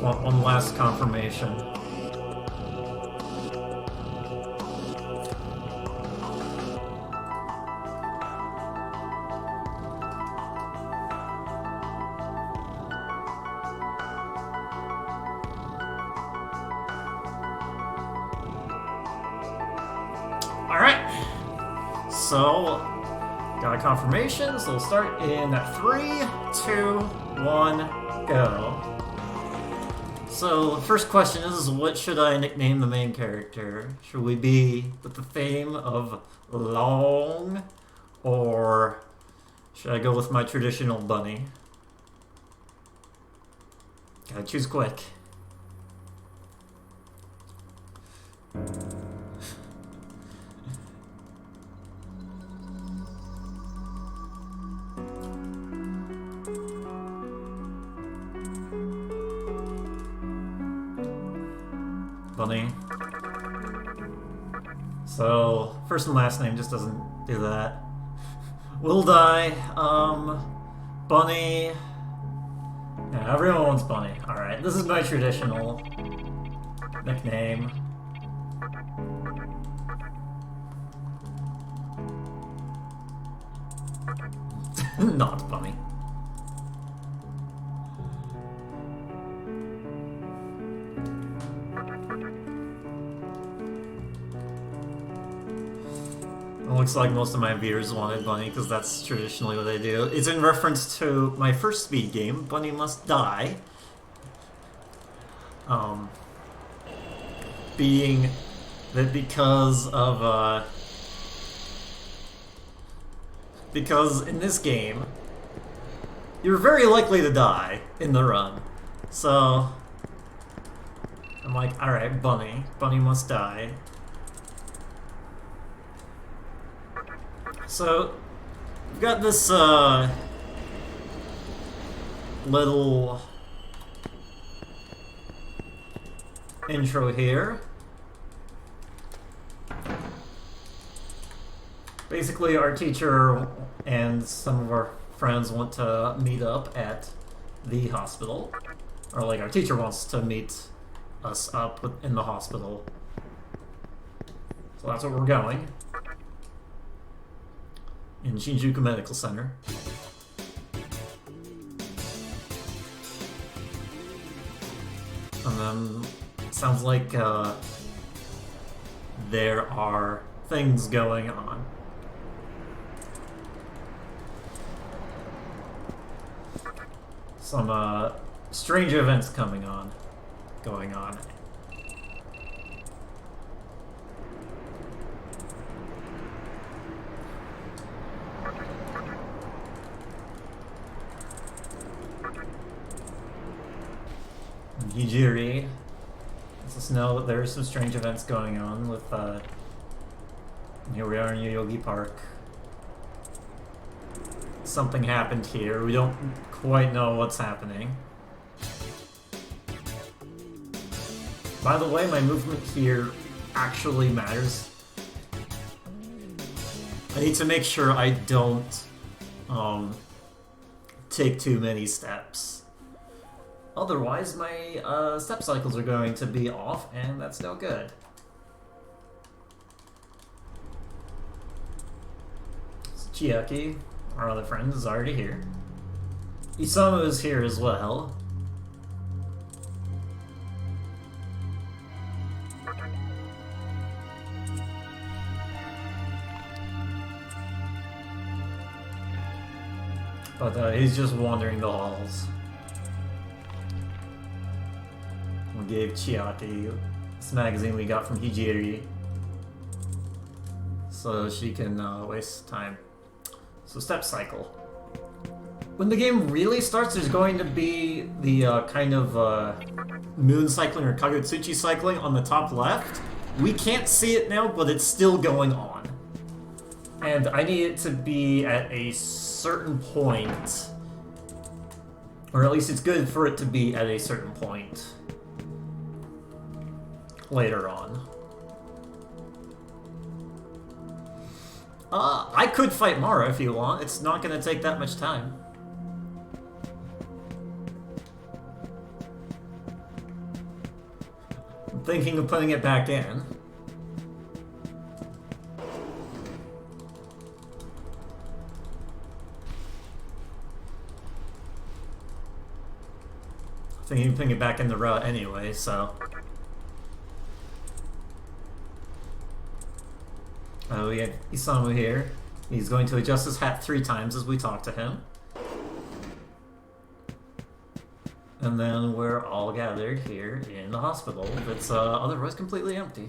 Just want one last confirmation. Alright. So, got a confirmation, so we'll start in 3, 2, 1, go. So, the first question is, what should I nickname the main character? Should we be with the theme of long, or should I go with my traditional bunny? Gotta choose quick. Bunny. So, first and last name just doesn't do that. Will die. Bunny. Yeah, everyone wants Bunny. Alright, this is my traditional nickname. Not Bunny. It looks like most of my viewers wanted Bunny, because that's traditionally what I do. It's in reference to my first speed game, Bunny Must Die. Being that because in this game, you're very likely to die in the run. So, I'm like, alright, Bunny must die. So, we've got this, little intro here. Basically, our teacher and some of our friends want to meet up at the hospital. Or, like, our teacher wants to meet us up in the hospital. So that's where we're going. In Shinjuku Medical Center. And then, sounds like there are things going on. Some strange events going on. Hijiri lets us know that there's some strange events going on with, here we are in Yoyogi Park. Something happened here. We don't quite know what's happening. By the way, my movement here actually matters. I need to make sure I don't, take too many steps. Otherwise, my step cycles are going to be off, and that's no good. So Chiaki, our other friend, is already here. Isamu is here as well. But he's just wandering the halls. We gave Chiaki this magazine we got from Hijiri, so she can waste time. So step cycle. When the game really starts, there's going to be the kind of moon cycling or Kagutsuchi cycling on the top left. We can't see it now, but it's still going on. And I need it to be at a certain point, or at least it's good for it to be at a certain point later on. I could fight Mara if you want. It's not going to take that much time. I'm thinking of putting it back in. Thinking of putting it back in the route anyway, so... Oh, we had Isamu here. He's going to adjust his hat 3 times as we talk to him. And then we're all gathered here in the hospital that's otherwise completely empty.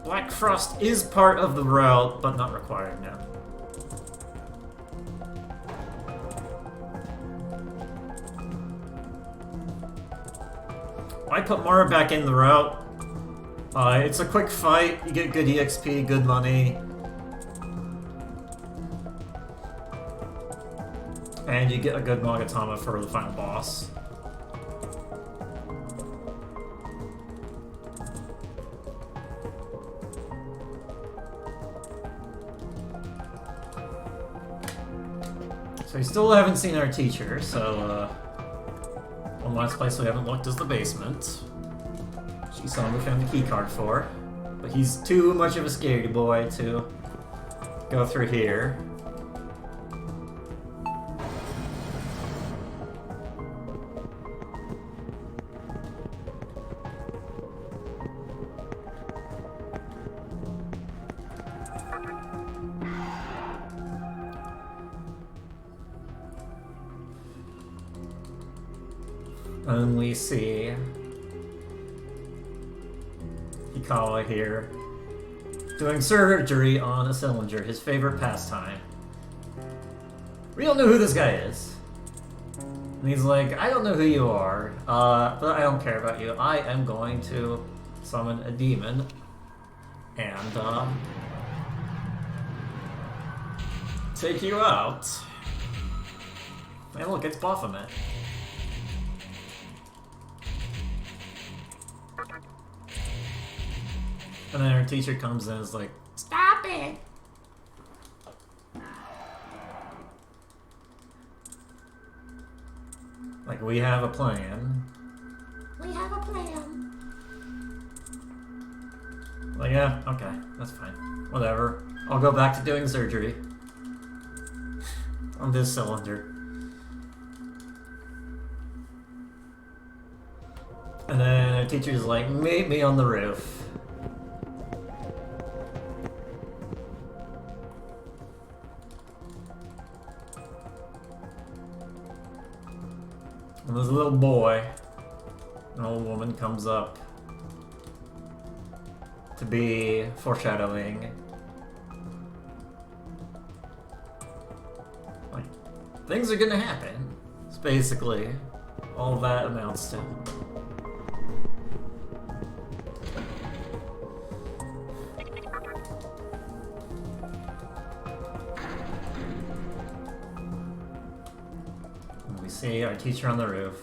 Black Frost is part of the route, but not required now. I put Mara back in the route. It's a quick fight, you get good EXP, good money. And you get a good Magatama for the final boss. So we still haven't seen our teacher, so one last place we haven't looked is the basement. Shisamu found the keycard for, but he's too much of a scaredy boy to go through here. And we see Hikawa here doing surgery on a cylinder, his favorite pastime. We don't know who this guy is. And he's like, I don't know who you are, but I don't care about you. I am going to summon a demon and take you out. And look, it's Baphomet. And then our teacher comes in and is like, stop it! Like, we have a plan. We have a plan. Like, yeah, okay, that's fine. Whatever. I'll go back to doing surgery. On this cylinder. And then our teacher's like, meet me on the roof. And there's a little boy, an old woman comes up to be foreshadowing. Like, things are gonna happen. It's basically all that amounts to. See our teacher on the roof.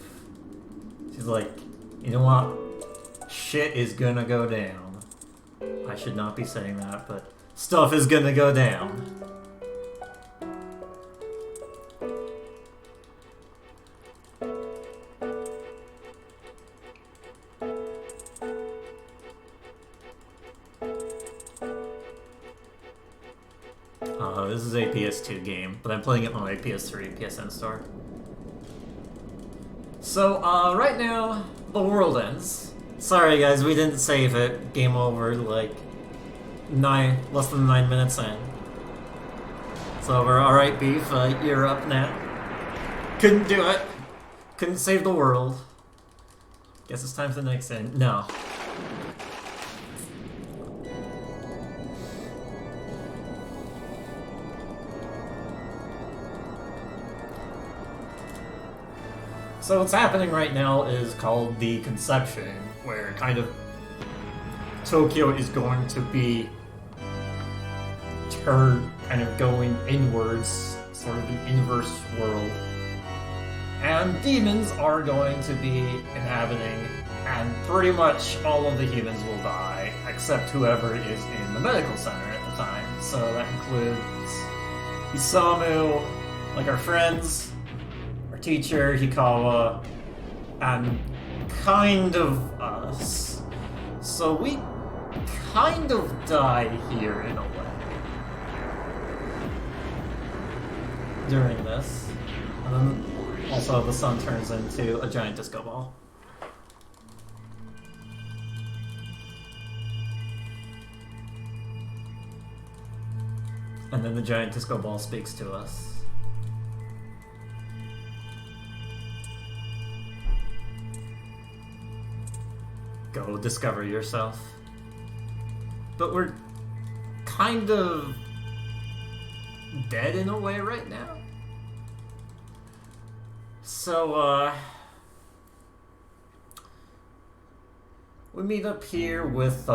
She's like, you know what? Shit is gonna go down. I should not be saying that, but stuff is gonna go down. This is a PS2 game, but I'm playing it on my PS3 PSN store. So, right now, the world ends. Sorry guys, we didn't save it. Game over, like, less than 9 minutes in. It's over. Alright, Beef, you're up now. Couldn't do it. Couldn't save the world. Guess it's time for the next end. No. So what's happening right now is called the Conception, where kind of Tokyo is going to be kind of going inwards, sort of an inverse world. And demons are going to be inhabiting And pretty much all of the humans will die, except whoever is in the medical center at the time. So that includes Isamu, like our friends, our teacher, Hikawa, and kind of us. So we kind of die here in a way during this. And then also the sun turns into a giant disco ball. And then the giant disco ball speaks to us. Go discover yourself. But we're kind of dead in a way right now. So, we meet up here with,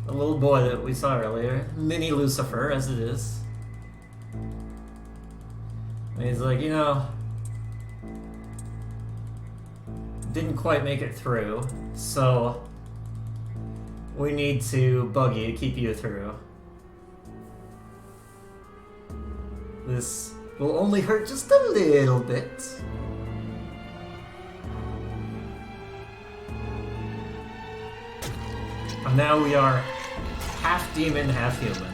a little boy that we saw earlier, Mini Lucifer, as it is. And he's like, you know, didn't quite make it through, so we need to bug you to keep you through. This will only hurt just a little bit. And now we are half demon, half human.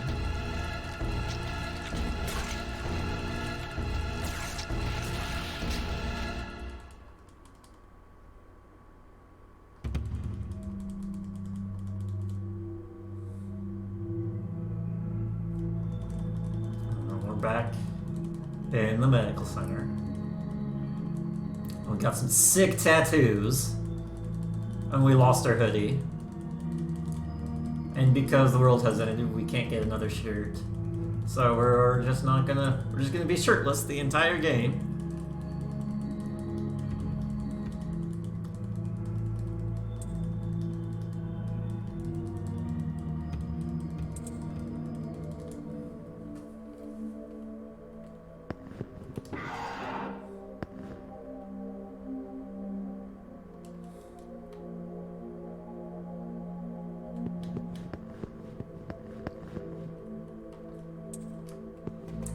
We're back in the medical center. We got some sick tattoos. And we lost our hoodie. And because the world has ended, we can't get another shirt. So we're just gonna be shirtless the entire game.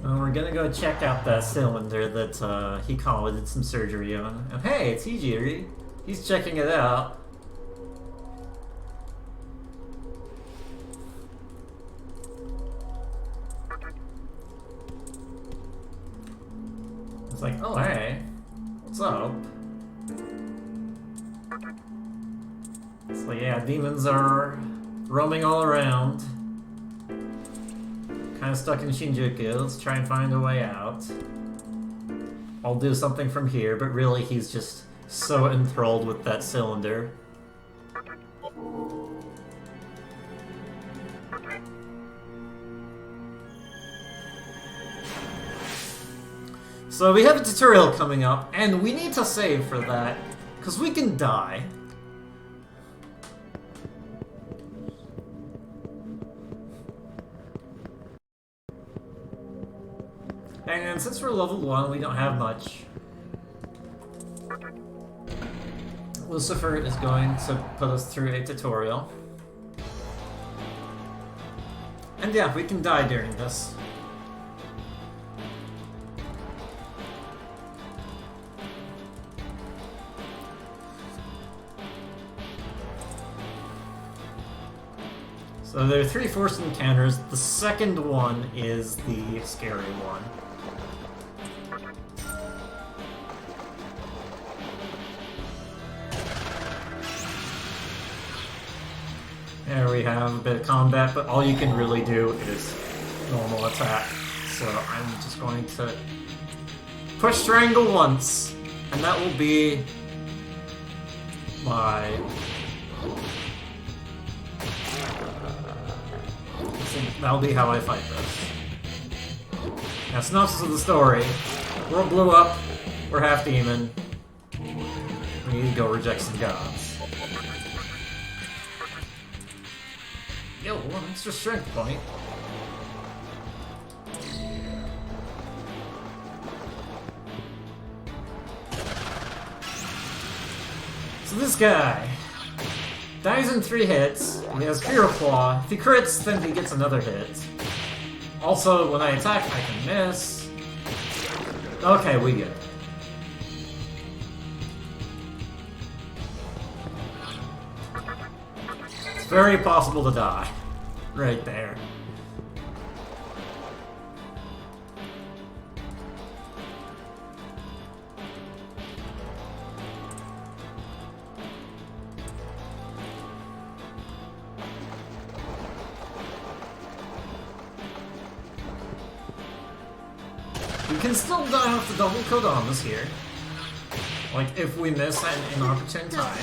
We're gonna go check out that cylinder that Hikawa did some surgery on. And hey, it's Hijiri. He's checking it out. It's like, oh hey, what's up? It's like, yeah, demons are roaming all around. Kind of stuck in Shinjuku. Let's try and find a way out. I'll do something from here, but really he's just so enthralled with that cylinder. So we have a tutorial coming up, and we need to save for that, because we can die. And since we're level 1, we don't have much. Lucifer is going to put us through a tutorial. And yeah, we can die during this. So there are 3 forced encounters. The second one is the scary one. There we have a bit of combat, but all you can really do is normal attack. So I'm just going to push triangle once, and that will be my... That'll be how I fight this. Now, synopsis of the story. World blew up, we're half demon. We need to go reject some gods. Yo, one extra strength point. So this guy dies in 3 hits. He has Fear Claw. If he crits, then he gets another hit. Also, when I attack, I can miss. Okay, we good. It's very possible to die. Right there. We can still die off the double Kodamas here. Like, if we miss at an inopportune time.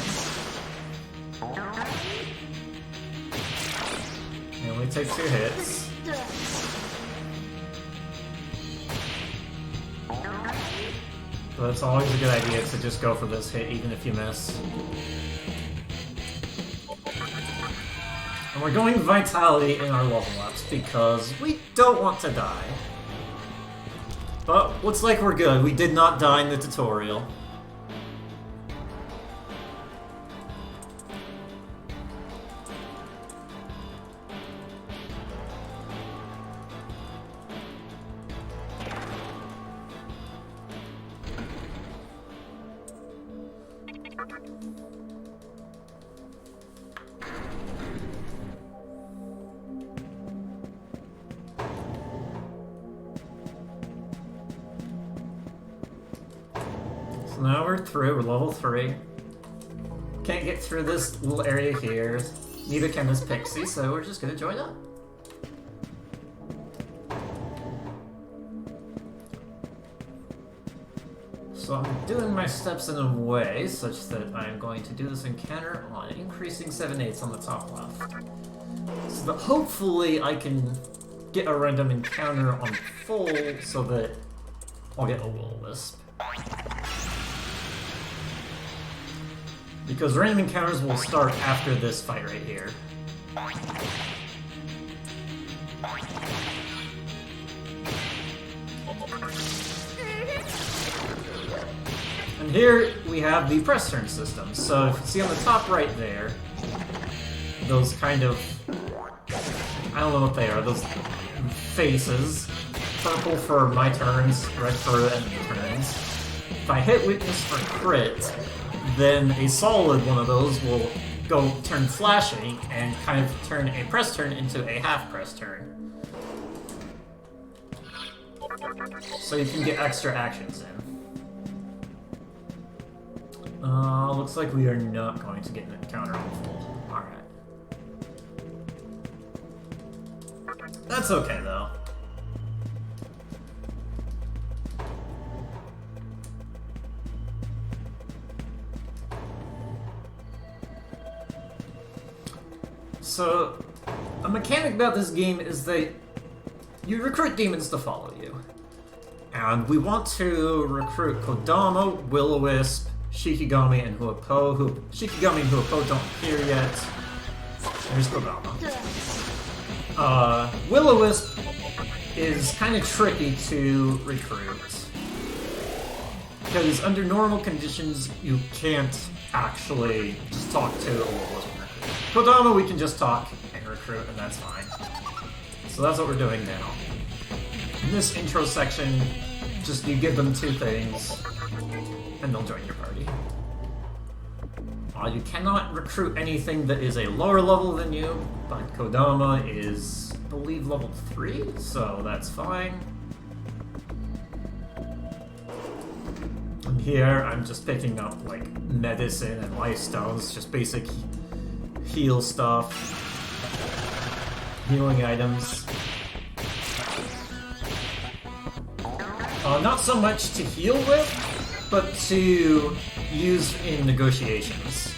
He only takes 2 hits. But it's always a good idea to just go for this hit, even if you miss. And we're going Vitality in our level ups because we don't want to die. But looks like we're good. We did not die in the tutorial. So now we're through, we're level 3. Can't get through this little area here. Neither can this pixie, so we're just gonna join up. So I'm doing my steps in a way such that I'm going to do this encounter on increasing 7/8 on the top left. So that hopefully I can get a random encounter on full so that I'll get a Will-O-Wisp. Because random encounters will start after this fight right here. And here we have the press turn system. So if you see on the top right there, those kind of, I don't know what they are, those faces. Purple for my turns, red for enemy turns. If I hit weakness for crit, then a solid one of those will go turn flashing and kind of turn a press turn into a half press turn. So you can get extra actions in. Looks like we are not going to get an encounter on full. Alright. That's okay though. So, a mechanic about this game is that you recruit demons to follow you. And we want to recruit Kodama, Will-O-Wisp, Shikigami, and Huapo. Shikigami and Huapo don't appear yet. There's Kodama. Will-O-Wisp is kind of tricky to recruit. Because under normal conditions, you can't actually just talk to a Will-O-Wisp. Kodama we can just talk and recruit, and that's fine. So that's what we're doing now. In this intro section, just you give them 2 things, and they'll join your party. You cannot recruit anything that is a lower level than you, but Kodama is, I believe, level 3, so that's fine. And here, I'm just picking up, like, medicine and life stones, just basic heal stuff, healing items. Not so much to heal with, but to use in negotiations.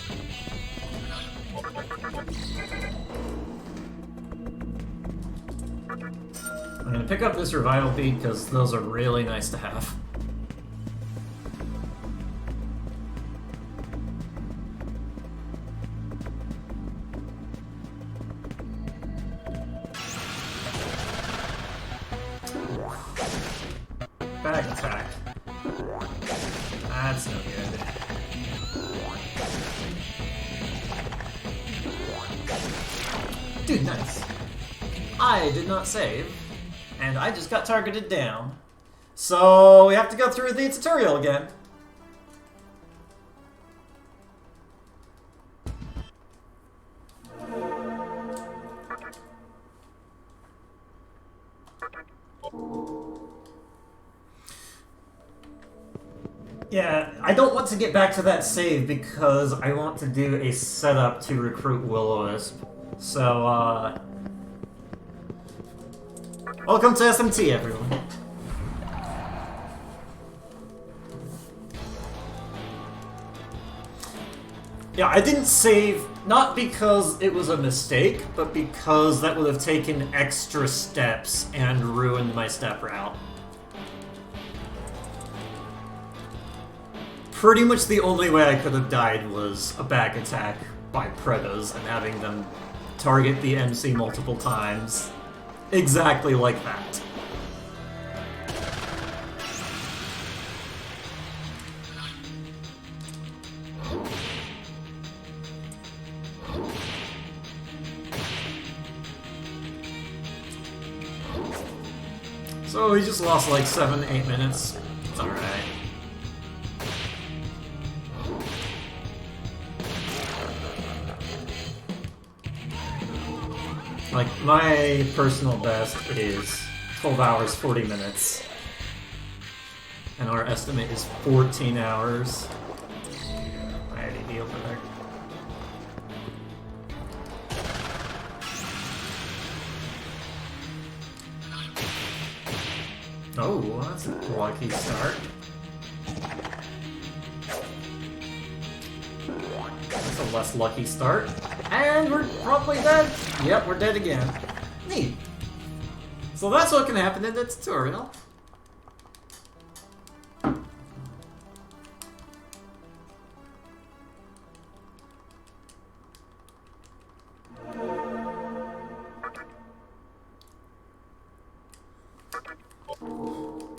I'm gonna pick up this revival bead because those are really nice to have. Back attack. That's no good. Dude, nice. I did not save, and I just got targeted down. So we have to go through the tutorial again. Yeah, I don't want to get back to that save because I want to do a setup to recruit Will-O-Wisp. So, welcome to SMT, everyone. Yeah, I didn't save, not because it was a mistake, but because that would have taken extra steps and ruined my step route. Pretty much the only way I could have died was a back attack by Predas and having them target the MC multiple times. Exactly like that. So we just lost like 7-8 minutes. It's alright. Like, my personal best is 12 hours, 40 minutes. And our estimate is 14 hours. I already be over there. Oh, that's a lucky start. That's a less lucky start. And we're probably dead. Yep, we're dead again. Neat. So that's what can happen in the tutorial.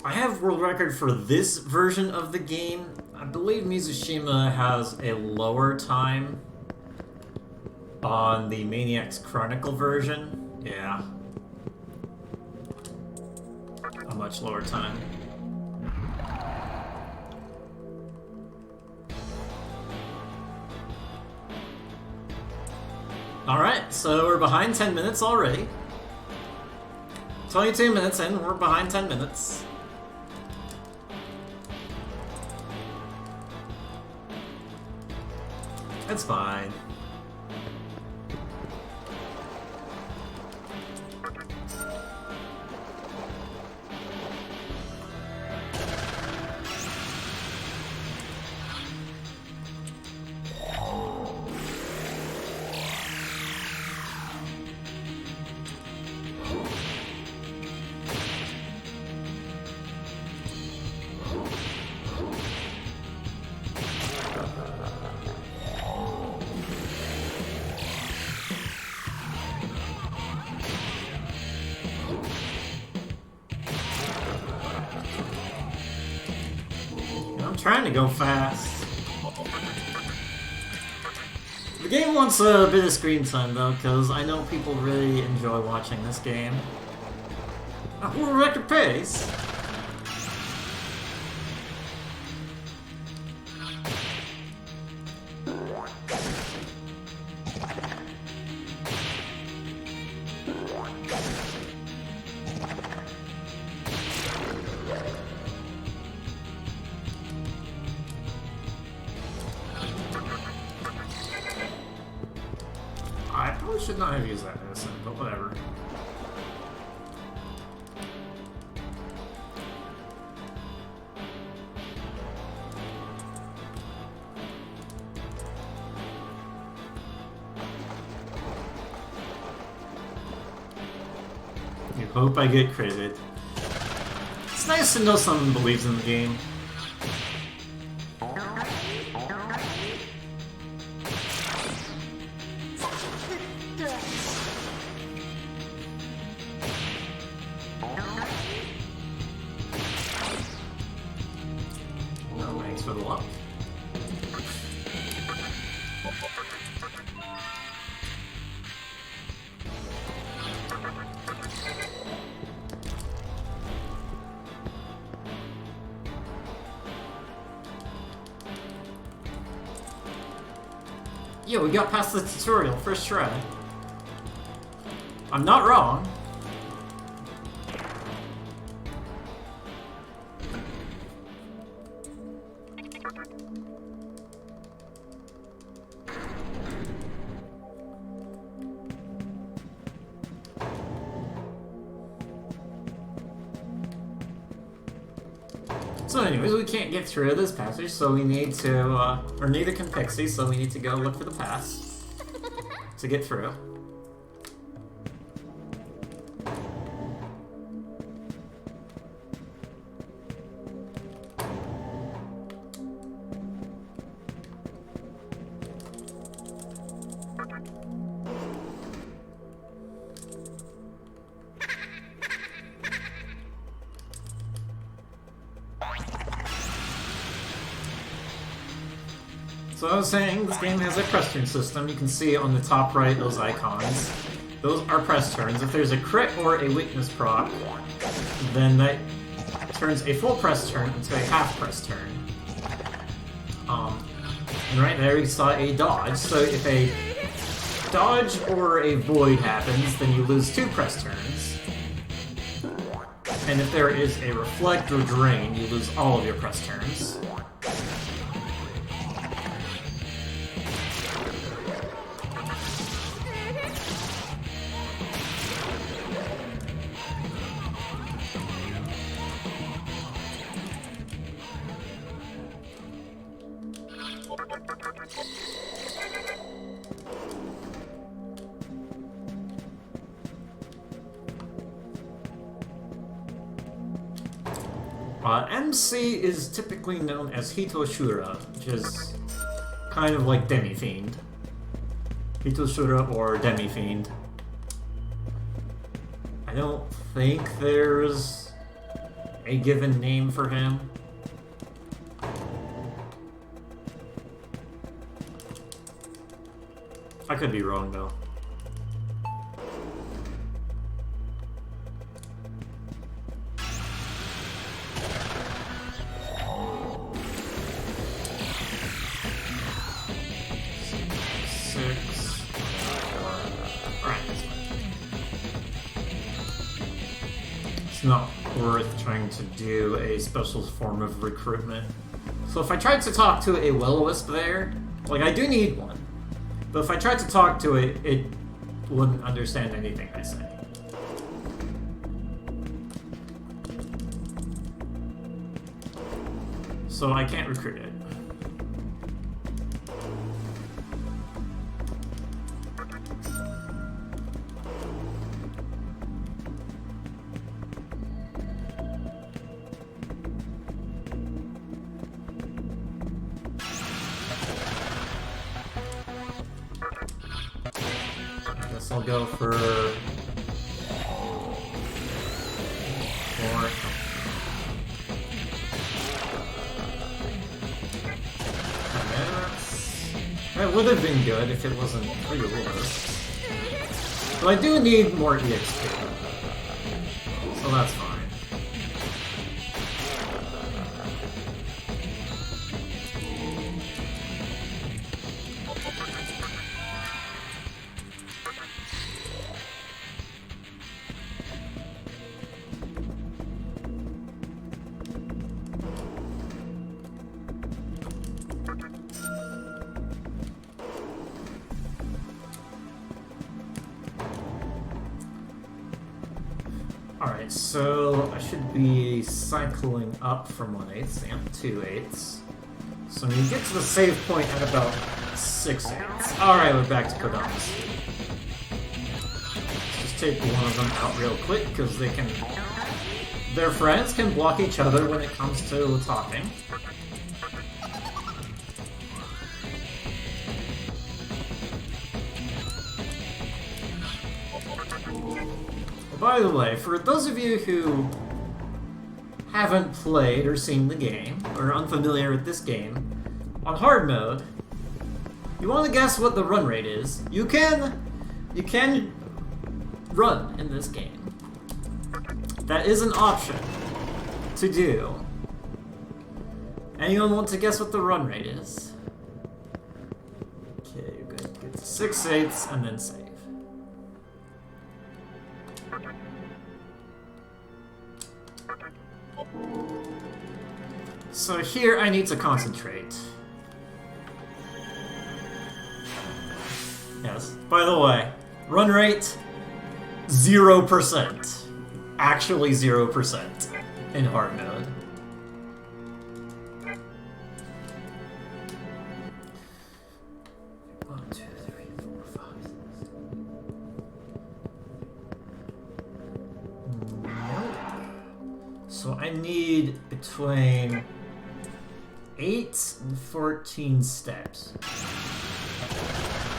I have world record for this version of the game. I believe Mizushima has a lower time on the Maniac's Chronicle version. Yeah. A much lower time. Alright, so we're behind 10 minutes already. 22 minutes in, we're behind 10 minutes. It's fine. Trying to go fast. The game wants a bit of screen time though, because I know people really enjoy watching this game. We're record pace. Should not have used that medicine, but whatever. You hope I get critted. It's nice to know someone believes in the game. Yo, we got past the tutorial, first try. I'm not wrong. So anyways, we can't get through this passage, so we need to, or neither can Pixie, so we need to go look for the pass to get through. So I was saying, this game has a press turn system. You can see on the top right those icons. Those are press turns. If there's a crit or a weakness proc, then that turns a full press turn into a half press turn. And right there we saw a dodge. So if a dodge or a void happens, then you lose 2 press turns. And if there is a reflect or drain, you lose all of your press turns. MC is typically known as Hitoshura, which is kind of like Demi-Fiend. Hitoshura or Demi-Fiend. I don't think there's a given name for him. I could be wrong though. Not worth trying to do a special form of recruitment. So if I tried to talk to a will-o-wisp there, like I do need one, but if I tried to talk to it, it wouldn't understand anything I say. So I can't recruit it. I'll go for more. That would have been good if it wasn't pretty worse. But I do need more EXP, so that's fine. Alright, so I should be cycling up from 1/8 and 2/8. So when you get to the save point at about 6/8. Alright, we're back to Kodamas. Just take one of them out real quick, because they can... Their friends can block each other when it comes to talking. By the way, for those of you who haven't played or seen the game, or are unfamiliar with this game, on hard mode, you want to guess what the run rate is. You can run in this game. That is an option to do. Anyone want to guess what the run rate is? Okay, you're good. 6/8 and then save. So here I need to concentrate. Yes, by the way, run rate 0%. Actually 0% in hard mode. So I need between 8 and 14 steps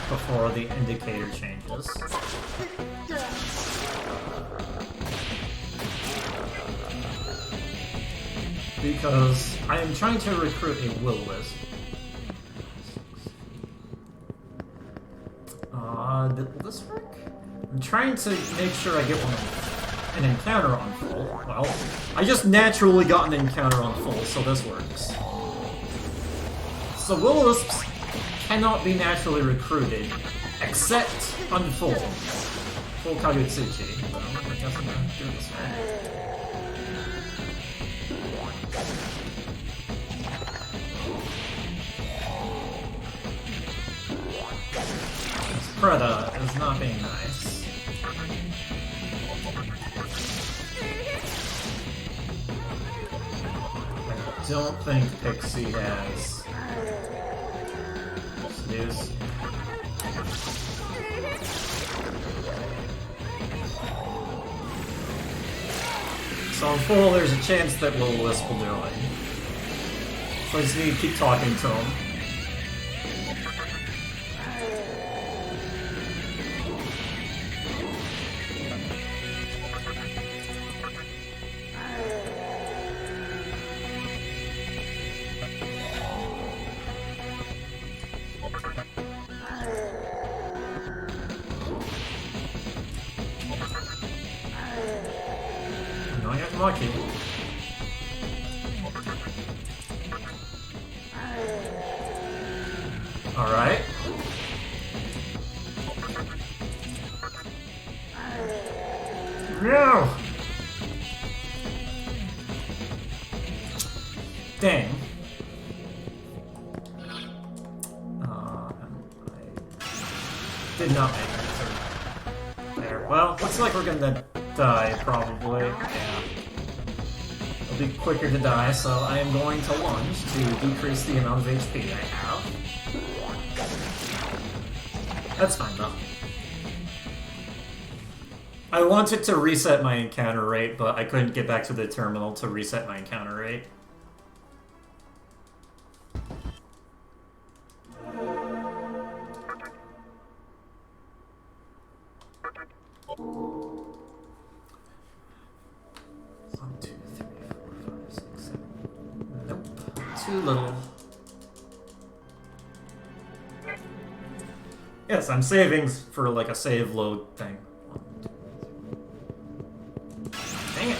before the indicator changes. Because I am trying to recruit a will-wisp. Will this work? I'm trying to make sure I get an encounter on full. Well, I just naturally got an encounter on full, so this works. So will-wisps cannot be naturally recruited, except on full. Full Kagutsuchi. So I guess I'm gonna do it this way. This Preda is not being nice. I don't think Pixie has snooze. So on full, there's a chance that will-wisp will join. So I just need to keep talking to him. Lucky. Alright. No! Dang. I did not make it there. Well, looks like we're gonna die, probably. Yeah. It'll be quicker to die, so I am going to lunge to decrease the amount of HP I have. That's fine, though. I wanted to reset my encounter rate, but I couldn't get back to the terminal to reset my encounter rate. Too little. Yes, I'm saving for like a save load thing. Dang it.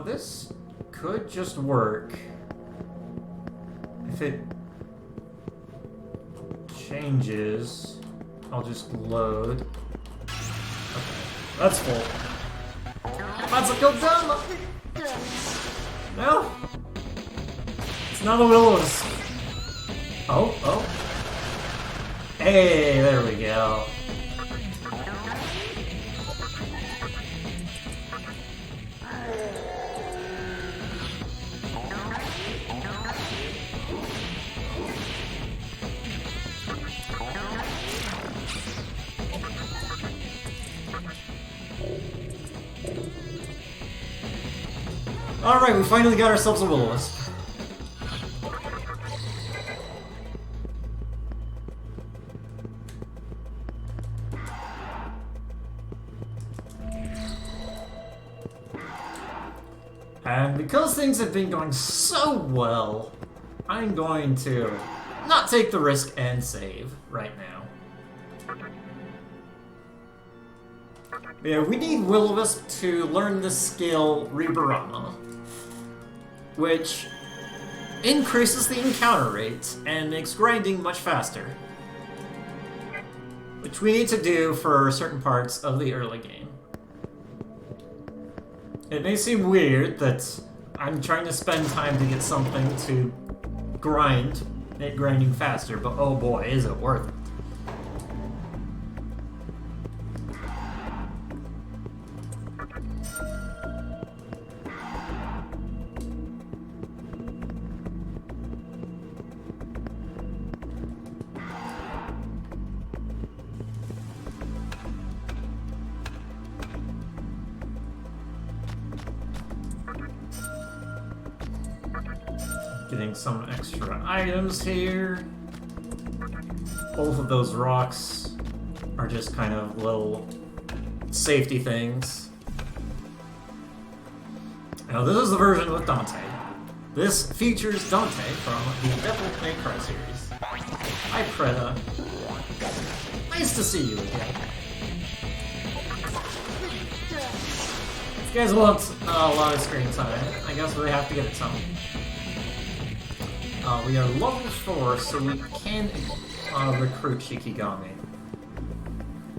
This could just work if it changes. I'll just load. Okay, that's full. That's a good done. No, it's not a will-wisp. Oh. Hey, there we go. Alright, we finally got ourselves a will-wisp. And because things have been going so well, I'm going to not take the risk and save right now. Yeah, we need Will-O-Wisp to learn the skill Riborama, which increases the encounter rate and makes grinding much faster, which we need to do for certain parts of the early game. It may seem weird that I'm trying to spend time to get something to make grinding faster, but oh boy, is it worth it. Getting some extra items here. Both of those rocks are just kind of little safety things. Now this is the version with Dante. This features Dante from the Devil May Cry series. Hi Preda. Nice to see you again. If you guys want a lot of screen time, I guess we have to get it some. We are level 4, so we can recruit Shikigami.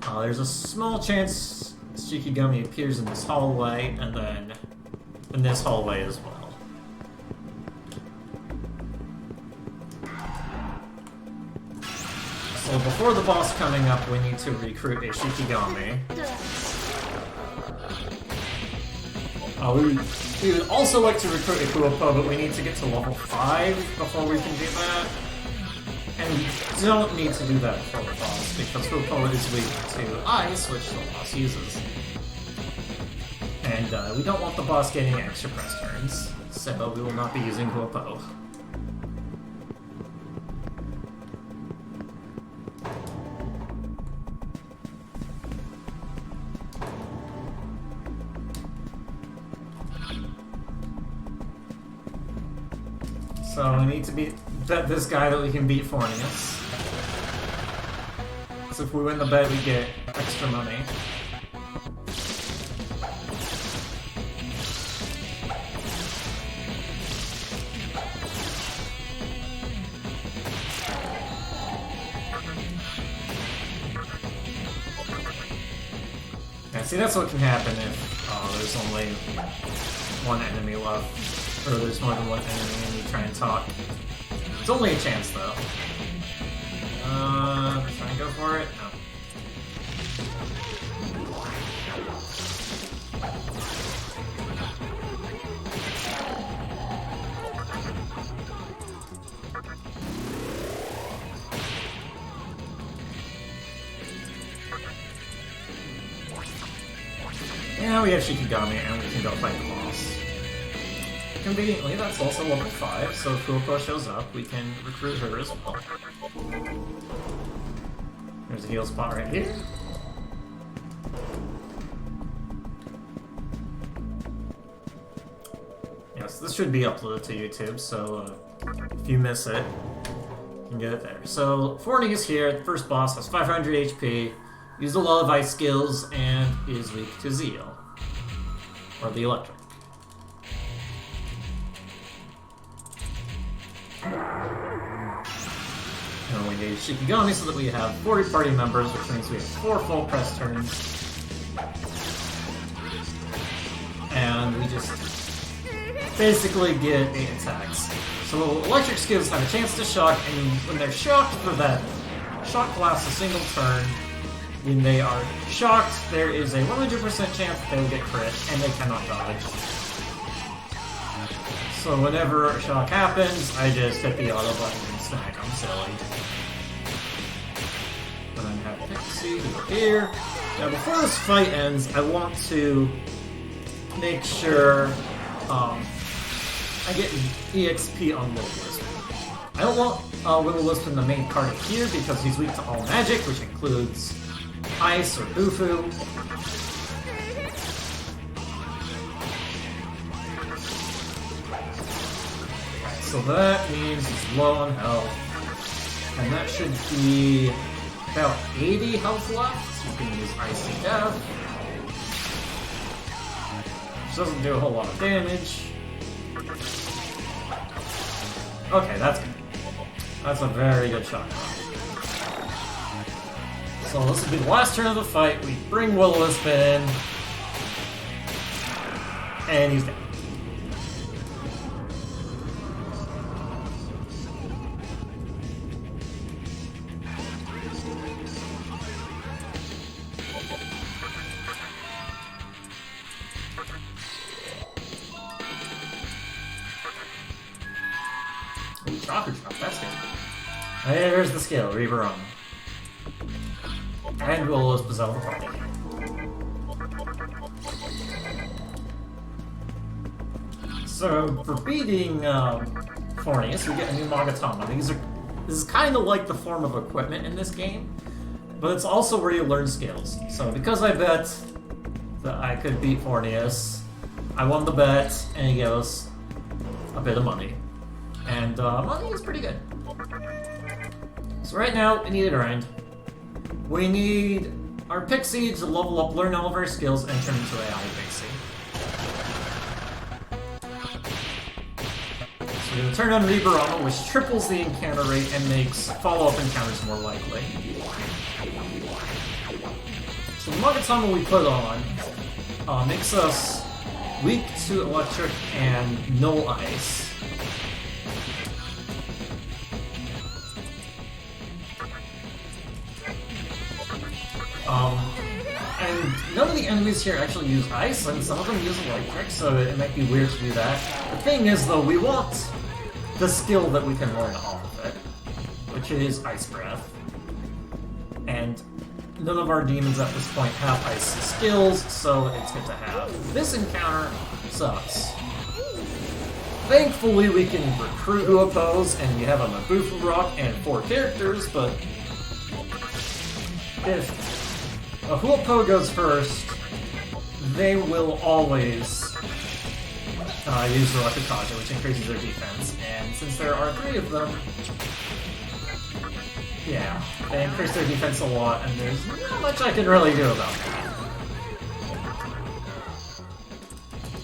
There's a small chance Shikigami appears in this hallway, and then in this hallway as well. So before the boss coming up, we need to recruit a Shikigami. We would also like to recruit a Kuopo, but we need to get to level 5 before we can do that. And we don't need to do that before the boss, because Kuopo is weak to ice, which the boss uses. And we don't want the boss getting extra press turns, so we will not be using Kuopo. So we need to bet this guy that we can beat Fornius. So if we win the bet, we get extra money. Yeah, see, that's what can happen if there's only one enemy left. Or there's more than one enemy and you try and talk. It's only a chance, though. Try and go for it? No. Yeah, we have Shikigami and we can go fight the boss. Conveniently, that's also level 5, so if Kuopo shows up, we can recruit her as well. There's a heal spot right here. Yes, this should be uploaded to YouTube, so if you miss it, you can get it there. So, Fornius here, the first boss, has 500 HP, used a lot of ice skills, and is weak to Zeal. Or the electric. And we need Shikigami so that we have 40 party members, which means we have 4 full press turns. And we just basically get 8 attacks. So electric skills have a chance to shock, and when they're shocked for that, shock lasts a single turn. When they are shocked, there is a 100% chance that they will get crit, and they cannot dodge. So whenever a shock happens, I just hit the auto button and smack. I'm silly. And then have Pixie over here. Now before this fight ends, I want to make sure I get EXP on Will-O-Wisp. I don't want Will-O-Wisp in the main card here because he's weak to all magic, which includes Ice or Bufu. so that means he's low on health. And that should be about 80 health left. You can use Icy Death. Which doesn't do a whole lot of damage. Okay, that's good. That's a very good shot. So this will be the last turn of the fight. We bring Will-O-Wisp in. And he's dead. Chakra Drop, that's good. There's the skill, Reaver on. And Will-O-Wisp is out of the party. So, for beating Fornius, we get a new Magatama. This is kind of like the form of equipment in this game, but it's also where you learn skills. So, because I bet that I could beat Fornius, I won the bet, and he gave us a bit of money. And money is pretty good. So right now, we need a grind. We need our Pixie to level up, learn all of our skills, and turn into AI Pixie. So we're going to turn on Reaper Armor, which triples the encounter rate and makes follow-up encounters more likely. So the Magatama we put on makes us weak to electric and no ice. And none of the enemies here actually use ice, and some of them use electric, so it might be weird to do that. The thing is, though, we want the skill that we can learn off of it, which is Ice Breath. And none of our demons at this point have ice skills, so it's good to have. This encounter sucks. Thankfully, we can recruit who oppose, and we have a Mabufu Rock and 4 characters, but if a Huopo goes first, they will always use the Rakakaja, which increases their defense. And since there are 3 of them, yeah, they increase their defense a lot, and there's not much I can really do about that.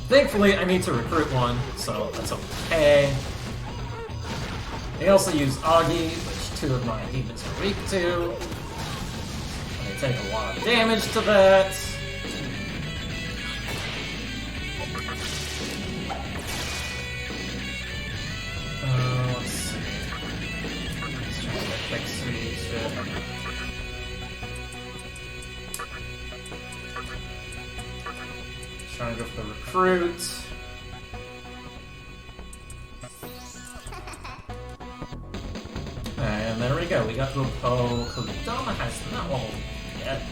Thankfully, I need to recruit one, so that's okay. They also use Agi, which 2 of my demons are weak to. Take a lot of damage to that. Let's see. Let's try to get Pixie shit. Trying to go for the recruit. And there we go. We got to a Poe. Kodama has not leveled yet.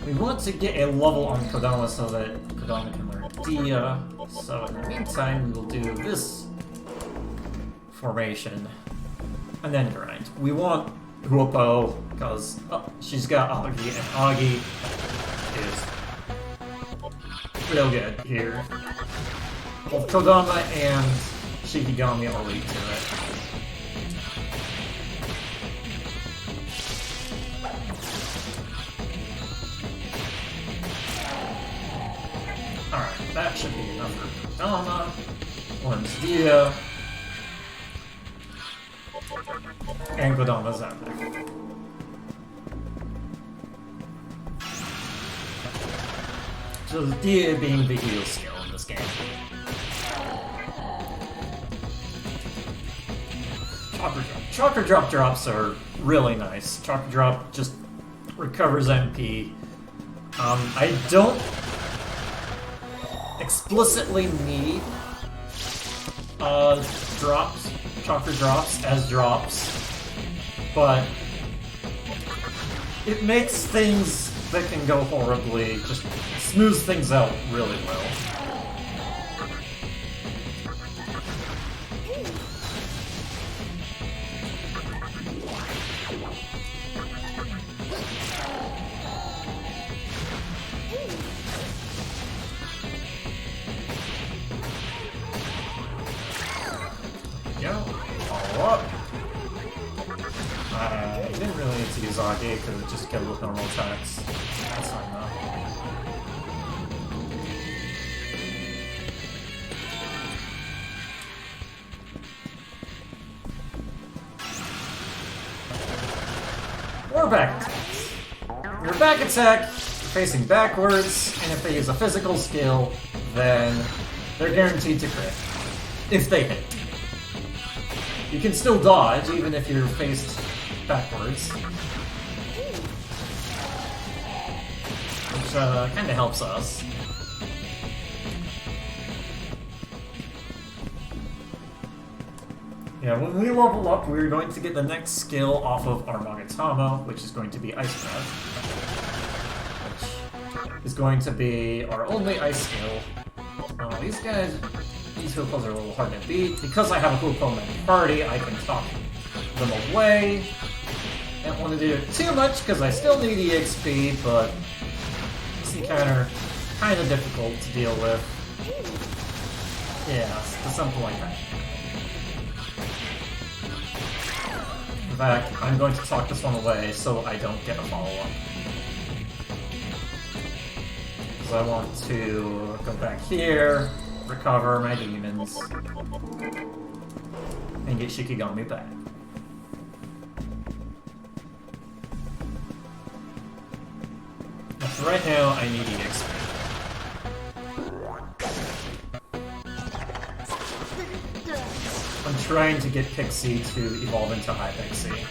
We want to get a level on Kodama so that Kodama can learn Dia. So in the meantime, we will do this formation and then grind. We want Huopo because she's got Agi, and Agi is real good here. Both Kodama and Shikigami are weak to it. Alright, that should be enough for Kodama. Learns Dia. And Kodama's out there. So Dia being the heal skill in this game. Chakra Drop drops are really nice. Chakra Drop just recovers MP. I don't explicitly need chakra drops as drops, but it makes things that can go horribly, just smooths things out really well. level up. I didn't really need to use Agi because it just killed with normal attacks. That's fine though. We're back. Your back attack, facing backwards, and if they use a physical skill, then they're guaranteed to crit. If they hit. You can still dodge, even if you're faced backwards. Which kinda helps us. Yeah, when we level up, we're going to get the next skill off of our Magatama, which is going to be Ice Breath. Which is going to be our only ice skill. These vehicles are a little hard to beat. Because I have a Hoopon in the party, I can talk them away. I don't want to do it too much because I still need EXP, but this encounter kind of difficult to deal with. Yeah, something like that. In fact, I'm going to talk this one away so I don't get a follow-up. Because I want to go back here, recover my demons, and get Shikigami back. So right now, I need EXP. I'm trying to get Pixie to evolve into High Pixie.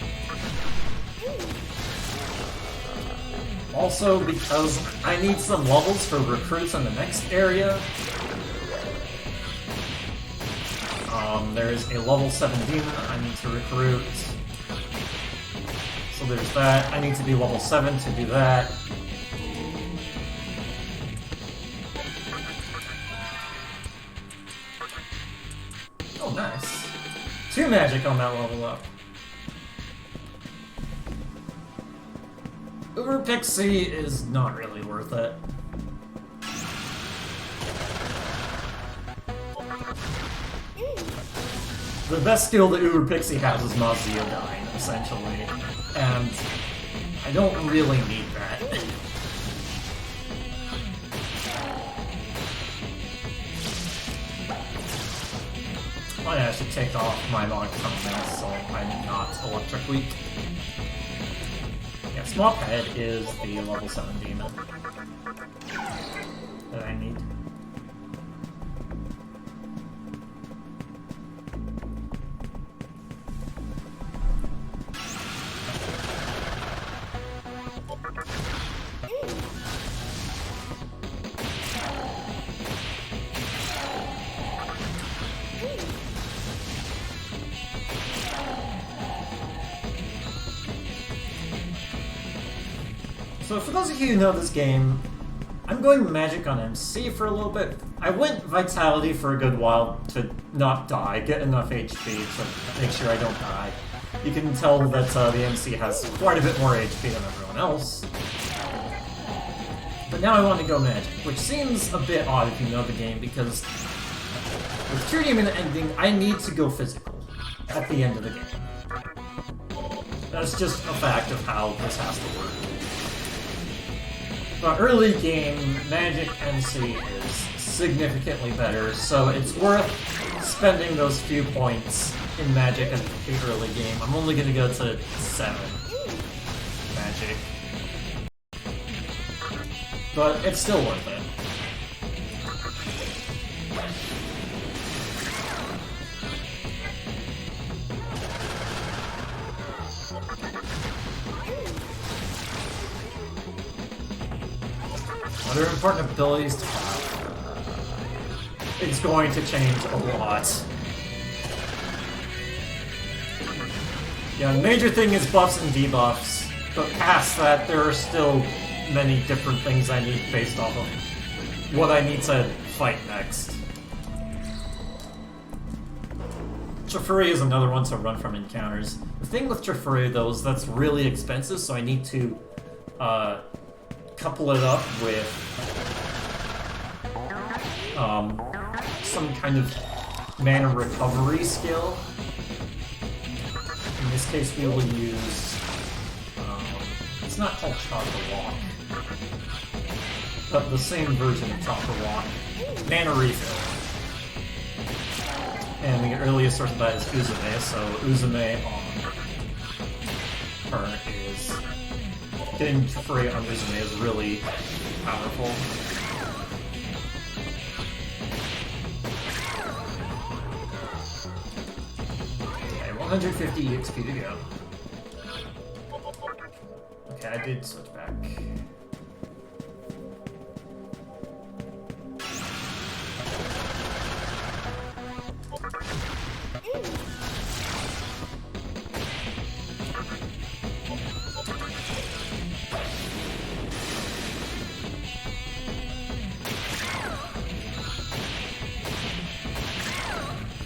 Also, because I need some levels for recruits in the next area. There's a level 7 demon I need to recruit. So there's that. I need to be level 7 to do that. Oh, nice. 2 magic on that level up. Uber Pixie is not really worth it. The best skill that Uber Pixie has is Maziodyne, essentially. And I don't really need that. I should take off my Magatama so I'm not electric weak. Yeah, Smophead is the level 7 demon that I need. So for those of you who know this game, I'm going magic on MC for a little bit. I went Vitality for a good while to not die, get enough HP to make sure I don't die. You can tell that the MC has quite a bit more HP than everyone else. But now I want to go magic, which seems a bit odd if you know the game, because with True Demon ending, I need to go physical at the end of the game. That's just a fact of how this has to work. But early game, Magic MC is significantly better, so it's worth spending those few points in Magic at the early game. I'm only going to go to 7 Magic. But it's still worth it. Other important abilities to have. It's going to change a lot. Yeah, the major thing is buffs and debuffs, but past that, there are still many different things I need based off of what I need to fight next. Trifuri is another one to run from encounters. The thing with Trifuri, though, is that's really expensive, so I need to couple it up with some kind of mana recovery skill. In this case, we will use... it's not called Chakra Walk, but the same version of Chakra Walk. Mana Refill. And the earliest source of that is Uzume, so Uzume on her is... Getting free on Uzume is really powerful. Okay, 150 EXP to go. Okay, I did switch back.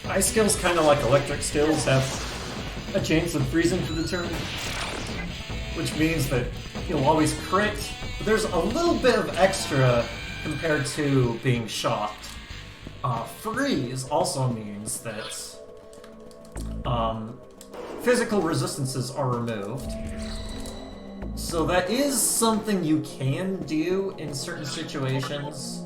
Ice skills, kind of like electric skills, have a chance of freezing for the turn, which means that you'll always crit, but there's a little bit of extra compared to being shocked. Freeze also means that physical resistances are removed, so that is something you can do in certain situations.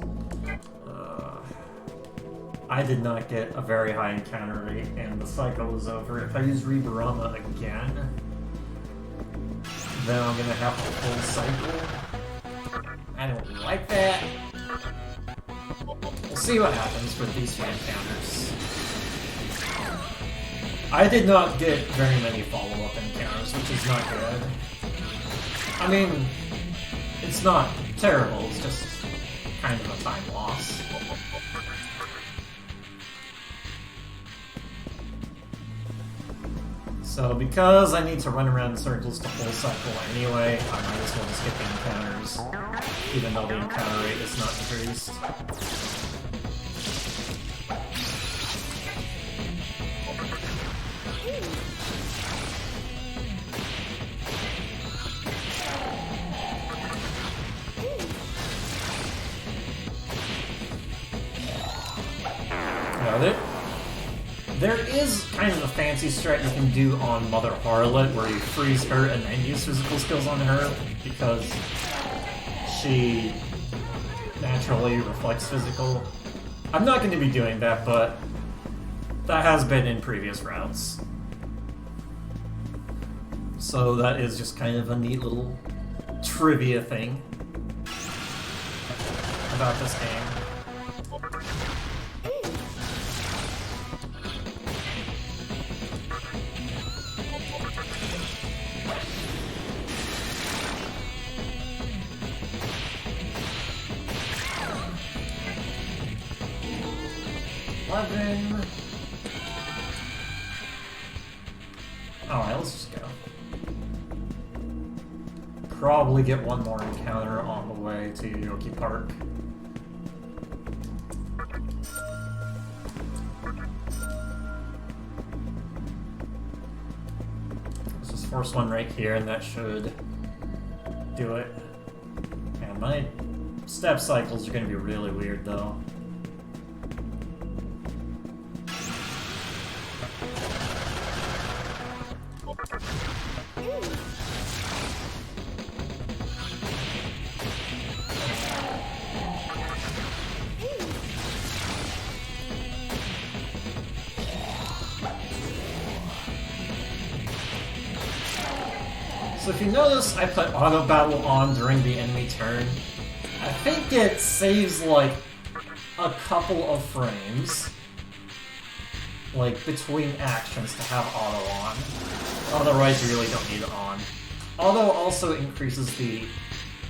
I did not get a very high encounter rate, and the cycle is over. If I use Reborama again, then I'm gonna have a full cycle. I don't like that. We'll see what happens with these few encounters. I did not get very many follow-up encounters, which is not good. I mean, it's not terrible, it's just kind of a time loss. So because I need to run around in circles to full cycle anyway, I might as well just get the encounters, even though the encounter rate is not increased. Got it. There is kind of a fancy strat you can do on Mother RRLAT where you freeze her and then use physical skills on her, because she naturally reflects physical. I'm not going to be doing that, but that has been in previous routes. So that is just kind of a neat little trivia thing about this game. 11. Alright, let's just go. Probably get one more encounter on the way to Yoki Park. Let's just force one right here, and that should do it. And my step cycles are going to be really weird, though. So if you notice, I put auto battle on during the enemy turn. I think it saves like a couple of frames, like between actions, to have auto on. Otherwise, you really don't need it on. Auto also increases the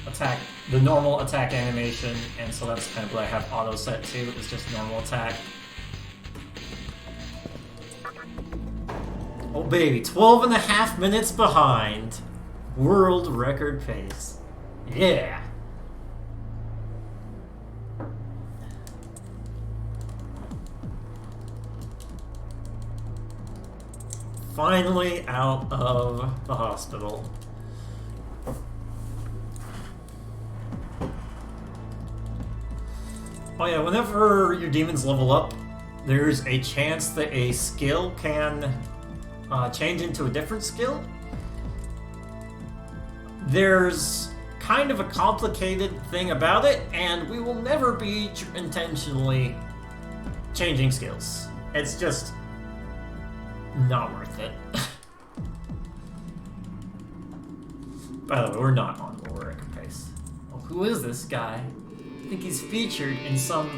attack, the normal attack animation, and so that's kind of what I have auto set to. It's just normal attack. Oh baby, 12.5 minutes behind. World record pace. Yeah! Finally out of the hospital. Oh yeah, whenever your demons level up, there's a chance that a skill can change into a different skill. There's kind of a complicated thing about it, and we will never be intentionally changing skills. It's just not worth it. By the way, we're not on the work pace. Well, who is this guy? I think he's featured in some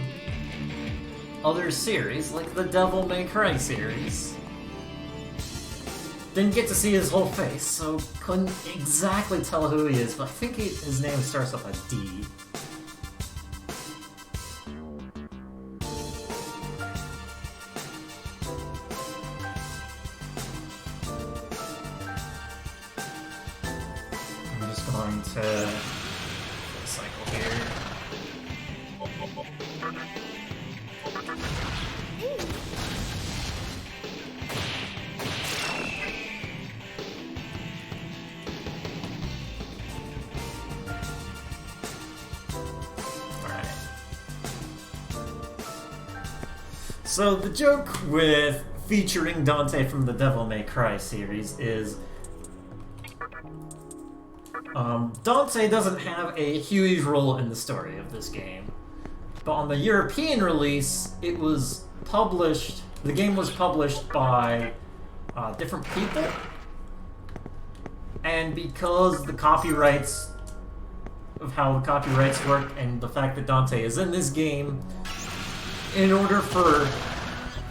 other series, like the Devil May Cry series. Didn't get to see his whole face, so couldn't exactly tell who he is, but I think his name starts with a D. I'm just going to cycle here. So the joke with featuring Dante from the Devil May Cry series is Dante doesn't have a huge role in the story of this game. But on the European release, it was published, the game was published by different people. And because the copyrights, of how the copyrights work and the fact that Dante is in this game, in order for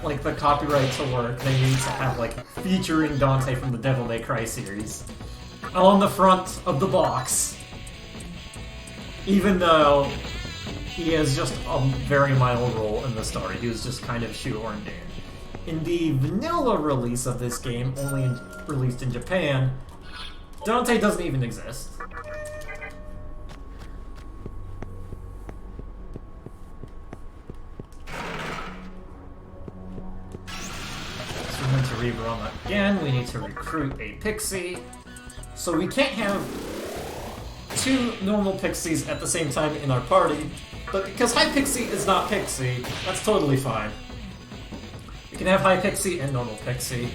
like the copyright to work, they need to have like featuring Dante from the Devil May Cry series on the front of the box, even though he has just a very mild role in the story. He was just kind of shoehorned in. In the vanilla release of this game, only released in Japan, Dante doesn't even exist. We need to rerun that again. We need to recruit a pixie. So we can't have two normal pixies at the same time in our party, but because High Pixie is not Pixie, that's totally fine. We can have High Pixie and normal Pixie.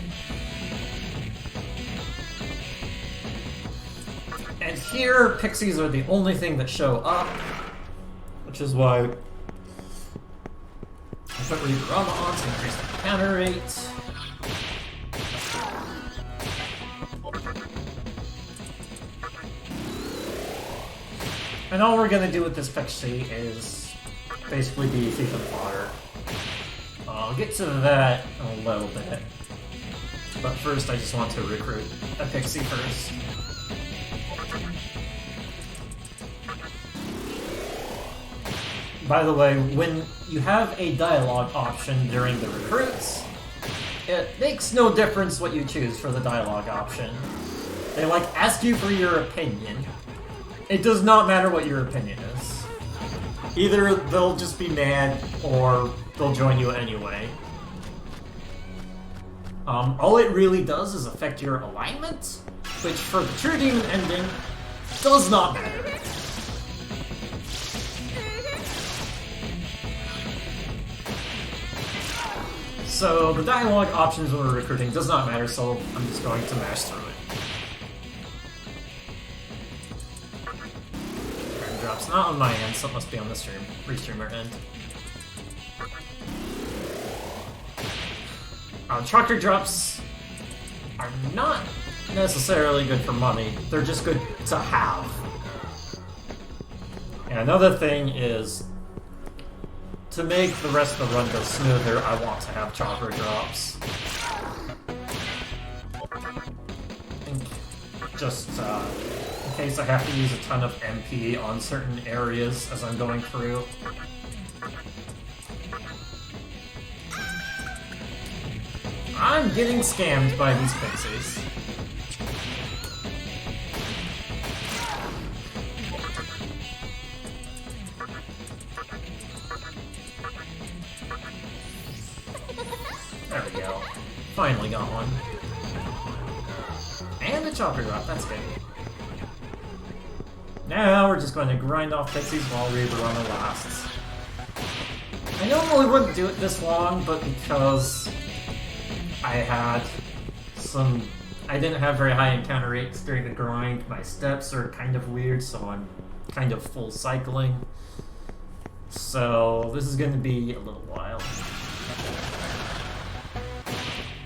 And here, pixies are the only thing that show up, which is why I put Reaperama on to increase the counter rate. And all we're gonna do with this pixie is basically be thief and fodder. I'll get to that in a little bit. But first I just want to recruit a pixie first. By the way, when you have a dialogue option during the recruits, it makes no difference what you choose for the dialogue option. They like ask you for your opinion. It does not matter what your opinion is. Either they'll just be mad, or they'll join you anyway. All it really does is affect your alignment, which for the True Demon ending, does not matter. So the dialogue options when we're recruiting does not matter, so I'm just going to mash through it. Drops not on my end, so it must be on the restreamer end. Trucker drops are not necessarily good for money, they're just good to have. And another thing is, to make the rest of the run go smoother, I want to have chopper drops. Just in case I have to use a ton of MP on certain areas as I'm going through. I'm getting scammed by these pixies. There we go. Finally got one. And a chopper drop, that's good. Now we're just going to grind off pixies while Reaperama lasts. I normally wouldn't do it this long, but because I had I didn't have very high encounter rates during the grind. My steps are kind of weird, so I'm kind of full cycling. So this is going to be a little while.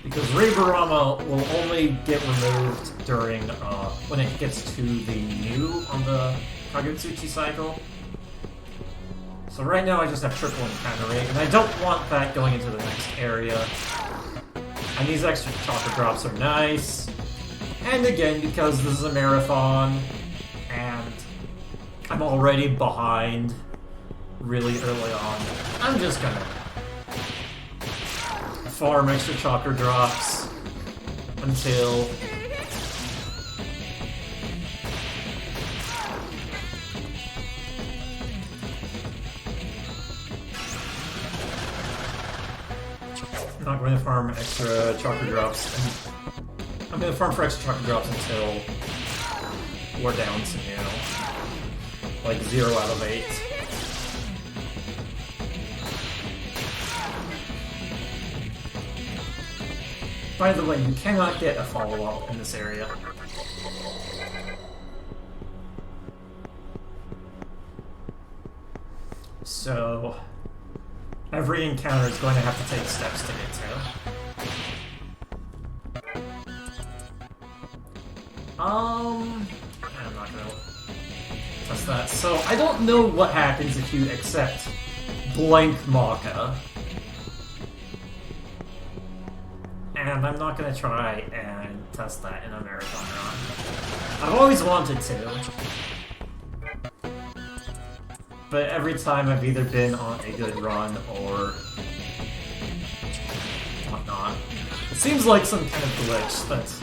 Because Reborama will only get removed during when it gets to the new on the Kagutsuchi cycle. So right now I just have triple encounter rate, and I don't want that going into the next area. And these extra chakra drops are nice. And again, because this is a marathon, and I'm already behind really early on, I'm just gonna farm extra chakra drops until I'm not going to farm extra chakra drops. I'm going to farm for extra chakra drops until we're down to, you know, like 0 out of 8. By the way, you cannot get a follow-up in this area. So every encounter is going to have to take steps to get to. I'm not gonna test that. So I don't know what happens if you accept blank Maka. And I'm not gonna try and test that in a marathon run. I've always wanted to. But every time I've either been on a good run or whatnot. It seems like some kind of glitch that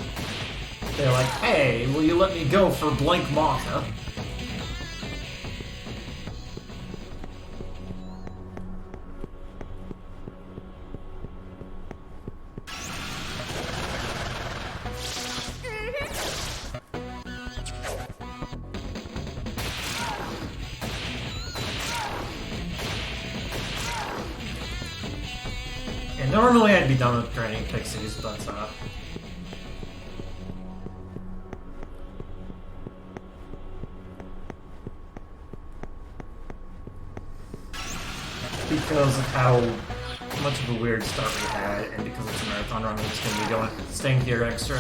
they're like, hey, will you let me go for blank Maka? Normally I'd be done with grinding pixies, but because of how much of a weird start we had, and because it's a marathon run, I'm just gonna be staying here extra.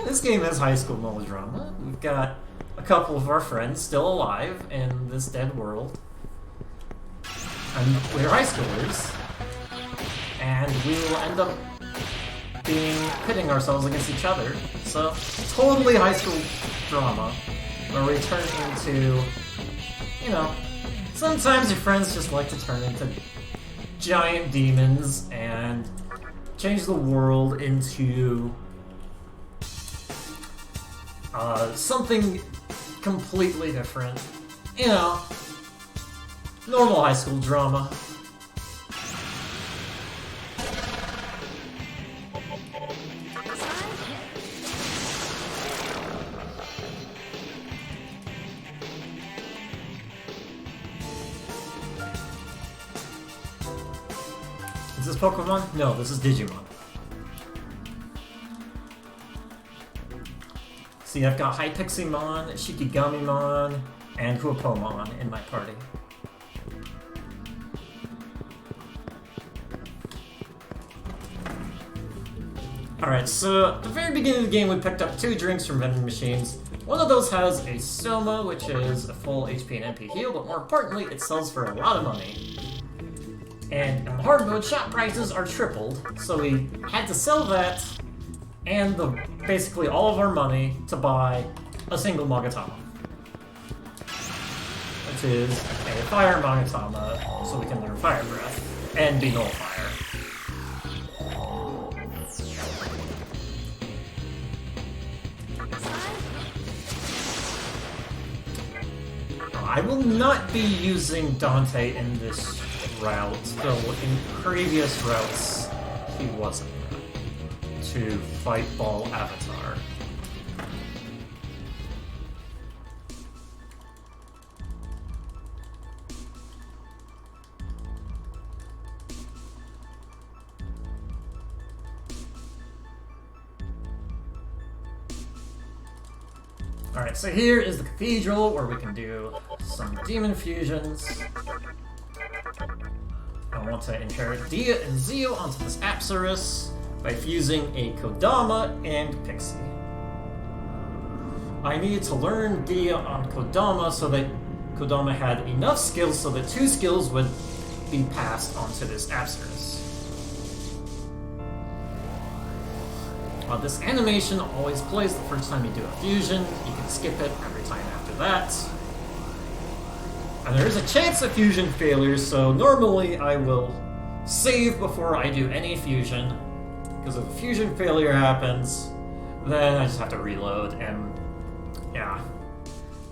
This game has high school melodrama. We've got a couple of our friends still alive in this dead world. And we're high schoolers. And we will end up pitting ourselves against each other. So, totally high school drama, where we turn into, you know, sometimes your friends just like to turn into giant demons and change the world into something completely different. You know, normal high school drama. Is this Pokemon? No, this is Digimon. See, I've got Hypiximon, Shikigamimon, and Huapomon in my party. Alright, so at the very beginning of the game we picked up 2 drinks from vending machines. One of those has a Soma, which is a full HP and MP heal, but more importantly, it sells for a lot of money. And in hard mode, shop prices are tripled, so we had to sell that and basically all of our money to buy a single Magatama. Which is a fire Magatama, so we can learn Fire Breath and be Nullfire. I will not be using Dante in this route, though in previous routes he wasn't, to fight Ball Avatar. Alright, so here is the cathedral where we can do some demon fusions. I want to inherit Dia and Zio onto this Apsaris by fusing a Kodama and Pixie. I needed to learn Dia on Kodama so that Kodama had enough skills so that 2 skills would be passed onto this Apsaris. This animation always plays the first time you do a fusion. You can skip it every time after that. And there is a chance of fusion failures, so normally I will save before I do any fusion. Because if a fusion failure happens, then I just have to reload, and yeah,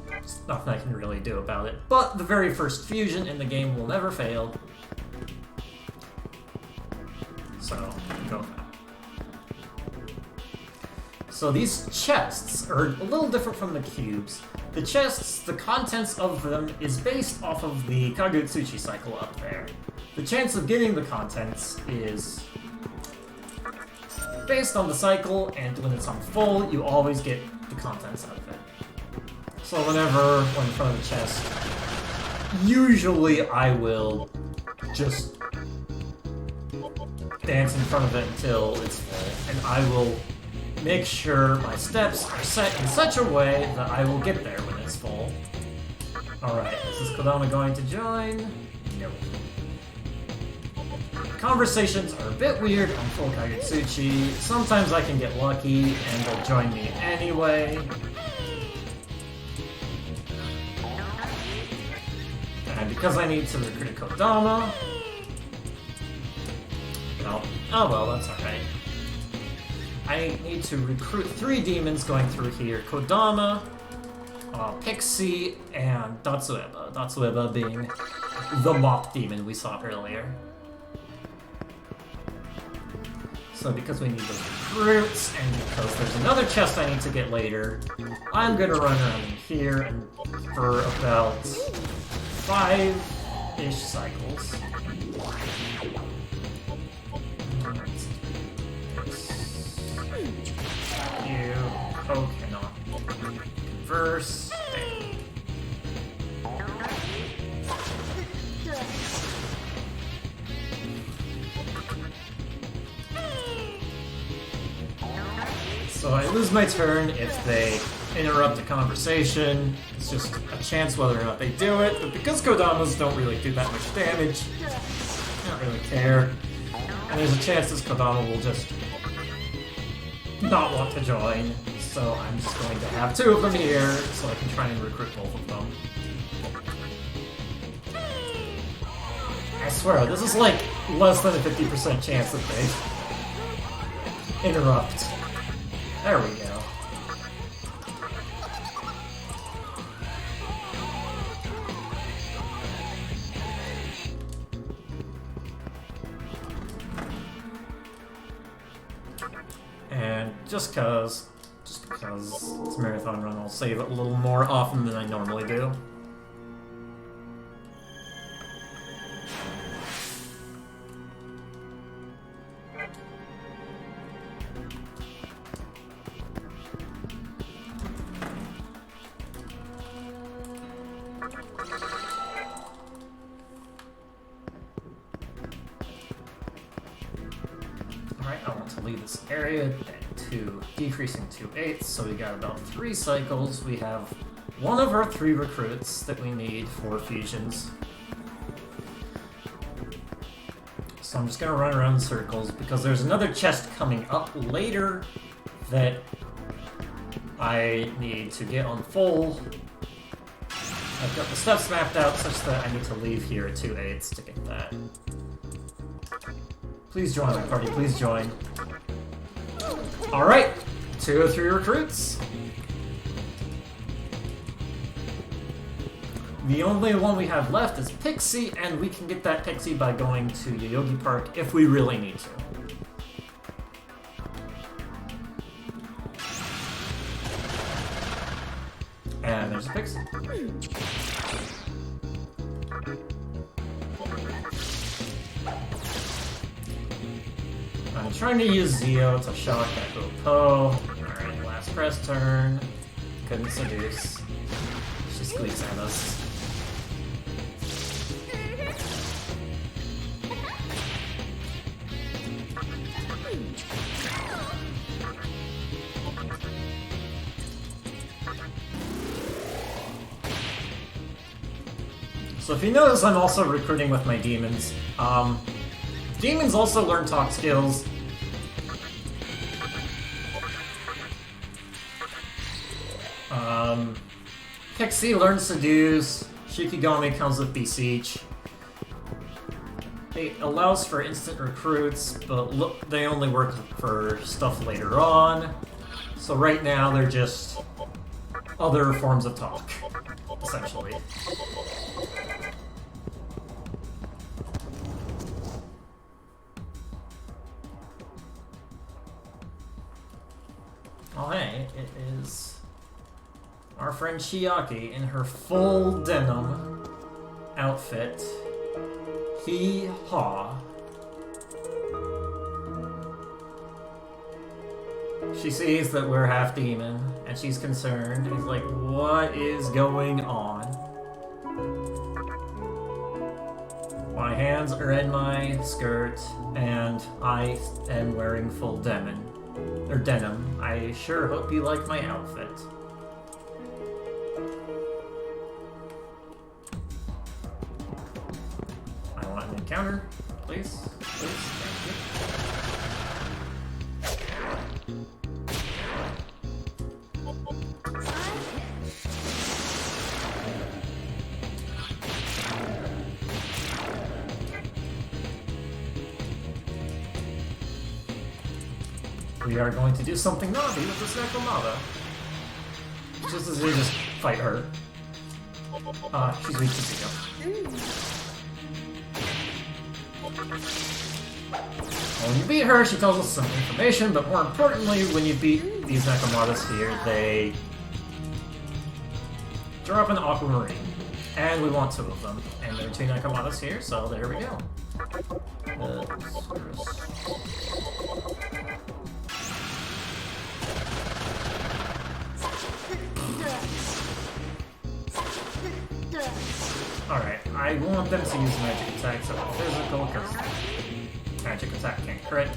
there's nothing I can really do about it. But the very first fusion in the game will never fail. So, go with that. So these chests are a little different from the cubes. The chests, the contents of them is based off of the Kagutsuchi cycle up there. The chance of getting the contents is based on the cycle, and when it's on full, you always get the contents out of it. So whenever we're in front of the chest, usually I will just dance in front of it until it's full, and I will make sure my steps are set in such a way that I will get there when it's full. Alright, is Kodama going to join? No. Conversations are a bit weird on full Kagutsuchi. Sometimes I can get lucky and they'll join me anyway. And because I need to recruit Kodama... No. Oh well, that's alright. I need to recruit 3 demons going through here. Kodama, Pixie, and Datsueba. Datsueba being the mop demon we saw earlier. So because we need those recruits, and because there's another chest I need to get later, I'm gonna run around in here and for about 5-ish cycles. You cannot converse. So I lose my turn if they interrupt a conversation. It's just a chance whether or not they do it, but because Kodamas don't really do that much damage, I don't really care. And there's a chance this Kodama will just not want to join, so I'm just going to have 2 of them here so I can try and recruit both of them. I swear, this is like less than a 50% chance that they interrupt. There we go. And just because it's a marathon run, I'll save it a little more often than I normally do. Alright, I want to leave this area to decreasing to 8, so we got about 3 cycles. We have 1 of our 3 recruits that we need for fusions. So I'm just gonna run around in circles because there's another chest coming up later that I need to get on full. I've got the steps mapped out such that I need to leave here at 2/8 to get that. Please join my party, please join. Alright, 203 recruits. The only one we have left is Pixie, and we can get that Pixie by going to Yoyogi Park if we really need to. And there's a Pixie. I'm trying to use Zio to shock that Po. Alright, last press turn. Couldn't seduce. She squeaks at us. So if you notice, I'm also recruiting with my demons. Demons also learn talk skills. Pixie learns Seduce. Shikigami comes with Beseech. It allows for instant recruits, but look, they only work for stuff later on. So right now, they're just other forms of talk, essentially. Oh hey, it is our friend Chiaki in her full denim outfit. Hee-haw. She sees that we're half demon, and she's concerned. She's like, what is going on? My hands are in my skirt, and I am wearing full denim. I sure hope you like my outfit. I want an encounter, please. Please, thank you. We are going to do something naughty with this Nakamata. Just as we just fight her. She's weak to Zio. When you beat her, she tells us some information, but more importantly, when you beat these Nakamatas here, they drop an Aquamarine. And we want 2 of them. And there are 2 Nakamatas here, so there we go. Alright, I want them to use magic attacks over physical, because magic attack can't crit.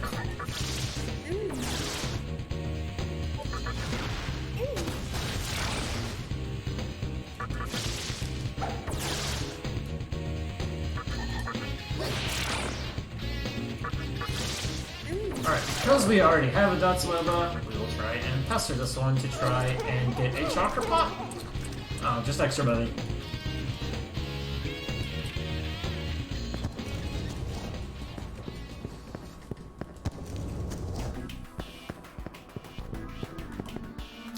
Alright, because we already have a Datsueba, we will try and pester this one to try and get a Chakra Pot. Just extra money.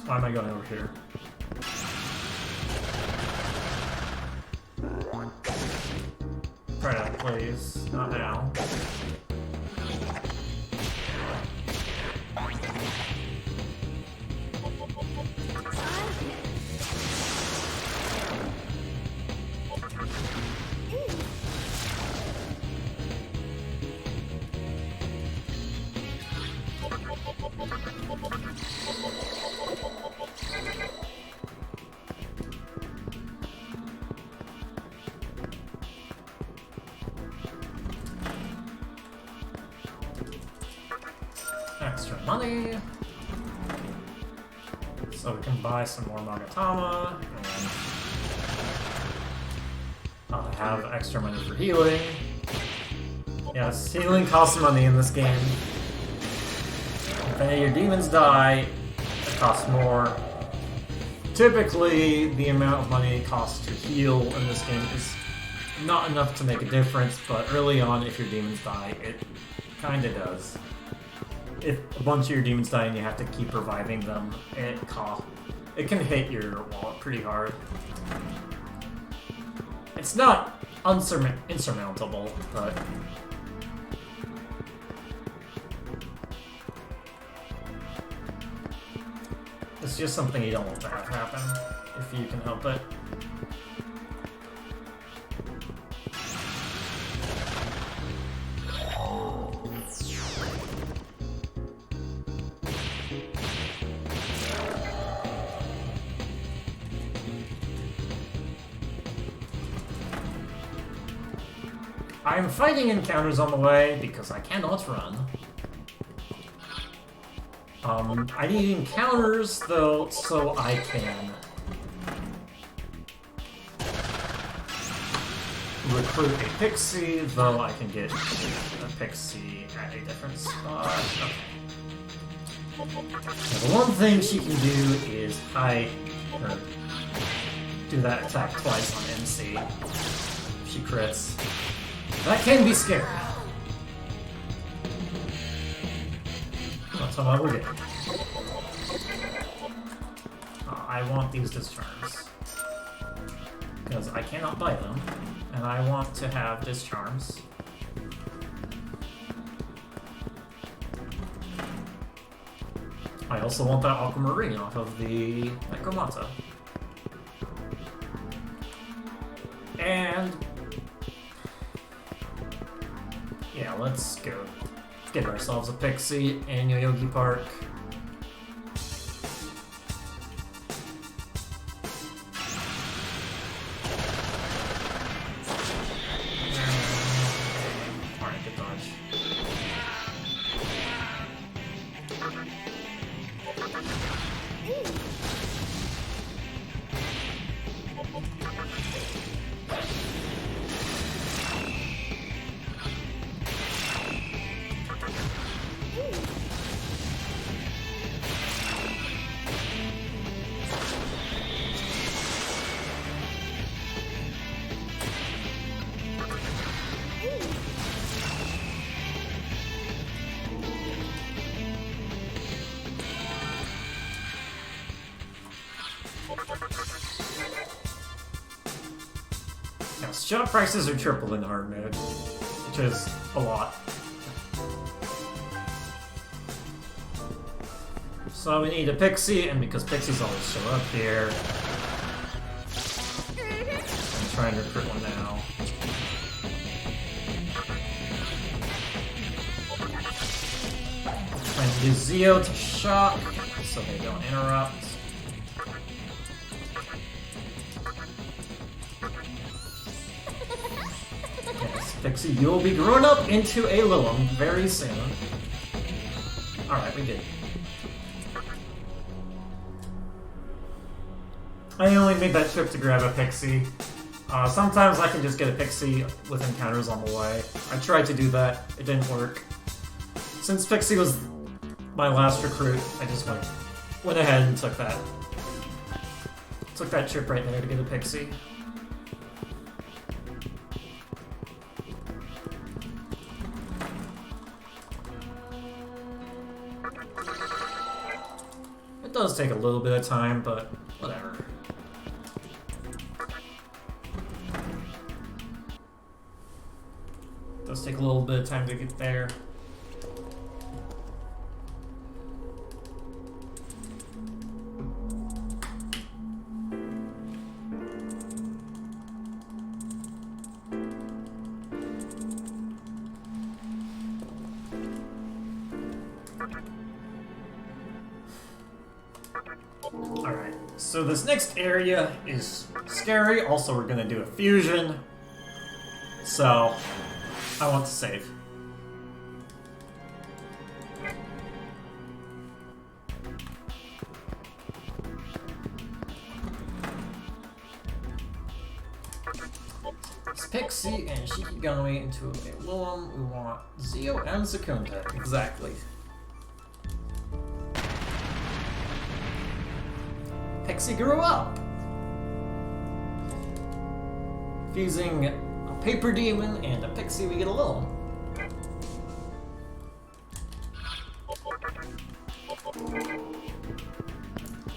Why am I going over here? Try that, please. Not now. Extra money. So we can buy some more Magatama, and have extra money for healing. Yes, healing costs money in this game. If any of your demons die, it costs more. Typically, the amount of money it costs to heal in this game is not enough to make a difference, but early on, if your demons die, it kinda does. If a bunch of your demons die and you have to keep reviving them, it can hit your wallet pretty hard. It's not insurmountable, but it's just something you don't want to have happen, if you can help it. I'm fighting encounters on the way because I cannot run. I need encounters, though, so I can recruit a pixie, though I can get a pixie at a different spot. Okay. Now, the one thing she can do is hide, or do that attack twice on MC. She crits. That can be scary. That's what I will get. I want these discharms. Because I cannot buy them. And I want to have discharms. I also want that aquamarine off of the Necromata. And yeah, let's go get ourselves a pixie in Yoyogi Park. Alright, good dodge. Shop prices are triple in hard mode, which is a lot. So we need a pixie, and because pixies always show up here, I'm trying to recruit one now. Trying to use Zeo to shock, so they don't interrupt. Pixie, you will be grown up into a Lilum very soon. Alright, we did. I only made that trip to grab a pixie. Sometimes I can just get a pixie with encounters on the way. I tried to do that, it didn't work. Since pixie was my last recruit, I just went ahead and took that trip right there to get a pixie. It does take a little bit of time, but whatever. It does take a little bit of time to get there. Alright, so this next area is scary. Also, we're gonna do a fusion. So, I want to save. Pixie and Shikigami into a Loam. We want Zio and Secunda. Exactly. Pixie grew up! Fusing a Paper Demon and a Pixie, we get a Loam.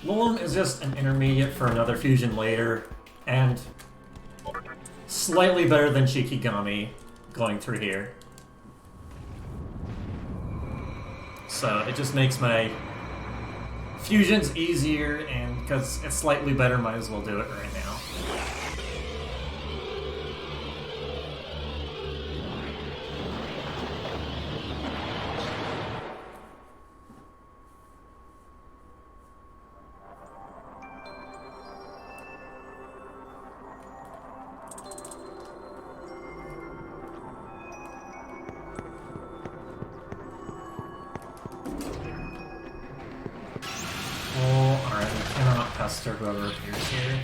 Loam is just an intermediate for another fusion later, and slightly better than Shikigami going through here. So it just makes my fusions easier, and because it's slightly better, might as well do it right now. Whoever appears here.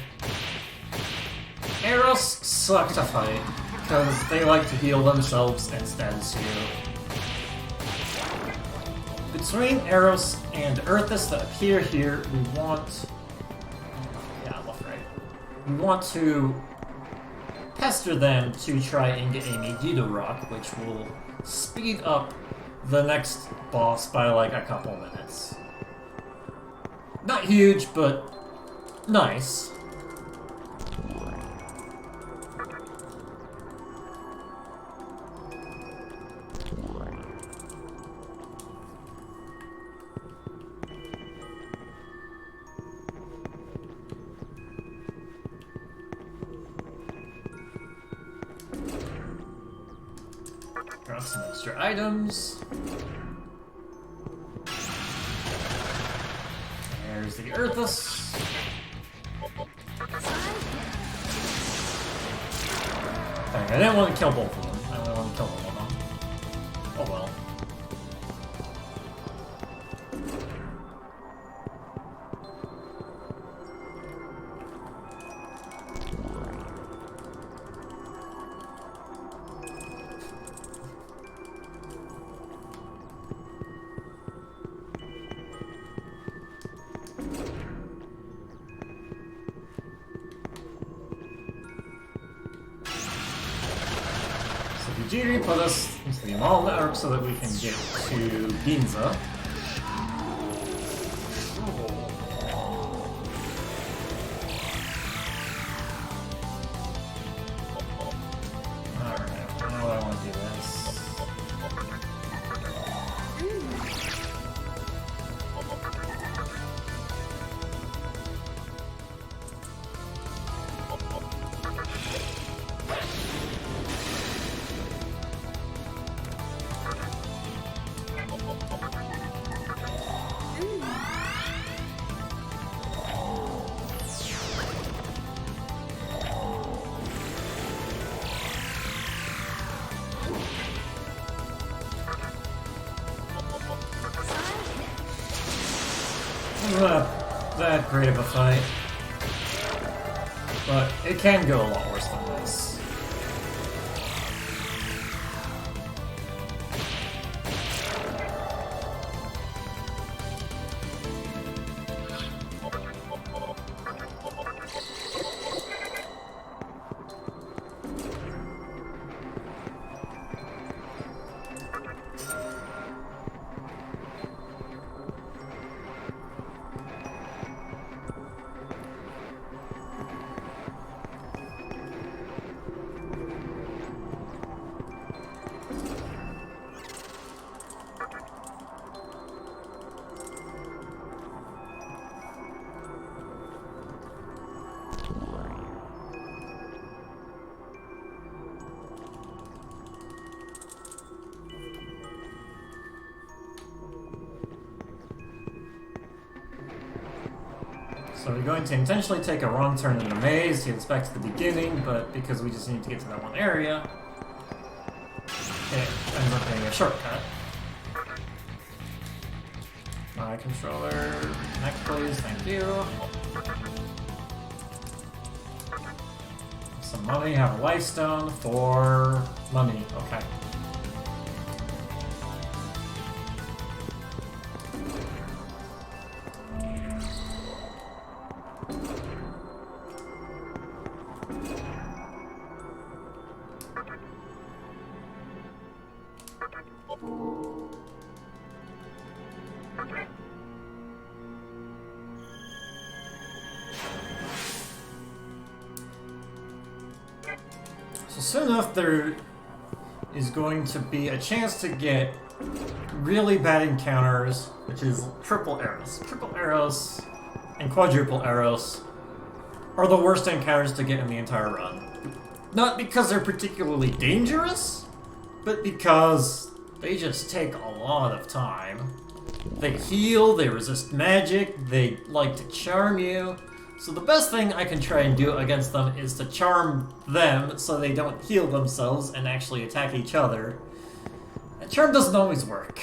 Eros suck to fight, because they like to heal themselves instead, too. Between Eros and Earthus that appear here, we want... Yeah, left, right. We want to pester them to try and get a Megiddo Rock, which will speed up the next boss by like a couple minutes. Not huge, but nice. Grab some extra items. There's the Earthus. I didn't want to kill both of them. I only want to kill one of them. Oh well. Jiri put us into the mall network so that we can get to Ginza. Alright, how do I want to do this? Not that great of a fight, but it can go a lot worse than this. So we're going to intentionally take a wrong turn in the maze to get us back to the beginning, but because we just need to get to that one area, it ends up being a shortcut. My controller, next please, thank you. some money, have a life stone for money. Okay. So soon enough there is going to be a chance to get really bad encounters, which is triple arrows. Triple arrows and quadruple arrows are the worst encounters to get in the entire run. Not because they're particularly dangerous, but because they just take a lot of time. They heal, they resist magic, they like to charm you. So the best thing I can try and do against them is to charm them so they don't heal themselves and actually attack each other. And charm doesn't always work.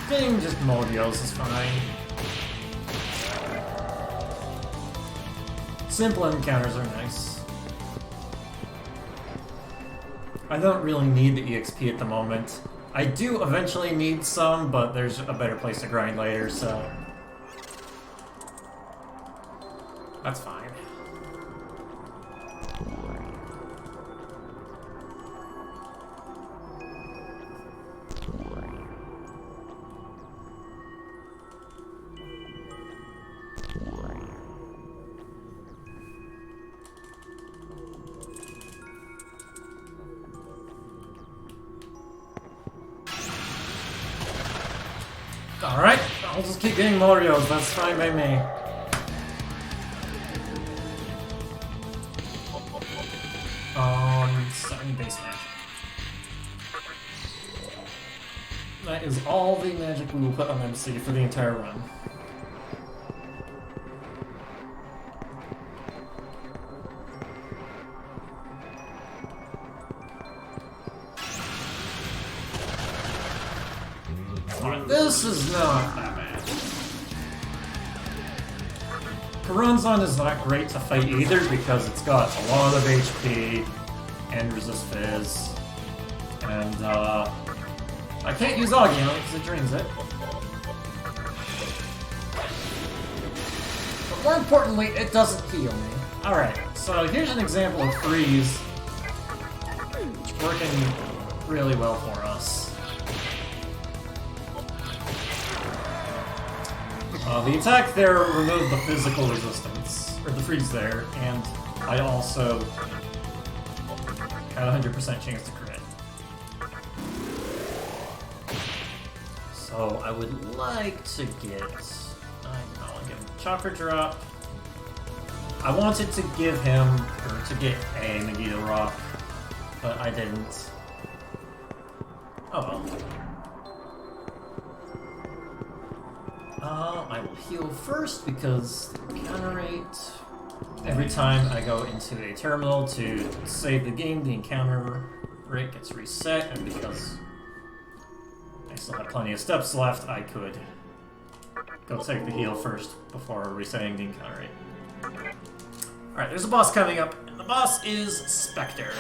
Getting just Modios is fine. Simple encounters are nice. I don't really need the EXP at the moment. I do eventually need some, but there's a better place to grind later, so... that's fine. Alright, I'll just keep getting Morios, that's fine by me. Starting base magic. That is all the magic we will put on MC for the entire run. This is not that bad. Karanzan is not great to fight either because it's got a lot of HP and resist fizz. And I can't use Augie on it because it drains it. But more importantly, it doesn't heal me. Alright, so here's an example of freeze. Working really well for us. The attack there removed the physical resistance, or the freeze there, and I also had a 100% chance to crit. So I would like to get, I'll give him Chakra Drop. I wanted to give him, or to get a Megiddo Rock, but I didn't. Oh well. I will heal first because counter rate. Every time I go into a terminal to save the game, the encounter rate gets reset, and because I still have plenty of steps left, I could go take the heal first before resetting the encounter rate. Alright, there's a boss coming up, and the boss is Spectre.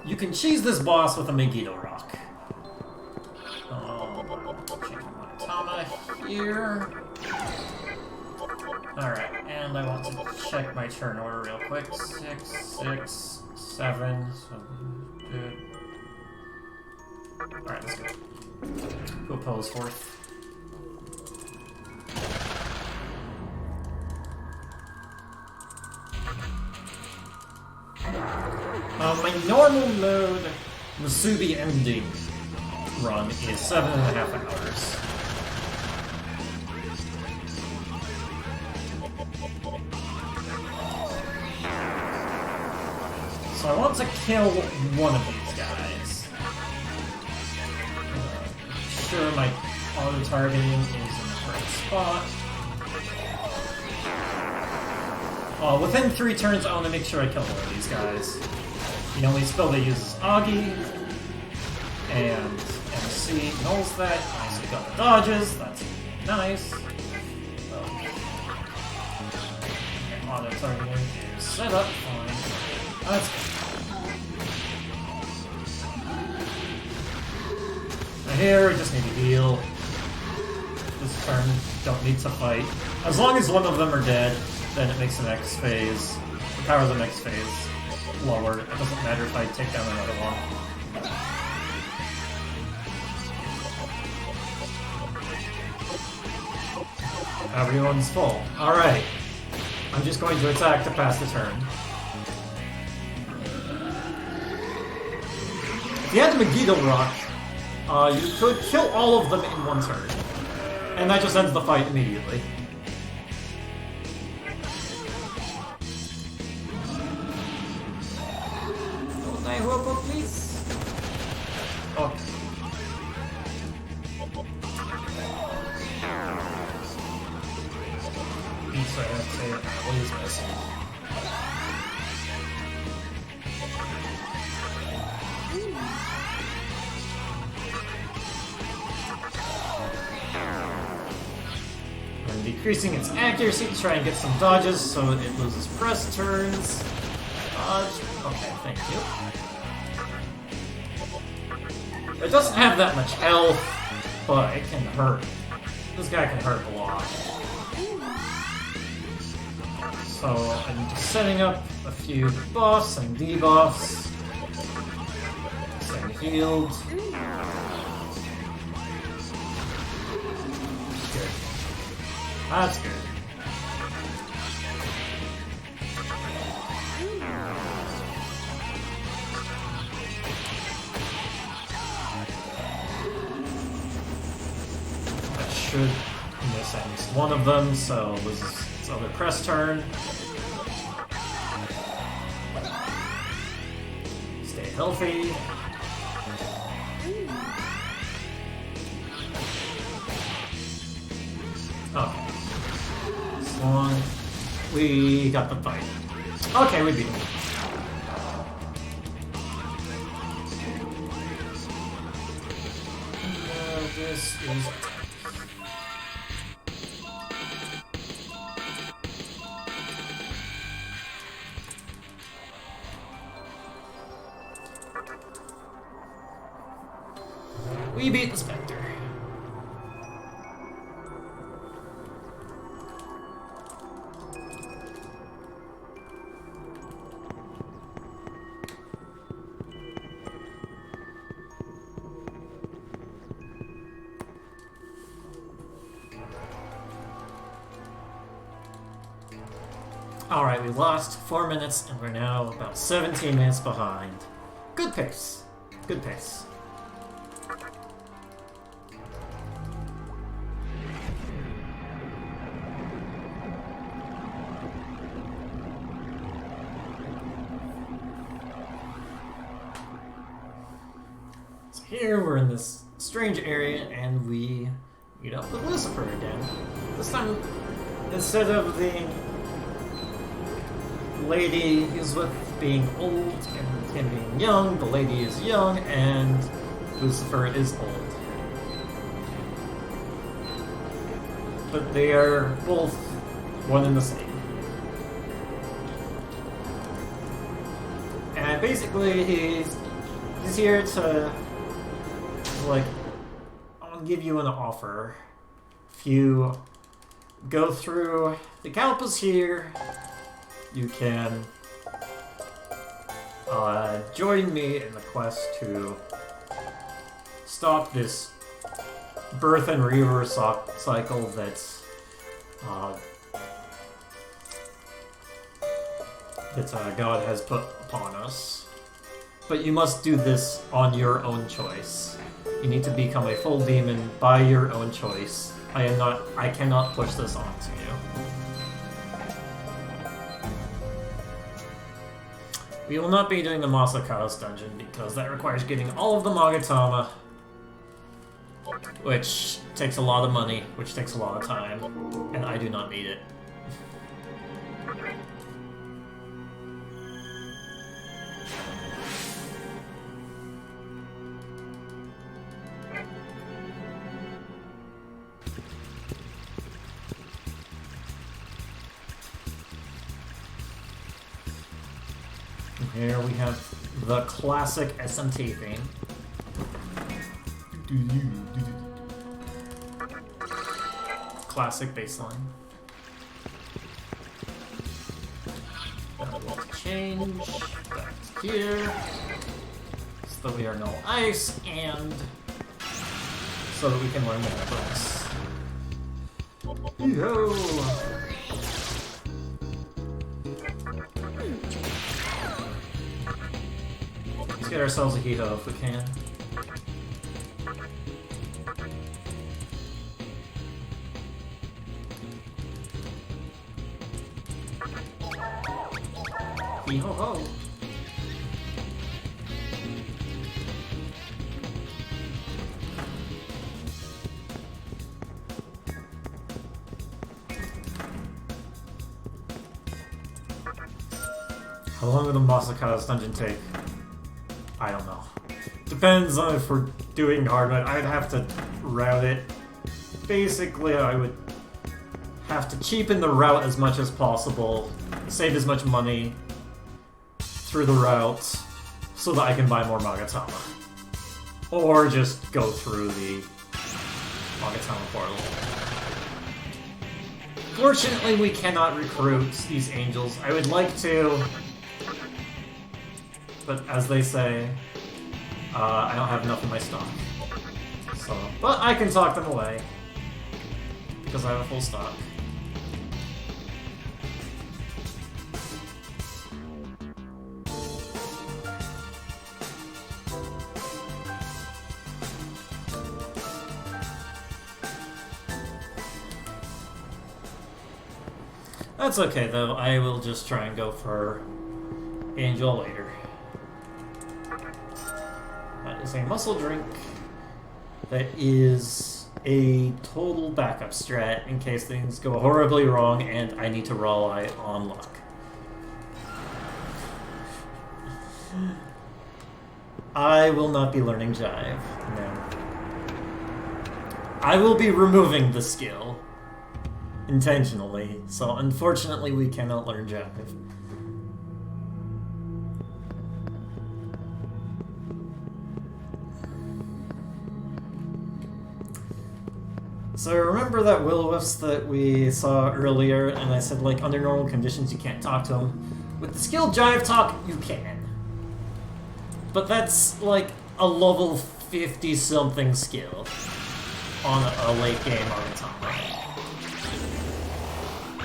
You can cheese this boss with a Megiddo Rock. Change my Tama here. Alright, and I want to check my turn order real quick. 6, 6, 7. So good. Alright, let's go. Who oppose fourth? My normal mode Musubi ending run is 7.5 hours. So I want to kill one of these guys. Sure, my auto-targeting is in the correct spot. Within 3 turns, I want to make sure I kill one of these guys. The only spell they use is Augie, and MC nulls that. So we got the dodges, that's nice. Auto-targeting is set up, fine. That's good. And here, we just need to heal. This turn, don't need to fight. As long as one of them are dead, then it makes the next phase, the power of the next phase, lower. It doesn't matter if I take down another one. Everyone's full. Alright. I'm just going to attack to pass the turn. If you had the Megiddo Rock, you could kill all of them in 1 turn. And that just ends the fight immediately. Don't die, Robo, please. Okay. Sorry, I have to say it. What is missing? I'm decreasing its accuracy to try and get some dodges so it loses press turns. Dodge. Okay, thank you. It doesn't have that much health, but it can hurt. This guy can hurt a lot. So I'm just setting up a few buffs and debuffs. Staying healed. Good. That's good. I should miss at least one of them, so this is its other press turn. Stay healthy. Okay. As long we got the fight. Okay, we beat him. This is. We beat the Spectre. Alright, we lost 4 minutes and we're now about 17 minutes behind. Good pace. Good pace. Here we're in this strange area and we meet up with Lucifer again. This time, instead of the lady he's with being old and him being young, the lady is young and Lucifer is old. But they are both one and the same. And basically he's here to like, I'll give you an offer. If you go through the Kalpas here, you can join me in the quest to stop this birth and rebirth cycle that's God has put upon us. But you must do this on your own choice. You need to become a full demon by your own choice. I cannot push this on to you. We will not be doing the Masaka's dungeon because that requires getting all of the Magatama, which takes a lot of money, which takes a lot of time, and I do not need it. Here we have the classic SMT theme. Classic bassline. We'll change back to here so that we are no ice and so that we can learn the networks. Yo! Let's get ourselves a Hito if we can. Hee-ho-ho! How long will the Masaka's dungeon take? I don't know. Depends on if we're doing hard mode. I'd have to route it. Basically, I would have to cheapen the route as much as possible, save as much money through the route, so that I can buy more Magatama. Or just go through the Magatama portal. Fortunately, we cannot recruit these angels. I would like to, but as they say, I don't have enough in my stock. So, but I can talk them away, because I have a full stock. That's okay though, I will just try and go for Angel later. That is a muscle drink. That is a total backup strat in case things go horribly wrong and I need to rely on luck. I will not be learning Jive, no. I will be removing the skill. Intentionally, so unfortunately we cannot learn Jive. So remember that Will-O-Wisp that we saw earlier, and I said like under normal conditions you can't talk to him? With the skill Jive Talk, you can. But that's like a level 50-something skill on a late game Magatama.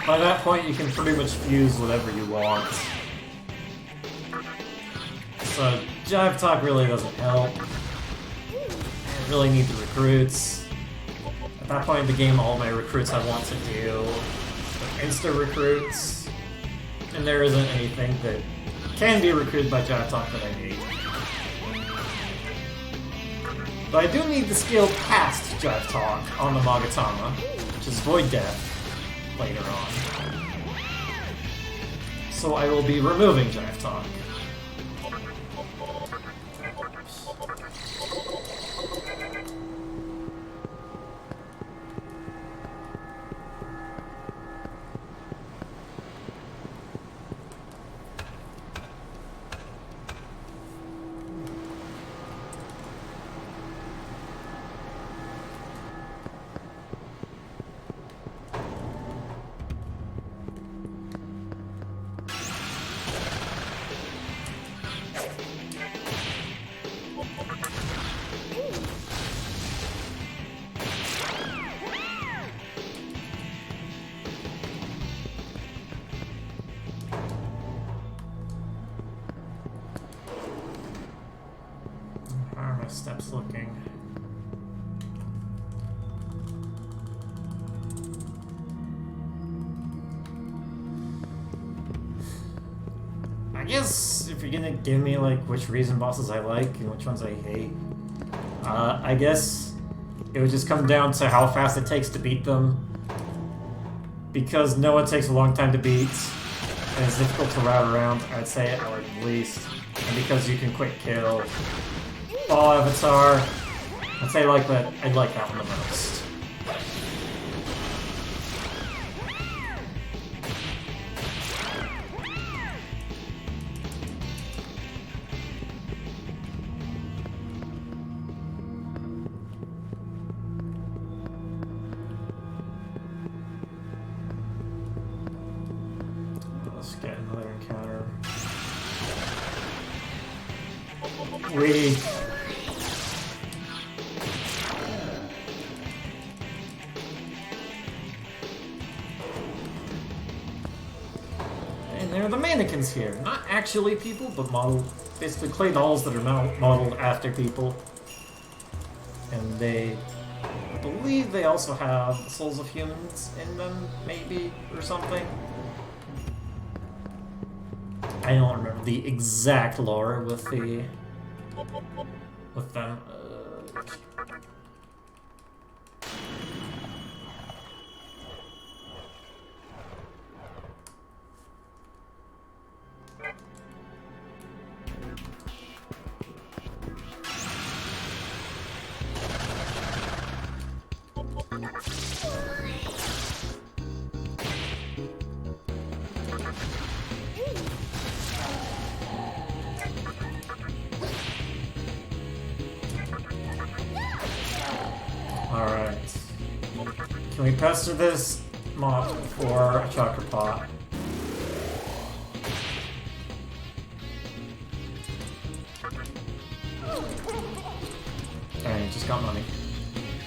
By that point, you can pretty much fuse whatever you want. So, Jive Talk really doesn't help. I really need the recruits. At that point in the game, all my recruits I want to do are insta-recruits. And there isn't anything that can be recruited by Jive Talk that I need. But I do need the skill past Jive Talk on the Magatama, which is Void Death. Later on. So I will be removing Jive Talk. Steps looking. I guess if you're gonna give me like which reason bosses I like and which ones I hate, I guess it would just come down to how fast it takes to beat them. Because Noah takes a long time to beat, and it's difficult to route around, I'd say at like least. And because you can quick kill Ball Avatar, I'd say like that. I'd like that one the most. Let's get another encounter. Weak. And there are the mannequins here. Not actually people, but basically clay dolls that are modeled after people. And I believe they also have the souls of humans in them, maybe, or something. I don't remember the exact lore with them. Alright. Can we pester this mob for a chakra pot? Alright, just got money.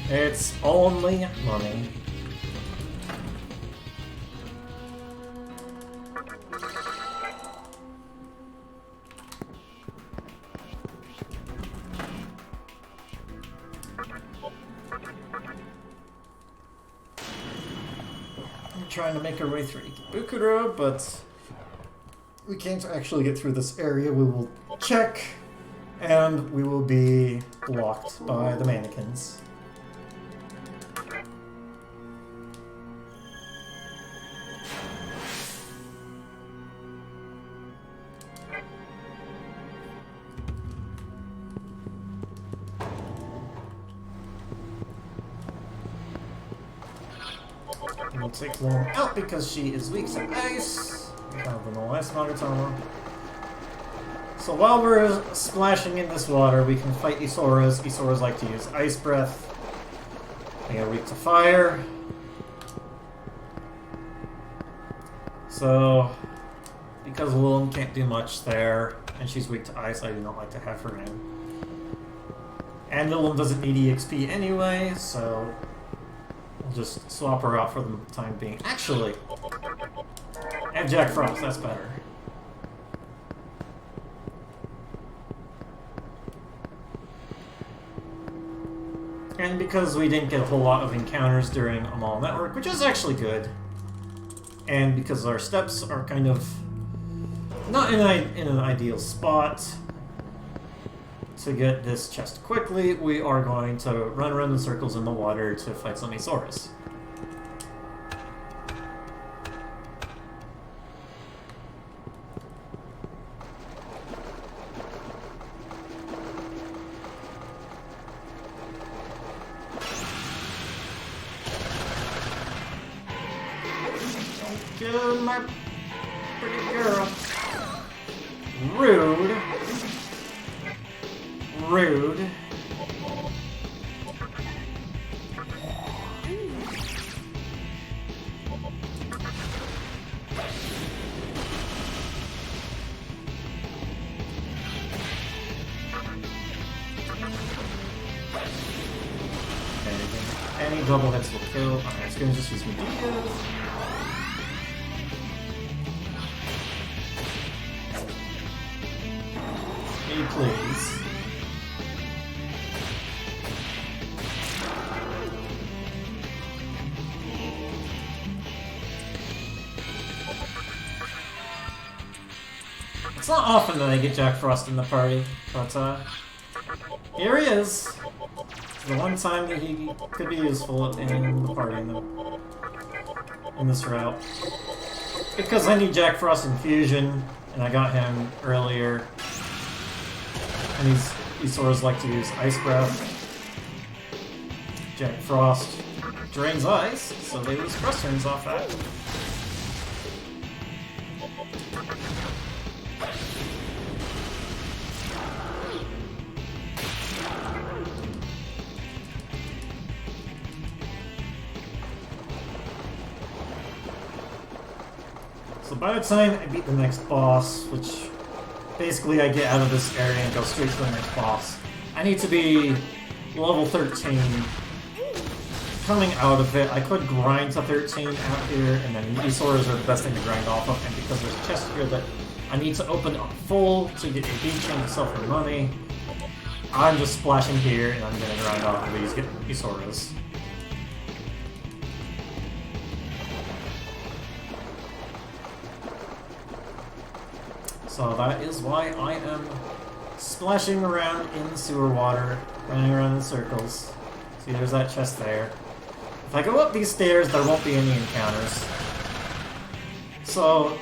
It's only money. Trying to make our way through Ikebukuro, but we can't actually get through this area. We will check, and we will be blocked by the mannequins. We'll take Lauren out because she is weak to ice. Kind of an ice Nagatama. So while we're splashing in this water, we can fight Isoras. Isoras like to use ice breath. They are weak to fire. So, because Willem can't do much there, and she's weak to ice, I do not like to have her in. And Willem doesn't need EXP anyway, so we'll just swap her out for the time being. Actually, I have Jack Frost, that's better. And because we didn't get a whole lot of encounters during Amal Network, which is actually good, and because our steps are kind of not in an ideal spot to get this chest quickly, we are going to run around in circles in the water to fight some Isoras. Kill my pretty girl. Rude. Rude. Any double hits will kill. Alright, it's gonna just use Medea. Please. It's not often that I get Jack Frost in the party, but here he is. The one time that he could be useful in the party in this route. Because I need Jack Frost Infusion, and I got him earlier. And these swords like to use Ice Breath. Jack Frost drains ice, so they lose press turns off that. So by the time I beat the next boss, which basically I get out of this area and go straight to the next boss, I need to be level 13. Coming out of it, I could grind to 13 out here, and then these swords are the best thing to grind off of, and because there's a chest here that I need to open up full to get a beach and sell for money, I'm just splashing here, and I'm gonna grind off of these swords. So that is why I am splashing around in sewer water, running around in circles. See, there's that chest there. If I go up these stairs, there won't be any encounters. So,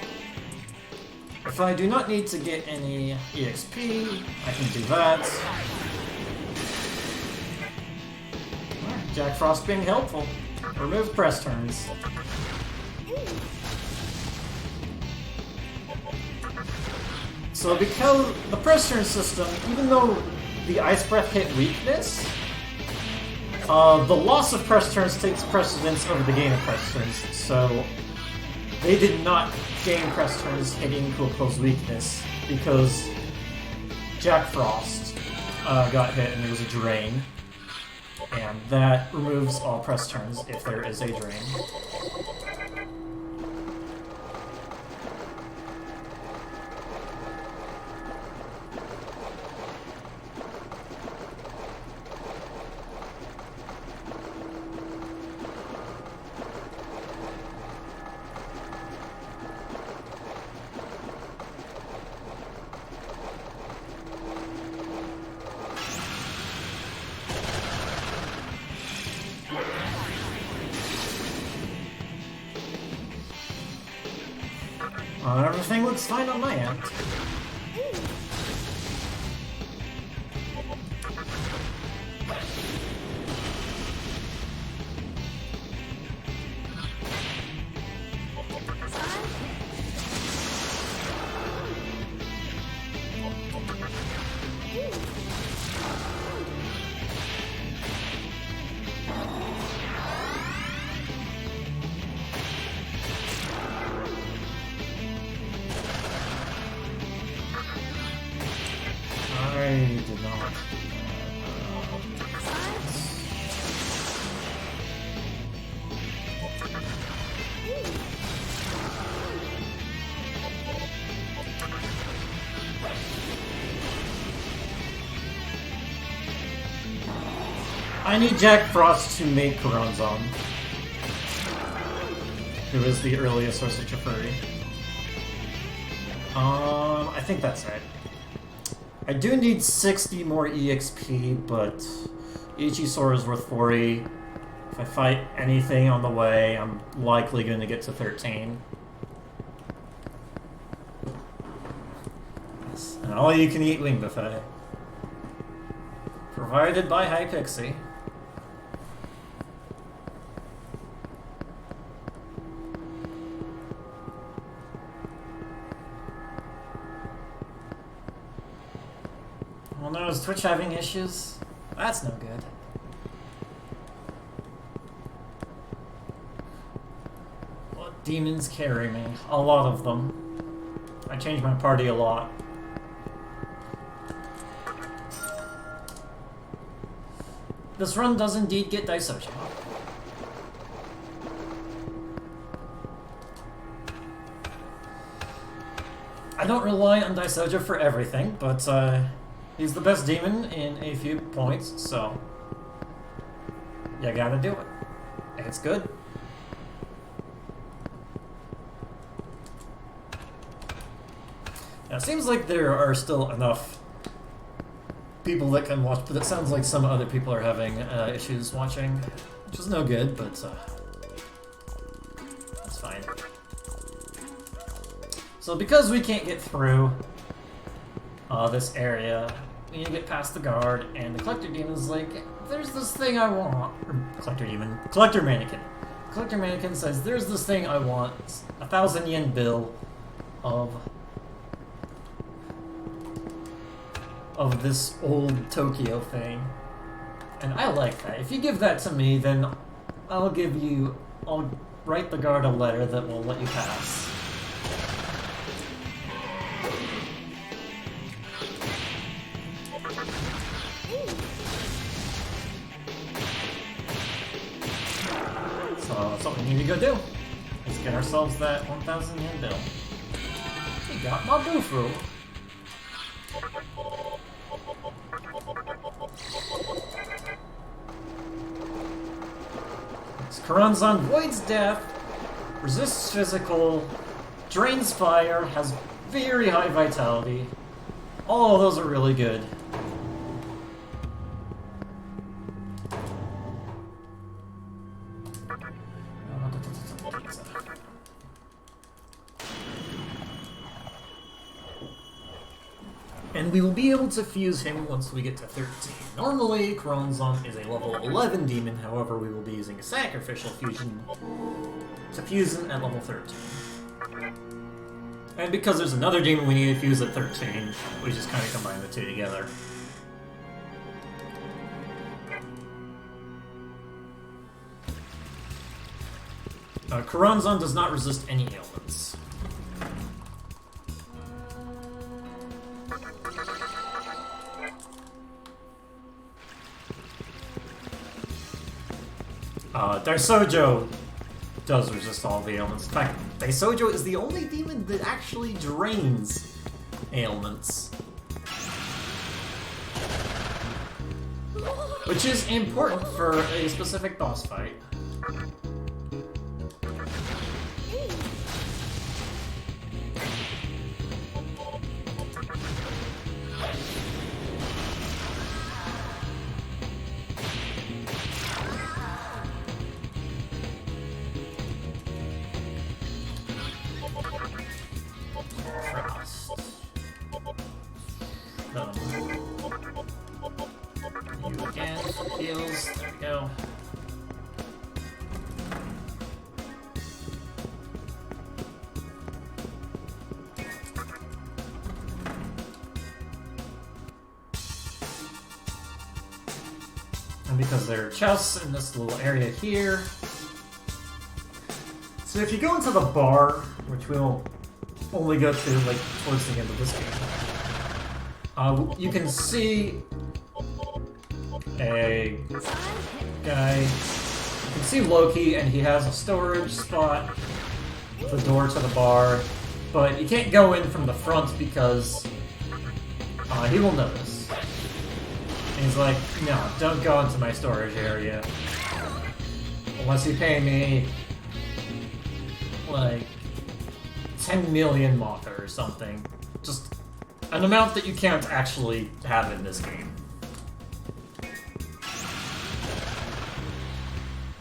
if I do not need to get any EXP, I can do that. Jack Frost being helpful. Remove press turns. So because the press turn system, even though the Ice Breath hit weakness, the loss of press turns takes precedence over the gain of press turns. So they did not gain press turns hitting to oppose weakness because Jack Frost got hit and there was a drain. And that removes all press turns if there is a drain. Everything looks fine on my end. I need Jack Frost to make Karanzan, who is the earliest Sorcerer Chifuri. I think that's it. I do need 60 more EXP, but Ichisaur is worth 40. If I fight anything on the way, I'm likely going to get to 13. Yes. An all-you-can-eat wing buffet. Provided by Hypixie. Well, no, is Twitch having issues? That's no good. What demons carry me? A lot of them. I change my party a lot. This run does indeed get Daisoji. I don't rely on Daisoji for everything, but he's the best demon in a few points, so you gotta do it. It's good. Now, it seems like there are still enough people that can watch, but it sounds like some other people are having issues watching, which is no good, but that's fine. So because we can't get through this area, we need to get past the guard, and the Collector Demon's like, there's this thing I want. Or Collector Demon. Collector Mannequin. Collector Mannequin says, there's this thing I want. It's 1,000 yen bill of this old Tokyo thing. And I like that. If you give that to me, then I'll write the guard a letter that will let you pass. So that's what we need to go do. Let's get ourselves that 1,000 yen bill. We got my Bufu. Karanzan voids death, resists physical, drains fire, has very high vitality. All of those are really good. And we will be able to fuse him once we get to 13. Normally, Karanzan is a level 11 demon, however we will be using a sacrificial fusion to fuse him at level 13. And because there's another demon we need to fuse at 13, we just kind of combine the two together. Karanzan does not resist any ailments. Daisojo does resist all the ailments. In fact, Daisojo is the only demon that actually drains ailments. Which is important for a specific boss fight. You again, heals, there we go. And because there are chests in this little area here, so if you go into the bar, which we'll only go to like towards the end of this game, you can see a guy. You can see Loki, and he has a storage spot, the door to the bar, but you can't go in from the front because he will notice. And he's like, no, don't go into my storage area unless you pay me like 10 million Motha or something. Just an amount that you can't actually have in this game.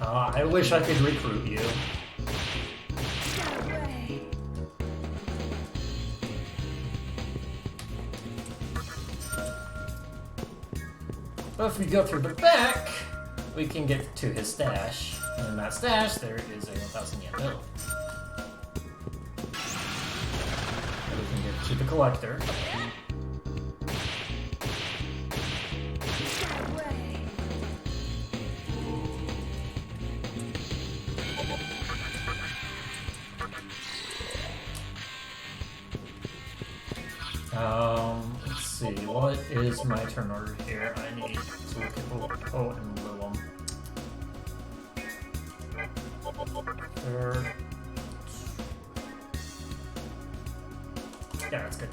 I wish I could recruit you. But if we go through the back, we can get to his stash. And in that stash, there is a 1,000 yen bill. And we can get to the collector. Let's see, what is my turn order here? I need to look at Poe and Willem. Third. Yeah, that's good.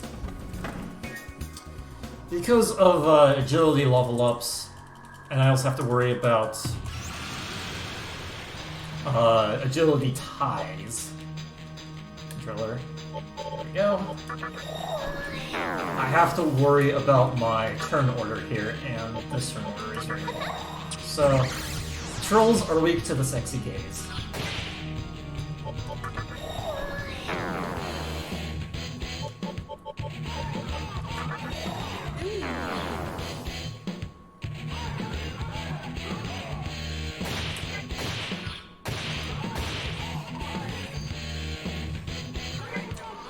Because of agility level ups, and I also have to worry about agility ties. Controller. There we go. I have to worry about my turn order here, and this turn order is very low. So, trolls are weak to the sexy gaze.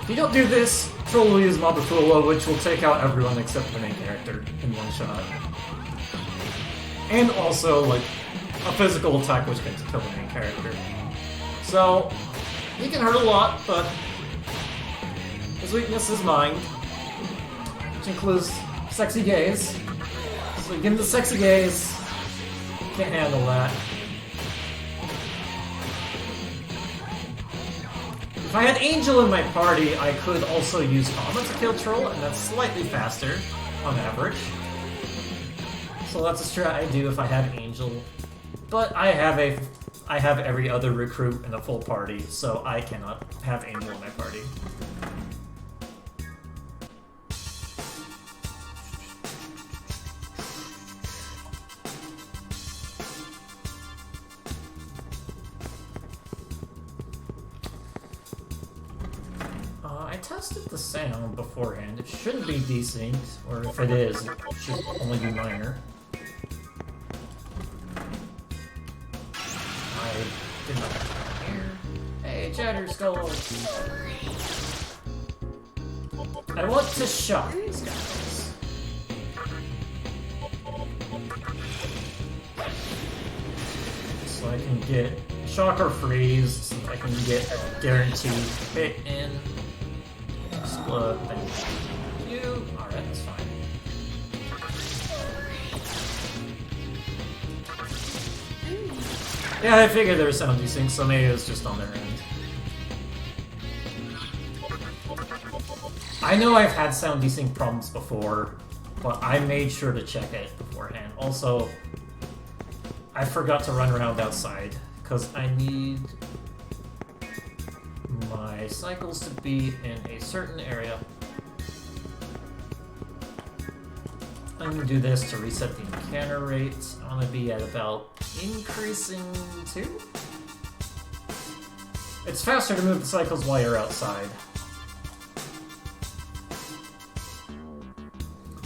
If you don't do this, Troll will use Mabafula, which will take out everyone except the main character in one shot. And also, like, a physical attack which can kill the main character. So, he can hurt a lot, but his weakness is mind, which includes sexy gaze. So you give him the sexy gaze, can't handle that. If I had Angel in my party, I could also use Thon to kill Troll, and that's slightly faster on average. So that's a strat I do if I have Angel. But I have every other recruit in a full party, so I cannot have Angel in my party. I tested the sound beforehand. It shouldn't be desynced, or if it is, it should only be minor. I did not hear. Hey, Chatter Skulls! I want to shock these guys. So I can get shock or freeze, so I can get a guaranteed hit in. Explode, thank you. Alright, that's fine. Yeah, I figured there was sound desync, so maybe it was just on their end. I know I've had sound desync problems before, but I made sure to check it beforehand. Also, I forgot to run around outside, because I need my cycles to be in a certain area. I'm going to do this to reset the encounter rate. I'm going to be at about increasing 2. It's faster to move the cycles while you're outside.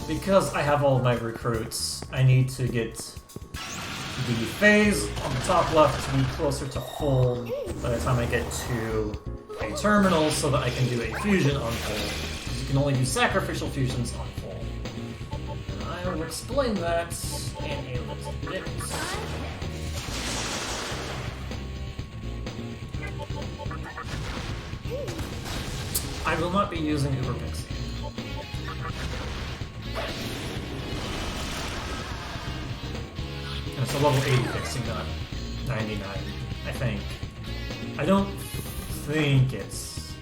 Because I have all of my recruits, I need to get the phase on the top left to be closer to full by the time I get to a terminal so that I can do a fusion on full. Because you can only do sacrificial fusions on full. And I will explain that in a little bit. I will not be using Uber Pixie. And it's a level 80 Pixie, not 99, I think. I don't think it's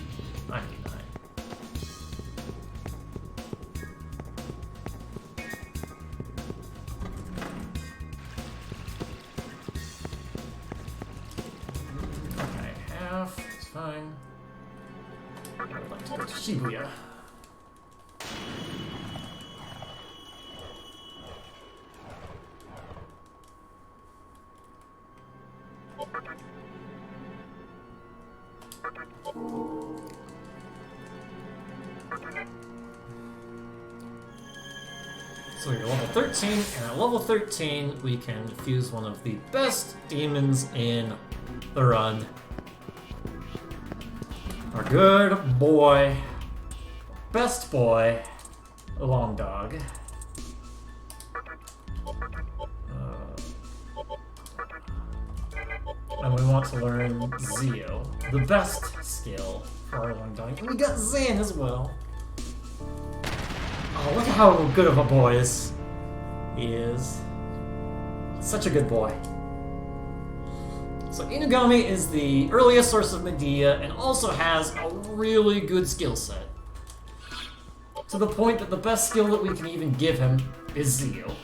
99. Okay, half, it's fine. I would like to go to Shibuya. So we're level 13, and at level 13 we can fuse one of the best demons in the run. Our good boy, best boy, Long Dog. And we want to learn Zio, the best skill for our Long Dog. And we got Zan as well. Oh, look at how good of a boy he is. Such a good boy. So Inugami is the earliest source of Medea and also has a really good skill set. To the point that the best skill that we can even give him is Zio.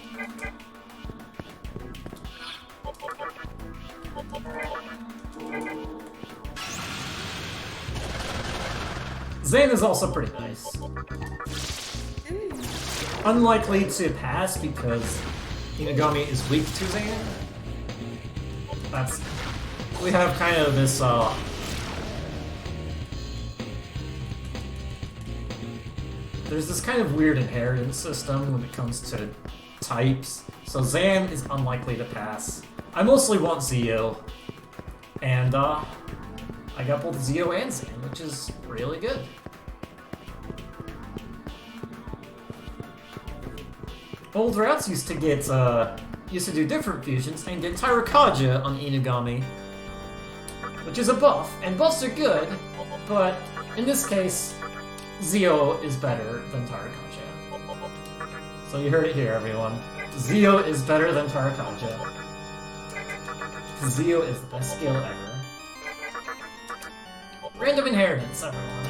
Zan is also pretty nice. Unlikely to pass because Inagami is weak to Zan. We have kind of this, there's this kind of weird inheritance system when it comes to types. So Zan is unlikely to pass. I mostly want Zio. And, I got both Zio and Zan, which is really good. Old routes used to do different fusions and get Tyrakaja on Inugami, which is a buff, and buffs are good, but in this case, Zio is better than Tyrakaja. So you heard it here, everyone. Zio is better than Tyrakaja. Zio is the best skill ever. Random inheritance, everyone.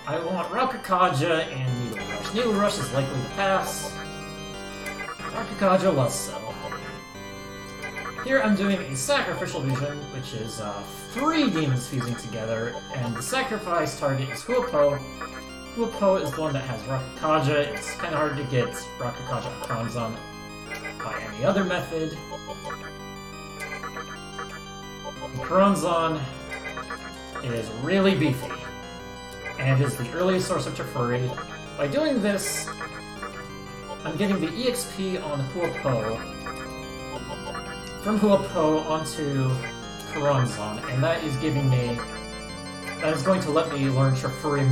I want Rakukaja and Needle Rush. Needle Rush is likely to pass. Rakukaja less so. Here I'm doing a sacrificial fusion, which is 3 demons fusing together, and the sacrifice target is Huapo. Huapo is the one that has Rakukaja. It's kind of hard to get Rakukaja Kronzon by any other method. Kronzon is really beefy, and is the earliest source of Chifuri. By doing this, I'm getting the EXP on Huapo, from Huapo onto Kronzon, and that is going to let me learn Chifuri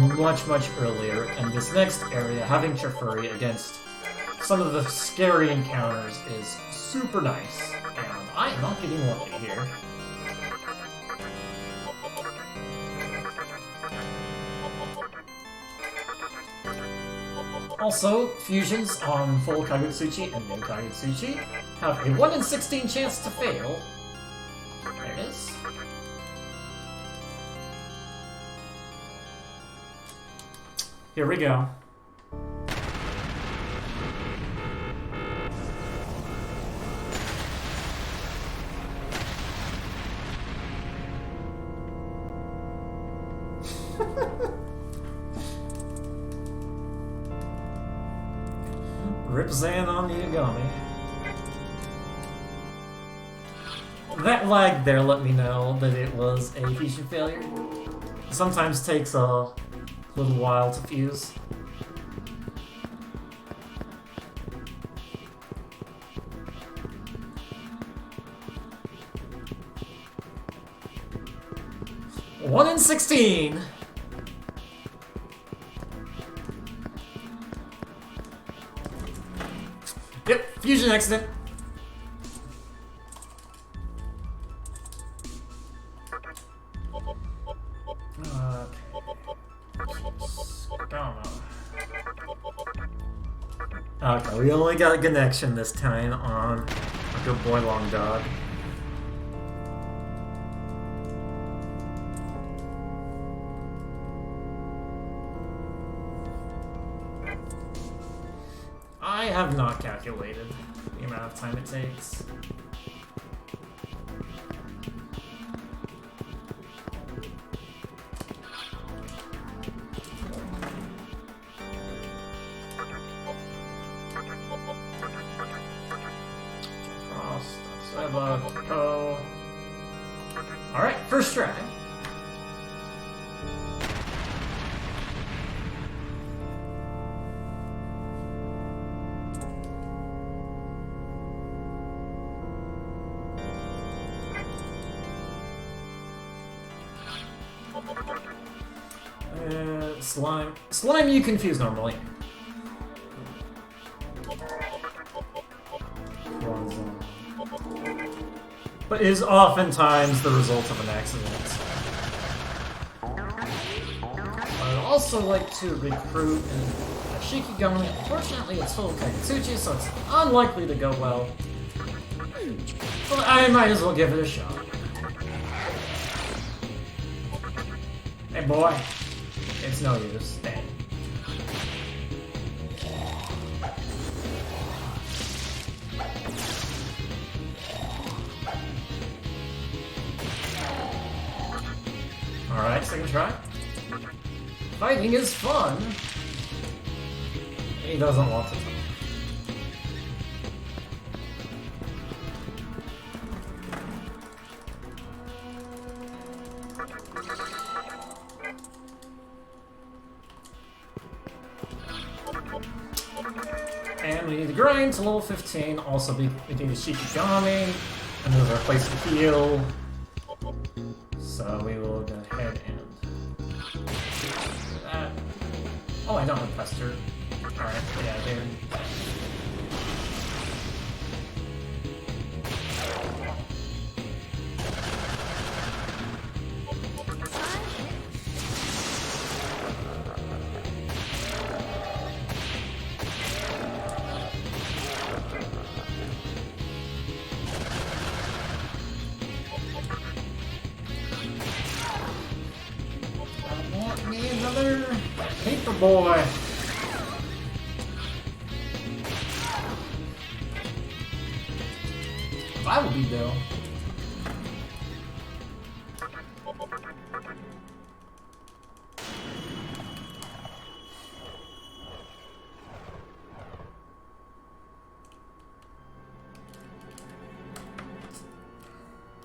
much earlier, and this next area, having Chifuri against some of the scary encounters is super nice, and I am not getting lucky here. Also, fusions on full Kagutsuchi and new Kagutsuchi have a 1 in 16 chance to fail. There it is. Here we go. Rip Zan on Inagami. That lag there let me know that it was a fusion failure. It sometimes takes a little while to fuse. One in 16! Yep, fusion accident. Okay, we only got a connection this time on a good boy Long Dog. I have not calculated the amount of time it takes. Alright, first try. Slime. Slime you confuse normally. But is oftentimes the result of an accident. I'd also like to recruit a Shikigami. Unfortunately, it's full of Kagutsuchi, so it's unlikely to go well. But I might as well give it a shot. Hey boy, it's no use. Dang. Alright, second try. Fighting is fun! He doesn't want to talk. And we need to grind to level 15. Also, we need Shikigami. And there's our place to heal. So we will go ahead and do that. Oh, I don't have Pester. Alright, yeah, dude. Boy. I will be though.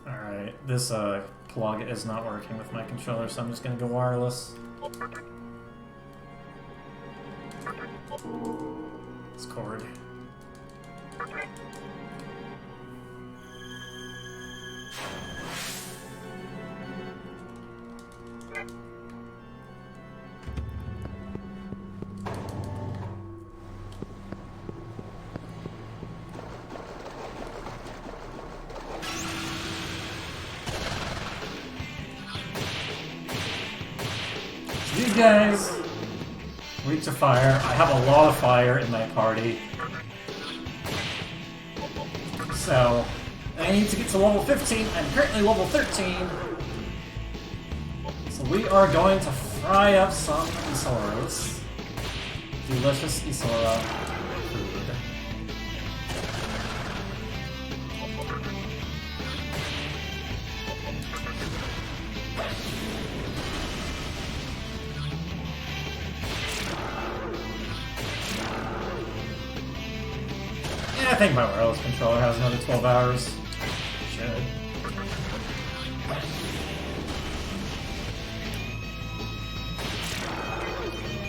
Alright, this plug is not working with my controller, so I'm just gonna go wireless. Discord. These guys reach a fire. I have a lot of fire in my party. So, I need to get to level 15. I'm currently level 13. So we are going to fry up some Isoros. Delicious Isora food. I think my wireless controller has another 12 hours. Should.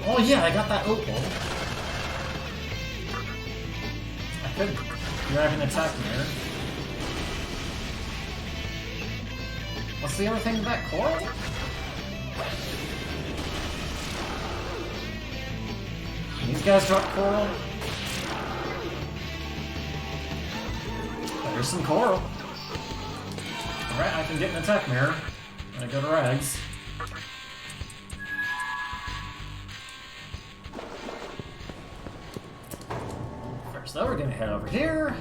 Oh yeah, I got that opal. I could grab an attack mirror. What's the other thing with that coral? These guys drop coral? There's some coral. Alright, I can get an attack mirror when I go to Rags. First though, we're gonna head over here.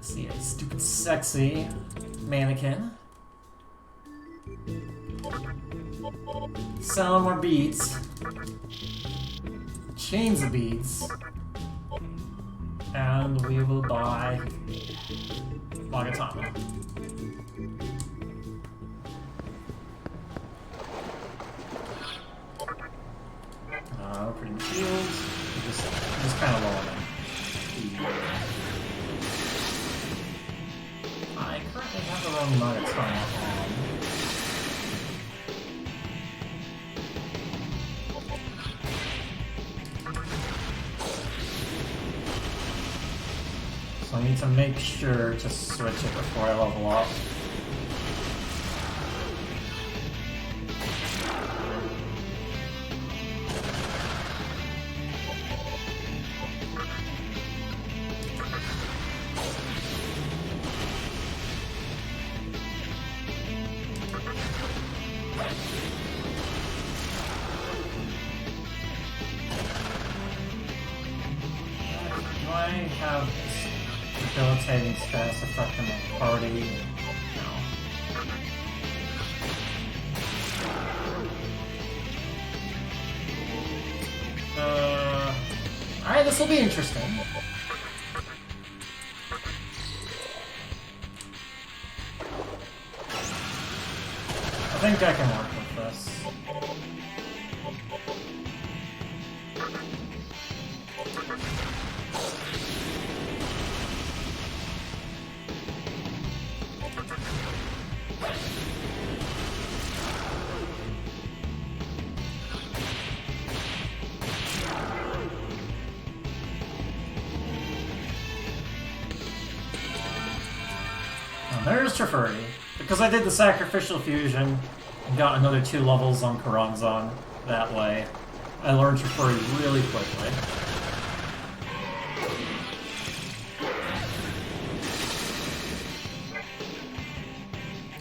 See a stupid sexy mannequin. Sell more beads. Chains of beads. And we will buy Magatama. Pretty much shields. Just kind of low on them. I currently have the wrong Magatama on. So I need to make sure to switch it before I level up. Do I have debilitating status effect on my party? No. Alright, this will be interesting. I think I can work with this. There's Trifuri. Because I did the sacrificial fusion and got another 2 levels on Karanzan that way, I learned Trifuri really quickly.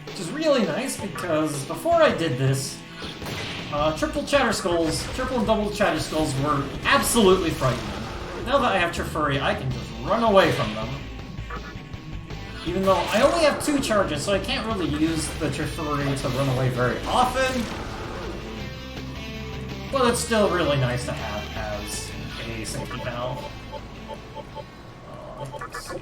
Which is really nice because before I did this, triple and double Chatter Skulls were absolutely frightening. Now that I have Trifuri, I can just run away from them. Even though I only have 2 charges, so I can't really use the Trifuri to run away very often. But it's still really nice to have as a safety valve. Let's see.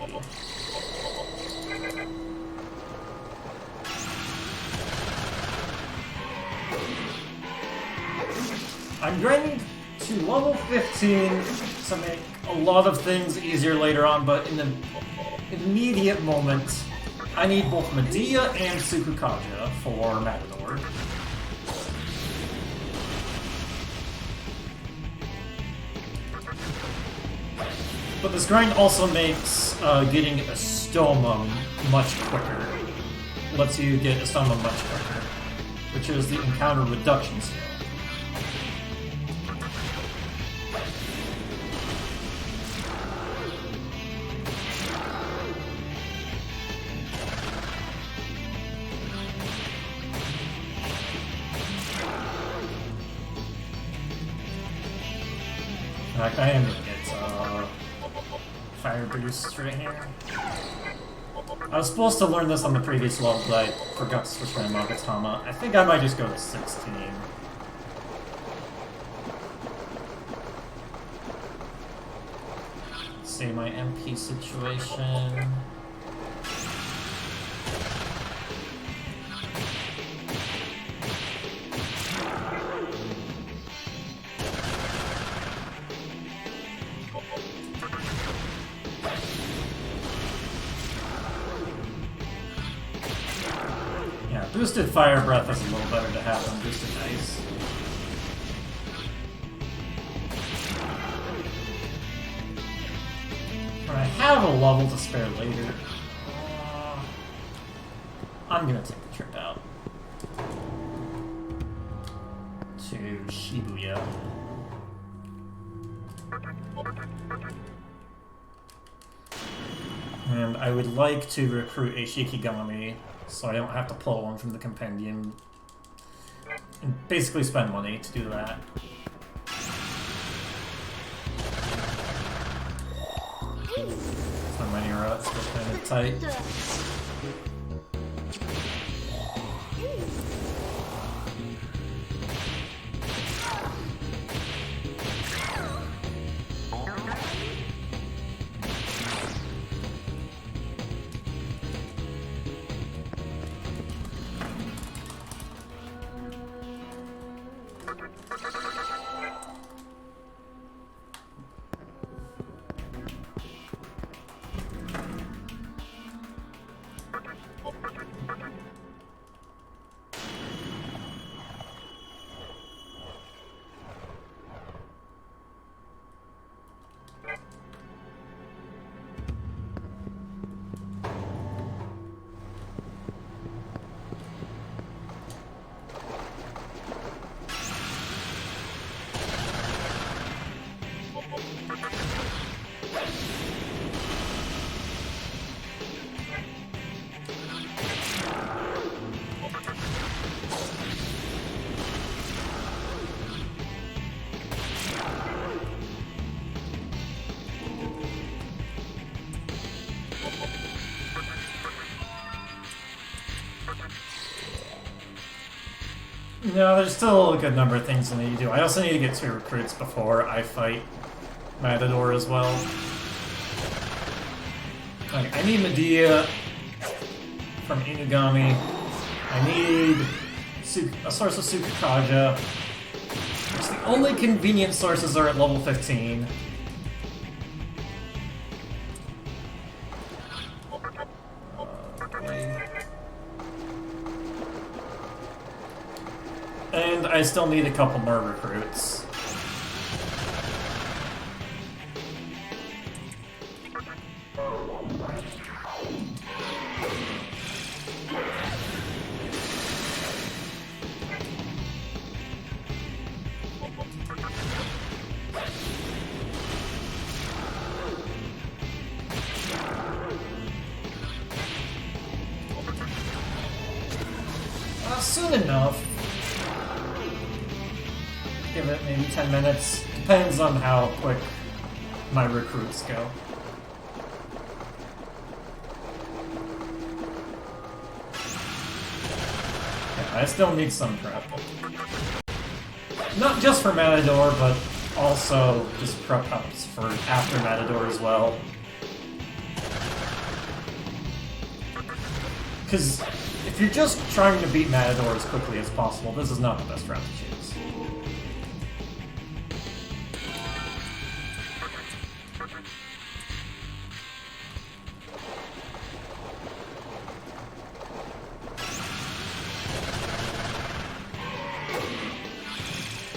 I'm grinding to level 15 to make a lot of things easier later on, but in the immediate moment, I need both Medea and Tsukukaja for Matador. But this grind also makes getting a Stoma much quicker. It lets you get a Stoma much quicker, which is the encounter reduction skill. I am gonna get Fire Boost right here. I was supposed to learn this on the previous level, but I forgot to switch my Magatama. I think I might just go to 16. See my MP situation. Boosted Fire Breath is a little better to have than Boosted Ice. But I have a level to spare later. I'm gonna take the trip out to Shibuya. And I would like to recruit a Shikigami, so I don't have to pull one from the compendium and basically spend money to do that. So my Nero still kind of tight. No, there's still a good number of things I need to do. I also need to get 2 recruits before I fight Matador as well. Like, I need Medea from Inugami. I need a source of Sukukaja. Which the only convenient sources are at level 15. And I still need a couple more recruits. Soon enough. Give it maybe 10 minutes. Depends on how quick my recruits go. Yeah, I still need some prep. Not just for Matador, but also just prep ups for after Matador as well. Because if you're just trying to beat Matador as quickly as possible, this is not the best route to choose.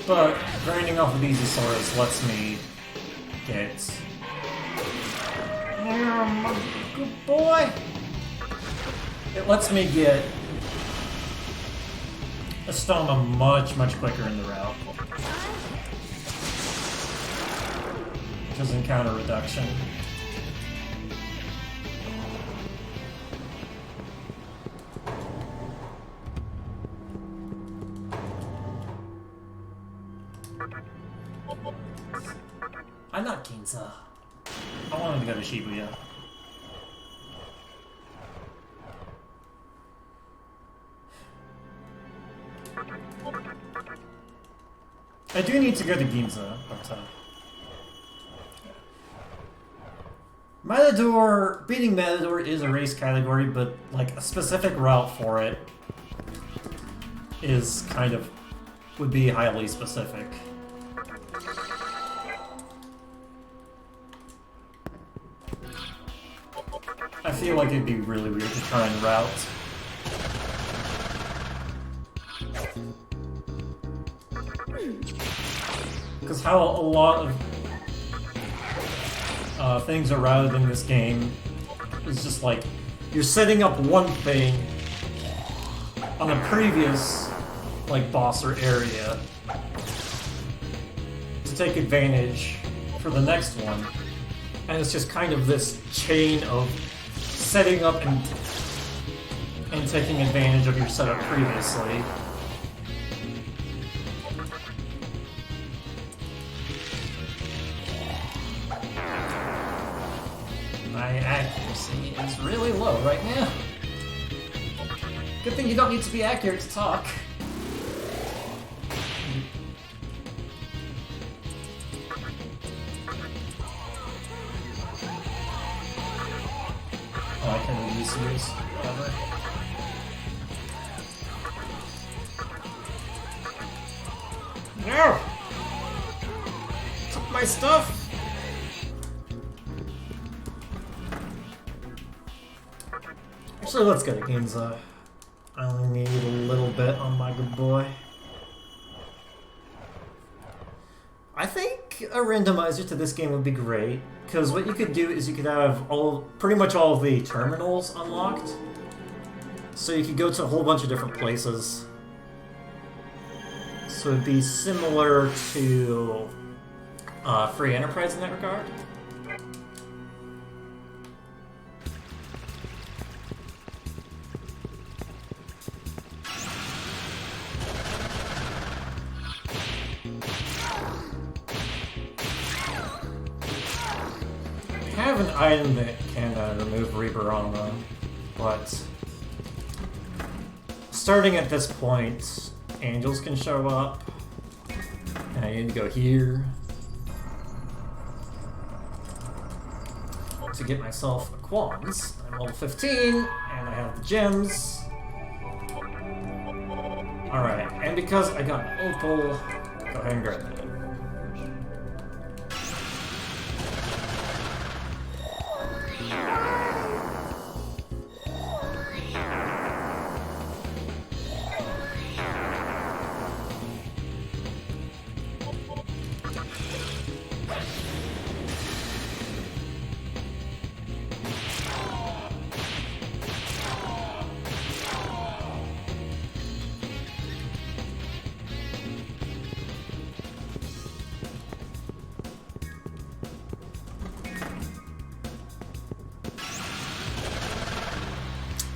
But grinding off of easy swords lets me get... Good boy! It lets me get a Stoma much quicker in the route. Which is encounter reduction. I'm not Ginza. I wanted to go to Shibuya. I do need to go to Ginza, but Matador, beating Matador is a race category, but like a specific route for it is kind of, would be highly specific. I feel like it'd be really weird to try and route. Because how a lot of things are routed in this game is just like, you're setting up one thing on a previous like boss or area to take advantage for the next one. And it's just kind of this chain of setting up and taking advantage of your setup previously. My accuracy is really low right now. Good thing you don't need to be accurate to talk. Oh, I can't really use these. Whatever. No! Took my stuff! Actually, let's go to Ginza. I only need a little bit on my good boy. I think a randomizer to this game would be great, because what you could do is you could have pretty much all of the terminals unlocked. So you could go to a whole bunch of different places. So it'd be similar to Free Enterprise in that regard. I have an item that can remove Reaper Armor, but starting at this point, angels can show up, and I need to go here to get myself a Quans. I'm level 15, and I have the gems. Alright, and because I got an opal, go ahead and grab that.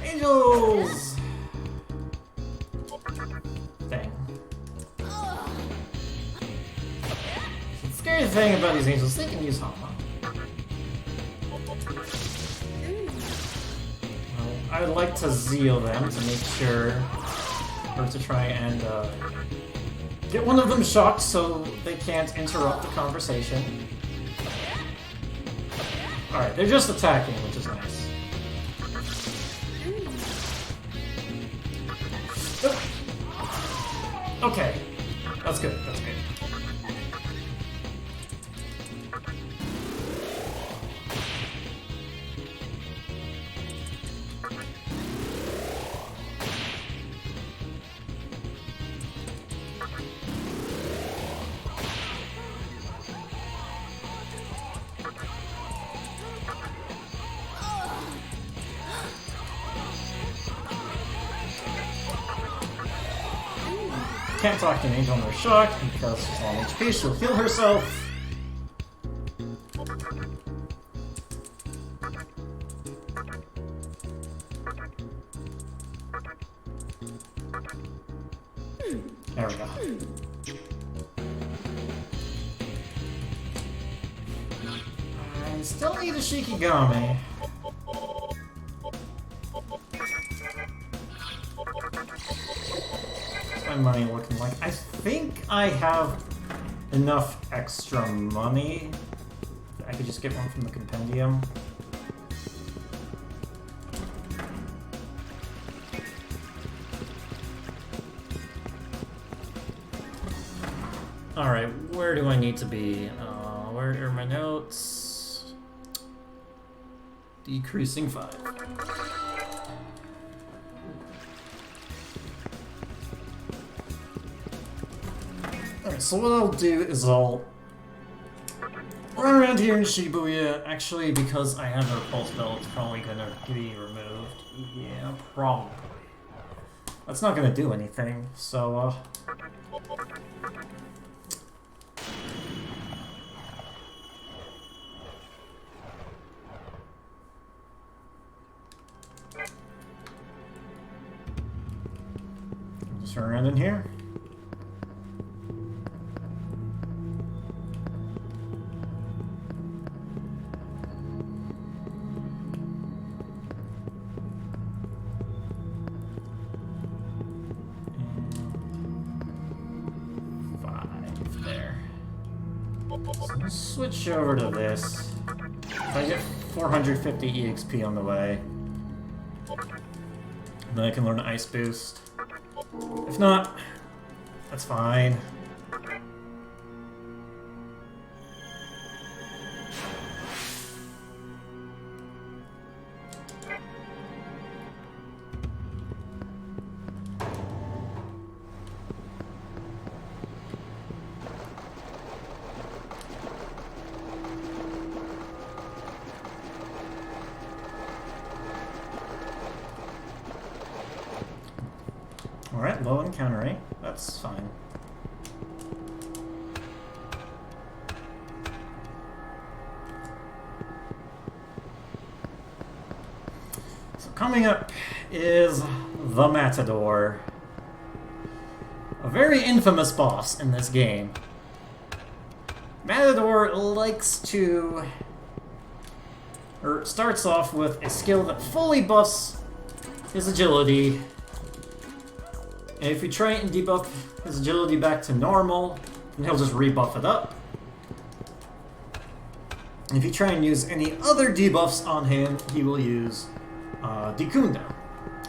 Angels! Dang. The scary thing about these angels, they can use Hama. Well, I would like to zeal them to make sure, or to try and get one of them shocked so they can't interrupt the conversation. Alright, they're just attacking, which is nice. Okay, that's good, that's good. Can't talk to an angel when they're shocked because she's on HP, she'll heal herself. There we go. I still need a Shikigami. My money looking like? I think I have enough extra money. I could just get one from the compendium. Alright, where do I need to be? Where are my notes? Decreasing 5. Alright, so what I'll do is I'll run around here in Shibuya. Actually, because I have a pulse bell, it's probably gonna be removed. Yeah, probably. That's not gonna do anything, so, just run around in here. Switch over to this. If I get 450 EXP on the way, then I can learn Ice Boost. If not, that's fine. Alright, low encounter rate. That's fine. So coming up is the Matador. A very infamous boss in this game. Matador likes to... or starts off with a skill that fully buffs his agility. And if you try and debuff his agility back to normal, then he'll just rebuff it up. And if you try and use any other debuffs on him, he will use Dekunda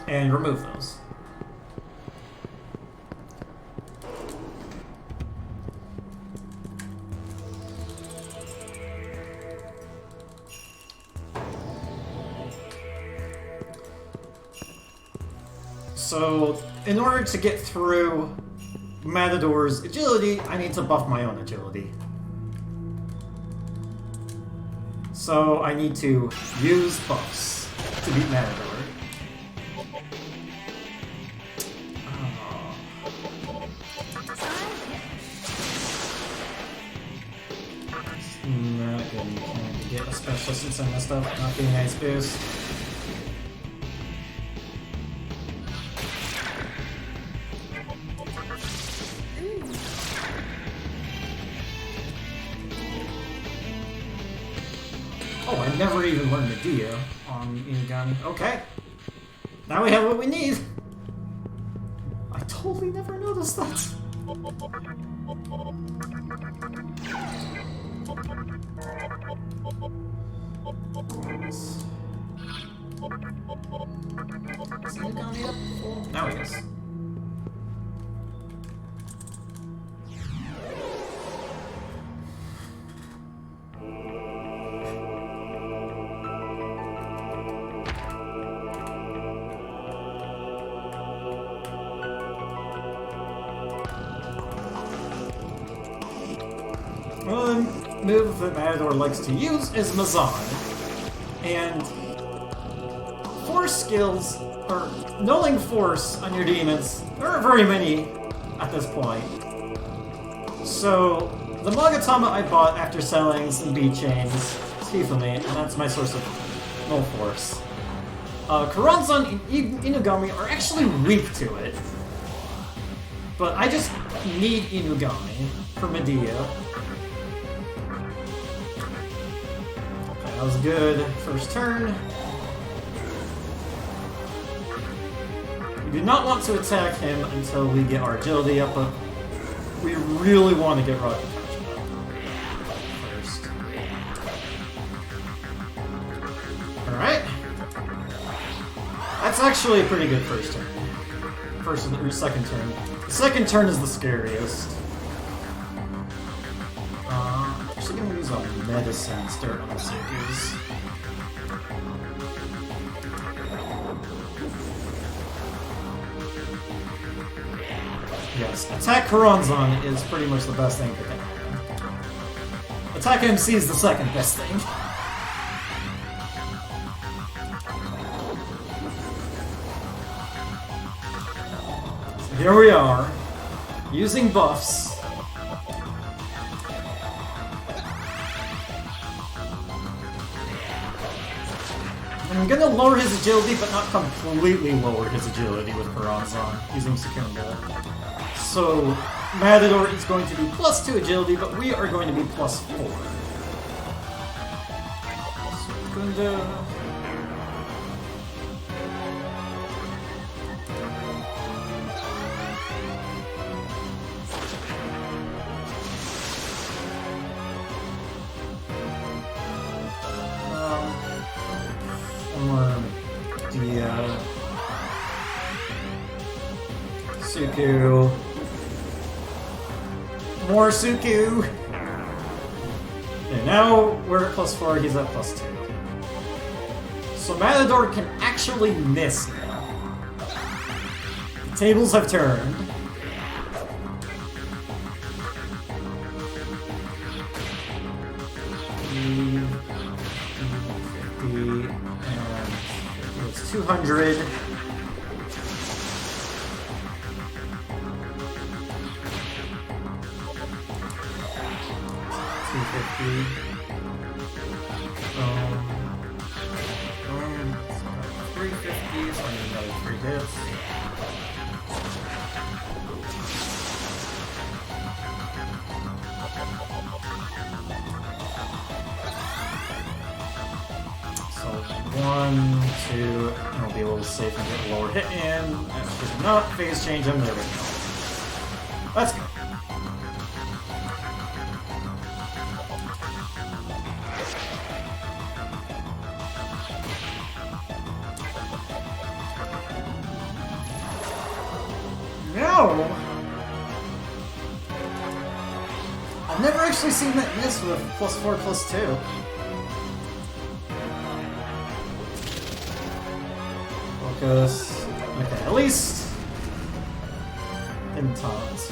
and remove those. So in order to get through Matador's agility, I need to buff my own agility. So I need to use buffs to beat Matador. Not good. You can't get a special since I messed up. Not being nice boost. Oh, I never even learned Medea on Megami. Okay. Now we have what we need. I totally never noticed that. Is Megami up? Oh, now he is. One move that Matador likes to use is Mazan. And force skills, or nulling force on your demons, there aren't very many at this point. So, the Magatama I bought after selling some beat chains is Hifumi, and that's my source of null force. Karanzan and Inugami are actually weak to it. But I just need Inugami for Medea. That was good. First turn. We do not want to attack him until we get our agility up, but we really want to get rocket touch up first. Alright. That's actually a pretty good first turn. First or second turn. The second turn is the scariest. Actually gonna use a medicine start on the Sukus. Yes, attack Karanzan is pretty much the best thing that can happen. Attack MC is the second best thing. So here we are, using buffs. I'm gonna lower his agility, but not completely lower his agility with Karanzan, using Secunda. So, Matador is going to be +2 agility, but we are going to be +4. Secunda. Suku. More Suku! Okay, now we're at +4, he's at +2. So Matador can actually miss now. The tables have turned. And it's 200. 350, so I need another 3 hits. So 1, 2, and we'll be able to save and get a lower hit in. That should not phase change him. There we go. Let's go. No! I've never actually seen that miss with +4, +2. Focus. Okay. At least in Thon's.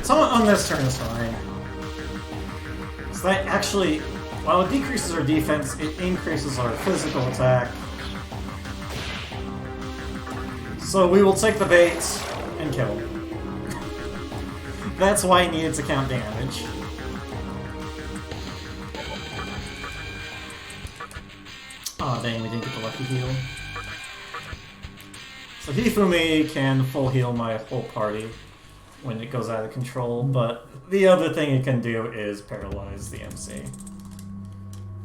So on this turn is fine. So that actually, while it decreases our defense, it increases our physical attack. So we will take the bait and kill him. That's why I needed to count damage. Aw, dang, we didn't get the lucky heal. So Hifumi can full heal my whole party when it goes out of control, but the other thing it can do is paralyze the MC.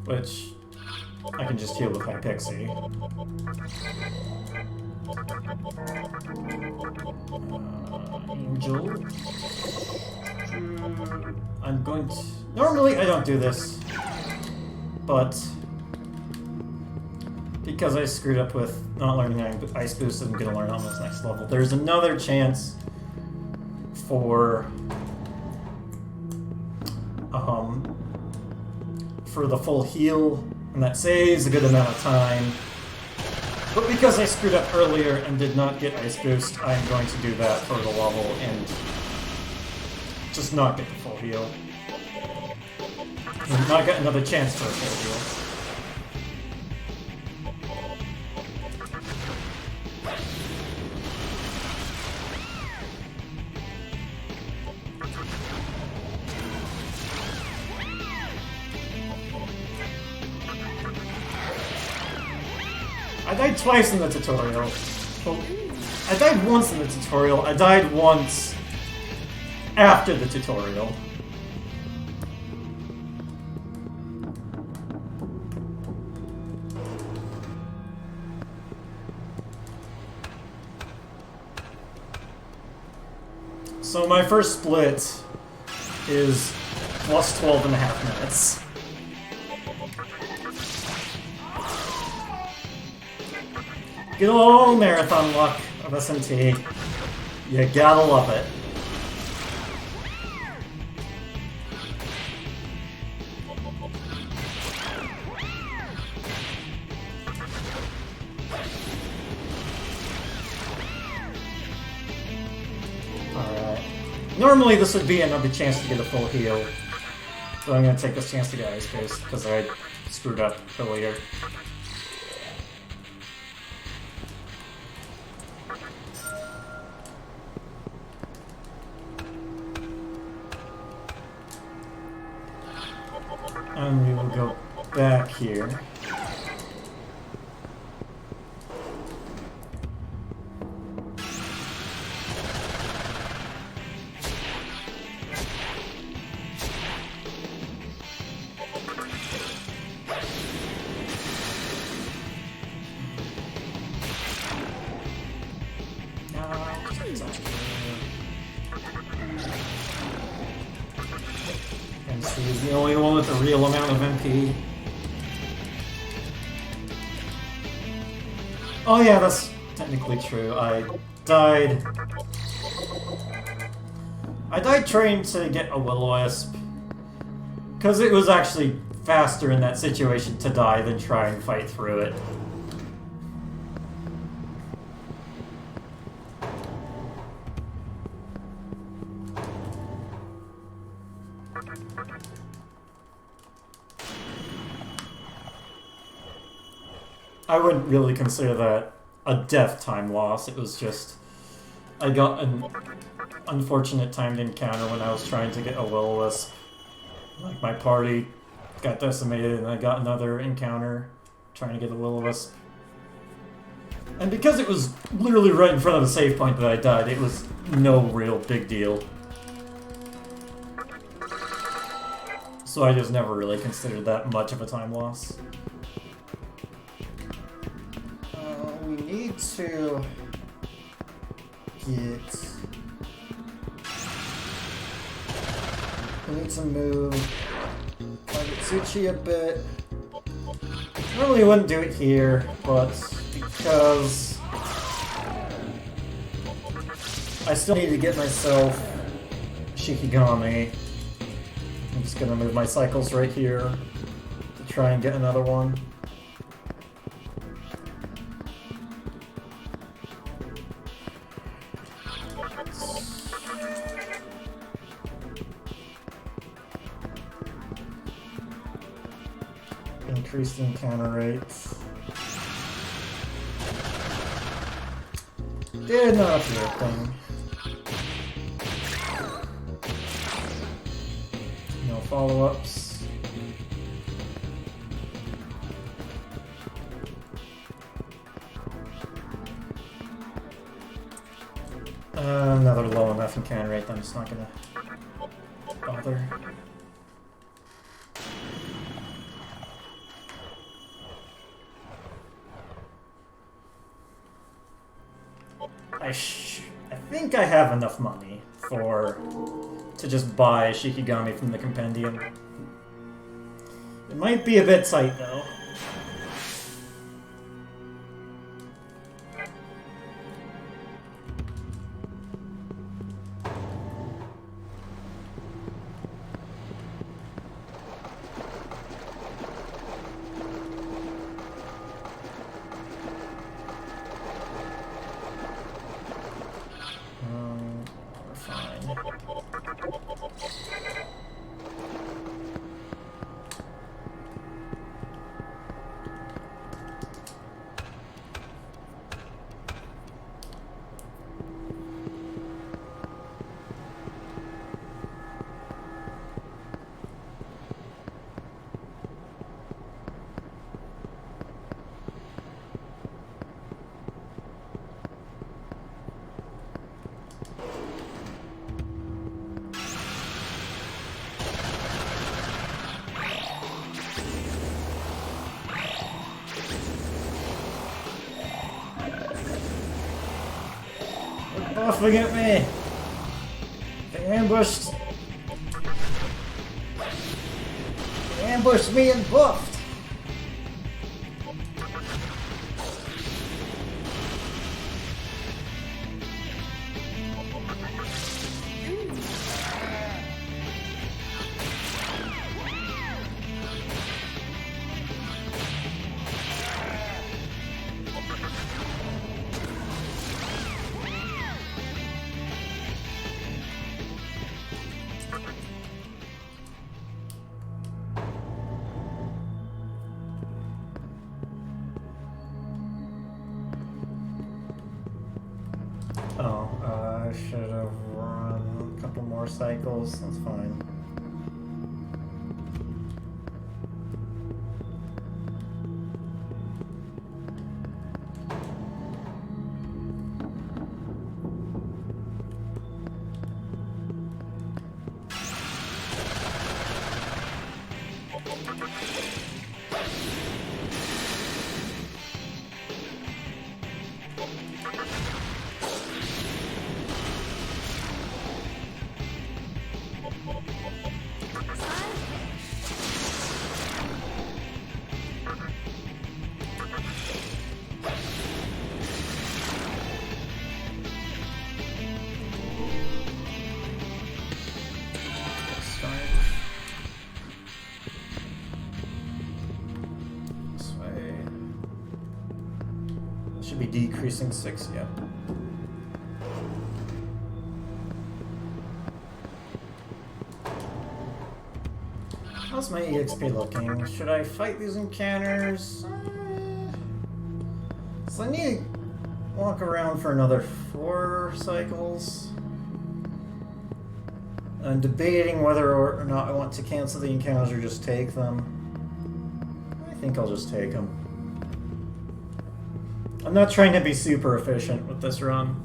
Which I can just heal with my Pixie. Angel. I'm going to... Normally I don't do this, but because I screwed up with not learning Ice Boost, I'm going to learn on this next level. There's another chance for the full heal, and that saves a good amount of time. But because I screwed up earlier and did not get Ice Boost, I'm going to do that for the level and just not get the full heal. And not get another chance for a full heal. I died twice in the tutorial. Well, I died once in the tutorial. I died once after the tutorial. So my first split is plus 12.5 minutes. Good old marathon luck of SMT. You gotta love it. Alright. Normally this would be another chance to get a full heal. So I'm gonna take this chance to get Ice Boost because I screwed up earlier. And we will go back here. And so he's the only one with a real amount of MP. Oh yeah, that's technically true. I died trying to get a Will-O-Wisp, because it was actually faster in that situation to die than try and fight through it. I wouldn't really consider that a death time loss. It was just I got an unfortunate timed encounter when I was trying to get a Will-O-Wisp. Like, my party got decimated and I got another encounter trying to get a Will-O-Wisp. And because it was literally right in front of the save point that I died, it was no real big deal. So I just never really considered that much of a time loss. We need to get... We need to move Kagetsuchi a bit. Normally wouldn't do it here, but because I still need to get myself Shikigami, I'm just gonna move my cycles right here to try and get another one. Increase the encounter rates. Did not work. No follow-ups. Another low enough encounter rate, I'm just not gonna bother. I think I have enough money to just buy Shikigami from the compendium. It might be a bit tight though. Buffing at me! They ambushed! They ambushed me and buffed! I should have run a couple more cycles. That's fine. Should be decreasing 6, yeah. How's my EXP looking? Should I fight these encounters? So I need to walk around for another 4 cycles. I'm debating whether or not I want to cancel the encounters or just take them. I think I'll just take them. I'm not trying to be super efficient with this run.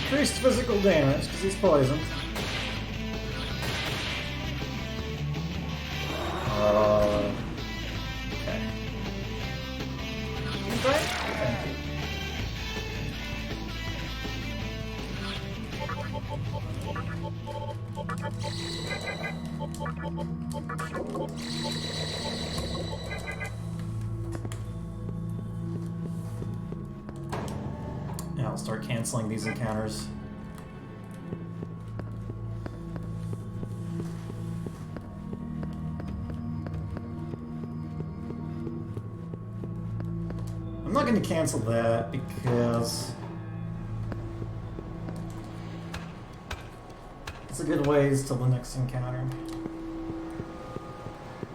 increased physical damage because he's poisoned. Okay. Okay. Thank you. Yeah, I'll start canceling these encounters. I'm not going to cancel that because it's a good ways till the next encounter.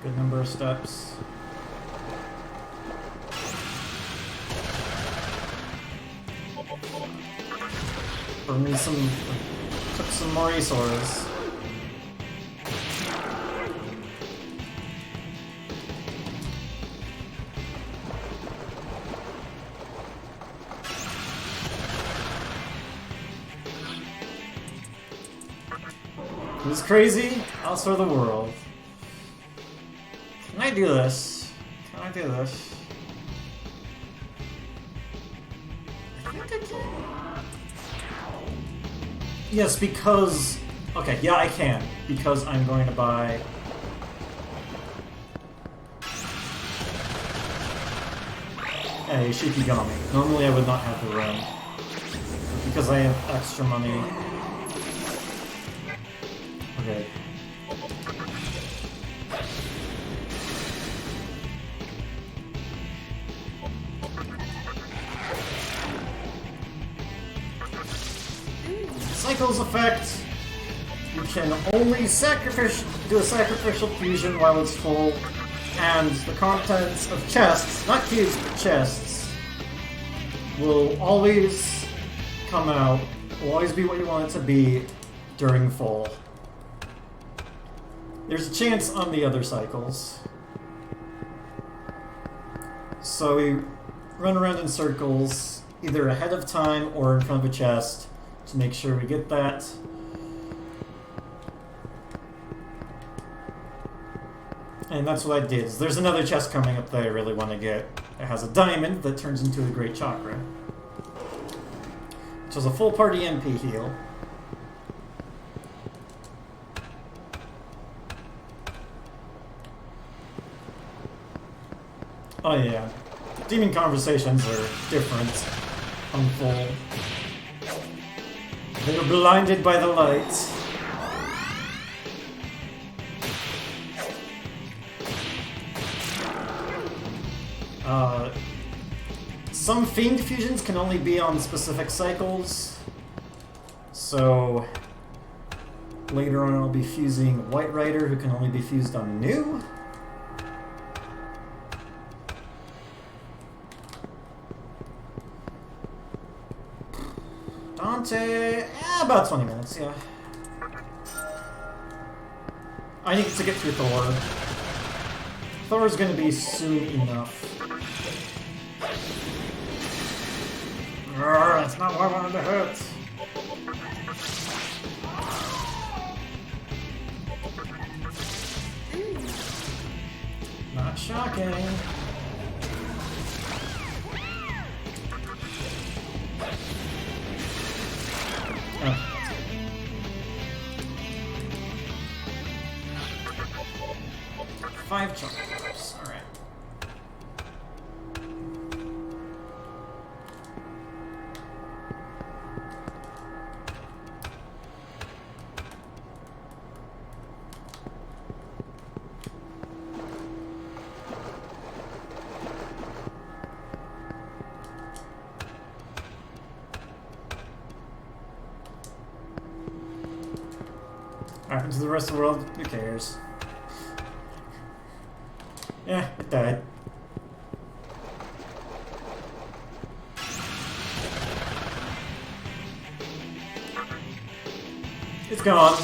Good number of steps. Bring me some, took some more resources. Who's crazy? Also the world. Can I do this? Can I do this? I think I can. Yes, because... Okay, yeah, I can. Because I'm going to buy... a Shikigami. Normally I would not have the room. But because I have extra money... Okay. Cycles effect. You can only do a sacrificial fusion while it's full, and the contents of chests, not cubes but chests, will always come out, will always be what you want it to be during full. There's a chance on the other cycles. So we run around in circles, either ahead of time or in front of a chest, to make sure we get that. And that's what I did. There's another chest coming up that I really want to get. It has a diamond that turns into a great chakra, which is a full party MP heal. Oh yeah, demon conversations are different on full. They are blinded by the light. Some fiend fusions can only be on specific cycles, so later on I'll be fusing White Rider, who can only be fused on new. Dante, about 20 minutes, yeah. I need to get through Thor. Thor's gonna be soon enough. That's not what I wanted to hurt. Not shocking. Oh. 5 chocolates, alright. What happened to the rest of the world? Who cares? Yeah, it died. It's gone.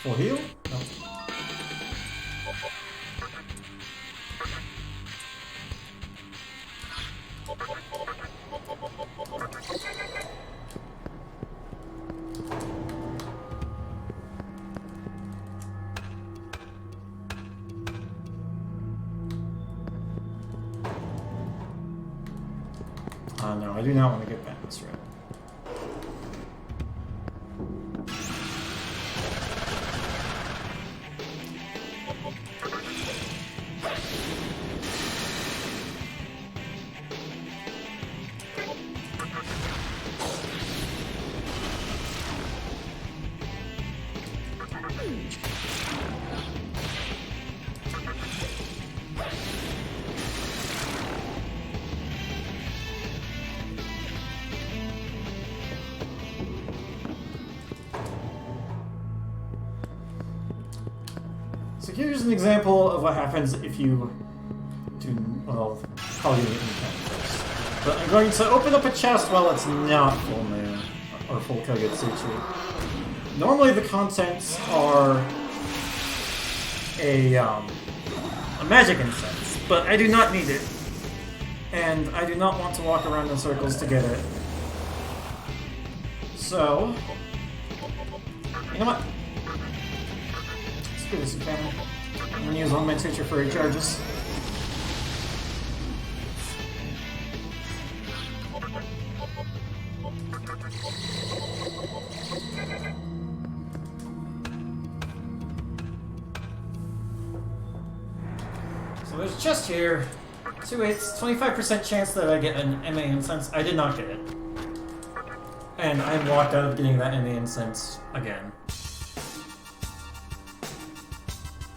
Full heal? No. No, I do not want to get back this route. So here's an example of what happens if you do, well, probably get me first. But I'm going to open up a chest while it's not full moon, or full Kagutsuchi. Normally the contents are a magic incense, but I do not need it. And I do not want to walk around in circles to get it. So, you know what? Let's do this again. I'm going to use all my teacher for recharges. So there's a chest here. 2 8s, 25% chance that I get an MA incense. I did not get it. And I'm locked out of getting that MA incense again.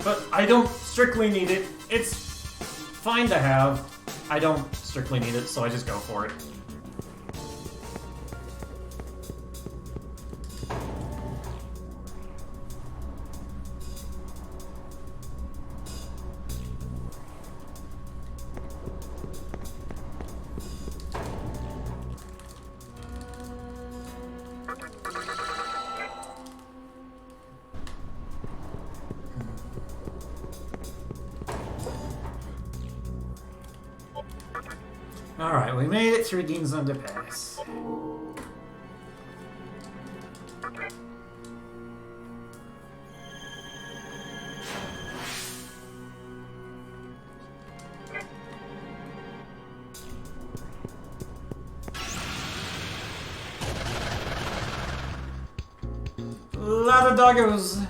But I don't strictly need it. It's fine to have. I don't strictly need it, so I just go for it. Alright, we made it through Dean's Underpass. Lot of doggos.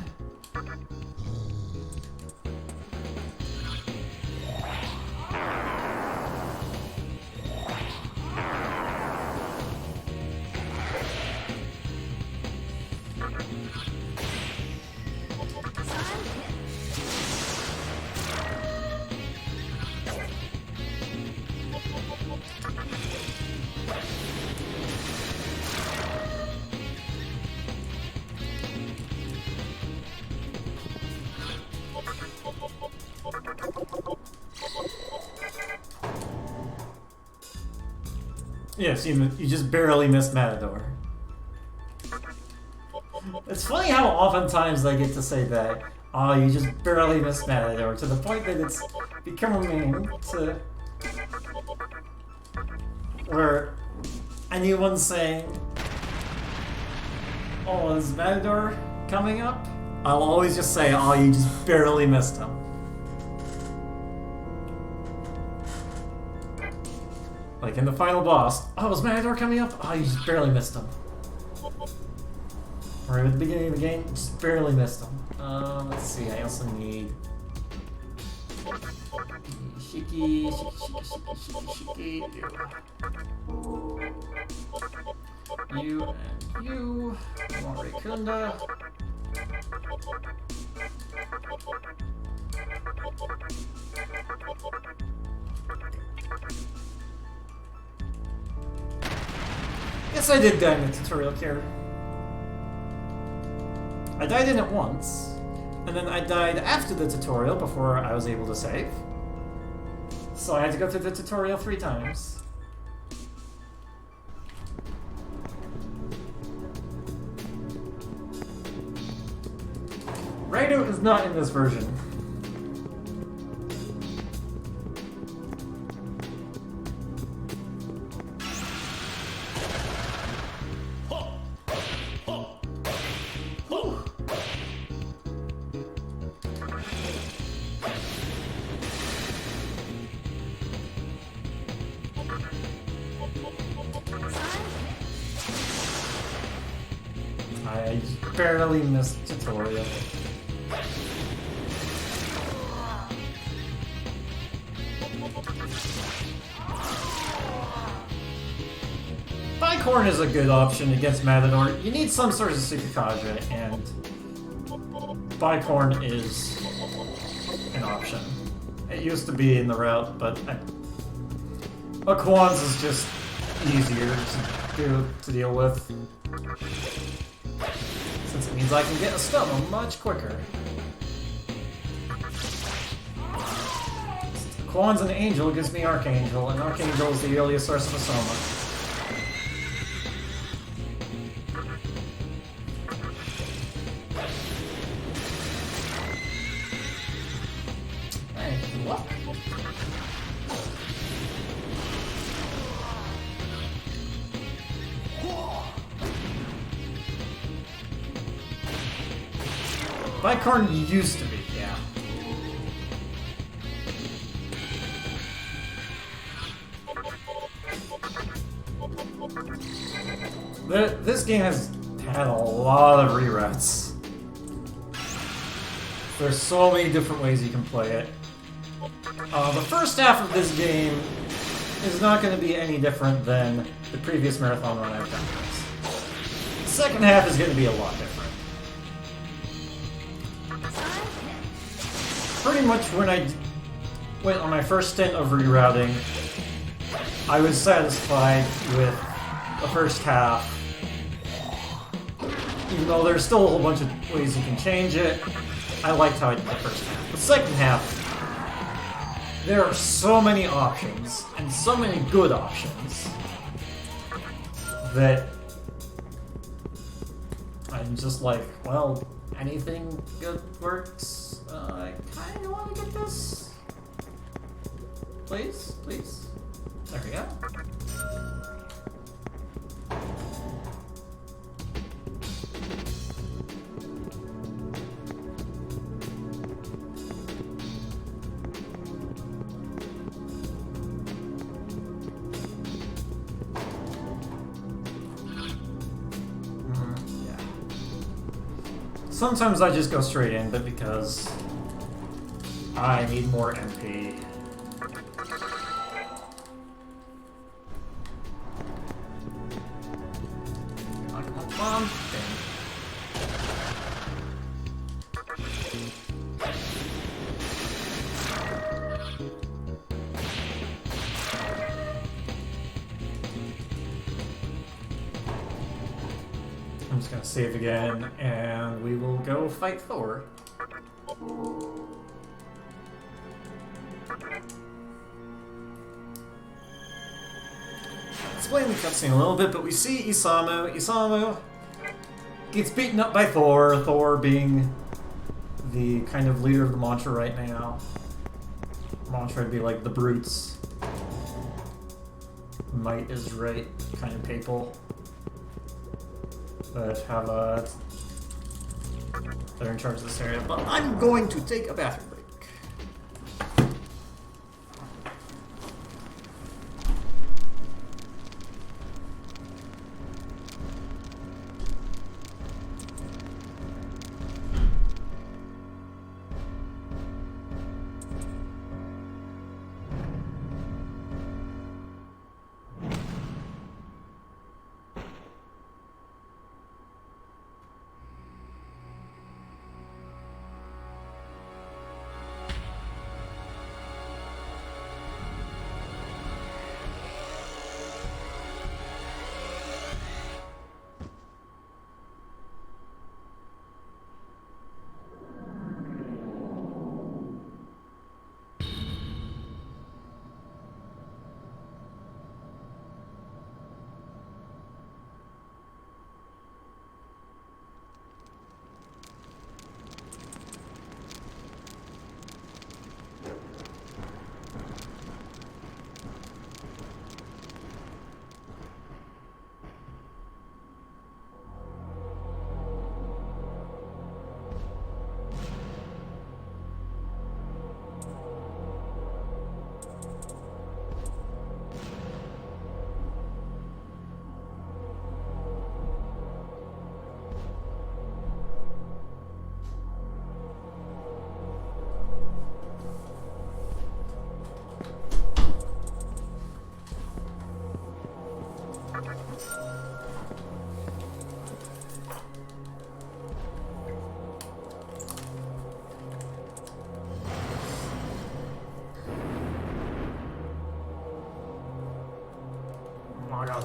Yes, you just barely missed Matador. It's funny how oftentimes I get to say that. Oh, you just barely missed Matador, to the point that it's become a meme to where anyone saying, oh, is Matador coming up? I'll always just say, oh, you just barely missed him. Like in the final boss, oh, is Matador coming up? Oh, you just barely missed him. Or at the beginning of the game, just barely missed him. Let's see, I also need... Shiki, you and you, Morikunda. Yes, I did die in the tutorial here. I died in it once, and then I died after the tutorial before I was able to save. So I had to go through the tutorial 3 times. Raido is not in this version. I barely missed tutorial. Bicorn is a good option against Matador. You need some sort of Tsukikaja, and Bicorn is an option. It used to be in the route, but Quan's is just easier to deal with. Since it means I can get a stun much quicker. Quan's an angel gives me Archangel, and Archangel is the earliest source of Asoma. Bicorn used to be, yeah. This game has had a lot of reroutes. There's so many different ways you can play it. The first half of this game is not going to be any different than the previous marathon run I've done. The second half is going to be a lot different. Pretty much when I went on my first stint of rerouting, I was satisfied with the first half. Even though there's still a whole bunch of ways you can change it, I liked how I did the first half. The second half, there are so many options, and so many good options, that I'm just like, well, anything good works. I kind of want to get this. Please, please. There we go. Yeah. Sometimes I just go straight in, but because I need more MP. Come on. I'm just gonna save again, and we will go fight Thor. Explain the cutscene a little bit, but we see Isamu. Isamu gets beaten up by Thor, Thor being the kind of leader of the mantra right now. Mantra would be like the brutes. Might is right kind of people. That have they're in charge of this area. But I'm going to take a bathroom break.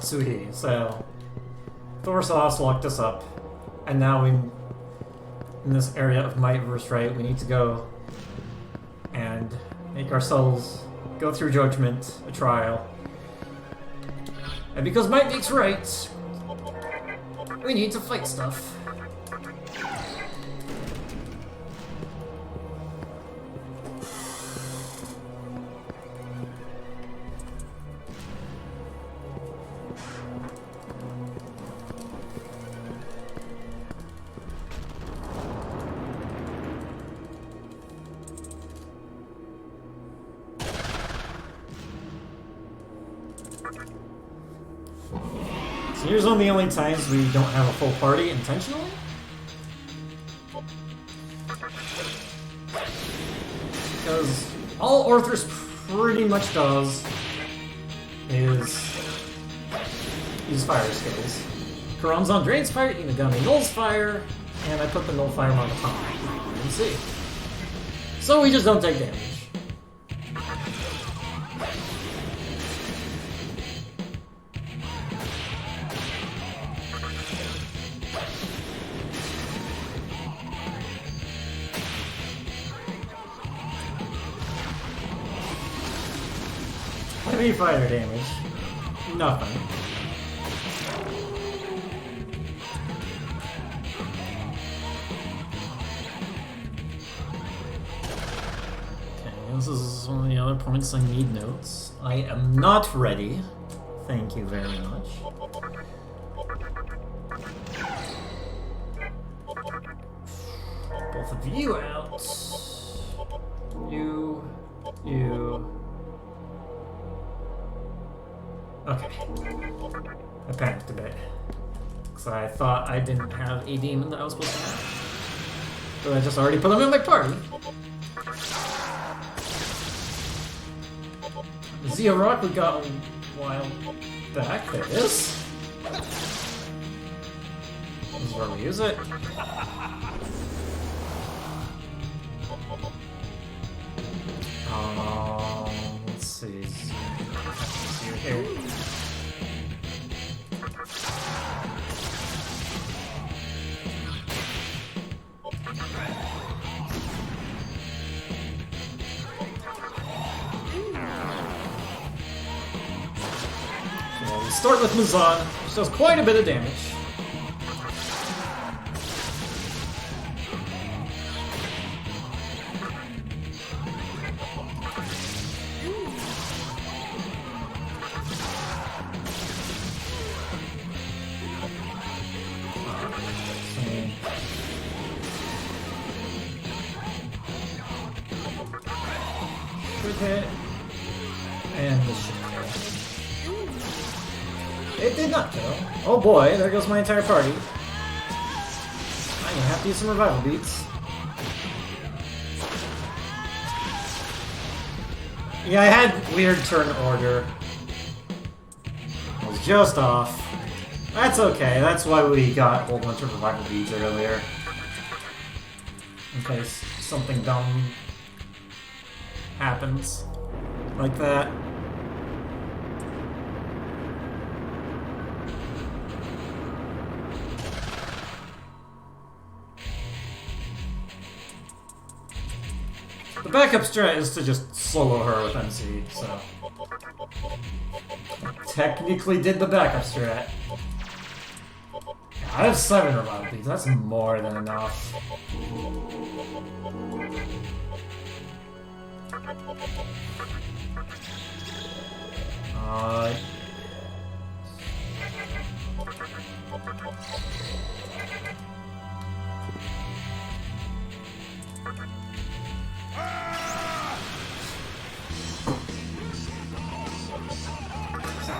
Tsuhi. So Thorsos locked us up, and now we, in this area of might versus right, we need to go and make ourselves go through judgment, a trial. And because might makes right, we need to fight stuff. So here's one of the only times we don't have a full party intentionally. Because all Orthrus pretty much does is use fire skills. Karanzan drains fire, Megami nulls fire, and I put the null fire on the top. You can see. So we just don't take damage. Heavy fire damage. Nothing. Okay, this is one of the other points I need notes. I am not ready. Thank you very much. Both of you out. You. Okay. I panicked a bit. Because I thought I didn't have a demon that I was supposed to have. But I just already put them in my party. Zia Rock we got a while back. There it is. This is where we use it. Let's see. Here. Well, we start with Muzan, which does quite a bit of damage. Hit. And the shit kill. It did not kill. Oh boy, there goes my entire party. I'm gonna have to use some revival beats. Yeah, I had weird turn order. I was just off. That's okay, that's why we got a whole bunch of revival beats earlier. In case something dumb happens like that. The backup strat is to just solo her with MC, so I technically did the backup strat. I have 7 revival beats, that's more than enough.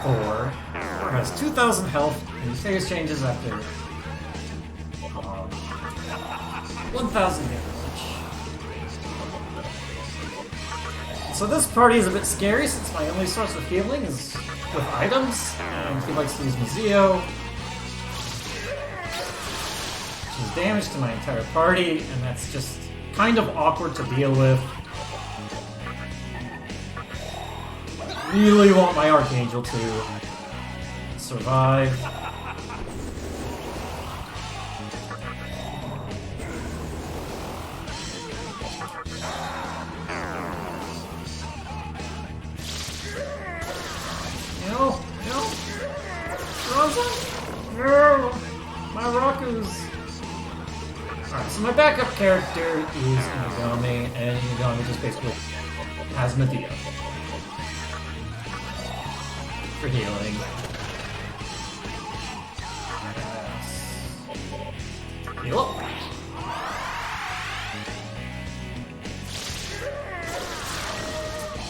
Four has 2,000 health and his phase changes after 1,000 damage. So this party is a bit scary since my only source of healing is with items, and he likes to use Mazio, which is damage to my entire party, and that's just kind of awkward to deal with. Really want my Archangel to Survive. No! No! Rosa! No! My Raku's! Alright, so my backup character is Megami, and Megami just basically has Medea for healing. Heal up!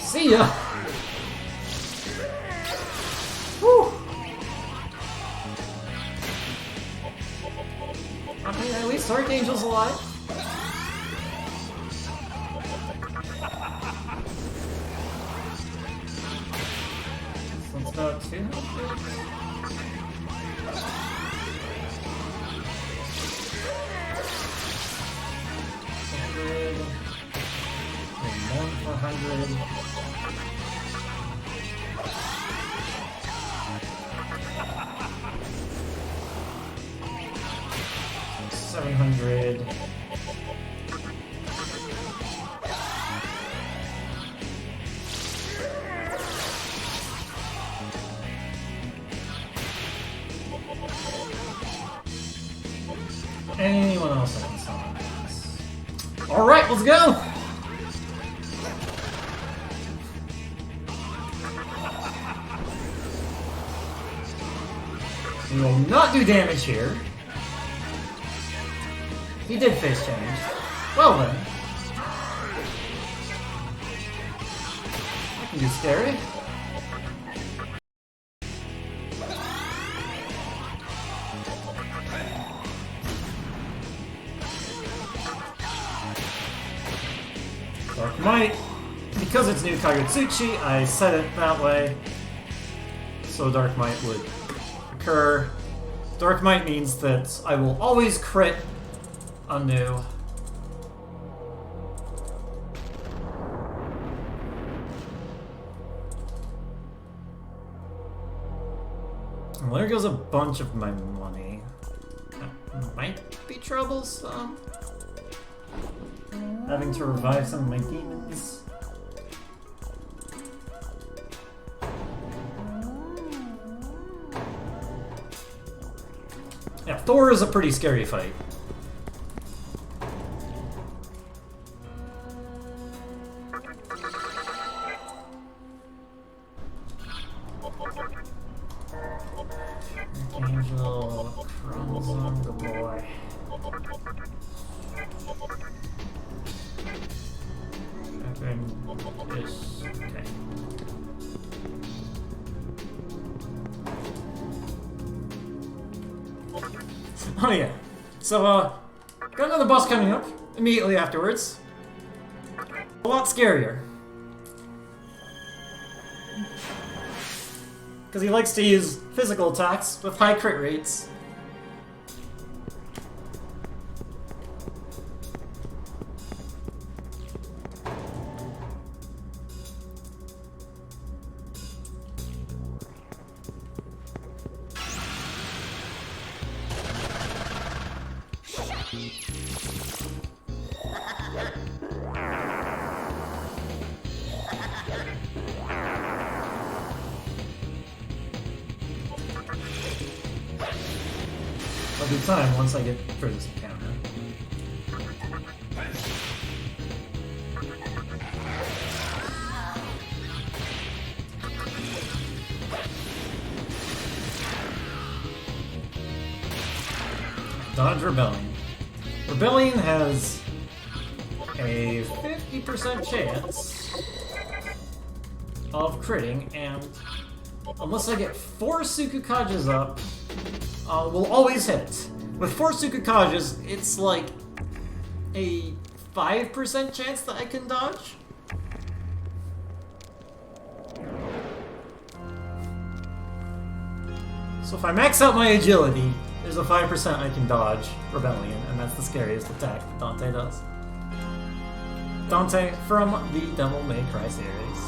See ya! Whew! I mean, at least Archangel's alive. So it's about 200. And 400. 700. Anyone else I can summon? Alright, let's go! We will not do damage here. He did face change. Well then. I can do scary. Dark Might. Because it's new Kagutsuchi, I set it that way. So Dark Might would occur. Dark Might means that I will always crit anew. Well, there goes a bunch of my money. That might be troublesome. Having to revive some of my demons. Yeah, Thor is a pretty scary fight. Angel, chromosome, the boy. Is okay. Oh yeah. So got another boss coming up immediately afterwards. A lot scarier. Because he likes to use physical attacks with high crit rates. I'll do time once I get through this encounter. Dodge Rebellion. Rebellion has a 50% chance of critting, and unless I get 4 Sukukages up, will always hit. With 4 Sukukages, it's like a 5% chance that I can dodge. So if I max out my agility, there's a 5% I can dodge Rebellion, and that's the scariest attack that Dante does. Dante from the Devil May Cry series.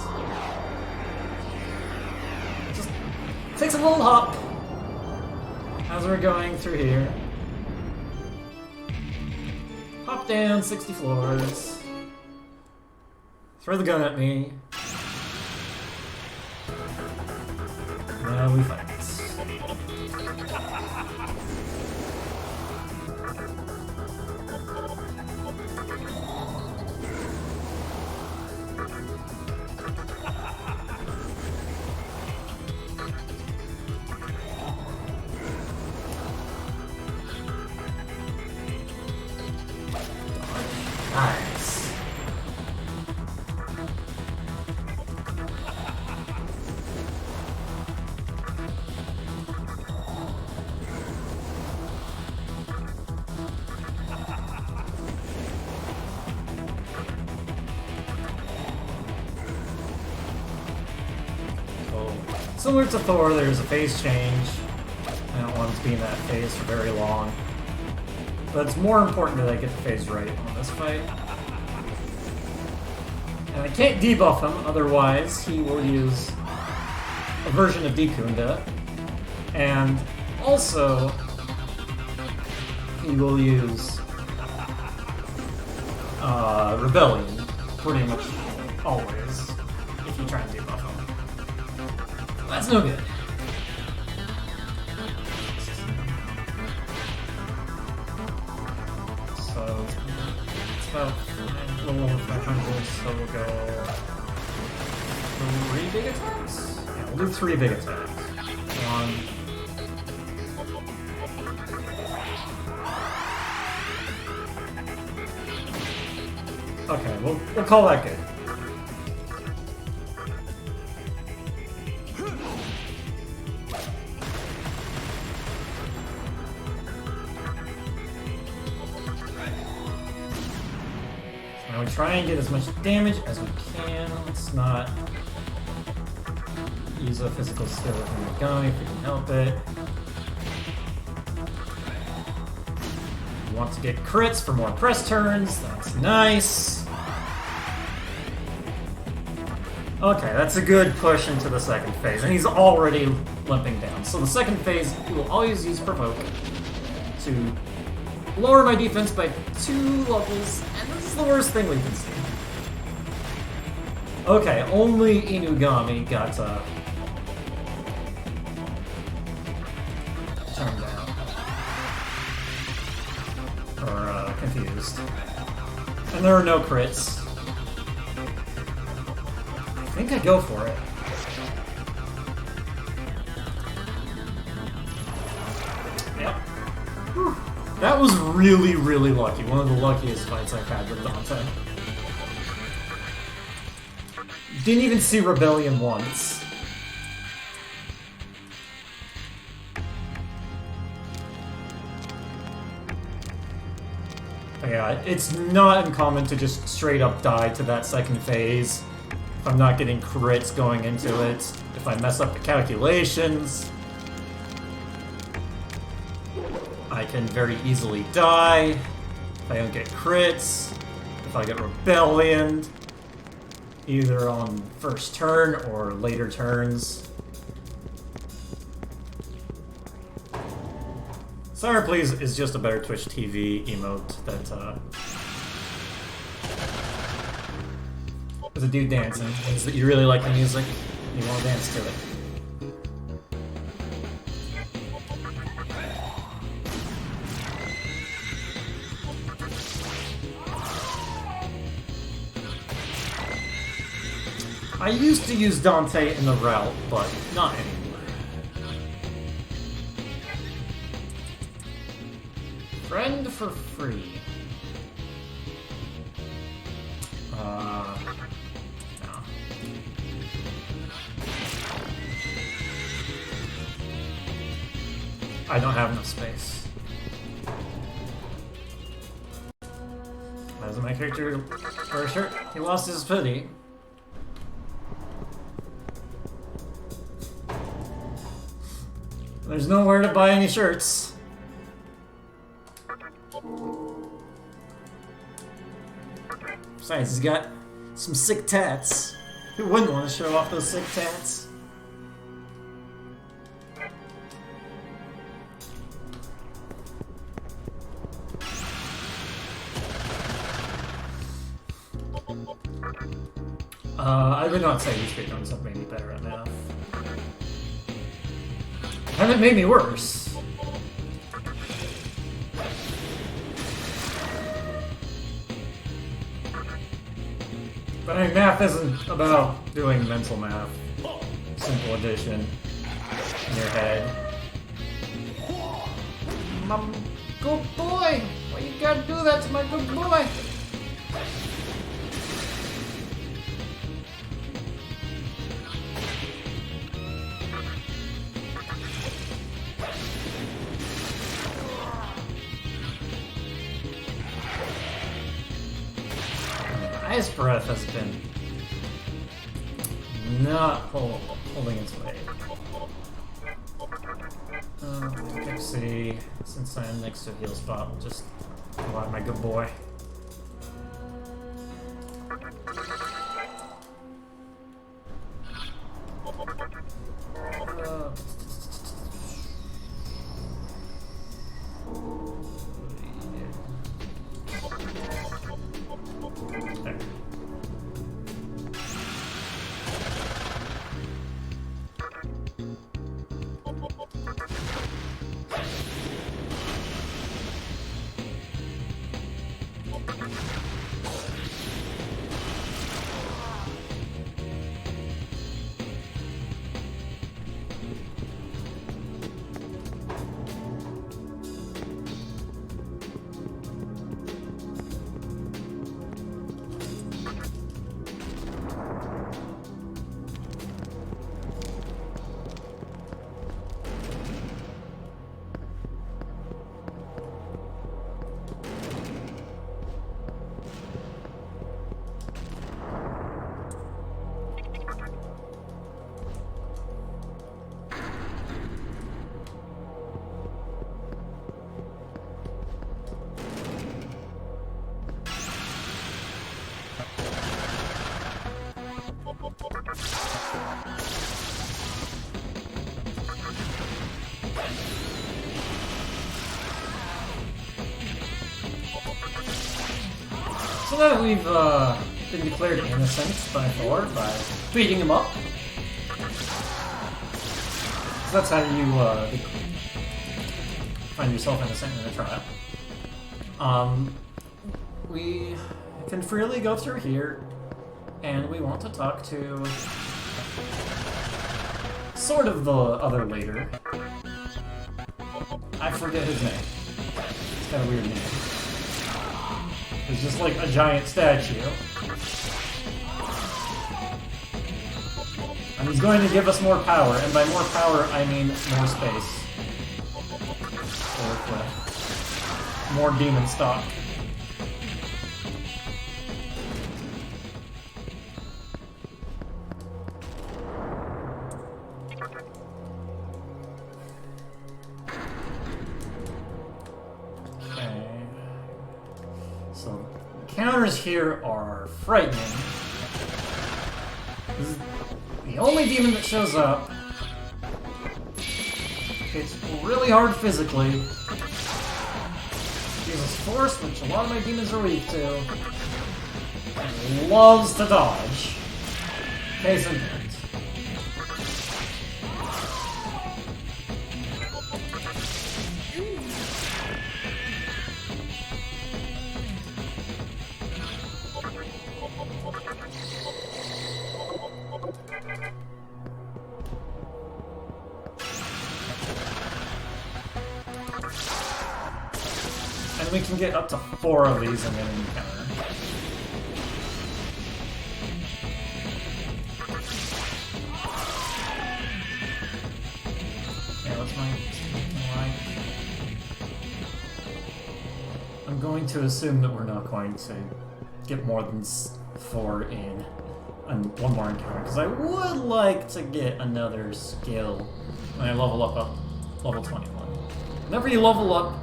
Just takes a little hop, As we're going through here. Hop down 60 floors. Throw the gun at me. Now we fight. Nice. Similar to Thor, there's a phase change. I don't want to be in that phase for very long. But it's more important that I get the phase right on this fight. And I can't debuff him, otherwise he will use a version of Dekunda. And also, he will use Rebellion, pretty much always, if you try and debuff him. That's no good. So it's about a little over 500, so we'll go 3 big attacks? Yeah, we'll do 3 big attacks. 1. Okay, we'll call that good. Now we try and get as much damage as we can. Let's not use a physical skill with Megami if we can help it. We want to get crits for more press turns. That's nice. Okay, that's a good push into the second phase, and he's already limping down. So the second phase, he will always use Provoke to lower my defense by 2 levels, and this is the worst thing we can see. Okay, only Inugami got turned down. Or confused. And there are no crits. I think I go for it. Yep. Whew. That was really, really lucky. One of the luckiest fights I've had with Dante. Didn't even see Rebellion once. But yeah, it's not uncommon to just straight up die to that second phase. If I'm not getting crits going into it, if I mess up the calculations, I can very easily die. If I don't get crits, if I get Rebellion, either on first turn or later turns. Sorry Please is just a better Twitch TV emote that is a dude dancing. It means that you really like the music, and you want to dance to it. I used to use Dante in the route, but not anymore. Friend for free. No. I don't have enough space. As my character, for sure, he lost his hoodie. There's nowhere to buy any shirts. Besides, he's got some sick tats. Who wouldn't want to show off those sick tats? I would not say these speedruns have made me better at math. Haven't made me worse. But I mean, math isn't about doing mental math. Simple addition in your head. My good boy! Why you gotta do that to my good boy? Ice breath has been not holding its weight. Pixie, since I'm next to a heal spot, will just go out my good boy. So now that we've been declared innocent by Thor by beating him up. So that's how you find yourself innocent in a trial. We can freely go through here, and we want to talk to sort of the other leader. I forget his name. It's got a weird name. It's just like a giant statue. And he's going to give us more power, and by more power, I mean more space. Or more demon stock. Counters here are frightening. This is the only demon that shows up. It's really hard physically. Uses force, which a lot of my demons are weak to. And loves to dodge. Case in point. And we can get up to 4 of these in an encounter. Okay, what's my like? I'm going to assume that we're not going to get more than 4 in one more encounter, because I would like to get another skill when I level up level 21. Whenever you level up,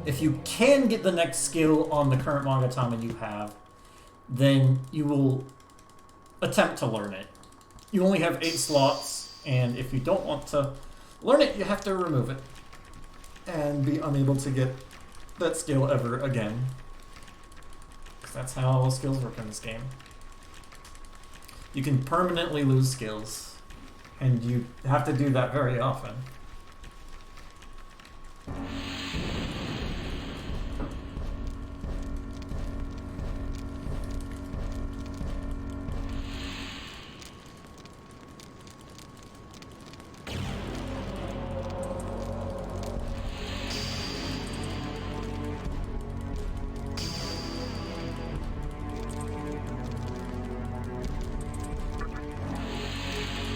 if you can get the next skill on the current Monogatama you have, then you will attempt to learn it. You only have 8 slots, and if you don't want to learn it, you have to remove it and be unable to get that skill ever again. Because that's how skills work in this game. you can permanently lose skills. And you have to do that very often.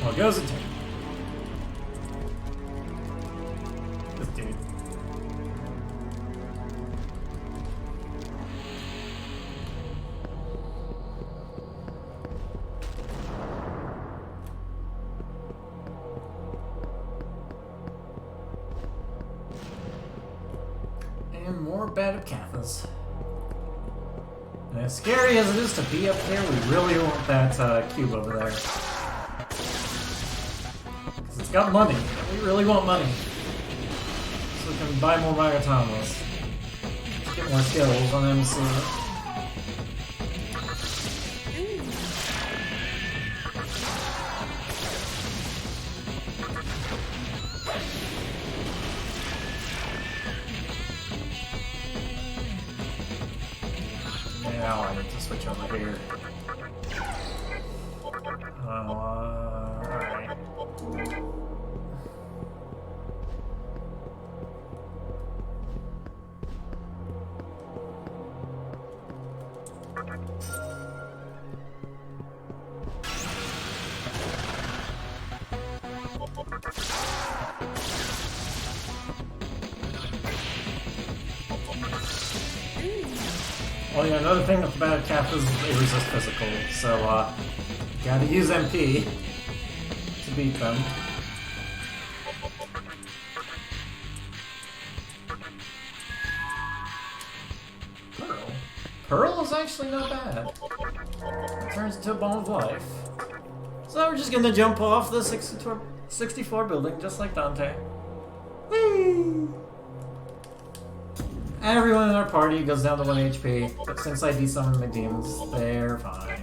Well, goes a turn. This dude. And more bad Kathas. And as scary as it is to be up there, we really want that cube over there. It's got money. We really want money. So we can buy more Megatamas. Get more skills on MC. Now I need to switch over here. Alright. Oh yeah, another thing with bad Kathas is they resist physical, so gotta use MP to beat them. Pearl is actually not bad. It turns into a bomb of life. So we're just gonna jump off the 64 building, just like Dante. Whee! Everyone in our party goes down to 1 HP, but since I desummoned my demons, they're fine.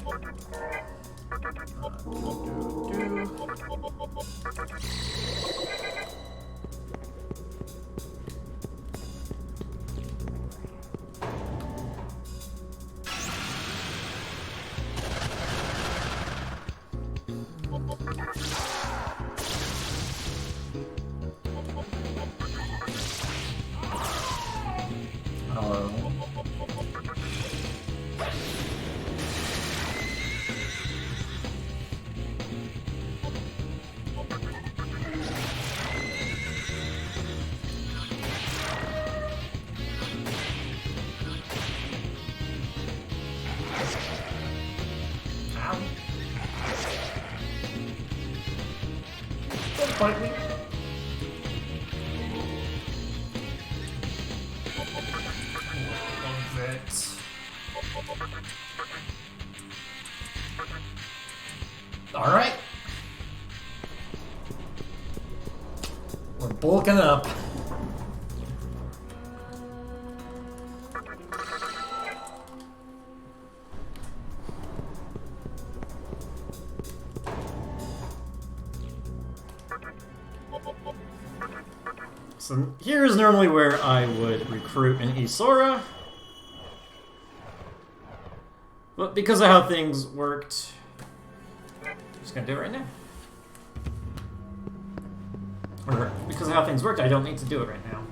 Fight me. Love it. Alright. We're bulking up. So here's normally where I would recruit an Isora. But because of how things worked, I'm just gonna do it right now. Or because of how things worked, I don't need to do it right now.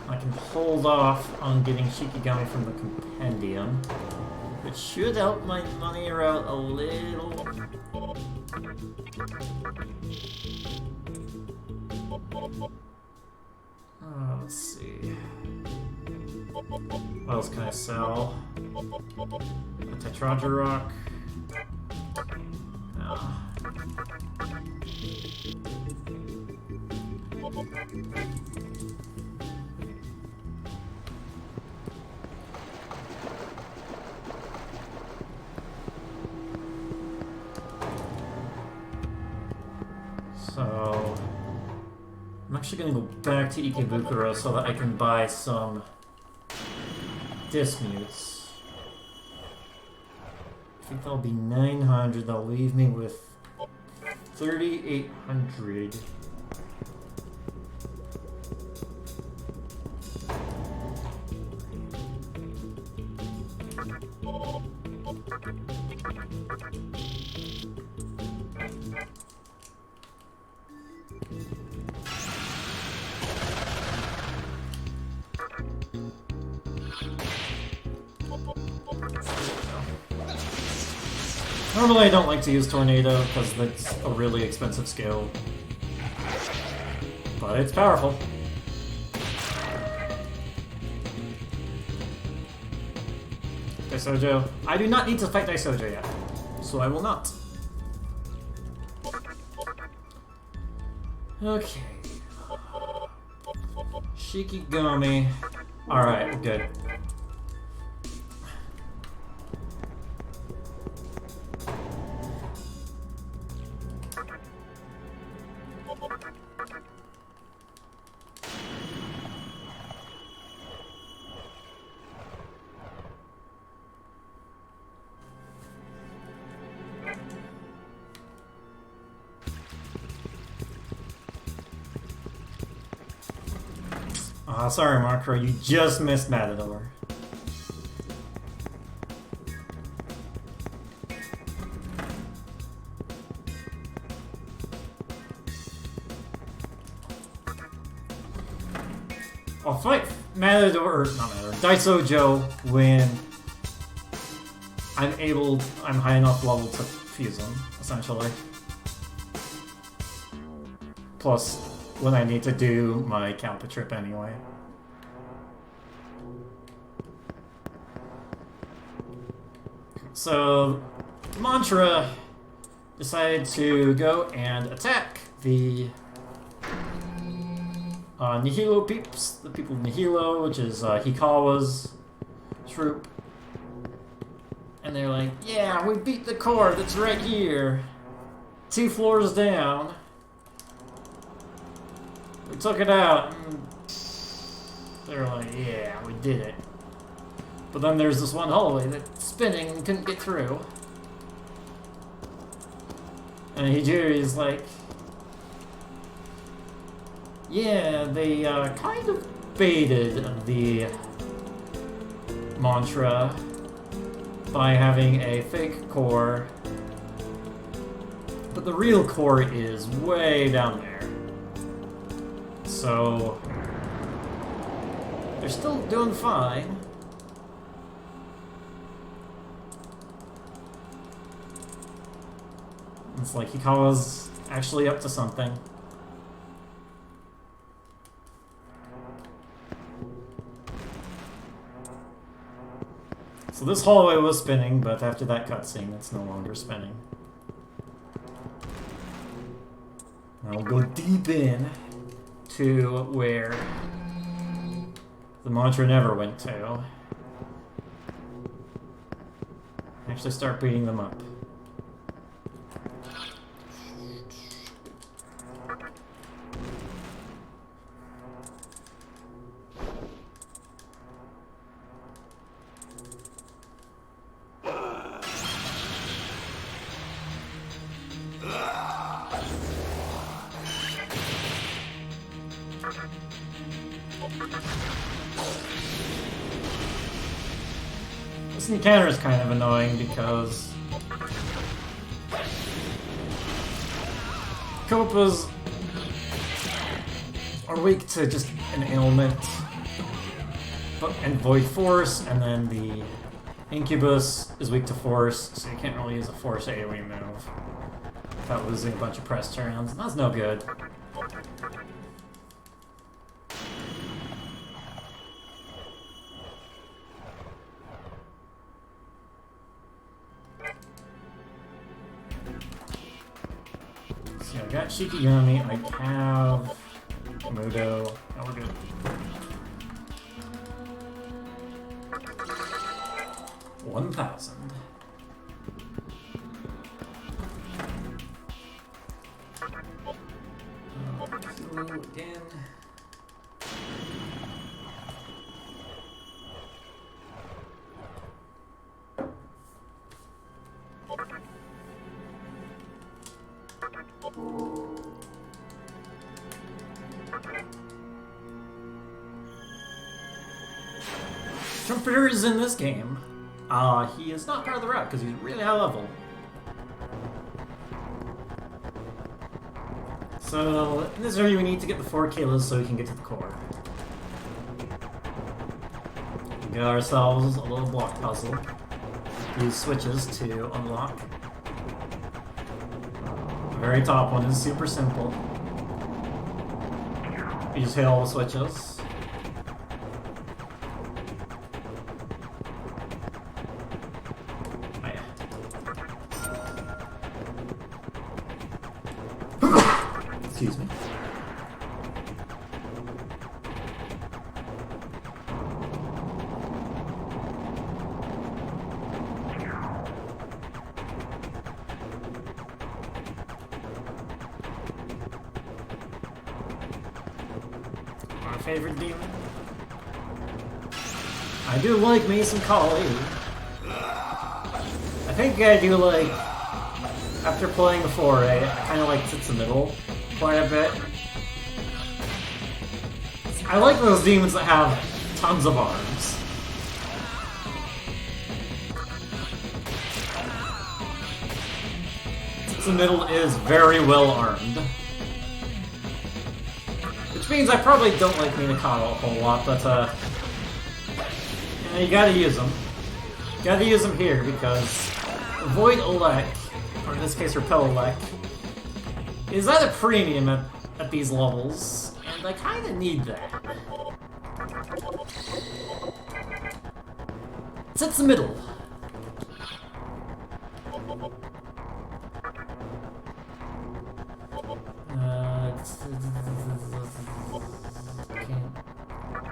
I can hold off on getting Shikigami from the compendium, which should help my money out a little. Let's see. What else can I sell? A Tetraja Rock. No. So I'm actually going to go back to Ikebukuro so that I can buy some Dismutes. think that'll be 900. That'll leave me with 3,800. Normally I don't like to use Tornado because that's a really expensive skill, but it's powerful. Daisojo. I do not need to fight Daisojo yet, so I will not. Okay. Shikigami. Alright, good. Sorry, Marco, you just missed Matador. I'll fight Matador, or not Matador, Daisojo when I'm high enough level to fuse him, essentially. Plus, when I need to do my Kalpa trip anyway. So, Mantra decided to go and attack the Nihilo peeps, the people of Nihilo, which is Hikawa's troop. And they're like, yeah, we beat the core that's right here. 2 floors down. We took it out. And they're like, yeah, we did it. But then there's this one hallway that's spinning and couldn't get through. And Hijiri's like, yeah, they kind of baited the mantra by having a fake core. But the real core is way down there. So they're still doing fine. It's like Hikawa's actually up to something. So this hallway was spinning, but after that cutscene, it's no longer spinning. I'll go deep in to where the mantra never went to. Actually start beating them up. This encounter is kind of annoying because Copas are weak to just an ailment and Void Force, and then the Incubus is weak to Force, so you can't really use a Force AoE move without losing a bunch of press turns. That's no good. So I got Shikigami, I have Mudo. Oh, we're good. $1,000. Again. Trumpeter is in this game. He is not part of the route because he's really high level. So, in this area we need to get the 4 kilos so we can get to the core. We got ourselves a little block puzzle. Use switches to unlock. The very top one is super simple. You just hit all the switches. Excuse me. My favorite demon. I do like me some Kali. I think I do like, after playing the foray, I kind of like Sits in the Middle quite a bit. I like those demons that have tons of arms. Sits in the Middle is very well armed. Which means I probably don't like Minakata a whole lot, but you gotta use them. Gotta use them here because Void Elec, or in this case Repel Elec, is at a premium at these levels, and I kinda need that. Sits in the middle.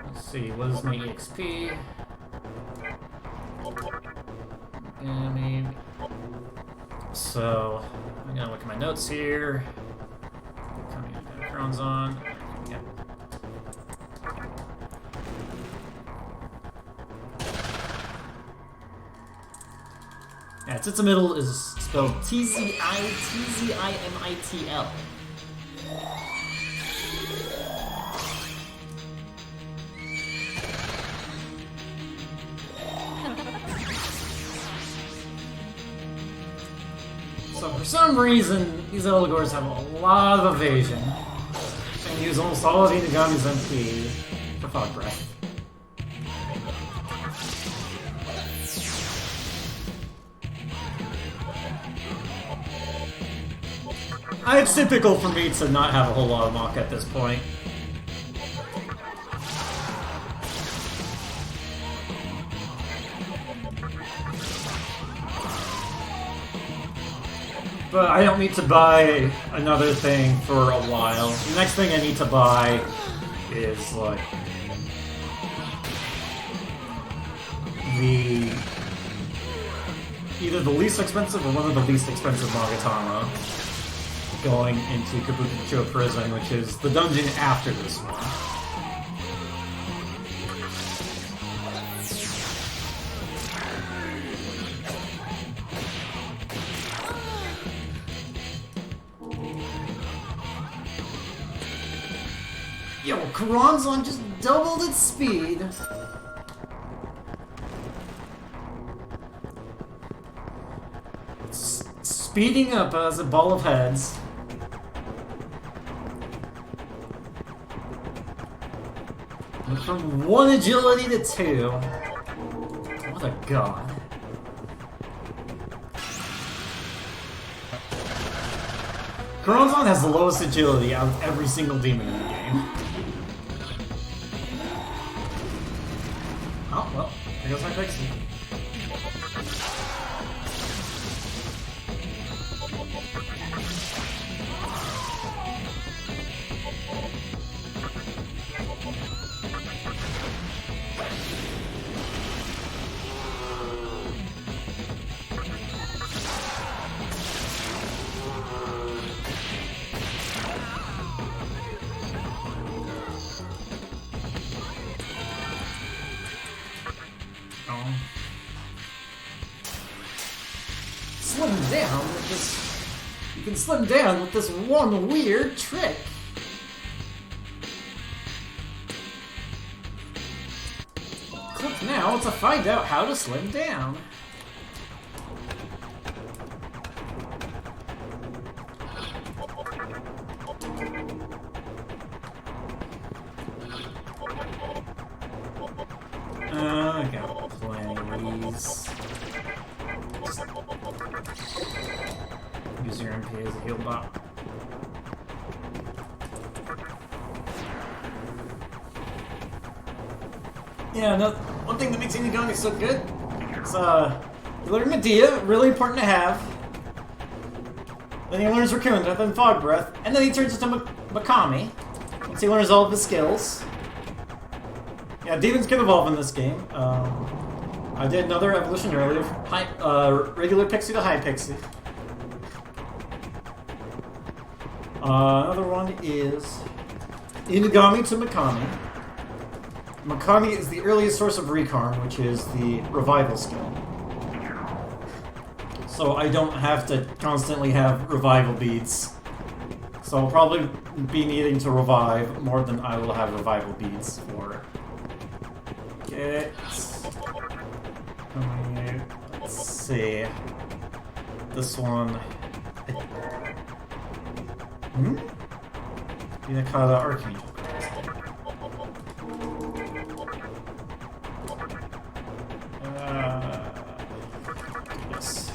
Let's see, what is my EXP? Maybe. So, I'm gonna look at my notes here. Backgrounds on. Yep. Yeah, Sits in the Middle is spelled T-Z-I-M-I-T-L. So for some reason, these Elgors have a lot of evasion, and use almost all of Megami's MP for Fog Breath. It's typical for me to not have a whole lot of Mach at this point. But I don't need to buy another thing for a while. The next thing I need to buy is, like, either the least expensive or one of the least expensive Magatama going into Kabukicho Prison, which is the dungeon after this one. Yo, Karanzon just doubled its speed. It's speeding up as a ball of heads. Went from 1 agility to 2. What a god. Karanzon has the lowest agility out of every single demon in the game. Oh, well, there goes my fixie. Slim down with this. You can slim down with this one weird trick. Clip Now to find out how to slim down. I got plenty of these. Use your MP as a heal bot. Yeah, one thing that makes Megami so good is, you learn Medea, really important to have. Then he learns Raccoon, then Fog Breath, and then he turns into Megami. Once he learns all of his skills. Yeah, demons can evolve in this game. I did another evolution earlier, regular Pixie to High Pixie. Another one is Inugami to Mikami. Mikami is the earliest source of Recarn, which is the revival skill. So I don't have to constantly have revival beads. So I'll probably be needing to revive more than I will have revival beads for. Let's see. This one. Inakata Archangel. Yes.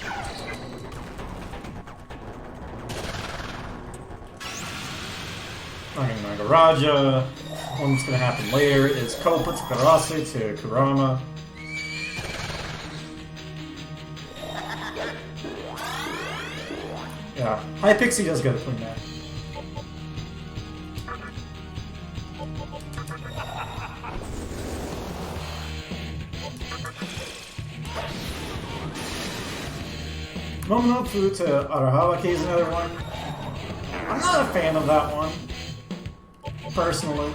Nagaraja. One that's gonna happen later is Kopa to Karasu to Kurama. Yeah, High Pixie does go to Queen Man. Momonopu to Arahawaki is another one. I'm not a fan of that one, personally.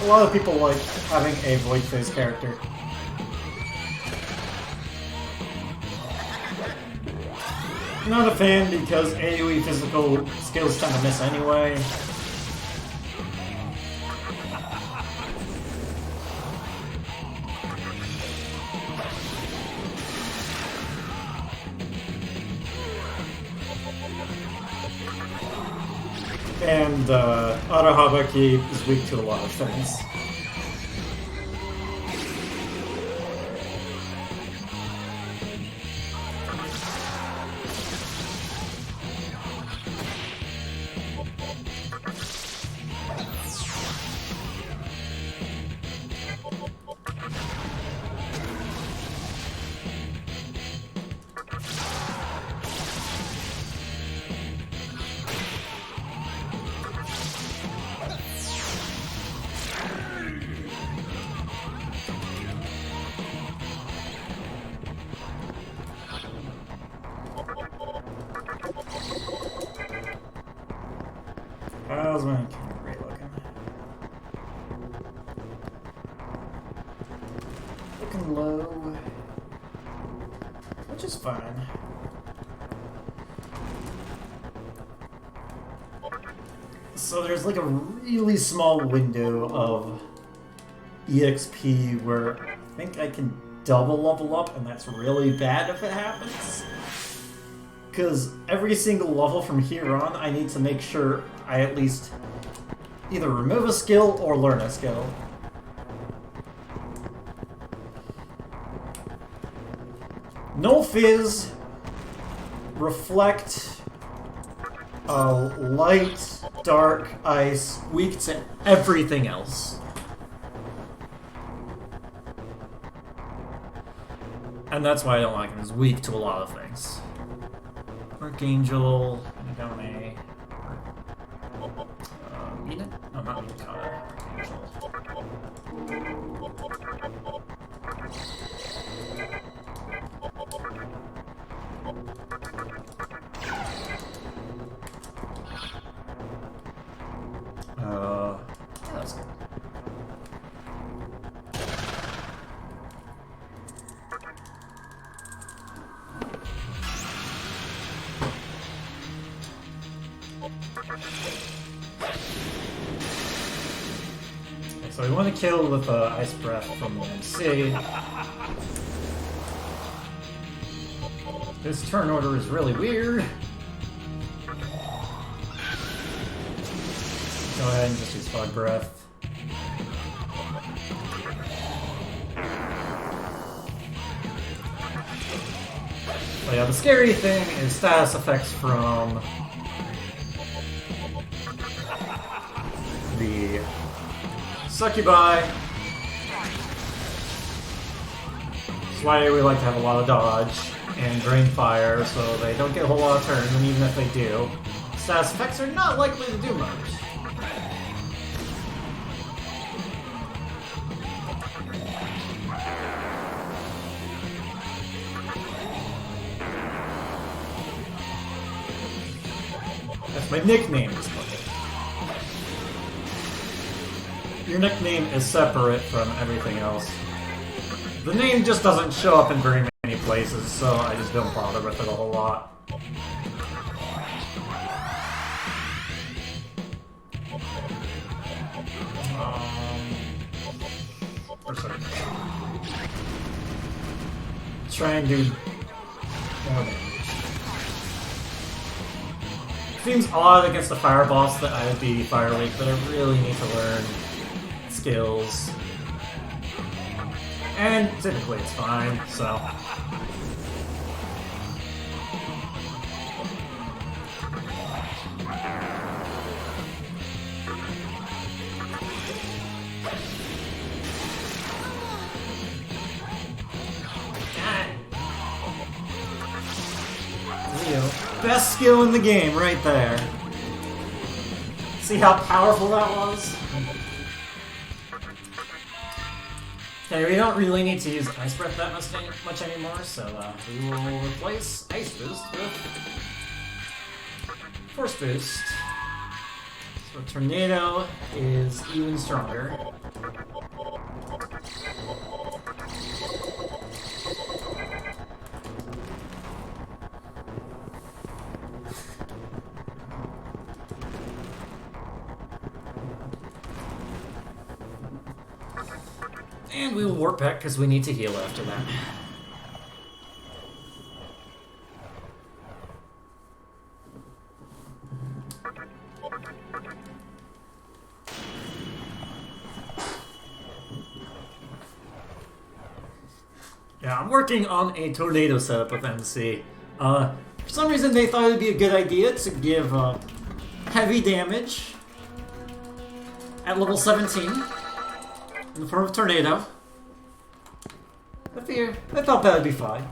A lot of people like having a void phase character. Not a fan because AoE physical skills tend to miss anyway. And Arahabaki is weak to a lot of things. How's my camera looking? Looking low, which is fine. So there's like a really small window of EXP where I think I can double level up, and that's really bad if it happens. Because every single level from here on, I need to make sure I at least either remove a skill or learn a skill. No Fizz, Reflect, Light, Dark, Ice, weak to everything else. And that's why I don't like him, he's weak to a lot of things. Archangel, Megami, Mina? No, not Mikata. Yeah, that's good. So we want to kill with Ice Breath from the MC. This turn order is really weird. Go ahead and just use Fog Breath. But yeah, the scary thing is status effects from the Succubi. That's why we like to have a lot of dodge and Drain Fire, so they don't get a whole lot of turns, and even if they do, status effects are not likely to do much. That's my nickname. Your nickname is separate from everything else. The name just doesn't show up in very many places, so I just don't bother with it a whole lot. Try and do more damage. Seems odd against the fire boss that I would be Fire Leak, but I really need to learn skills. And typically it's fine, so. Best skill in the game, right there. See how powerful that was? Okay, we don't really need to use Ice Breath that much anymore, so we will replace Ice Boost with Force Boost. So Tornado is even stronger. And we will warp back because we need to heal after that. Yeah, I'm working on a tornado setup with MC. For some reason they thought it would be a good idea to give heavy damage at level 17. In the form of Tornado. I thought that would be fine.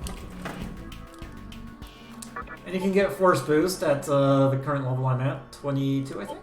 And you can get Force Boost at the current level I'm at, 22, I think.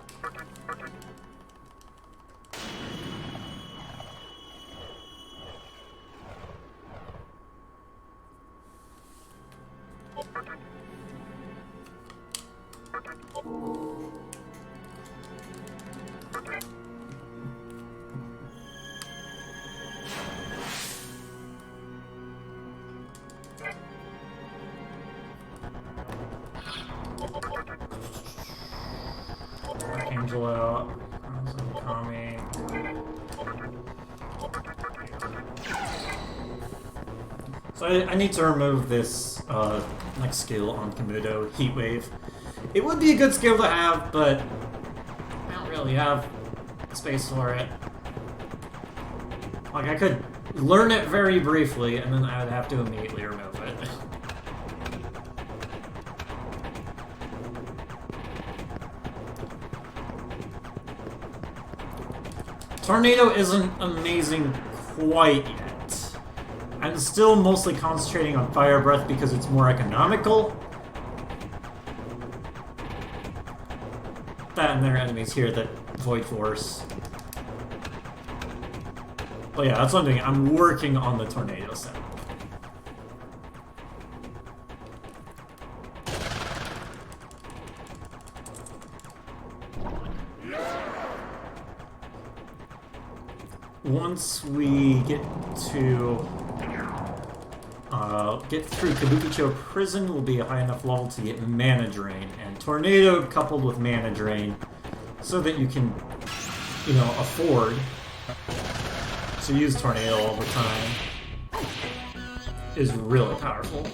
So I need to remove this next skill on Komodo, Heat Wave. It would be a good skill to have, but I don't really have space for it. Like, I could learn it very briefly, and then I would have to immediately remove it. Tornado isn't amazing quite yet. I'm still mostly concentrating on Fire Breath because it's more economical. That and there are enemies here that Void Force. But yeah, that's one thing. I'm working on the Tornado set. Once we get to get through Kabukicho Prison, will be a high enough level to get Mana Drain, and Tornado coupled with Mana Drain, so that you can, you know, afford to use Tornado all the time is really powerful.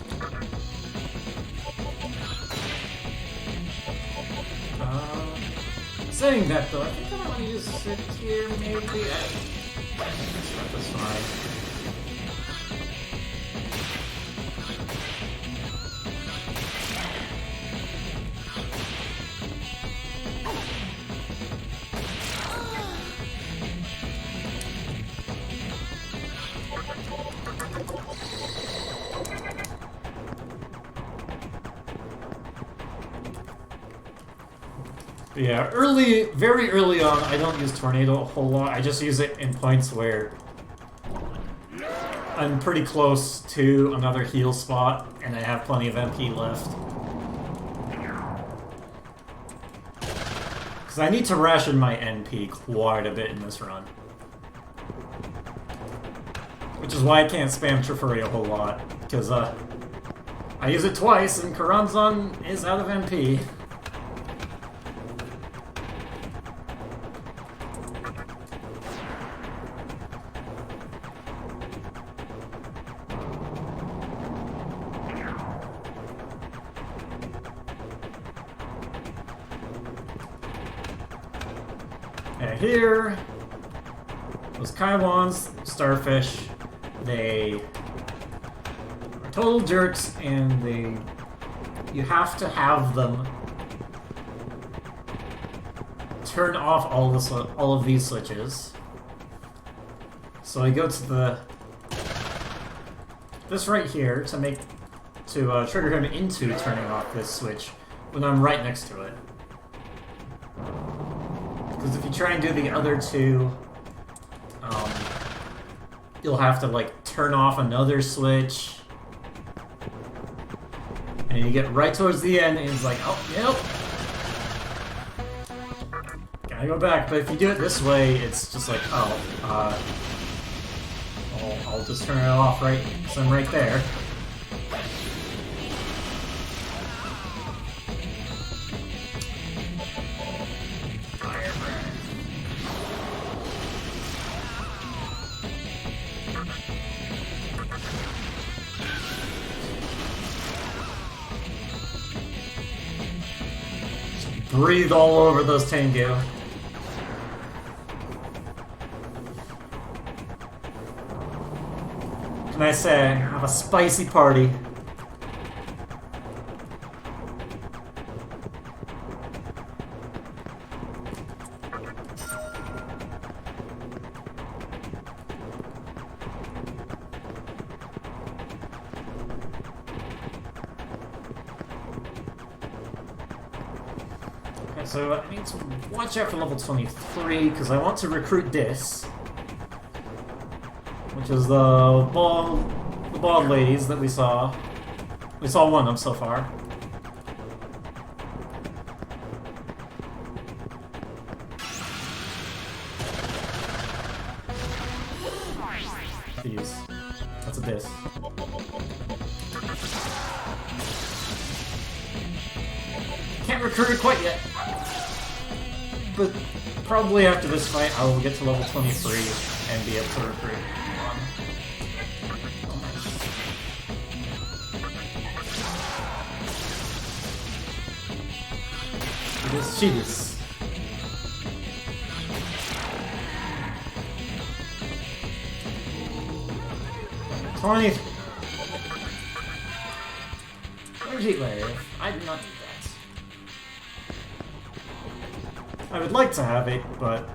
Saying that though, I think I want to use it here, maybe. That's fine. Yeah, very early on, I don't use Tornado a whole lot. I just use it in points where I'm pretty close to another heal spot, and I have plenty of MP left. Because I need to ration my NP quite a bit in this run. Which is why I can't spam Trifuri a whole lot, because I use it twice, and Karanzan is out of MP. Here, those Kaiwans, starfish, they are total jerks, and you have to have them turn off all of these switches. So I go to this right here to trigger him into turning off this switch when I'm right next to it. Because if you try and do the other two, you'll have to, like, turn off another switch. And you get right towards the end, and it's like, oh, yep. Gotta go back. But if you do it this way, it's just like, oh, I'll just turn it off right, because I'm right there. Breathe all over those Tengu. Can I say, have a spicy party? So I need to watch out for level 23, because I want to recruit this. Which is the bald ladies that we saw. We saw one of them so far. Jeez. That's a diss. Can't recruit it quite yet. But probably after this fight, I will get to level 23 and be able to recruit one. It is cheaters. Energy wave. I do not need that. I would like to have it, but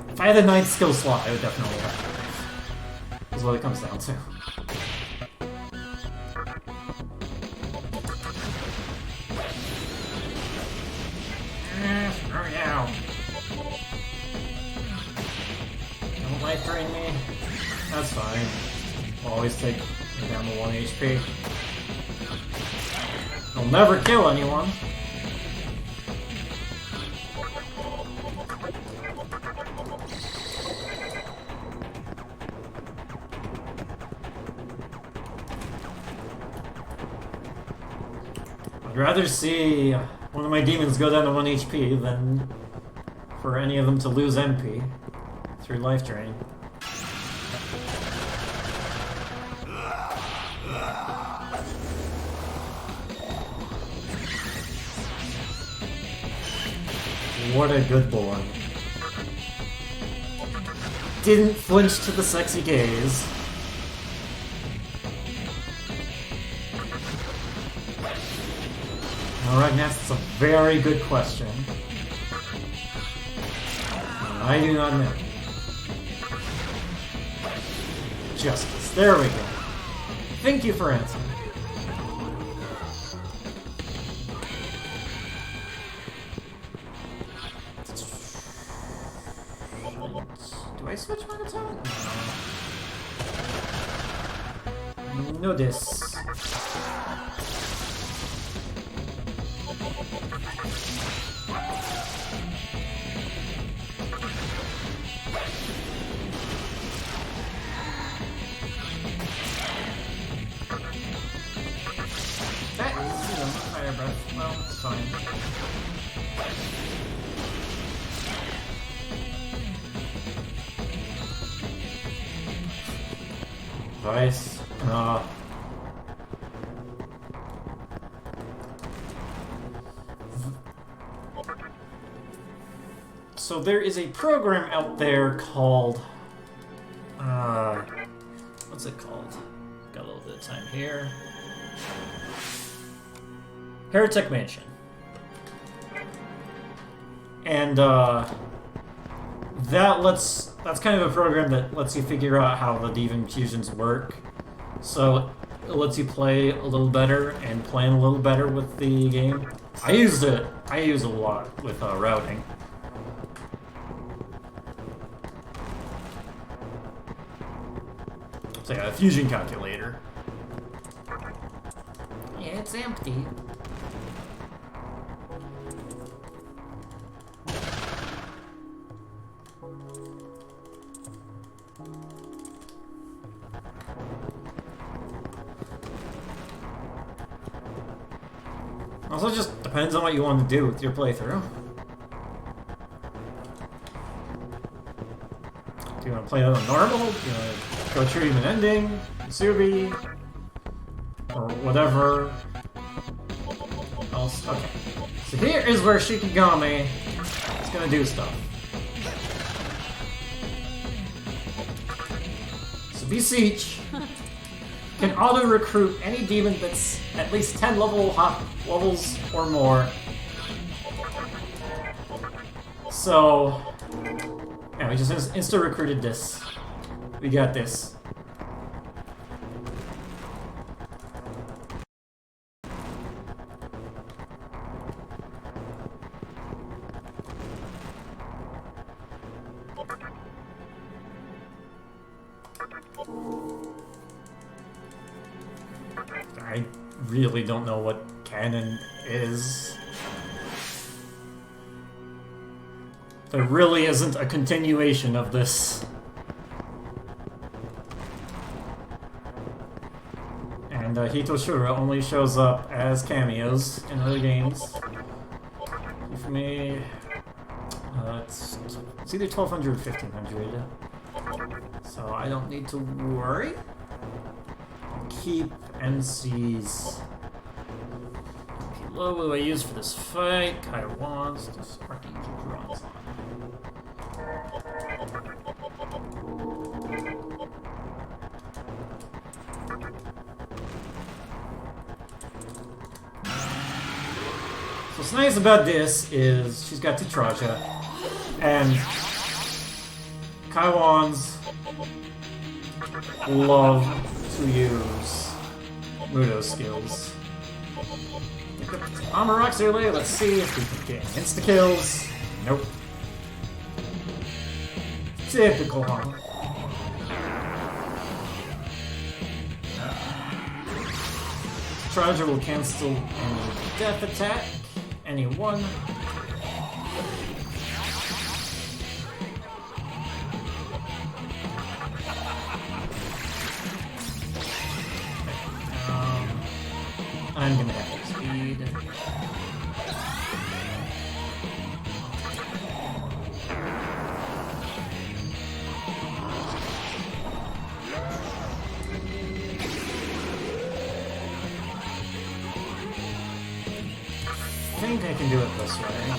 if I had a 9th skill slot, I would definitely have it. That's what it comes down to. Screw you. Don't life drain me. That's fine. I'll always take me down to 1 HP. I'll never kill anyone. I'd rather see one of my demons go down to 1 HP than for any of them to lose MP through life drain. What a good boy. Didn't flinch to the sexy gaze. Alright, that's a very good question. I do not know. Justice. There we go. Thank you for answering. Do I switch my guitar? No this. That is, you know, fire breath. Well, it's fine. Vice. So there is a program out there called... what's it called? Got a little bit of time here. Heretic Mansion. And that's kind of a program that lets you figure out how the Demon fusions work. So it lets you play a little better and plan a little better with the game. I use it a lot with routing. It's like a fusion calculator. Yeah, it's empty. Also, it just depends on what you want to do with your playthrough. Do you want to play it on normal? Do you want to go through even ending? Subi? Or whatever else? Okay. So here is where Shikigami is going to do stuff. So Beseech can auto-recruit any demon that's at least 10 levels or more. So, yeah, we just insta-recruited this. We got this. I really don't know what canon is. There really isn't a continuation of this. And Hitoshura only shows up as cameos in other games. For me, it's either 1200 or 1500. So I don't need to worry. Keep NC's. What do I use for this fight? Kai wants this Archangel Bronze. So what's nice about this is she's got Titraja and Kaiwans love to use Mudo's skills. Amarox earlier, let's see if we can get insta-kills. Nope. Typical, huh? Titraja will cancel any death attack. Any one. I'm gonna have to speed. think I can do it this way. Yeah.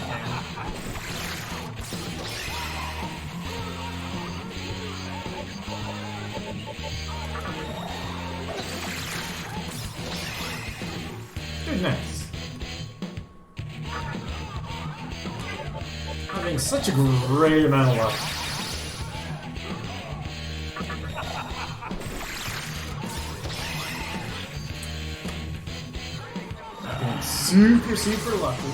Goodness. Having such a great amount of luck. Super, super lucky.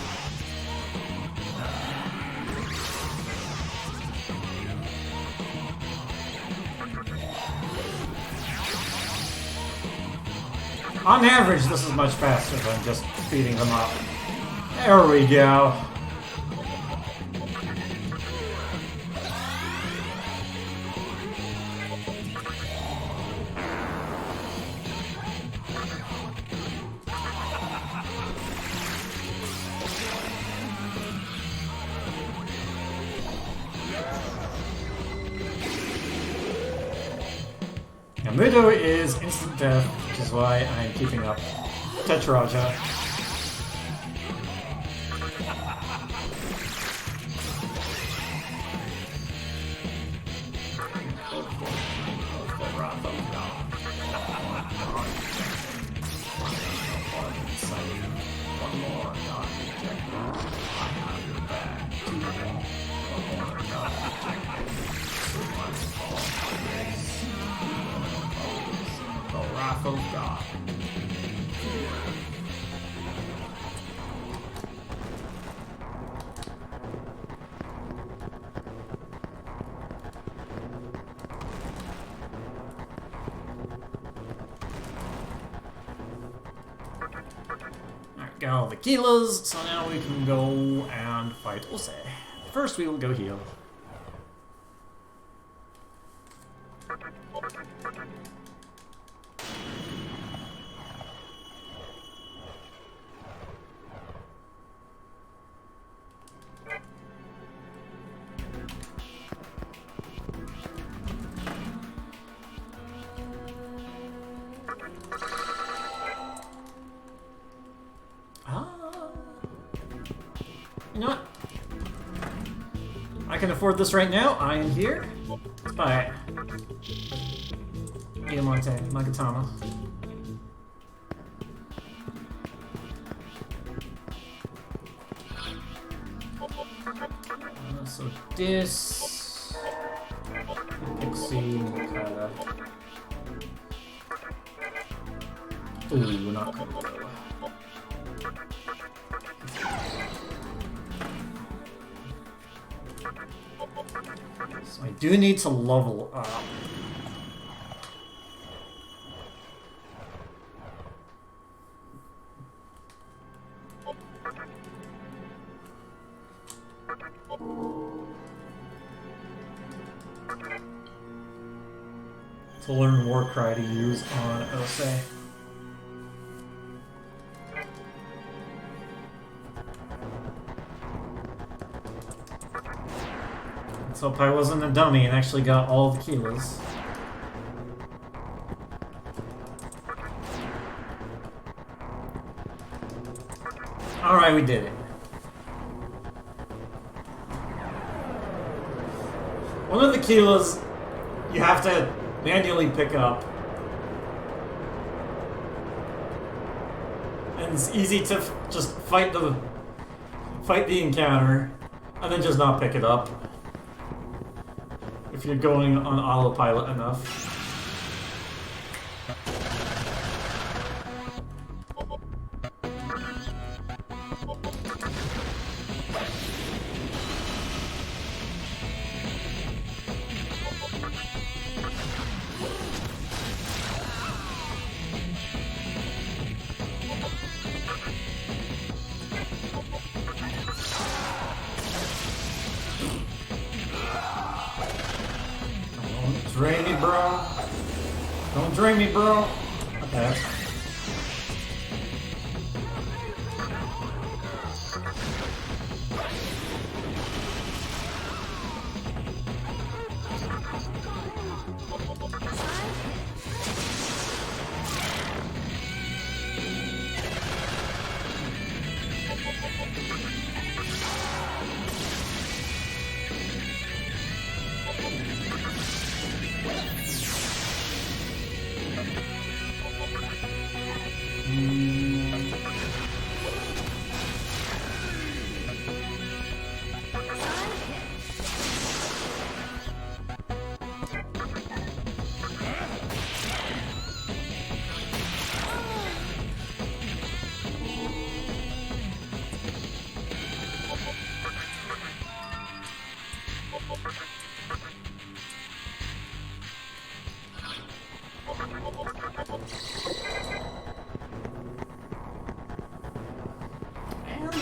On average, this is much faster than just speeding them up. There we go. Mudo is instant death, which is why I'm keeping up Tetraja. Oh god. Alright, got all the kilos, so now we can go and fight Ose. First we will go heal. You know what? I can afford this right now. I am here. Let's buy it. Diamante, Magatama. So this... Pixie, kinda... Ooh, we're not gonna go. So I do need to level up. To learn Warcry to use on Ose. Let's hope I wasn't a dummy and actually got all the kilos. Alright, we did it. One of the kilos you have to manually pick up. And it's easy to just fight the encounter and then just not pick it up. If you're going on autopilot enough. Drain me, bro. Don't drain me, bro. Okay.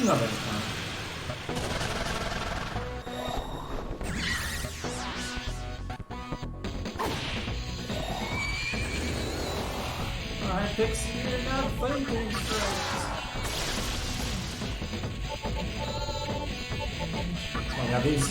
Nothing fun. Alright, Pixie, you're not thinking straight. So I got these.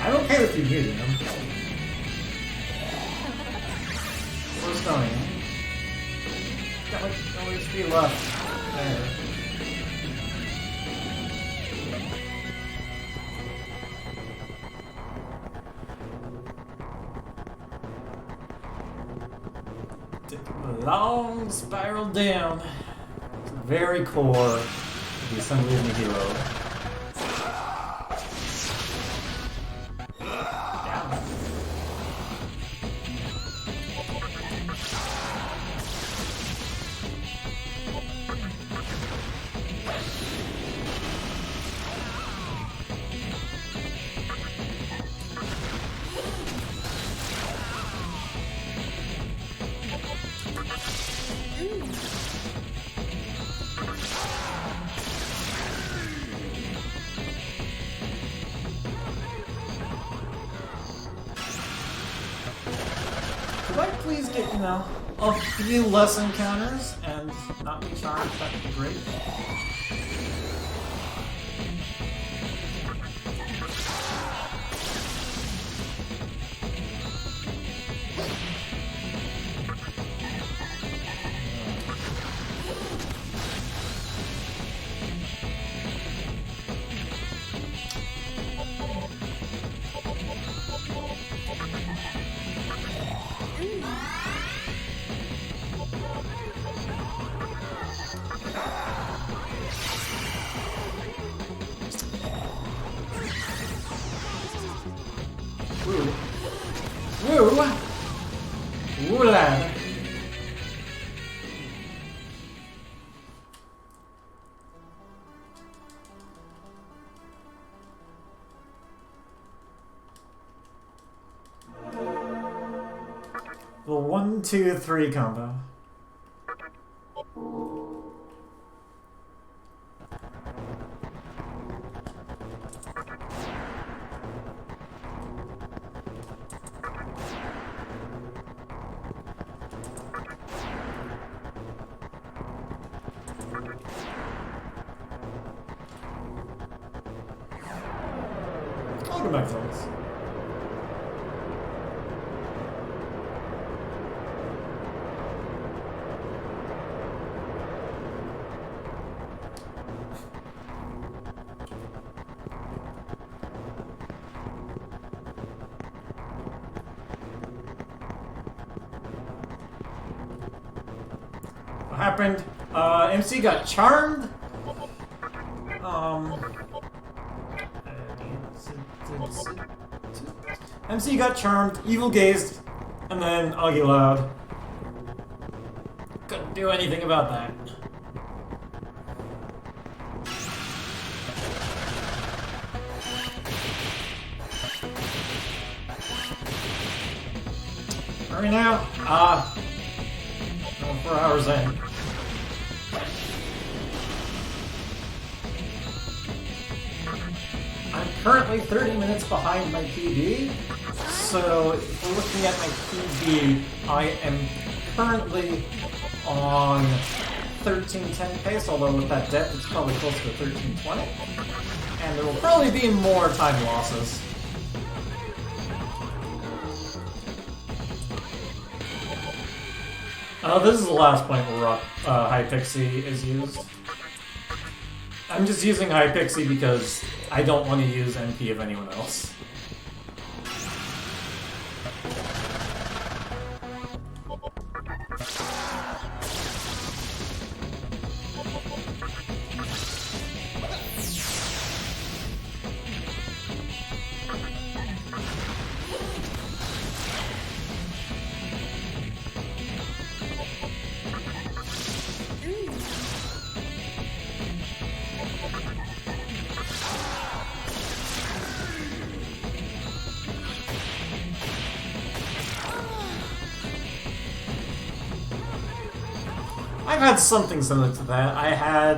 I'm okay with you using them. Where's going? Got like no HP left. There. Take a long spiral down to the very core of the assembly of the hero. Could I please get, a few less encounters and not be charged? That would be great. Woo, lad. The 1, 2, 3 combo. I'll go back to this. What happened? MC got charmed. MC got charmed, evil gazed, and then Augie Loud. Couldn't do anything about that. Hurry now. 4 hours in. I'm currently 30 minutes behind my PB, so if we're looking at my PB, I am currently on 1310 pace, although with that debt it's probably closer to 1320, and there will probably be more time losses. This is the last point where High Pixie is used. I'm just using High Pixie because I don't want to use MP of anyone else. I've had something similar to that. I had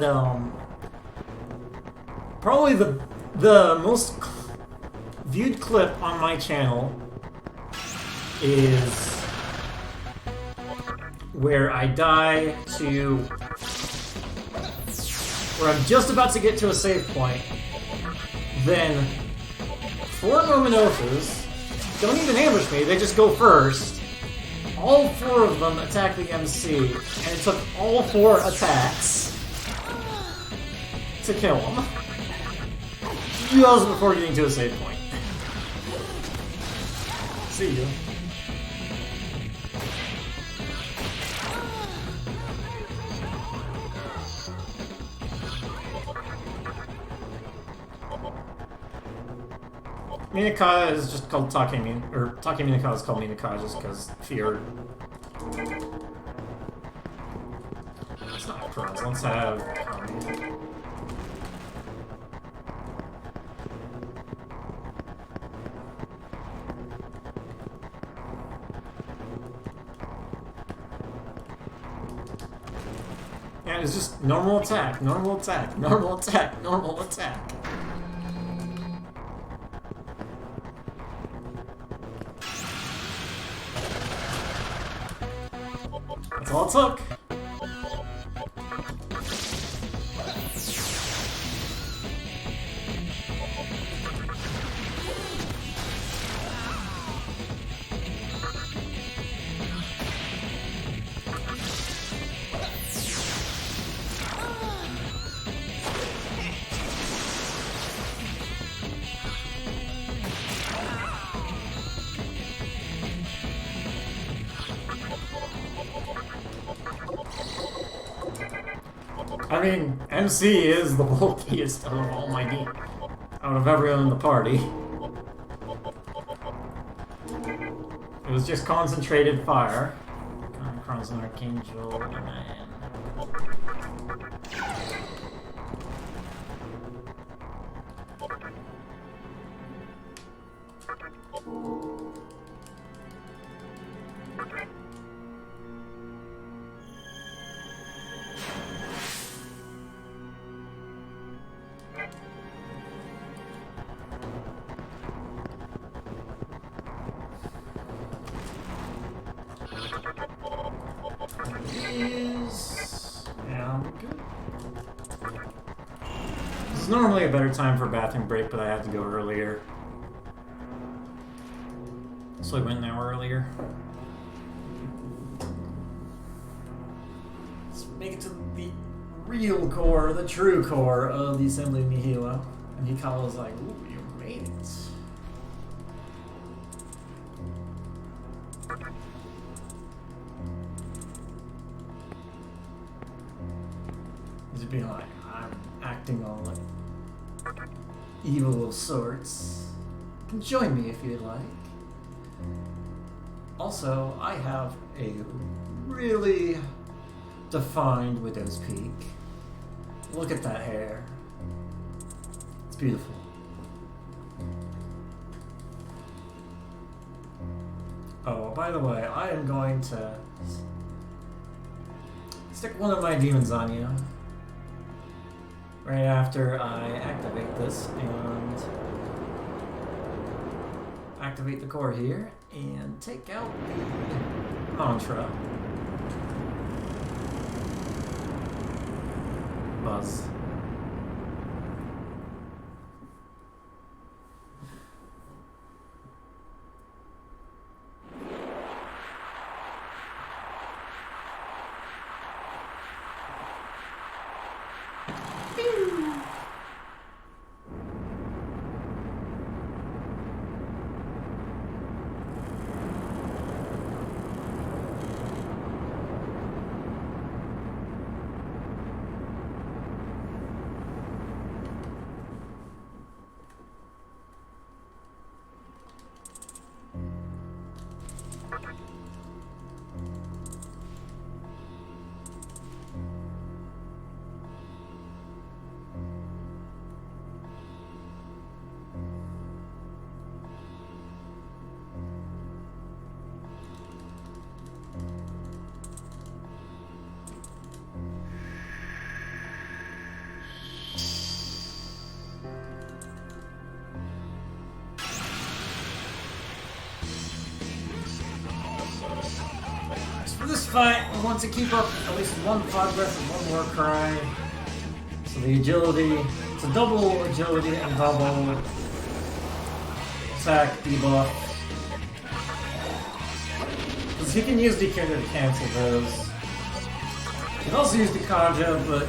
probably the most viewed clip on my channel is where I die to where I'm just about to get to a save point. Then 4 Momonofas don't even ambush me, they just go first. All 4 of them attack the MC, and it took all 4 attacks to kill him. Just before getting to a save point. See you. Minaka is just called Takemin, or Takeminaka is called Minaka just because fear. Let's not have prawns, let's have yeah, it's just normal attack, normal attack, normal attack, normal attack. That's all it took. I mean, MC is the bulkiest out of all my out of everyone in the party. It was just concentrated fire. Crimson Archangel and This is normally a better time for a bathroom break, but I had to go earlier. So I went an hour earlier. Let's make it to the real core, the true core of the Assembly of Nihilo. And Hikawa's like, ooh, you made it. He'd be like, I'm acting all like evil of sorts. You can join me if you'd like. Also, I have a really defined widow's peak. Look at that hair. It's beautiful. Oh, by the way, I am going to stick one of my demons on you right after I activate this and activate the core here and take out the mantra. Buzz. fine. We want to keep up at least one progress and one more cry. So the agility, it's a double agility and double attack debuff. Because he can use the Kira to cancel those. You can also use the Kaja, but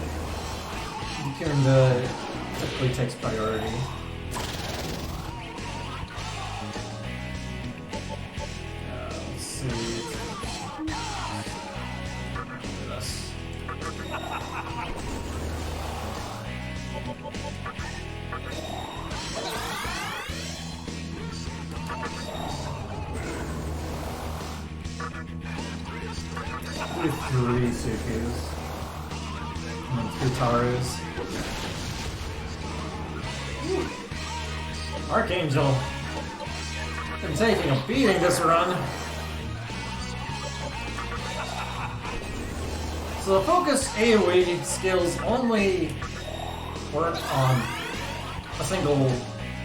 the Kira typically takes priority. Let's see. Three Sukus. And then 2 Tarus. Archangel. Been taking a beating this run. So the focus AoE skills only work on a single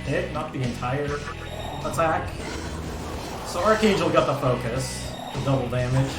hit, not the entire attack. So Archangel got the focus, the double damage.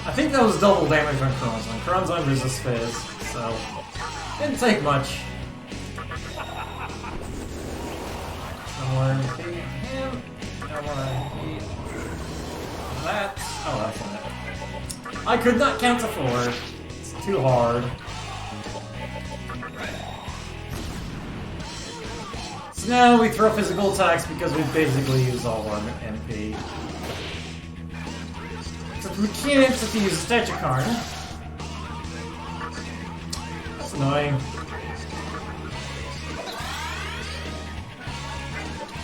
I think that was double damage on Kronzon. Kronzon resists Fizz, so didn't take much. No more MP on him. No more MP on that. Oh, that's on it. I could not count to 4. It's too hard. So now we throw physical attacks because we've basically used all our MP. We can't if you use Stechikarn. That's annoying.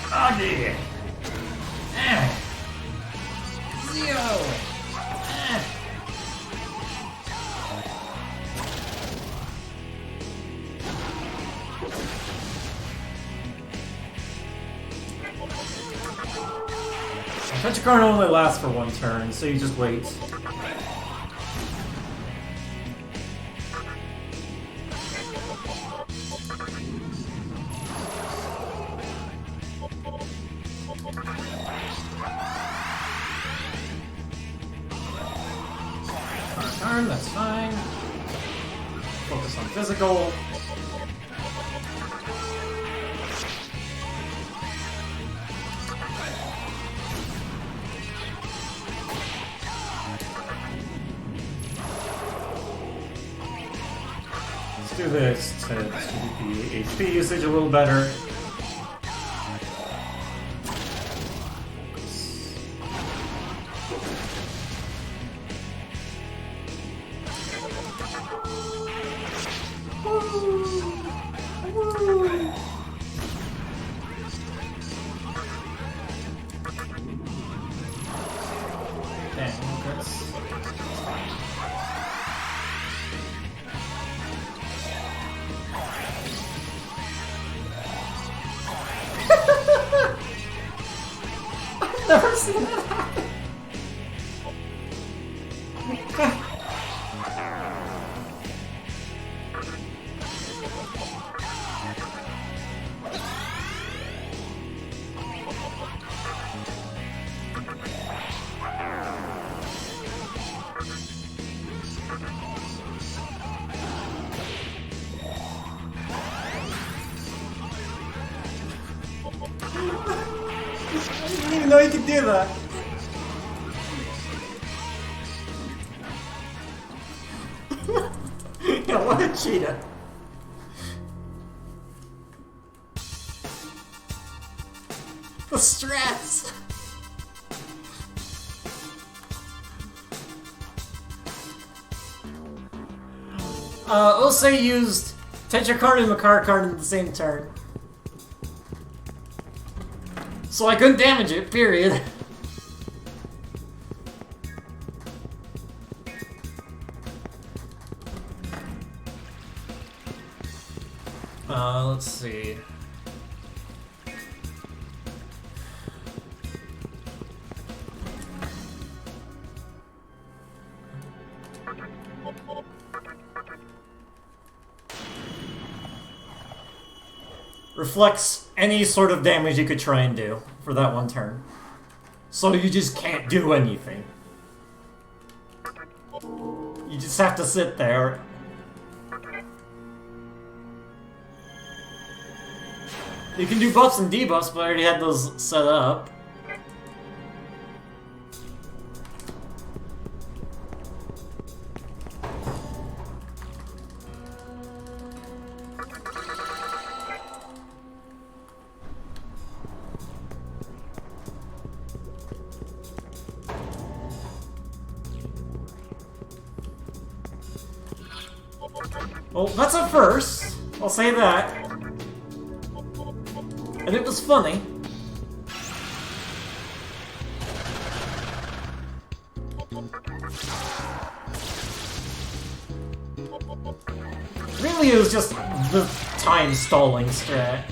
Agi! Zio! Stechikarn only lasts for 1 turn, so you just wait. Turn, that's fine. Focus on physical. Do this to keep the HP usage a little better. Never seen that happen. I didn't even know you could do that. Yeah, what a cheetah. The stress. Osei used Tetrakarn and Makarakarn in the same turn. So I couldn't damage it, period. Let's see. Reflects any sort of damage you could try and do for that one turn. So you just can't do anything. You just have to sit there. You can do buffs and debuffs, but I already had those set up. Well, that's a first. I'll say that. And it was funny. Really, it was just the time stalling strat.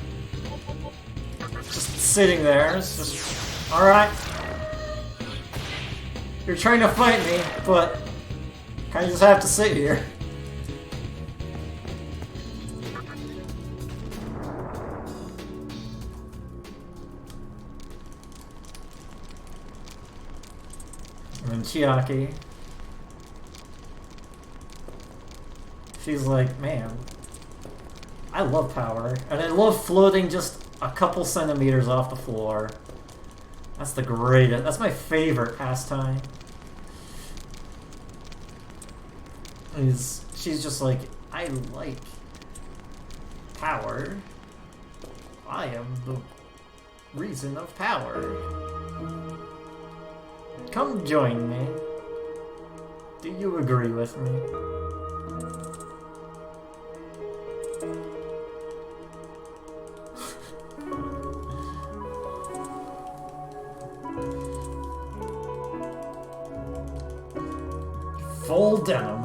Just sitting there. It's just, alright. You're trying to fight me, but kind of just have to sit here. And Chiaki, she's like, man, I love power, and I love floating just a couple centimeters off the floor. That's the greatest, that's my favorite pastime. She's just like, I like power. I am the reason of power. Come join me. Do you agree with me? Full denim.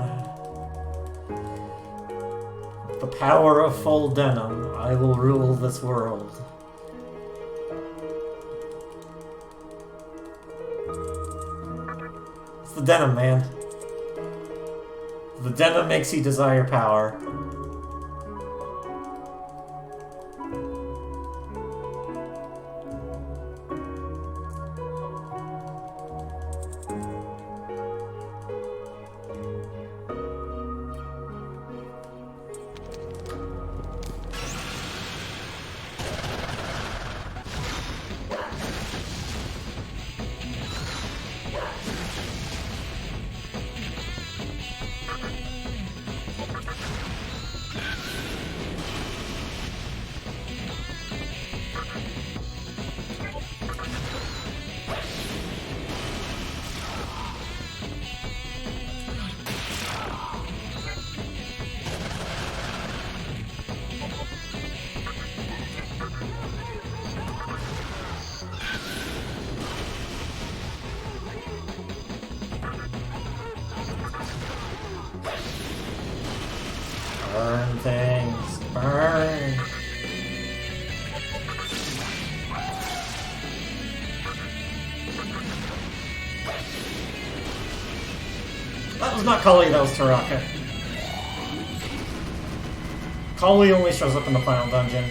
The power of full denim. I will rule this world. It's the denim, man. The denim makes you desire power. Burn things. Burn. That was not Kali, that was Taraka. Kali only shows up in the final dungeon.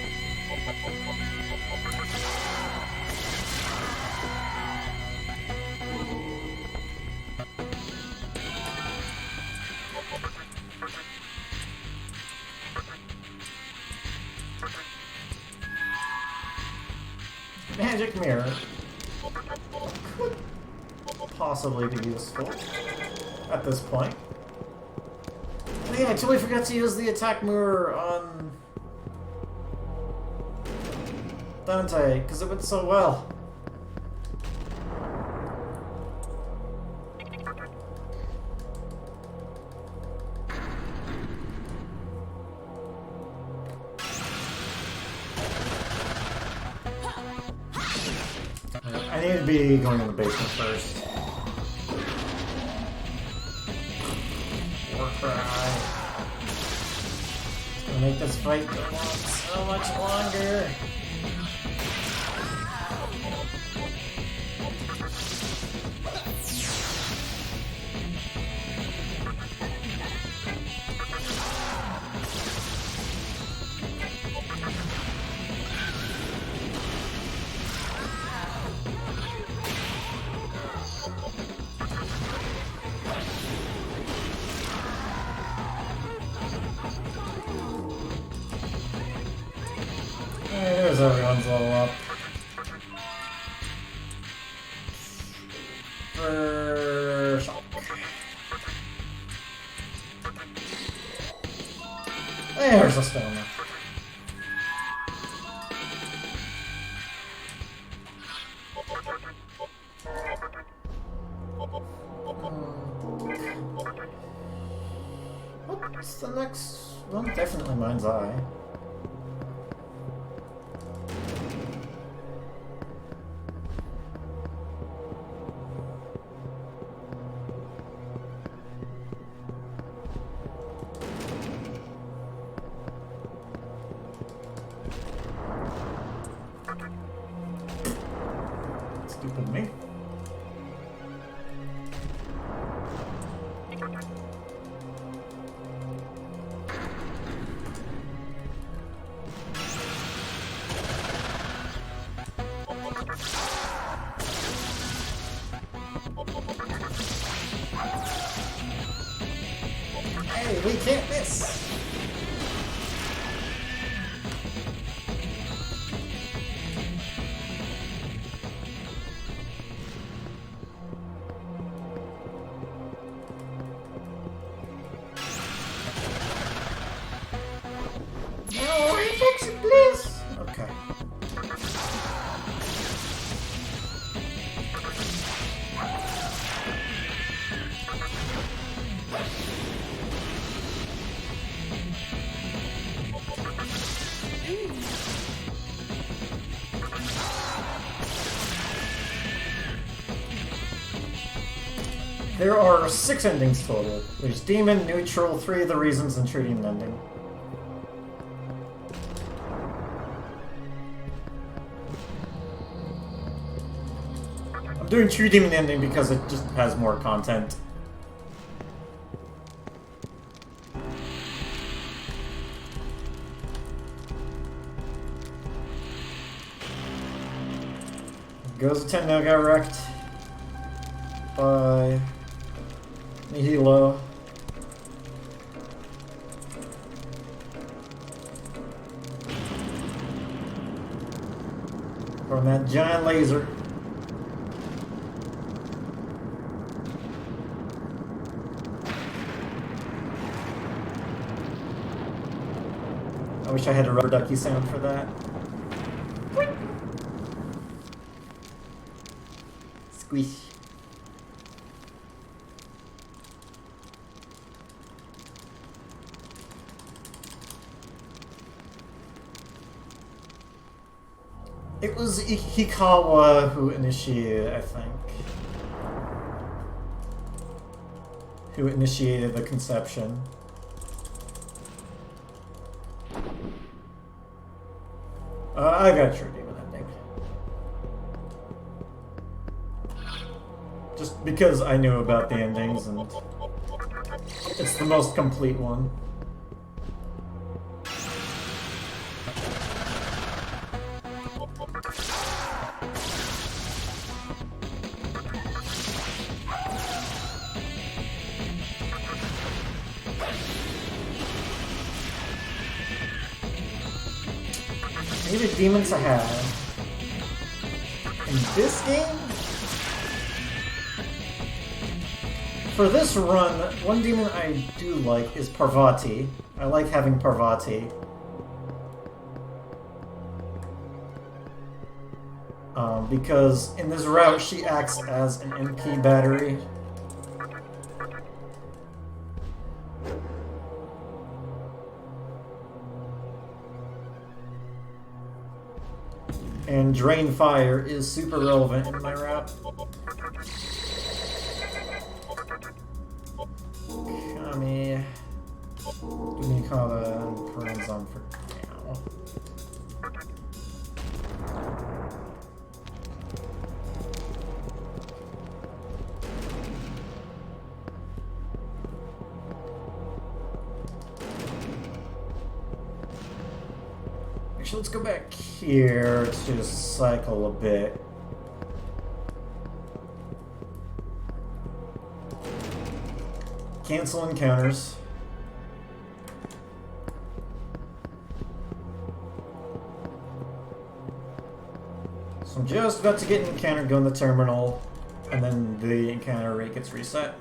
Magic mirror could possibly be useful at this point. Oh yeah, I totally forgot to use the attack mirror on Dante because it went so well. I need to be going in the basement first. War cry. to make this fight go on so much longer. There's everyone's level up. For shock. There's a stamina. What's the next one? Definitely Mind's Eye. Stupid me. Hey, we can't miss! Okay. There are 6 endings total. There's Demon, Neutral, 3 of the Reasons, and Treating an Ending. I'm doing True Demon Ending because it just has more content. Goes to 10 now, got wrecked by Nihilo. From that giant laser. I wish I had a rubber ducky sound for that. Squish. It was Hikawa who initiated, I think. Who initiated the conception. I got True Demon Ending. Just because I knew about the endings and it's the most complete one. Maybe demons I have. In this game? For this run, one demon I do like is Parvati. I like having Parvati. Because in this route she acts as an MP battery. And Drain Fire is super relevant in my route. Kami. Unikata and Parenzon for now. Actually, let's go back here to just cycle a bit. Cancel encounters. So I'm just about to get an encounter, go in the terminal, and then the encounter rate gets reset.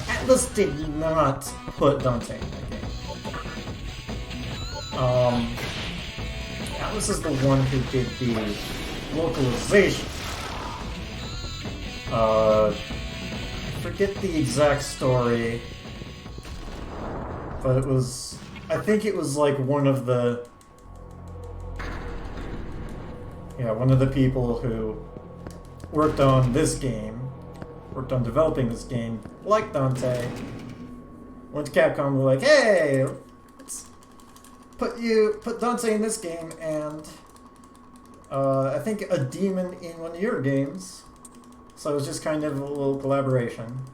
Atlas did not put Dante in that game. Atlas is the one who did the localization. I forget the exact story, but it was, I think it was like one of the people who worked on this game, worked on developing this game, like Dante, went to Capcom and were like, hey, let's put Dante in this game, and I think a demon in one of your games. So it was just kind of a little collaboration.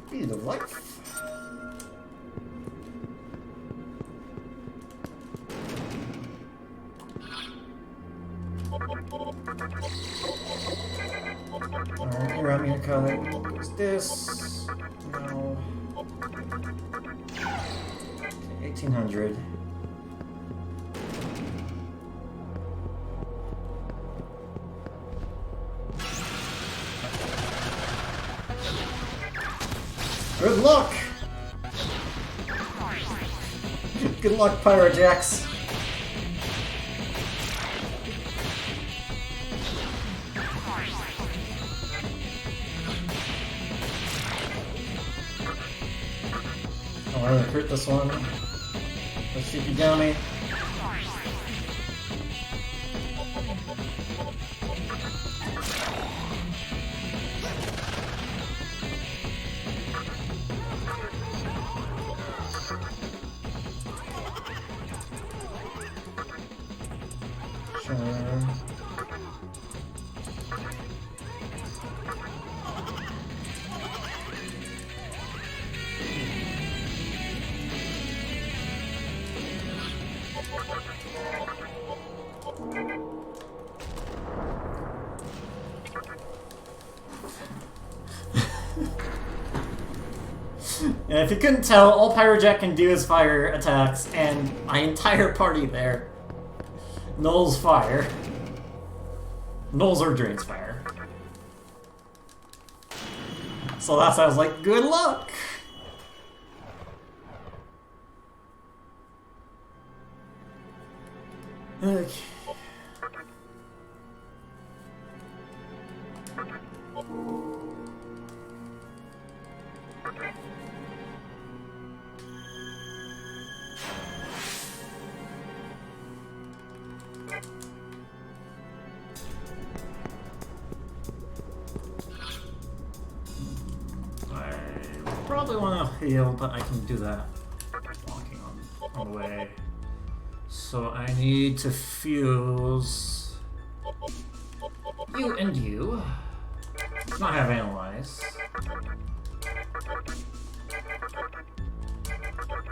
Speed of life. Alright, you want me to color? What's this? No. Okay, 1800. Good luck! Good luck, Pyrojacks. I want to recruit this one. Let's see Megami. And if you couldn't tell, all Pyrojack can do is fire attacks, and my entire party there nulls fire. Nulls or drains fire. So that's why I was like, good luck! Okay. Probably want to heal, but I can do that walking on the way. So I need to fuse you and you. Let's not have analyze.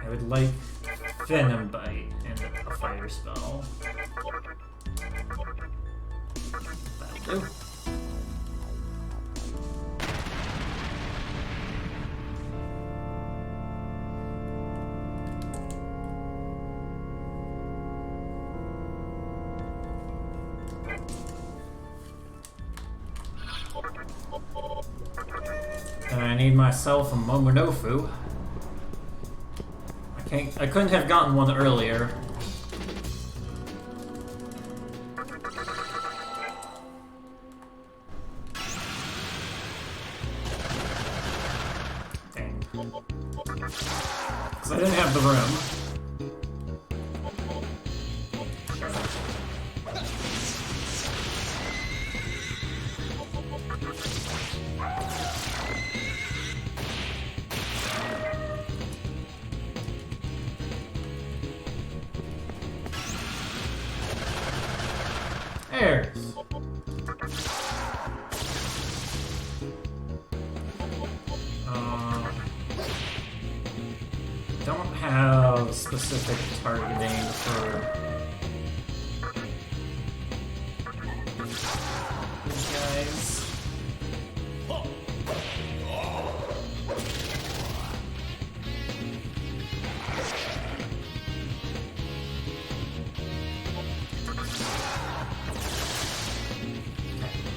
I would like Venom Bite and a fighter spell. That'll do. And I need myself a Momonofu. I couldn't have gotten one earlier. Dang. Because I didn't have the room. Don't have specific targeting for these guys.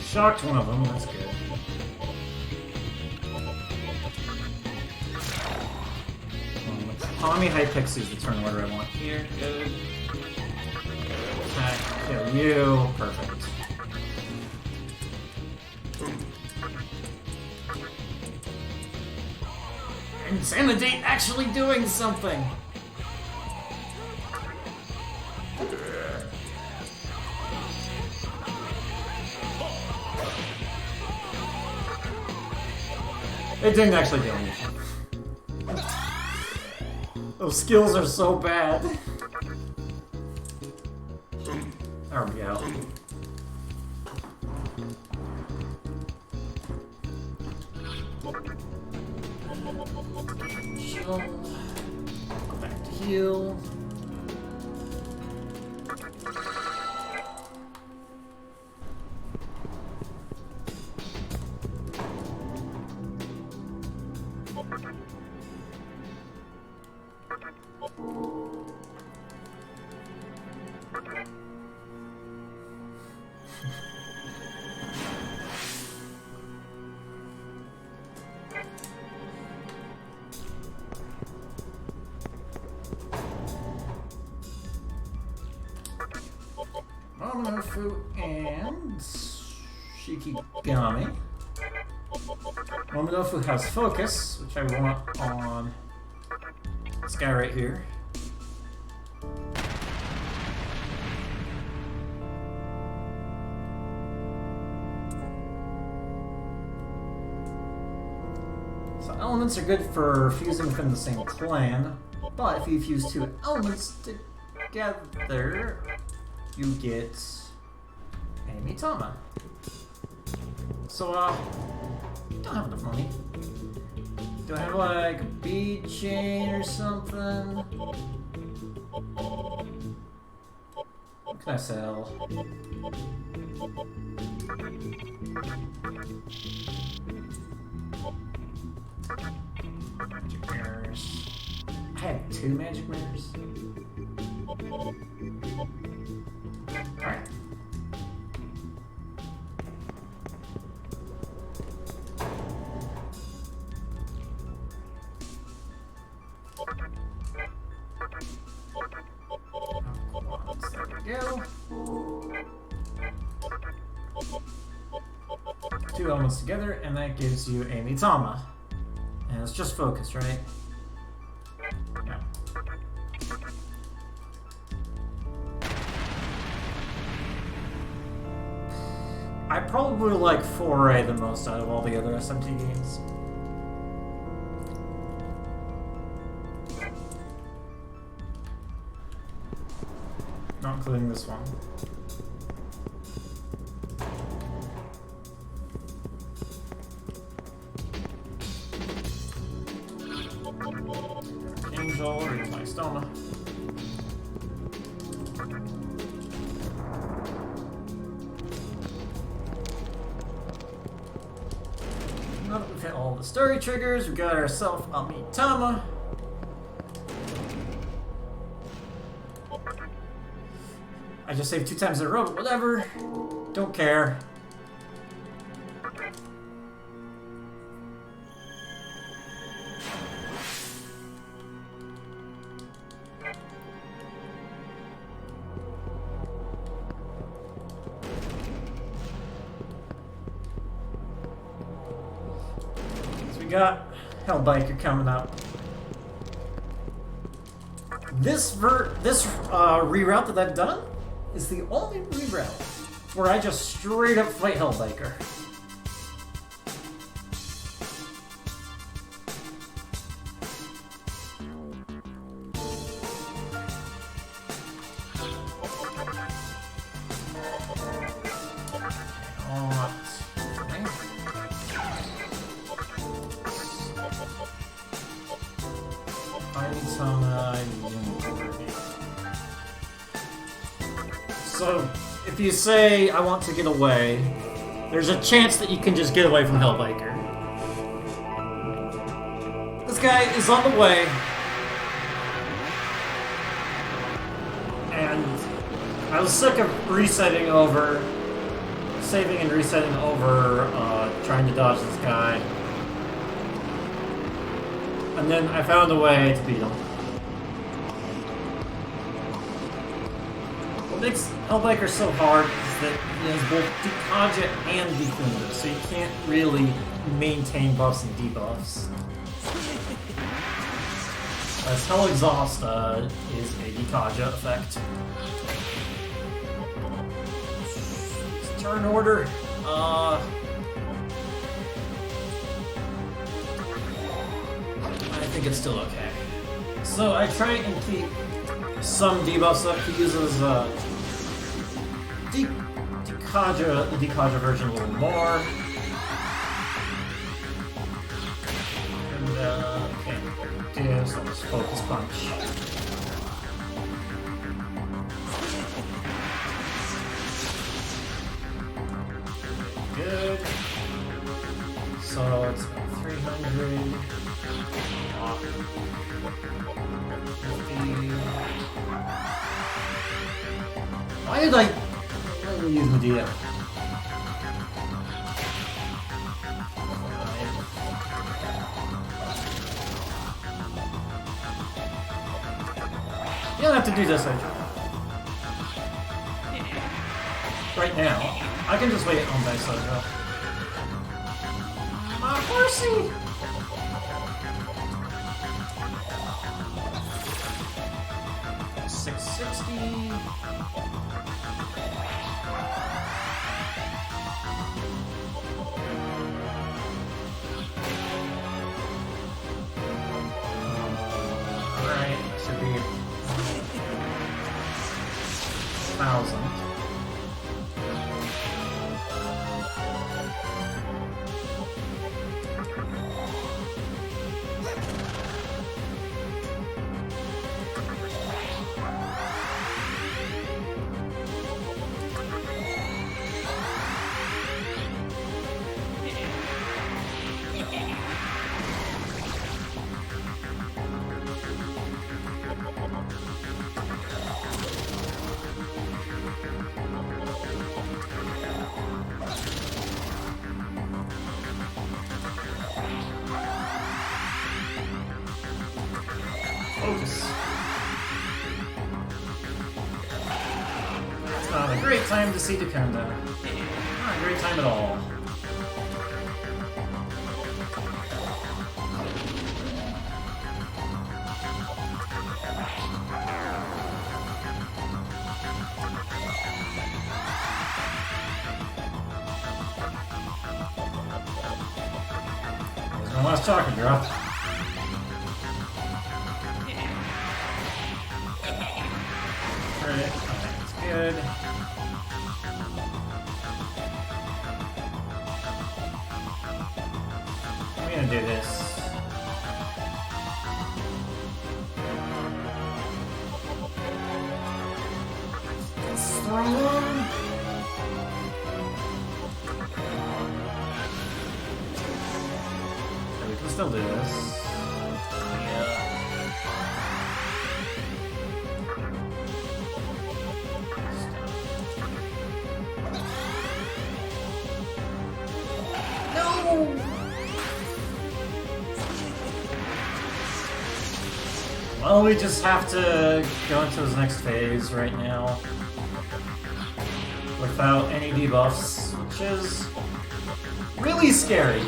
Shocked one of them, that's good. Tommy Hypixie's the turn order I want here. Good. Attack, kill you. Perfect. Insanity actually doing something! It didn't actually do anything. Those skills are so bad. There we go. Chill. Go back to heal. Momonofu and Shikigami. Momonofu has focus, which I want on this guy right here. So elements are good for fusing within the same clan, but if you fuse two elements together, you get a Mitama. So, don't have enough money. Do I have like a bead chain or something? What can I sell? Magic mirrors. I have 2 magic mirrors. Alright. There we go. 2 elements together, and that gives you a Mitama. And it's just focus, right? Yeah. I probably like 4A the most out of all the other SMT games. Not including this one. Angel, read my stoma. all the story triggers. We got ourselves a Mitama. I just saved 2 times in a row, but whatever. Don't care. Got Hellbiker coming up. This reroute that I've done is the only reroute where I just straight up fight Hellbiker. So, if you say, I want to get away, there's a chance that you can just get away from Hellbiker. This guy is on the way. And I was sick of resetting over, saving and resetting over, trying to dodge this guy. And then I found a way to beat him. What makes Hellbiker so hard is that he has both Dikaja and Defunda, so you can't really maintain buffs and debuffs. As Hell Exhaust is a Dikaja effect. Turn order. I think it's still okay. So I try and keep some debuffs up. He uses Dikaja, the Dikaja version a little more. And can't do so I'll just Focus Punch. Good. So it's about 300. Why did I really use Medea? You don't have to do this, Adrian. Right now, I can just wait on Dice Sojo. My horsey! Focus. It's not a great time to see Dikanda. Not a great time at all. There's my last chakra drop. Good. I'm gonna do this. Strong. We'll still do this. Yeah. No! Well, we just have to go into his next phase right now. Without any debuffs, which is really scary.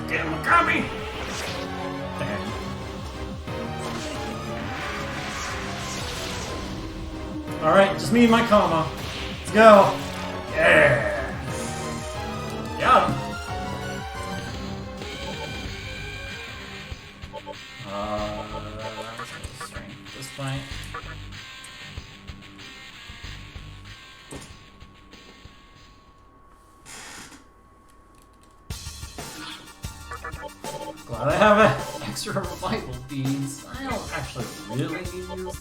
Get Megami! Damn. Alright, just me and my comma. Let's go! Yeah! Got him! That was a strength this fight. Glad I have extra revival beads. I don't actually really use them.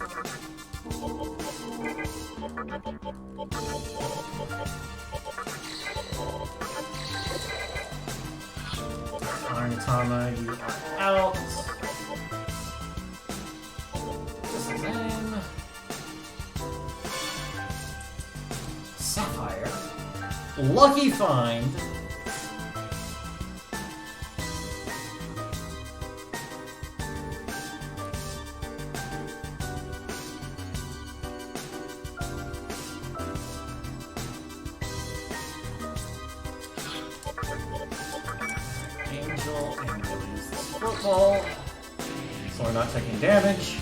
Arnatama, you are out. This is in. Sapphire. Lucky find. Angel, and we'll use this football, so we're not taking damage.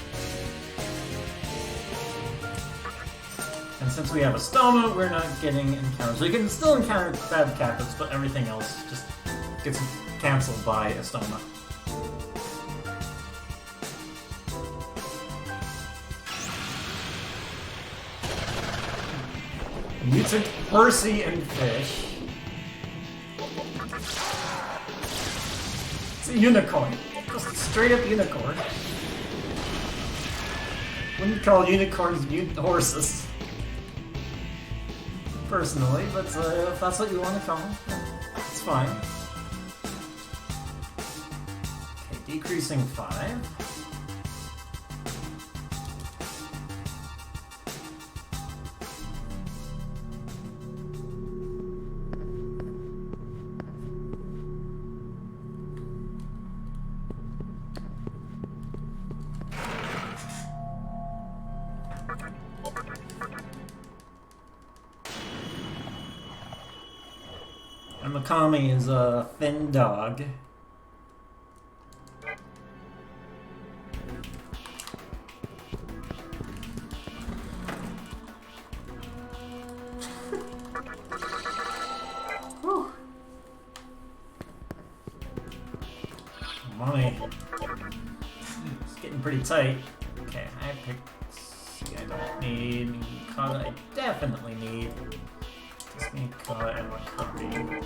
And since we have a stoma, we're not getting encounters. We can still encounter bad captives, but everything else just gets cancelled by a stoma. Mutant Percy and Fish. It's a unicorn. Just a straight up unicorn. Wouldn't call unicorns mutant horses. Personally, but if that's what you want to call them, it's fine. Okay, decreasing 5. And Megami is a thin dog. Whew. Money. It's getting pretty tight. Okay, I picked. See, I don't need Mikata. I definitely need. Just need Mikata and Megami.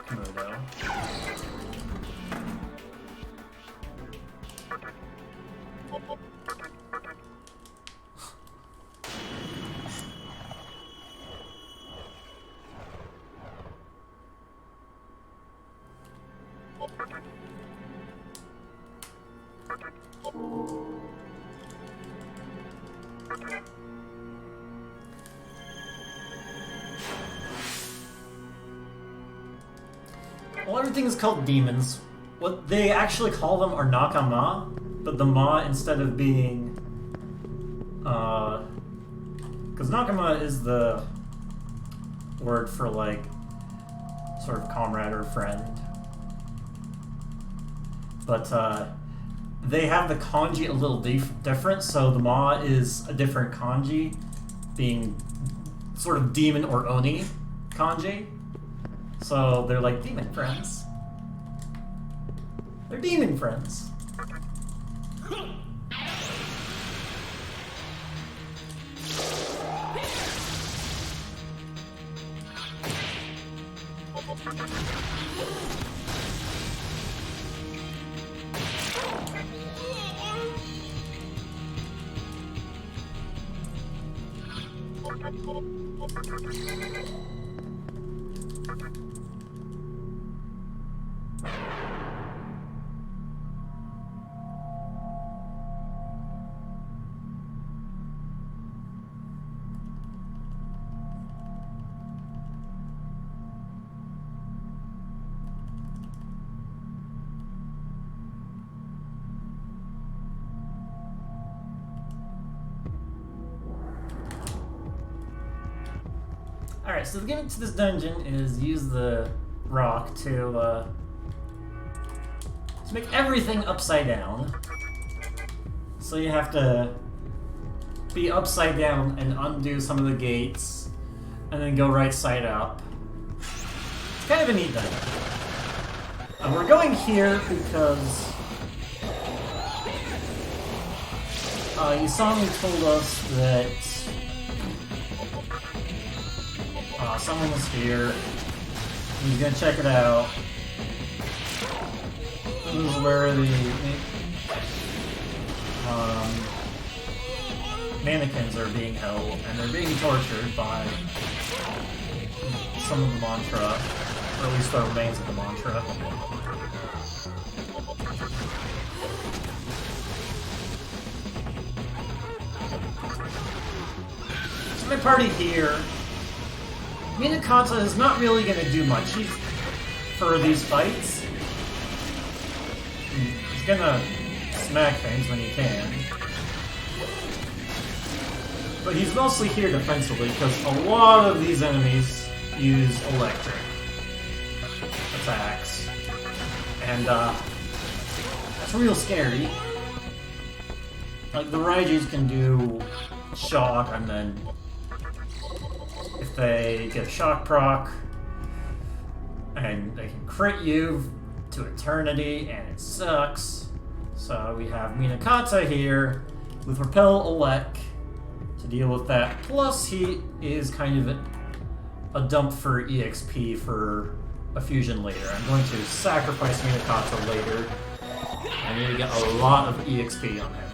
Komodo. Well, everything is called demons. What they actually call them are nakama, but the ma instead of being... Because nakama is the word for, like, sort of comrade or friend. But, they have the kanji a little different, so the ma is a different kanji, being sort of demon or oni kanji. So they're like demon friends. They're demon friends. Alright, so the gimmick to this dungeon is use the rock to make everything upside down. So you have to be upside down and undo some of the gates, and then go right side up. It's kind of a neat dungeon. And we're going here because Yusami told us that someone was here. He's gonna check it out. This is where the mannequins are being held, and they're being tortured by some of the mantra, or at least the remains of the mantra. So my party here. Minakata is not really going to do much for these fights. He's going to smack things when he can. But he's mostly here defensively because a lot of these enemies use electric attacks. And that's real scary. Like the Raijus can do shock, and then if they get a shock proc, and they can crit you to eternity, and it sucks. So we have Minakata here with Repel Elec to deal with that. Plus he is kind of a dump for EXP for a fusion later. I'm going to sacrifice Minakata later. I need to get a lot of EXP on him.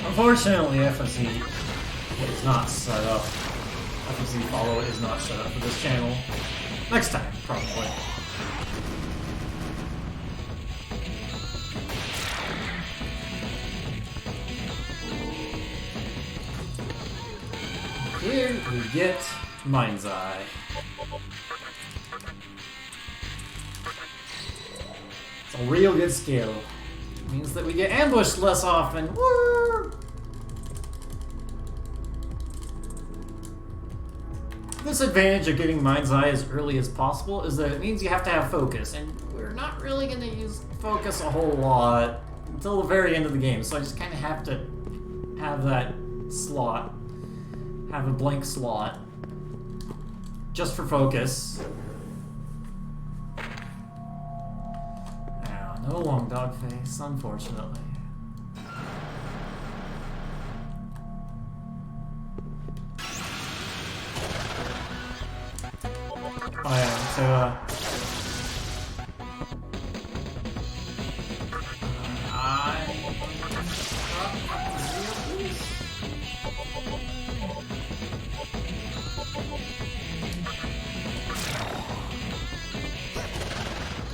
Unfortunately, FFC is not set up. FFC follow is not set up for this channel. Next time, probably. Here we get Mind's Eye. It's a real good skill. It means that we get ambushed less often. Woo! disadvantage of getting Mind's Eye as early as possible is that it means you have to have focus, and we're not really going to use focus a whole lot until the very end of the game, so I just kind of have to have that slot, have a blank slot, just for focus. Now, no long dog face, unfortunately. Oh yeah, so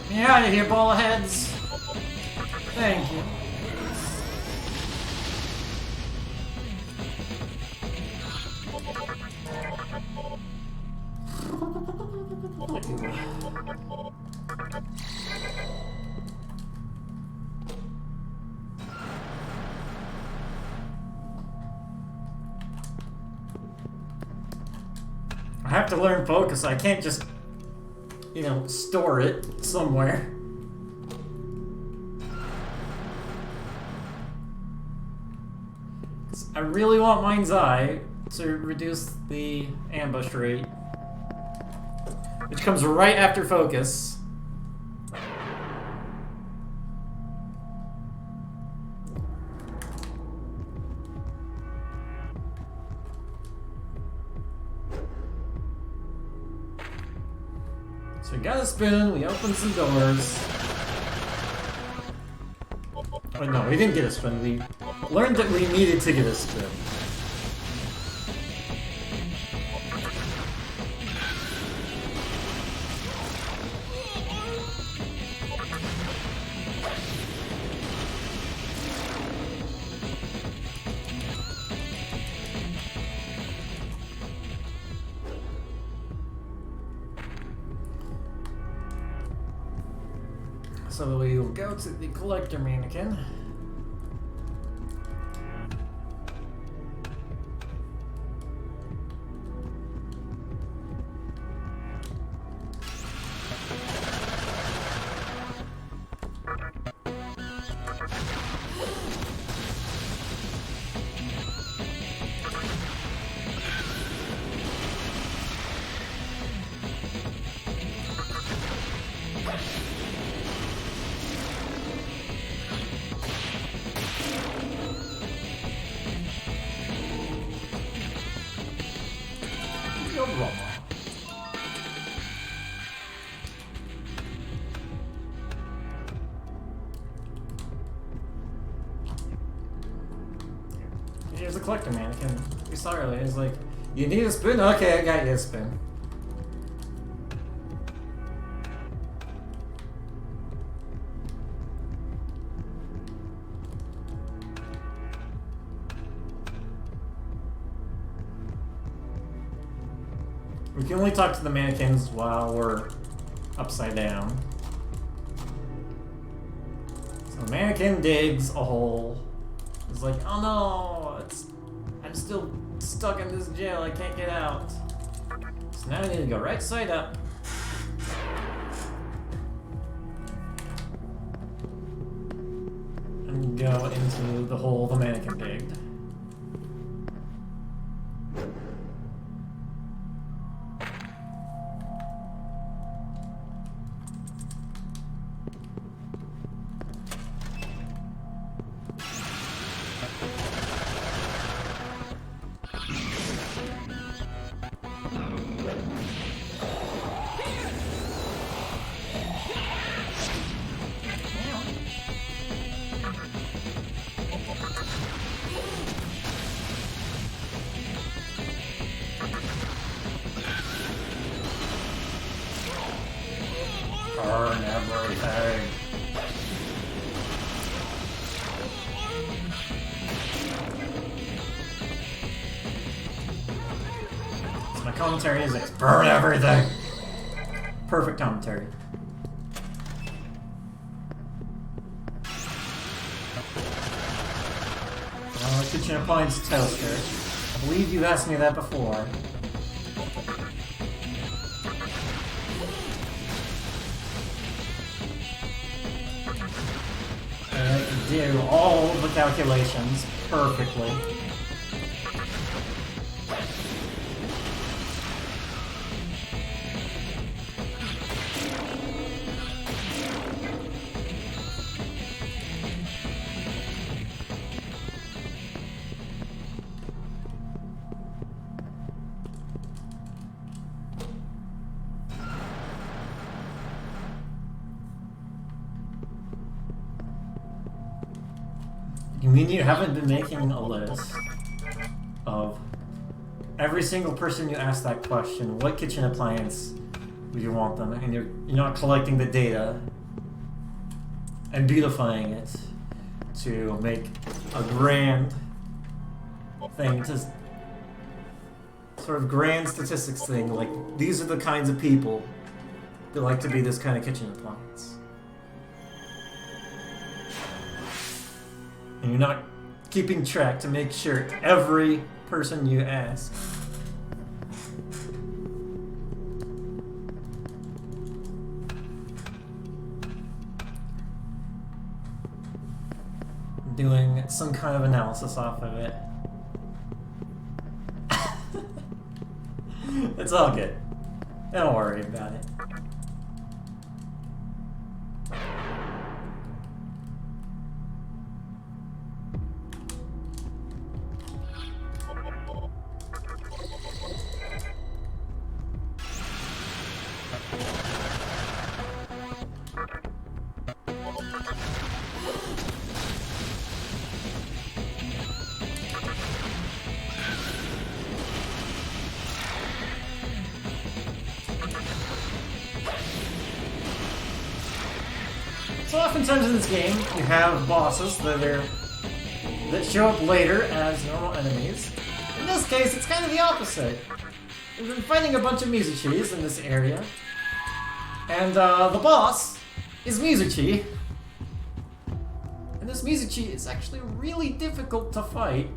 get me out of here, ball of heads! Thank you. I have to learn focus. I can't just, you know, store it somewhere. I really want Mind's Eye to reduce the ambush rate, which comes right after focus. So we got a spoon, we opened some doors. Oh no, we didn't get a spoon, we learned that we needed to get a spoon. So we will go to the collector mannequin. Here's a collector mannequin. We saw earlier. It's like, you need a spoon? Okay, I got you a spoon. We can only talk to the mannequins while we're upside down. So the mannequin digs a hole. It's like, oh no, I'm still stuck in this jail, I can't get out. So now I need to go right side up. And go into the hole the mannequin digged. Burn everything. So my commentary is like, burn everything. Perfect commentary. Kitchen appliance toaster. I believe you've asked me that before. do all the calculations perfectly. You mean you haven't been making a list of every single person you ask that question, what kitchen appliance would you want them, and you're not collecting the data and beautifying it to make a grand thing, to sort of grand statistics thing, like these are the kinds of people that like to be this kind of kitchen appliance. And you're not keeping track to make sure every person you ask doing some kind of analysis off of it. It's all good. Don't worry about it. So oftentimes in this game, you have bosses that show up later as normal enemies. In this case, it's kind of the opposite. We've been fighting a bunch of Mizuchis in this area, and the boss is Mizuchi. And this Mizuchi is actually really difficult to fight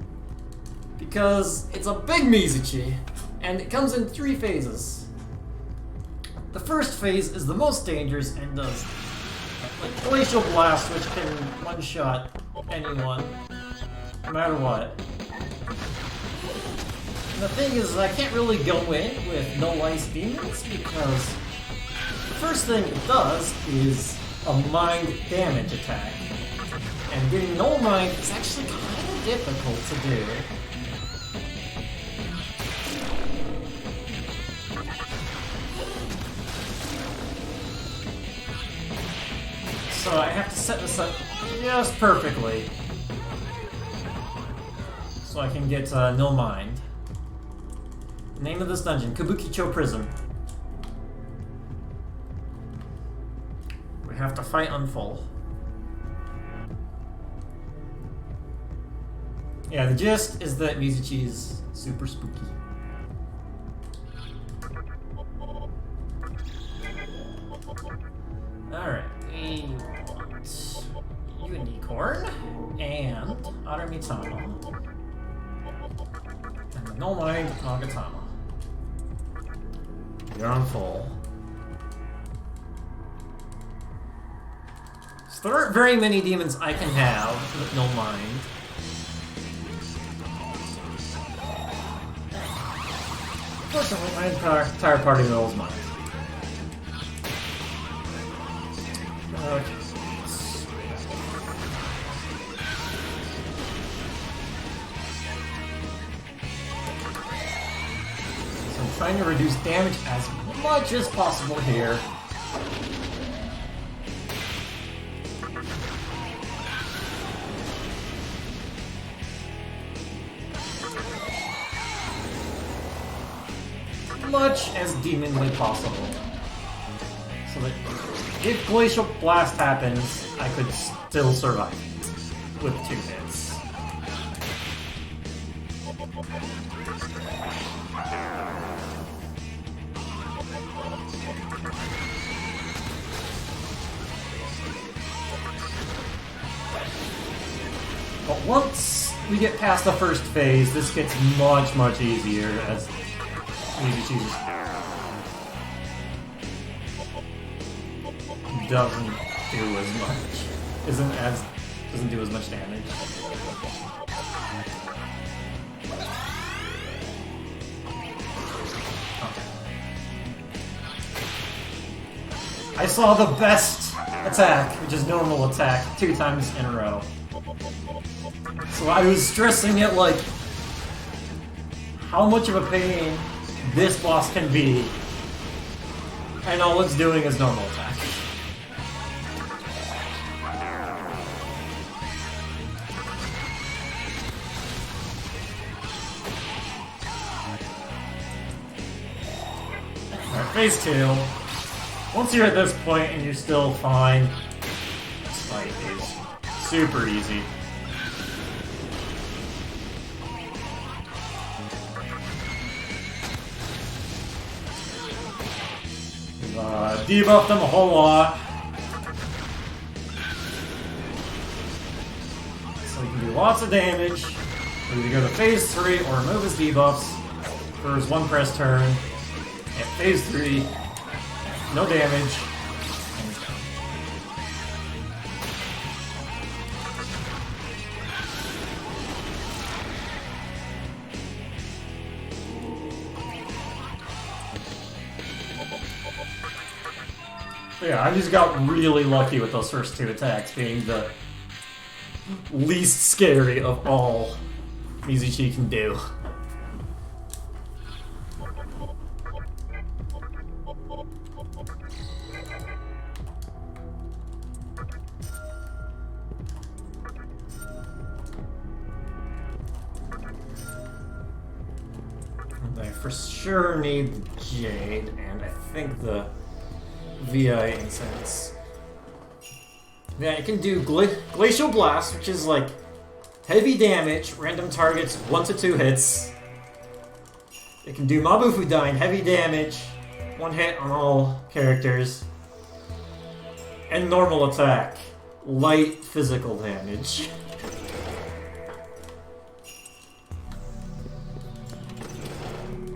because it's a big Mizuchi, and it comes in 3 phases. The first phase is the most dangerous and does like Glacial Blast, which can one-shot anyone, no matter what. And the thing is, I can't really go in with no ice demons because the first thing it does is a mind damage attack. And getting no mind is actually kind of difficult to do. So I have to set this up just perfectly so I can get no mind. The name of this dungeon, Kabukicho Prison. We have to fight on full. Yeah, the gist is that Mizuchi's super spooky. Alright, we want Unicorn and Aramitama. And the No Mind Nagatama. You're on full. So there aren't very many demons I can have with no mind. Fortunately, my entire party knows mine. Okay. So I'm trying to reduce damage as much as possible here. Much as demonly possible. So that if Glacial Blast happens, I could still survive with 2 hits. But once we get past the first phase, this gets much, much easier as Mizuchi's doesn't do as much. Isn't as Doesn't do as much damage. Okay. I saw the best attack, which is normal attack, 2 times in a row. So I was stressing it like how much of a pain this boss can be, and all it's doing is normal attack. Alright, phase 2. Once you're at this point and you're still fine, this fight is super easy. Debuffed them a whole lot. So he can do lots of damage. We either go to phase 3 or remove his debuffs for his 1 press turn. At phase 3, no damage. And he's done. Yeah, I just got really lucky with those first 2 attacks being the least scary of all Mizuchi can do. I for sure need the Jade, and I think the VI Incense. Yeah, it can do Glacial Blast, which is like heavy damage, random targets, 1 to 2 hits. It can do Mabufu Dying, heavy damage, 1 hit on all characters. And normal attack, light physical damage.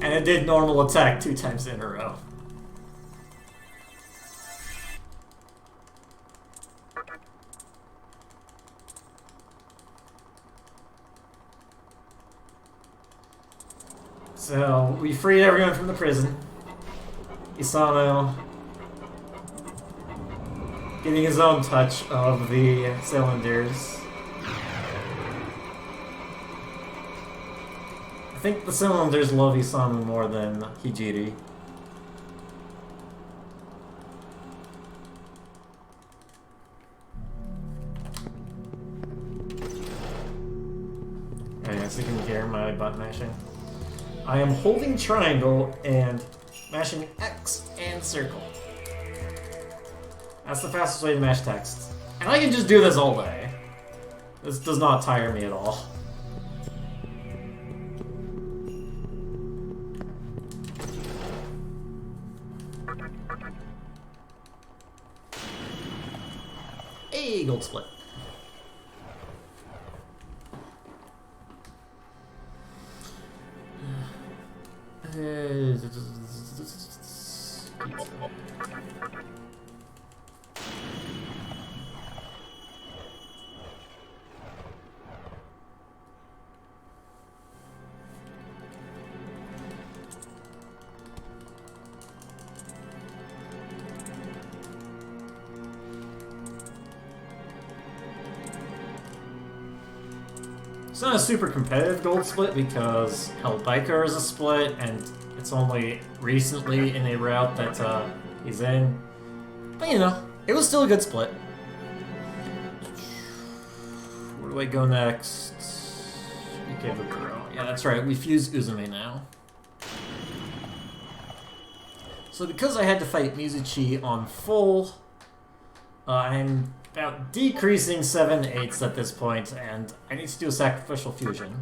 And it did normal attack 2 times in a row. So, we freed everyone from the prison. Isano getting his own touch of the cylinders. I think the cylinders love Isano more than Hijiri. I guess you can hear my button mashing. I am holding triangle and mashing X and circle. That's the fastest way to mash text. And I can just do this all day. This does not tire me at all. Hey, gold split. It's not a super competitive gold split because Hellbiker is a split and it's only recently in a route that he's in. But you know, it was still a good split. Where do I go next? UK Bukuro. Yeah, that's right, we fuse Uzume now. So because I had to fight Mizuchi on full, I'm about decreasing 7/8 at this point, and I need to do a sacrificial fusion.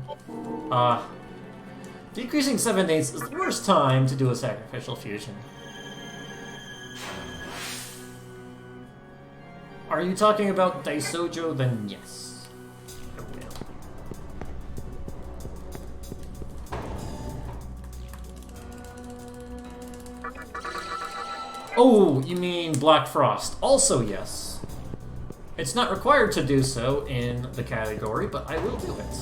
Decreasing 7/8 is the worst time to do a sacrificial fusion. Are you talking about Daisojo? Then yes. I will. Oh, you mean Black Frost? Also yes. It's not required to do so in the category, but I will do it.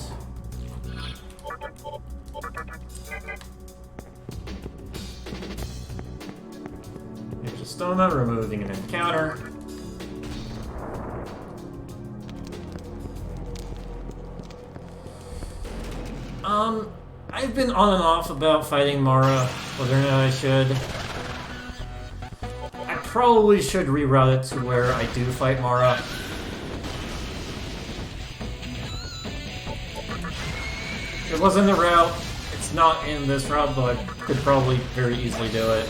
Here's a stoma, removing an encounter. I've been on and off about fighting Mara, whether or not I should. I probably should reroute it to where I do fight Mara. It wasn't the route. It's not in this route, but I could probably very easily do it.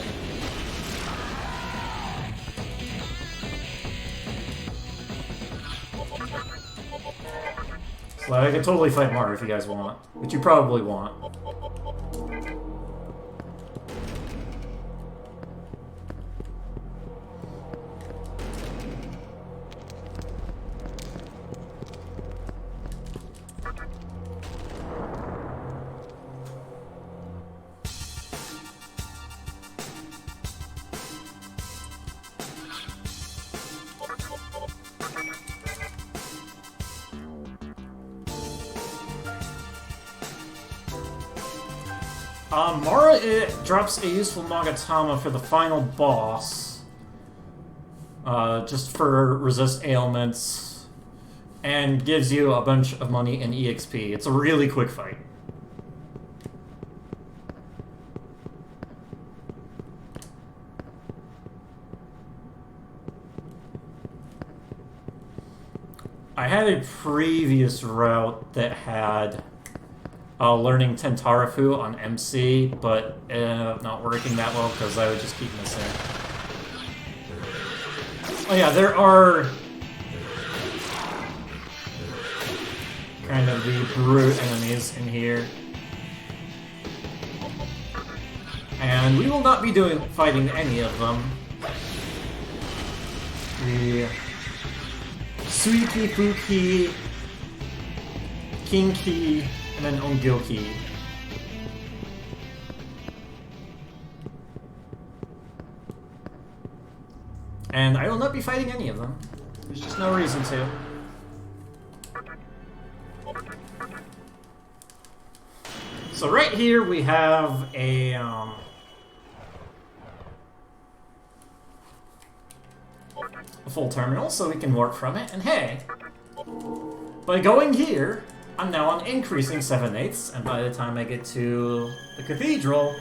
So I can totally fight Mara if you guys want, which you probably want. Mara drops a useful Magatama for the final boss, just for resist ailments, and gives you a bunch of money in EXP. It's a really quick fight. I had a previous route that had learning Tentarafu on MC, but not working that well because I would just keep missing. Oh yeah, there are kind of the brute enemies in here. And we will not be fighting any of them. The Suiki, Fuki, Kinki, and then Ongyoki. And I will not be fighting any of them. There's just no reason to. So right here we have a full terminal, so we can warp from it. And hey, by going here, I'm now on increasing 7/8, and by the time I get to the cathedral,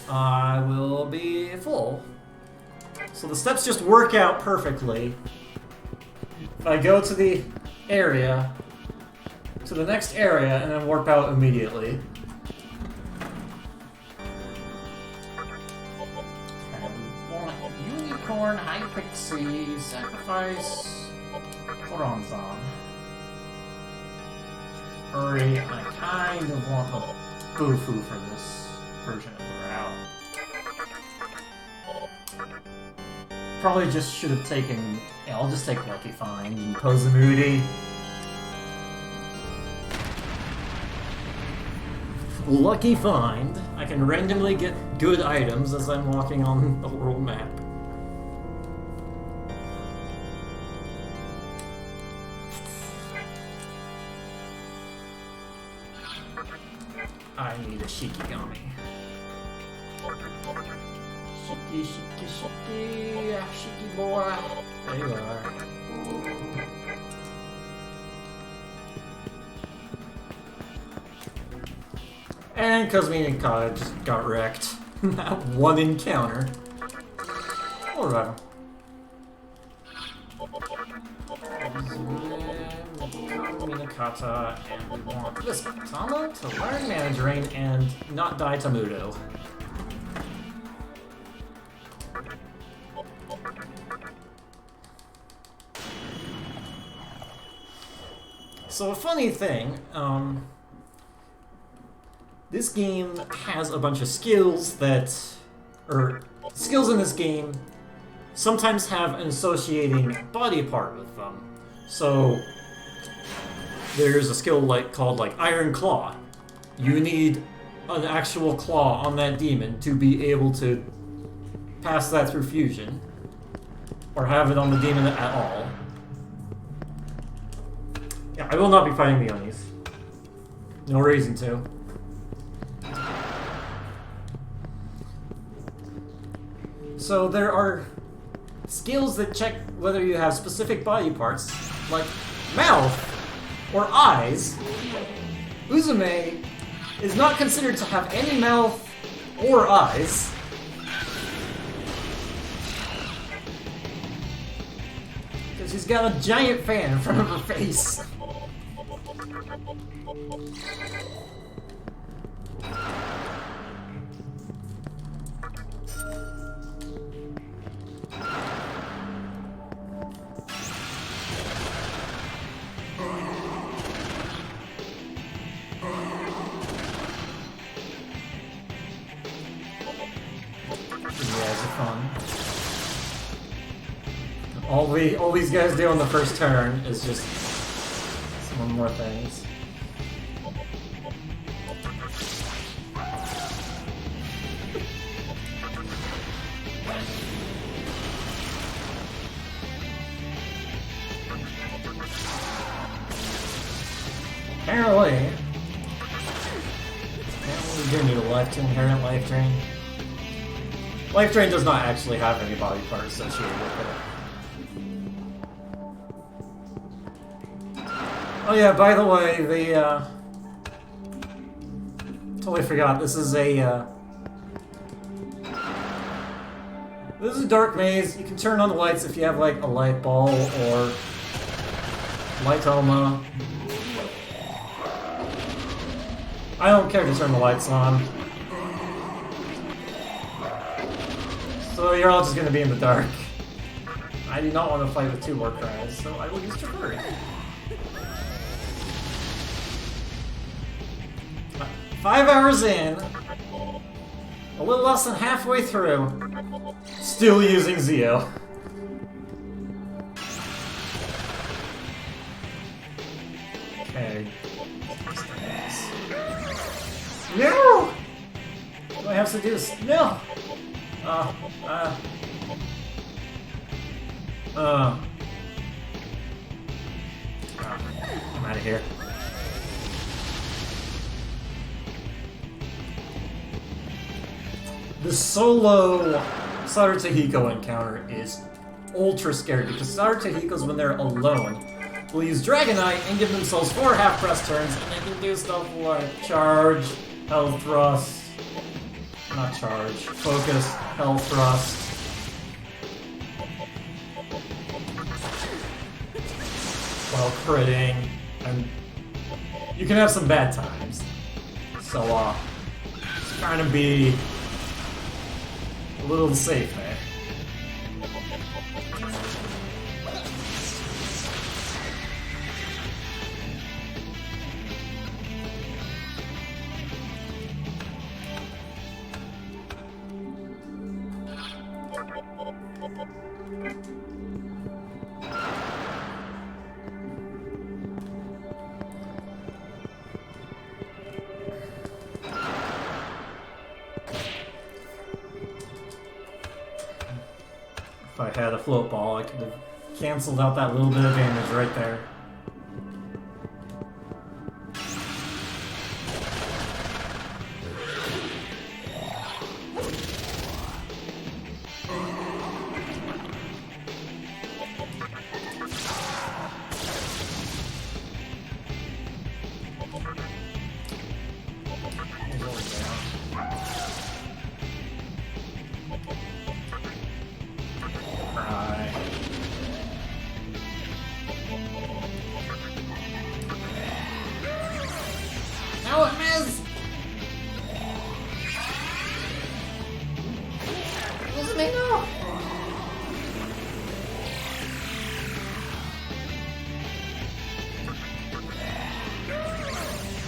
I will be full. So the steps just work out perfectly. If I go to the area, to the next area, and then warp out immediately. Unicorn, High Pixie, Sacrifice, Koronzon. Hurry, I kind of want a Bufu for this version of the route. Probably just should have taken... Yeah, I'll just take Lucky Find and Pose Moody. Lucky Find. I can randomly get good items as I'm walking on the world map. I need a Shikigami. Shiki, Shiki, Shiki, Shiki boy. There you are. And Kazumi and Kai just got wrecked. That one encounter. We'll revive him. Minakata, and we want this Tama to learn Mana Drain and not die to Mudo. So a funny thing, this game has a bunch of skills that, or skills in this game sometimes have an associating body part with them. So there's a skill called Iron Claw. You need an actual claw on that demon to be able to pass that through fusion, or have it on the demon at all. Yeah, I will not be fighting the Onis. No reason to. So there are skills that check whether you have specific body parts, like mouth or eyes. Uzume is not considered to have any mouth or eyes. Because she's got a giant fan in front of her face. All these guys do on the first turn is just some more things. Apparently, we do need a life to inherit life drain. Life drain does not actually have any body part associated with it. Oh yeah, by the way, the, totally forgot, this is a dark maze. You can turn on the lights if you have, like, a light ball or lightoma. I don't care to turn the lights on. So you're all just gonna be in the dark. I do not want to fight with two war cries, so I will use Traversary. 5 hours in, a little less than halfway through, still using Zio. Okay. No! What do I have to do? No! I'm out of here. The solo Sarutahiko encounter is ultra scary because Sarutahikos, when they're alone, will use Dragonite and give themselves 4 half-press turns, and they can do stuff like charge, health thrust, not charge, focus, health thrust. While critting, and you can have some bad times. So, just trying to be a little safe there. If I had a float ball, I could have canceled out that little bit of damage right there.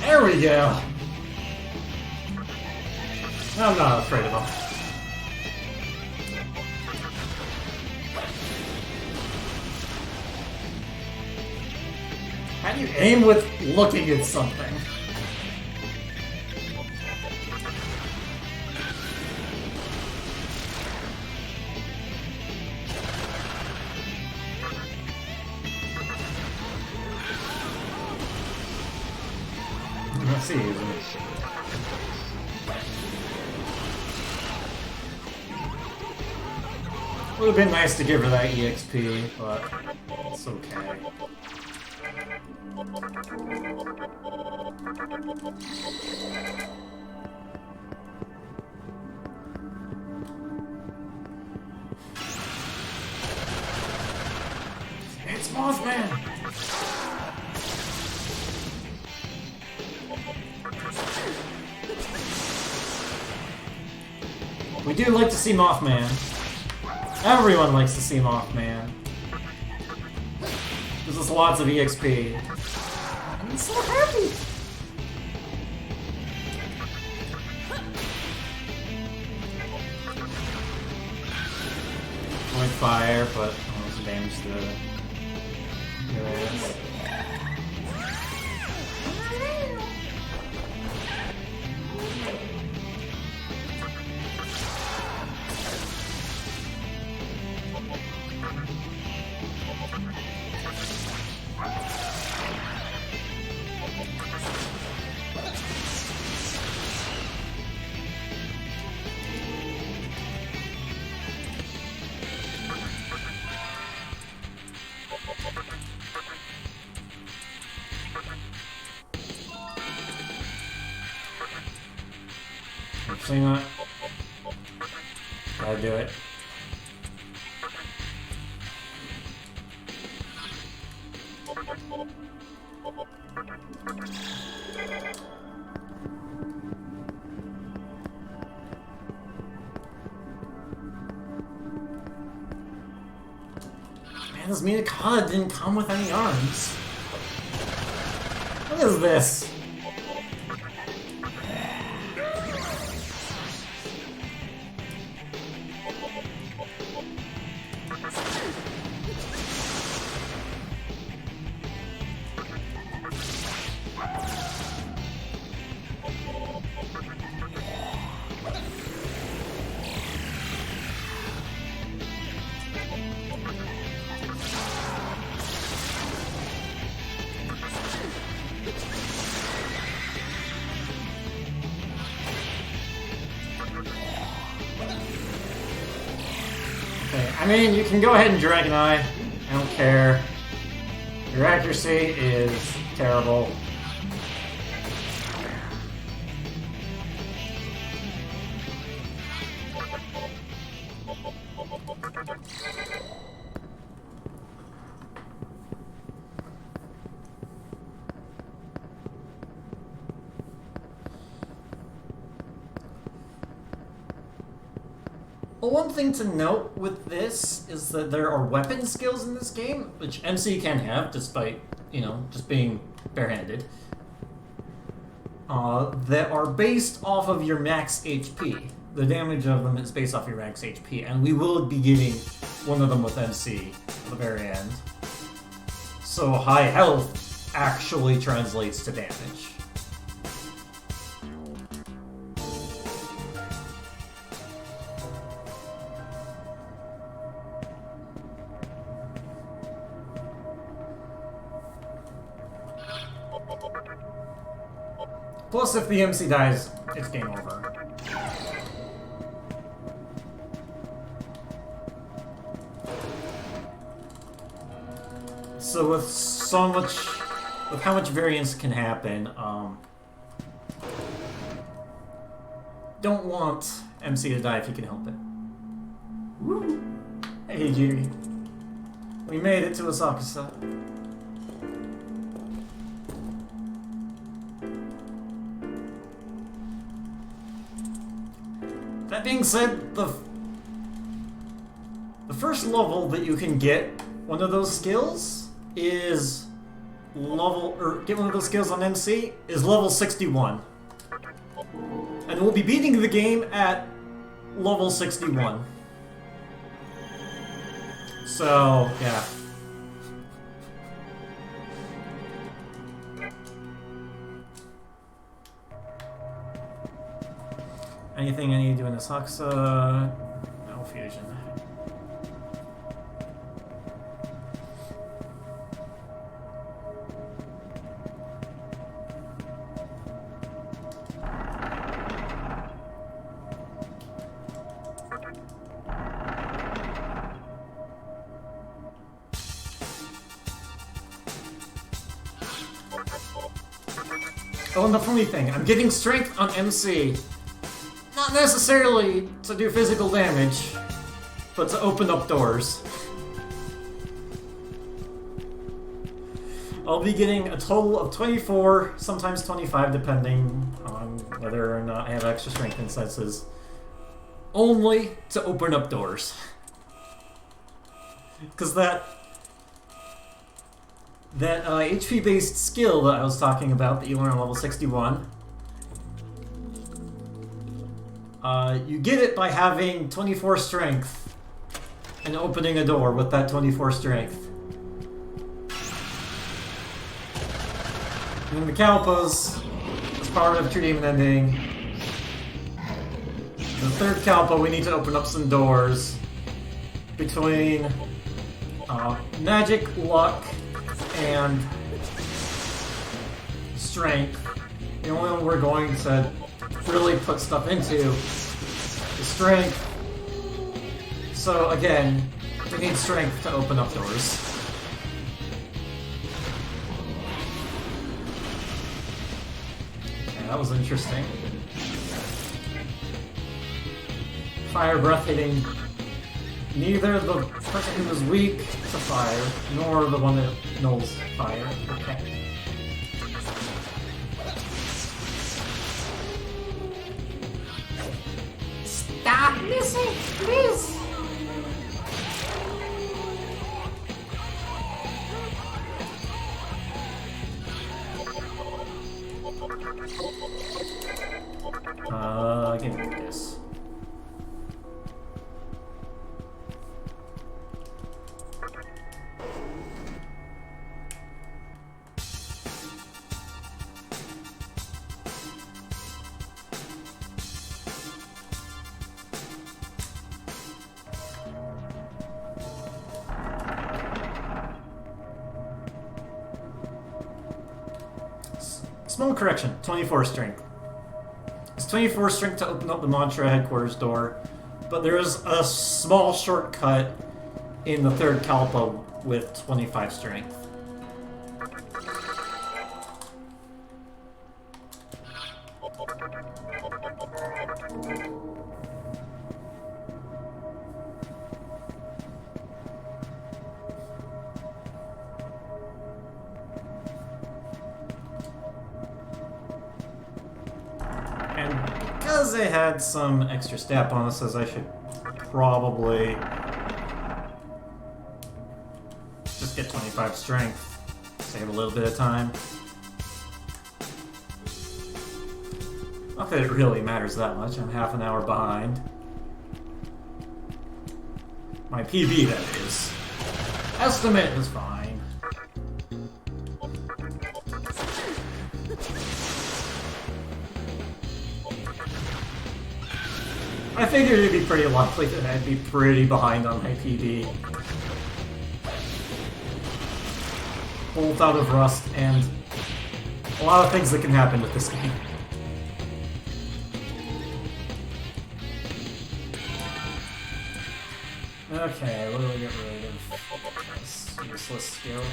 There we go. I'm not afraid of him. How do you aim with looking at something? MC, isn't it? Would have been nice to give her that EXP, but it's okay. It's Mothman! We do like to see Mothman. Everyone likes to see Mothman. Gives us lots of EXP. I'm so happy! Point fire, but almost damage to the ass. Actually not. Gotta do it. Man, this Minakata didn't come with any arms. What is this? I mean, you can go ahead and Dragon Eye. I don't care. Your accuracy is terrible. Well, one thing to note with this is that there are weapon skills in this game, which MC can have, despite, you know, just being barehanded, that are based off of your max HP. The damage of them is based off your max HP, and we will be getting one of them with MC at the very end. So high health actually translates to damage. Plus, if the MC dies, it's game over. So with how much variance can happen, don't want MC to die if you can help it. Woo! Hey, Jiri. We made it to Asakusa. That being said, the first level that you can get one of those skills is get one of those skills on MC is level 61. And we'll be beating the game at level 61. So, yeah. Anything I need to do in this Haxa? No fusion. Oh, and the funny thing, I'm getting strength on MC. Not necessarily to do physical damage, but to open up doors. I'll be getting a total of 24, sometimes 25, depending on whether or not I have extra strength instances. Only to open up doors. Because that HP-based skill that I was talking about that you learn on level 61, you get it by having 24 strength and opening a door with that 24 strength. And the Kalpas, as part of True Demon Ending, the third Kalpa, we need to open up some doors between magic, luck, and strength. The only one we're going to really put stuff into is strength. So again, we need strength to open up doors. Yeah, that was interesting. Fire breath hitting neither the person who was weak to fire, nor the one that knows fire. Okay. Stop missing, please! Give me this. Small correction, 24 strength. It's 24 strength to open up the Mantra headquarters door, but there is a small shortcut in the third Kalpa with 25 strength. I had some extra stat bonuses, I should probably just get 25 strength, save a little bit of time. Not that it really matters that much, I'm half an hour behind. My PB, that is. Estimate is fine. I figured it'd be pretty likely that I'd be pretty behind on my PB. Both out of rust and a lot of things that can happen with this game. Okay, what do I get rid of? This useless skill.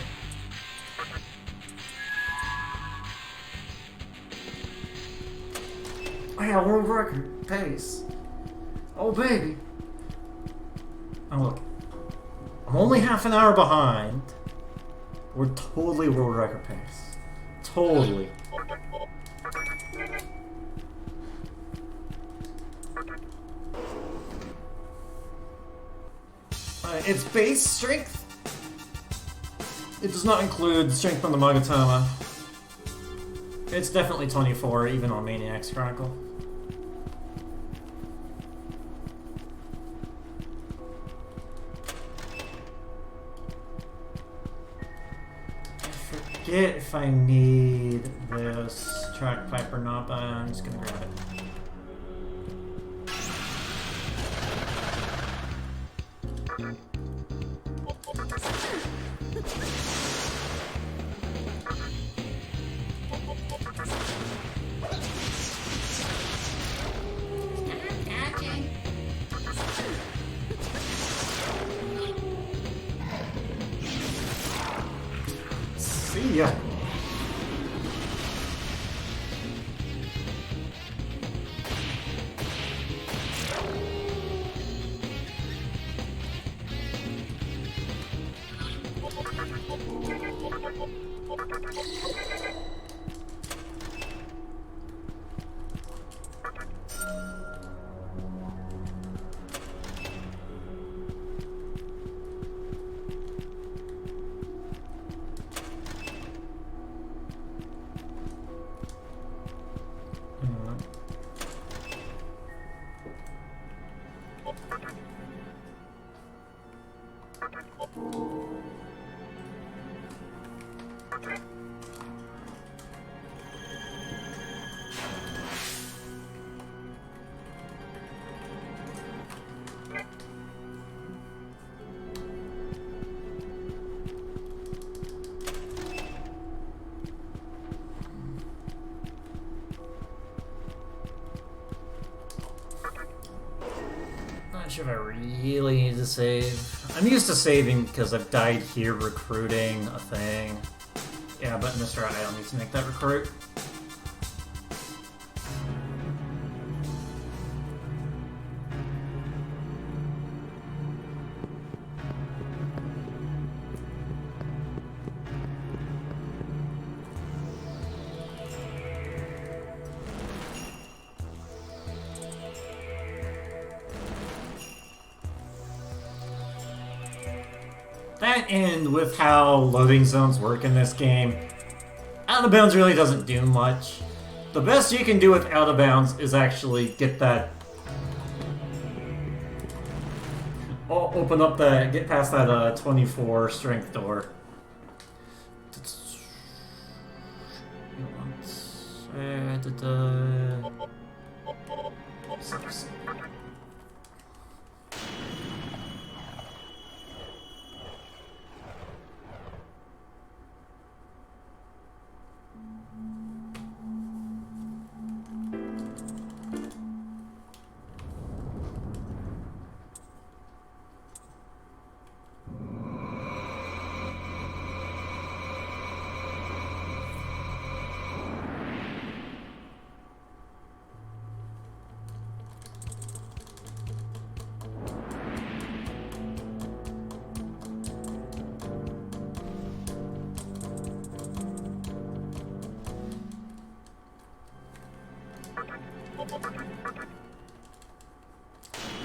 Oh yeah, world record pace. Oh, baby. Oh, look. I'm only half an hour behind. We're totally world record pace. Totally. It's base strength. It does not include strength on the Magatama. It's definitely 24, even on Maniac's Chronicle. If I need this track pipe or not, but I'm just gonna grab it. much if I really need to save. I'm used to saving because I've died here recruiting a thing. Yeah, but in this route I don't need to make that recruit. That and with how loading zones work in this game, out of bounds really doesn't do much. The best you can do with out of bounds is actually get that... open up that... get past that 24 strength door.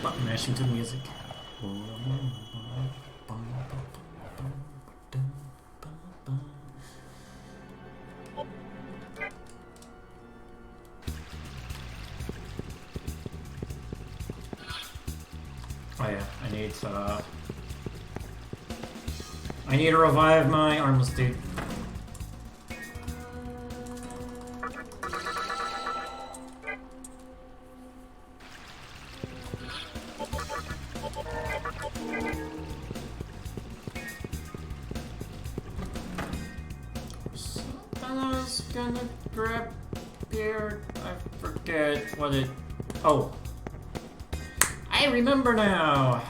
Button mashing to the music. Oh yeah, I need to revive my armless dude. Gonna grab here. I forget what it. Oh, I remember now.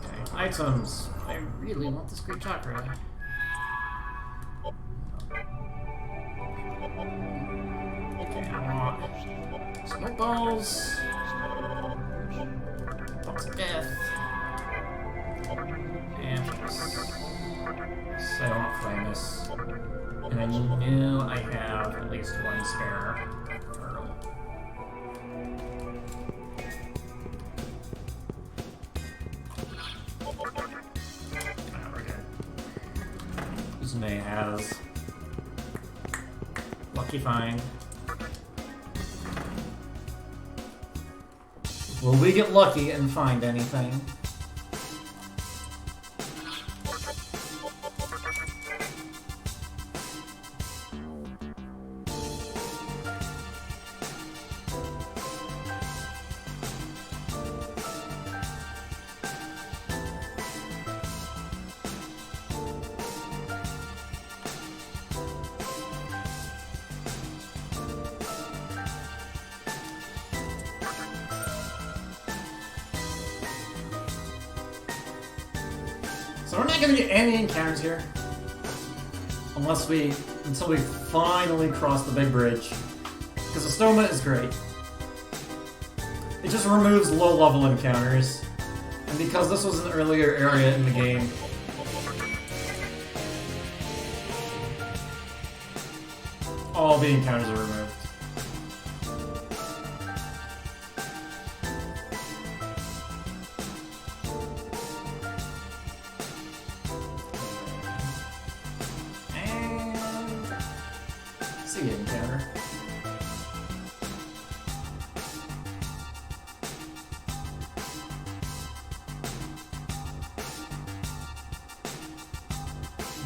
Okay, items. I really want this great chakra. Okay, I want smoke balls. Balls of death. And so I want flameless. And I knew I have at least one spare turtle. We're good. Uzume has lucky find. Will we get lucky and find anything? So we're not gonna get any encounters here. Until we finally cross the big bridge. Because the Stoma is great. It just removes low-level encounters. And because this was an earlier area in the game, all the encounters are removed. Encounter.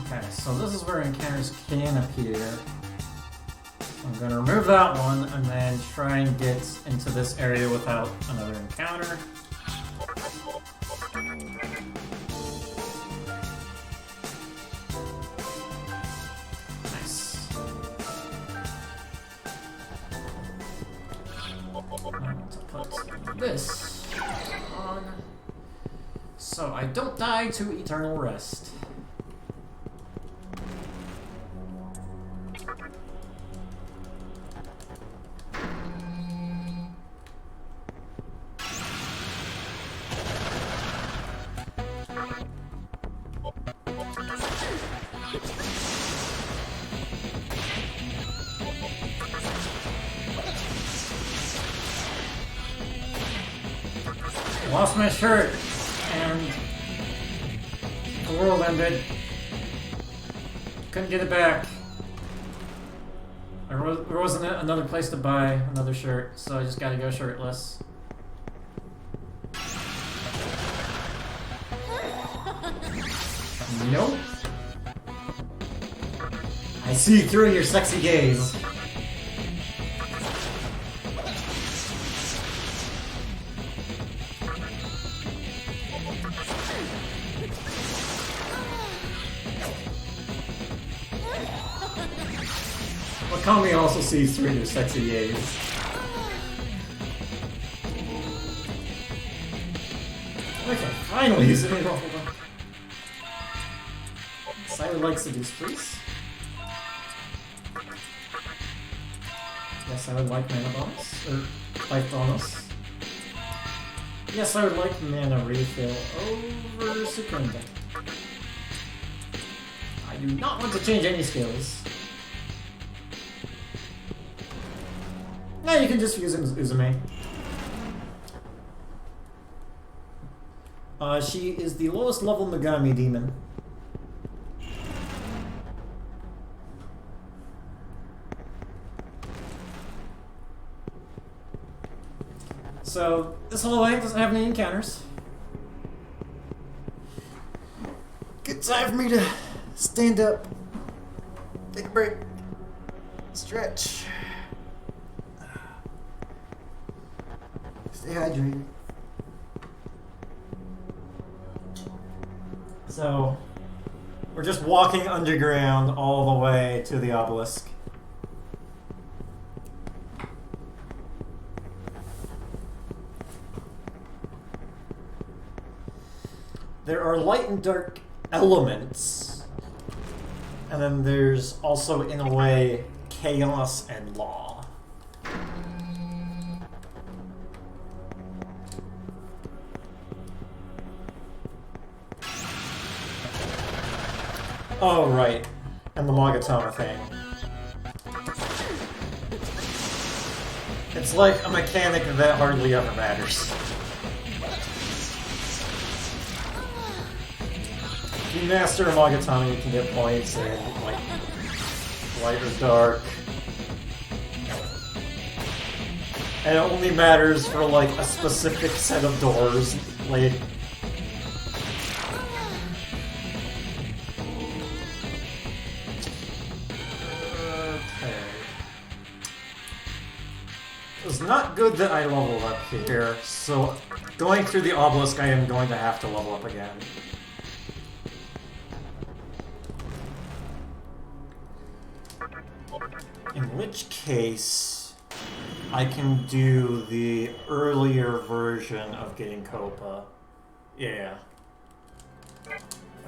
Okay, so this is where encounters can appear. I'm going to remove that one and then try and get into this area without another encounter. I want to put this on so I don't die to eternal rest. Lost my shirt, and the world ended. Couldn't get it back. There wasn't another place to buy another shirt, so I just gotta go shirtless. Nope. I see through your sexy gaze. Kami also sees through your sexy gaze. Okay, finally he's in a roll. Simon likes to do please. Yes, I would like mana bonus. Or life bonus. Yes, I would like mana refill over Secunda. I do not want to change any skills. No, you can just use Uzume. She is the lowest level Megami demon. So, this hallway doesn't have any encounters. Good time for me to stand up, take a break, stretch. Stay hydrated. So, we're just walking underground all the way to the obelisk. There are light and dark elements, and then there's also, in a way, chaos and law. Oh, right. And the Mogatama thing. It's like a mechanic that hardly ever matters. If you master a Mogatama, you can get points in like light or dark. And it only matters for like a specific set of doors. Like, it's not good that I leveled up here, so going through the obelisk I am going to have to level up again. In which case, I can do the earlier version of getting Copa. Yeah.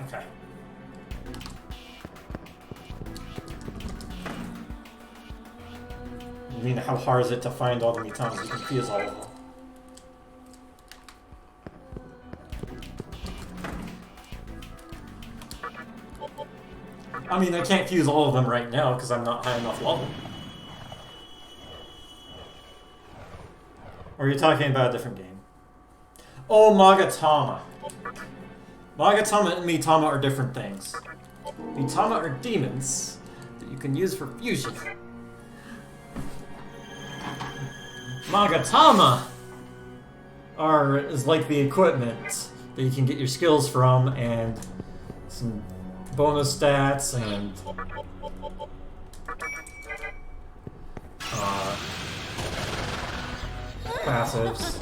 Okay. I mean, how hard is it to find all the Mitamas? You can fuse all of them. I mean, I can't fuse all of them right now because I'm not high enough level. Or are you talking about a different game? Oh, Mogatama. Mogatama and Mitama are different things. Mitama are demons that you can use for fusion. Mogatama is like the equipment that you can get your skills from and some bonus stats and passives.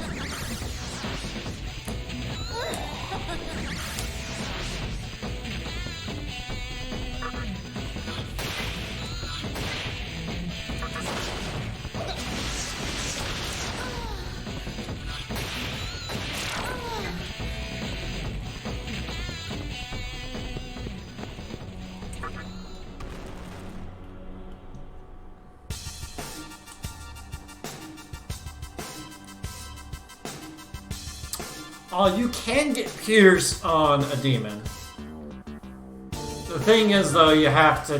You can get Pierce on a demon. The thing is, though, you have to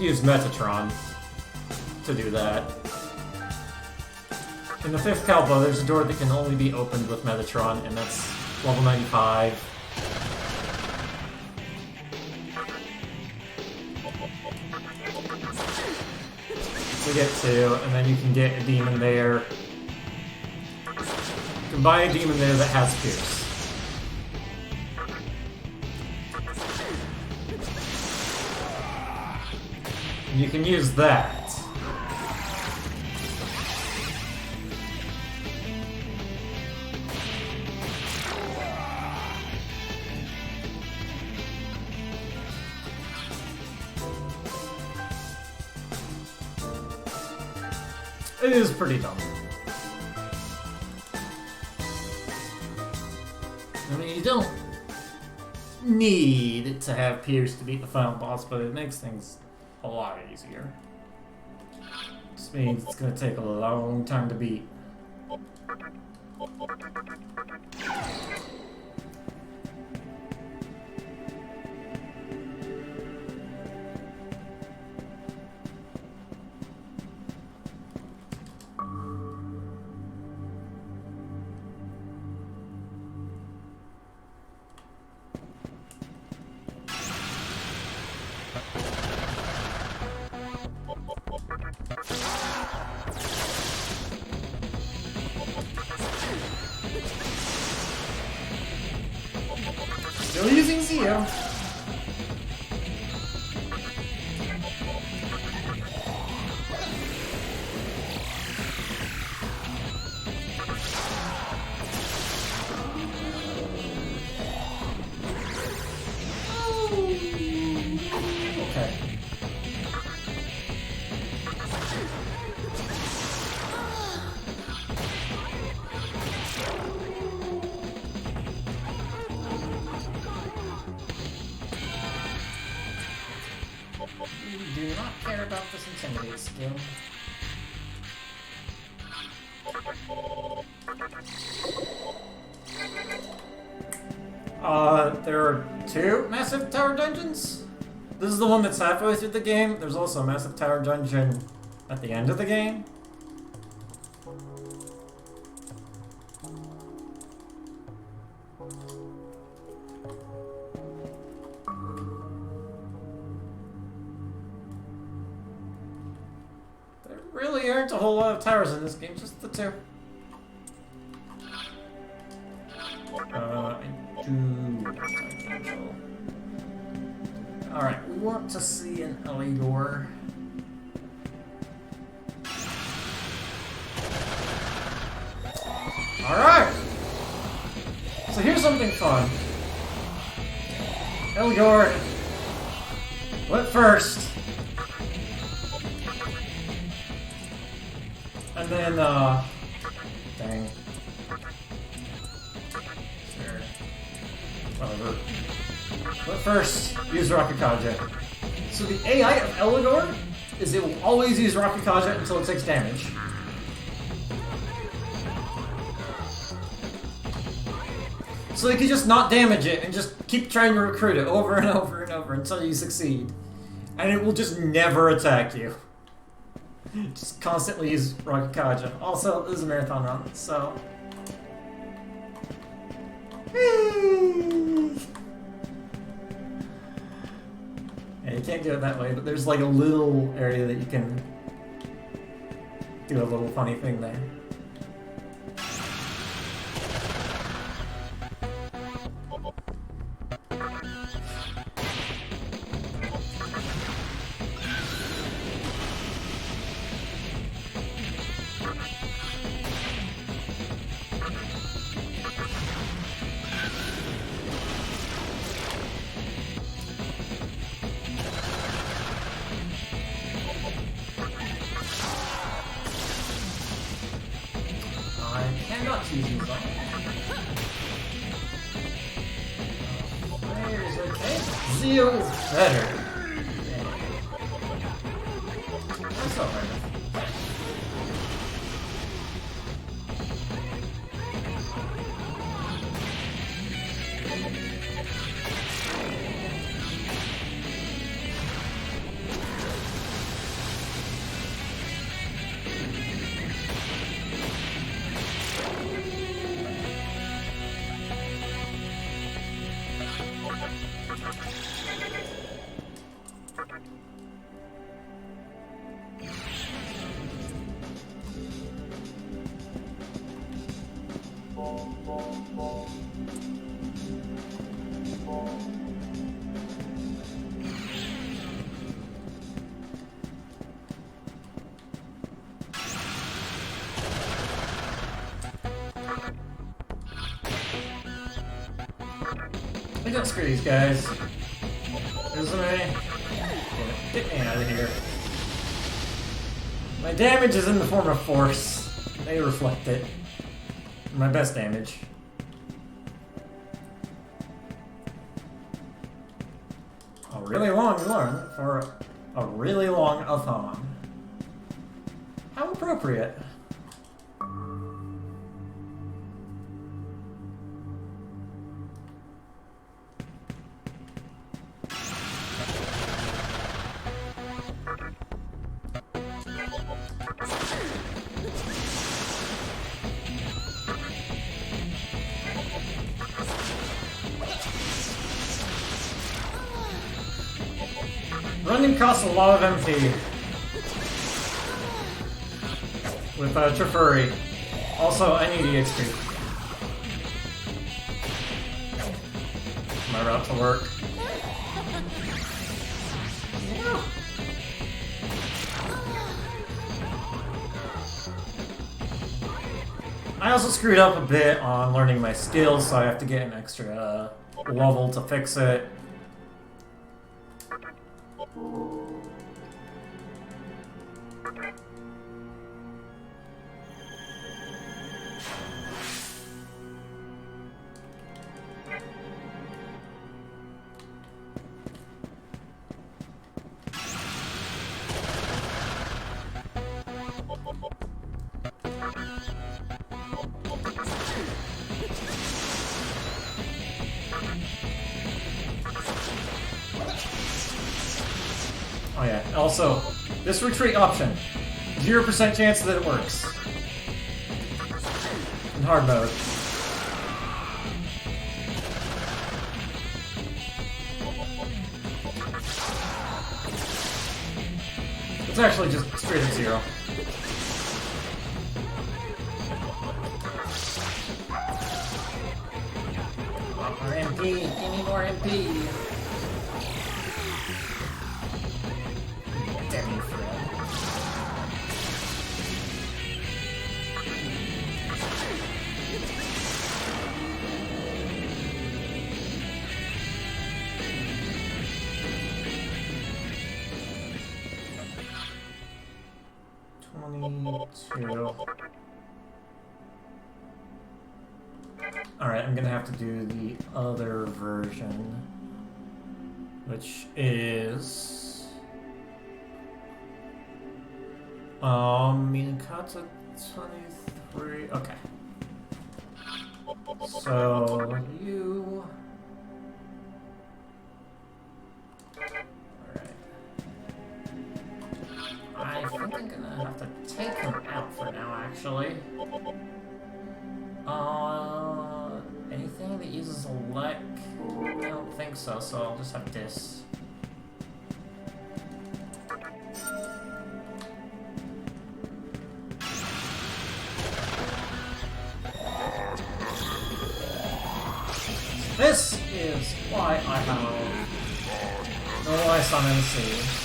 use Metatron to do that. In the 5th Kalpa, there's a door that can only be opened with Metatron, and that's level 95. You get 2, and then you can get a demon there. You can buy a demon there that has Pierce. And you can use that. It is pretty dumb. I mean, you don't need to have Pierce to beat the final boss, but it makes things a lot easier. Just means it's gonna take a long time to beat. Still using Zio. Okay. We do not care about this Intimidate skill. There are 2 massive tower dungeons. This is the one that's halfway through the game. There's also a massive tower dungeon at the end of the game. There really aren't a whole lot of towers in this game, just the 2. Alright, we want to see an Ellie door. Alright! So here's something fun. Elgor went first. And then, dang. Sure. Whatever. But first, use Rakukaja. So the AI of Elidor is it will always use Rakukaja until it takes damage. So you can just not damage it and just keep trying to recruit it over and over and over until you succeed. And it will just never attack you. Just constantly use Rakukaja. Also, this is a marathon run, so... Yeah, you can't do it that way, but there's like a little area that you can do a little funny thing there. Zio is better. That's alright. We don't screw these guys. Isn't it? Get me out of here. My damage is in the form of force. They reflect it. My best damage. A really long run for a really long Thon. How appropriate. Running costs a lot of MP with Trifurry. Also, I need EXP. My route to work. I also screwed up a bit on learning my skills, so I have to get an extra level to fix it. Oh yeah, also, this retreat option, 0% chance that it works. In hard mode. It's actually just straight at 0. More MP, give me more MP. Alright, I'm gonna have to do the other version, which is Minakata 23. Okay. So you I think I'm gonna have to take him out for now, actually. Anything that uses a lek? I don't think so, so I'll just have this. This is why I have no ice on MC.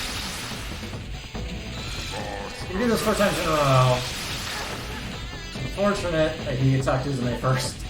We do this 4 times in a row. It's unfortunate that he attacked Uzume first.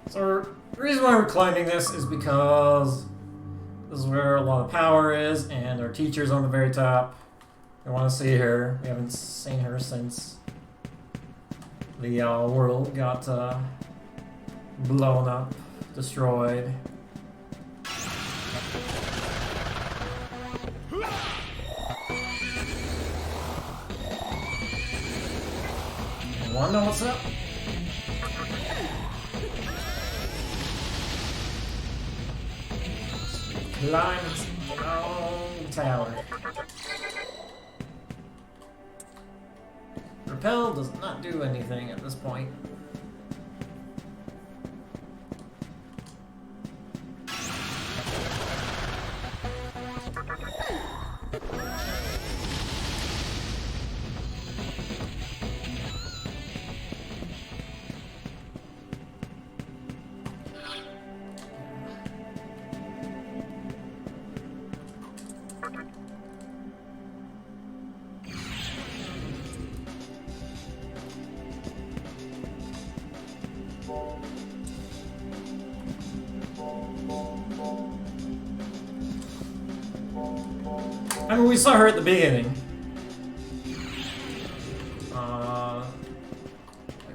So the reason why we're climbing this is because this is where a lot of power is, and our teacher's on the very top. We want to see her. We haven't seen her since The world got blown up, destroyed. Wanna know what's up? Climb this long tower. Repel does not do anything at this point. I mean, we saw her at the beginning. Wait,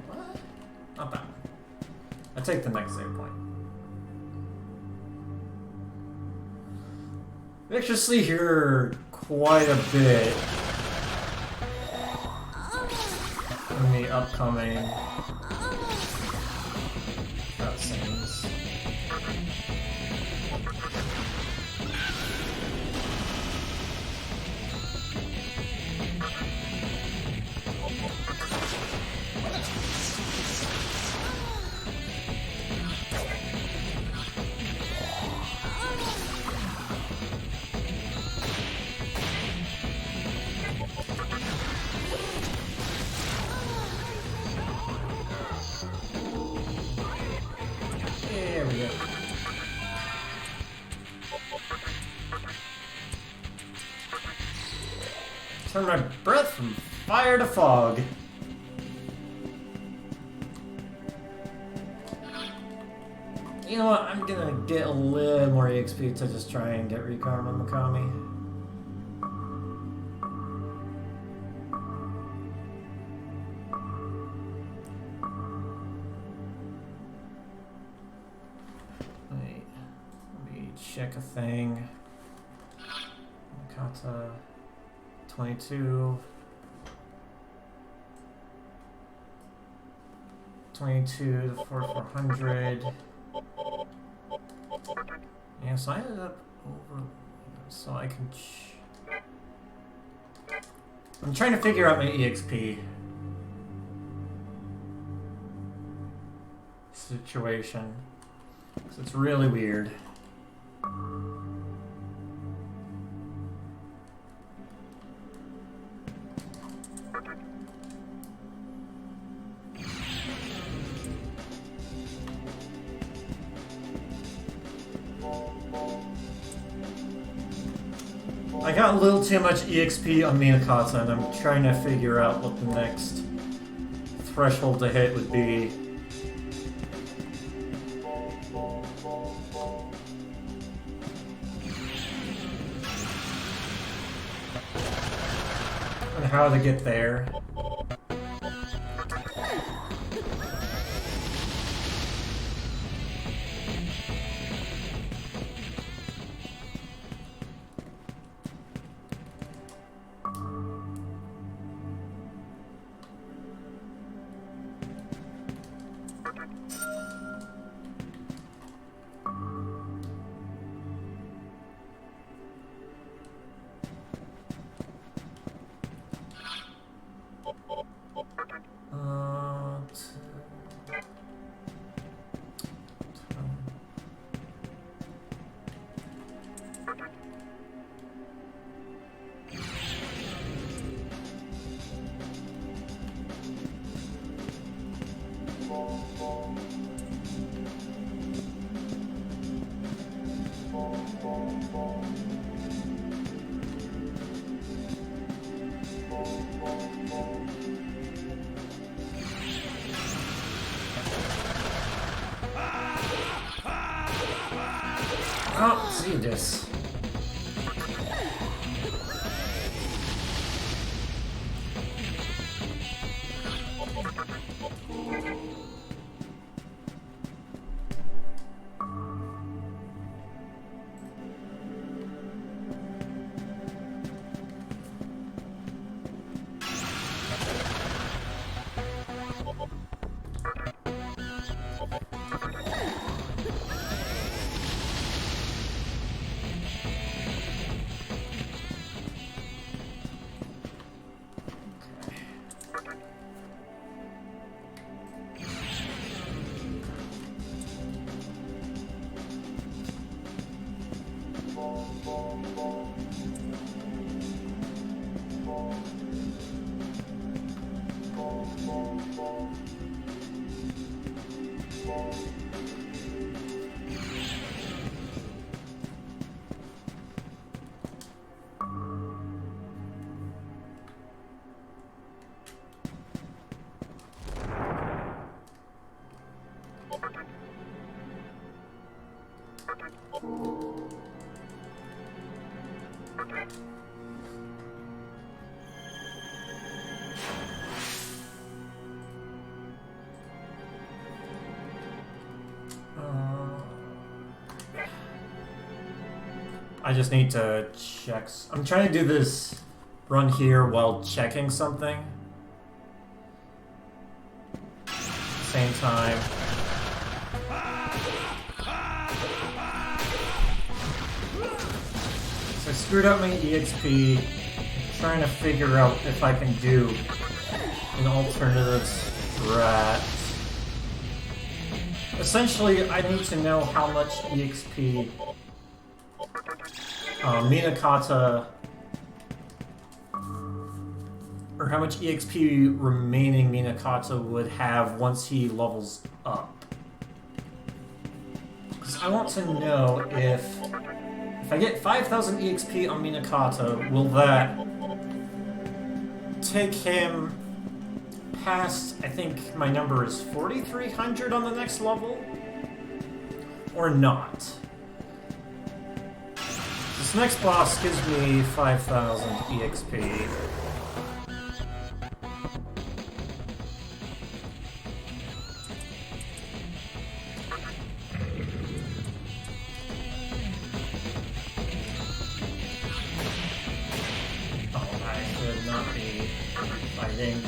what? Not that one. I take the next save point. We actually see her quite a bit in the upcoming cutscenes. There we go. Turn my breath from fire to fog. You know what? I'm gonna get a little more EXP to just try and get Rekarm on Megami. Wait, let me check a thing. Kata 22. 22 to 4400. Yeah, so I ended up over. So I can. I'm trying to figure out my EXP situation. Because it's really weird. I got a little too much EXP on Minakata, and I'm trying to figure out what the next threshold to hit would be. And how to get there. Oh, see this. I just need to check. I'm trying to do this run here while checking something. Same time. So I screwed up my EXP. I'm trying to figure out if I can do an alternative strat. Essentially, I need to know how much EXP Minakata, or how much EXP remaining Minakata would have once he levels up. Because I want to know if I get 5,000 EXP on Minakata, will that take him past, I think my number is 4,300 on the next level? Or not? This next boss gives me 5,000 EXP. Oh, I should not be fighting.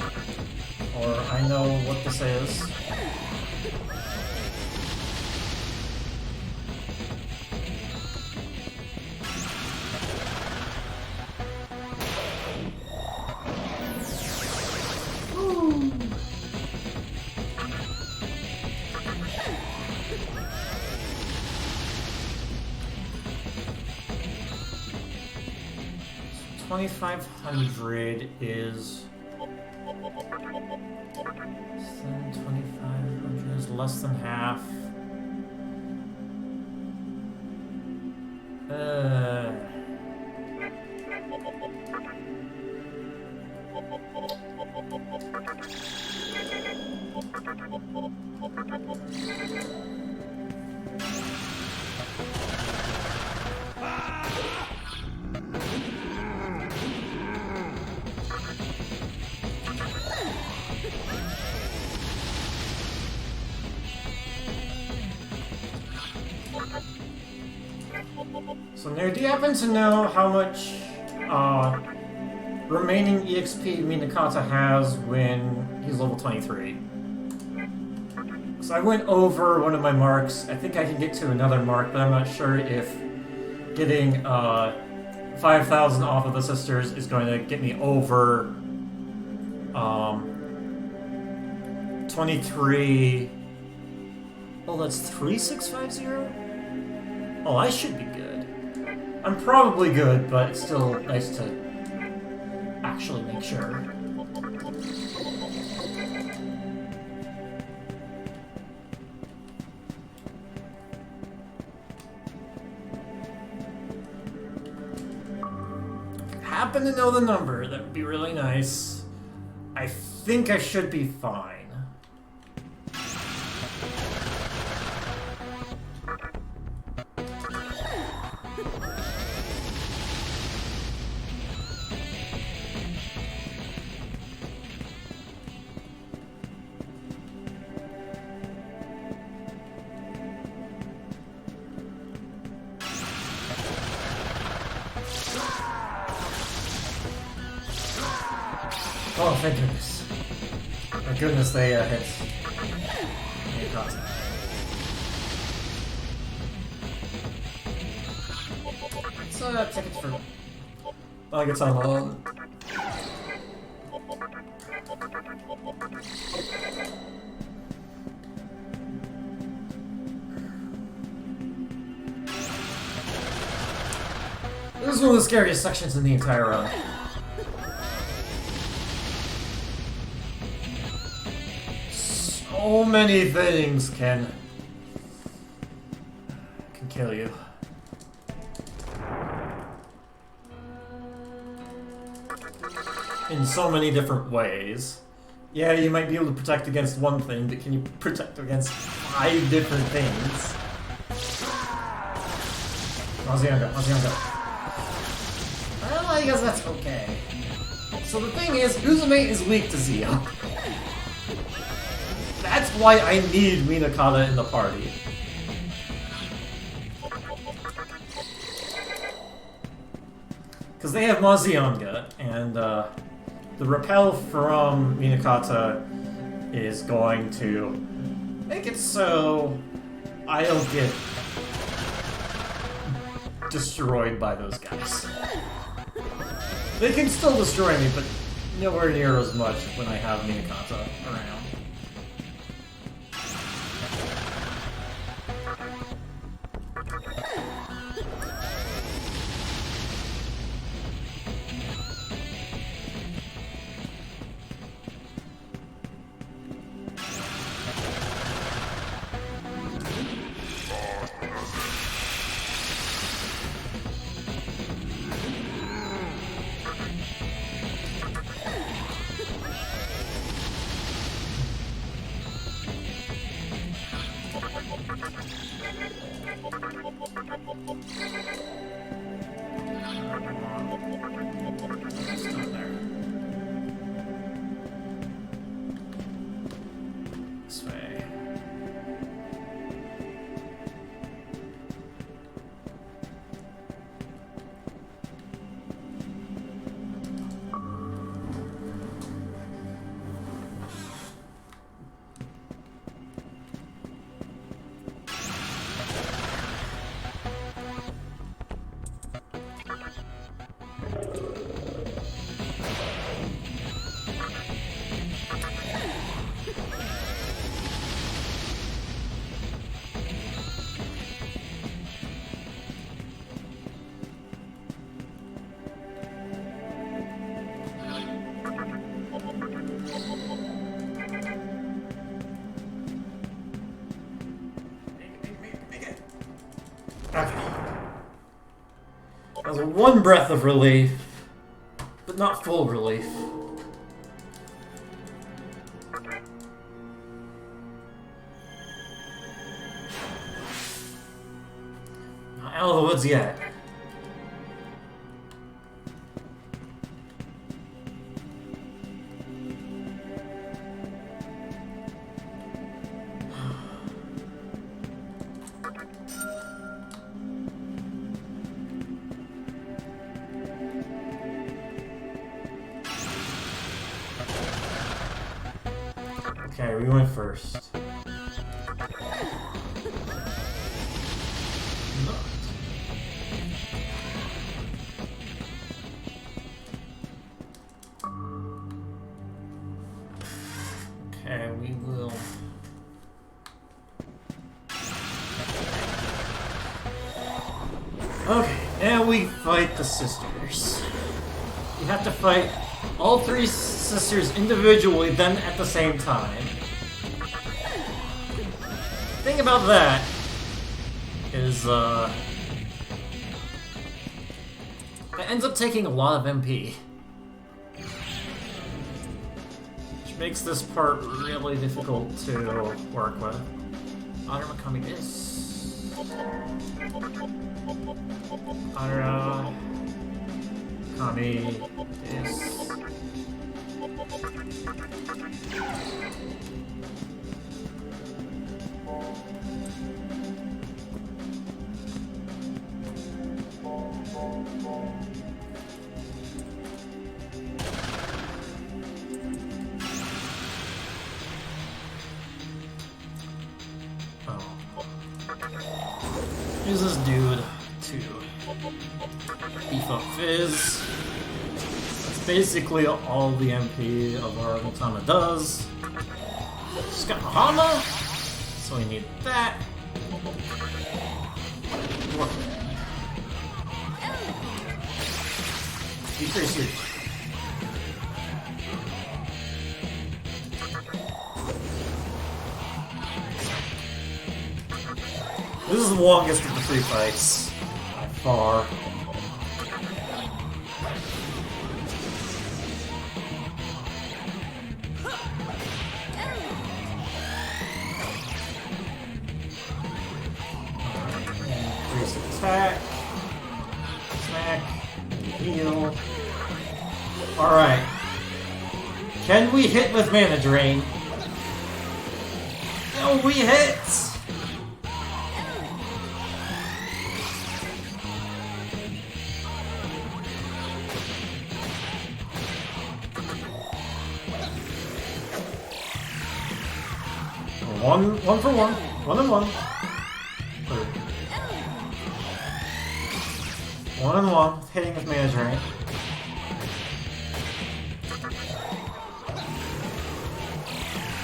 Or I know what this is. $2,500 is 2,500 is less than half. So now, do you happen to know how much remaining EXP Minakata has when he's level 23? Because I went over one of my marks. I think I can get to another mark, but I'm not sure if getting 5,000 off of the sisters is going to get me over 23. Oh, that's 3,650? Oh, I should be good. I'm probably good, but it's still nice to actually make sure. If you happen to know the number, that would be really nice. I think I should be fine. Oh, thank goodness. Thank goodness they hit. So, tickets for... I guess I'm alone. This is one of the scariest sections in the entire run. So many things can kill you. In so many different ways. Yeah, you might be able to protect against one thing, but can you protect against 5 different things? How's he gonna go? How's he gonna go? Well, I guess that's okay. So the thing is, Uzume is weak to Zio. That's why I need Minakata in the party. Because they have Mazionga, and the repel from Minakata is going to make it so I don't get destroyed by those guys. They can still destroy me, but nowhere near as much when I have Minakata around. This way. Okay. That was one breath of relief, but not full relief. Not out of the woods yet. Okay, we went first. Okay, we will. Okay, now we fight the sisters. You have to fight all three sisters individually, then at the same time. The thing about that is, it ends up taking a lot of MP. Which makes this part really difficult to work with. Arumakami this. Arumakami this. Use this dude to beef up Fizz. That's basically all the MP of our Utama does. Just got Mahama, so we need that. Decrease your. This is the longest of the three fights, by far. Increase attack, smack, heal. Alright. Can we hit with Mana Drain? No, we hit! One for one. 1 and 1. 1 and 1. Hitting with Mana Drain.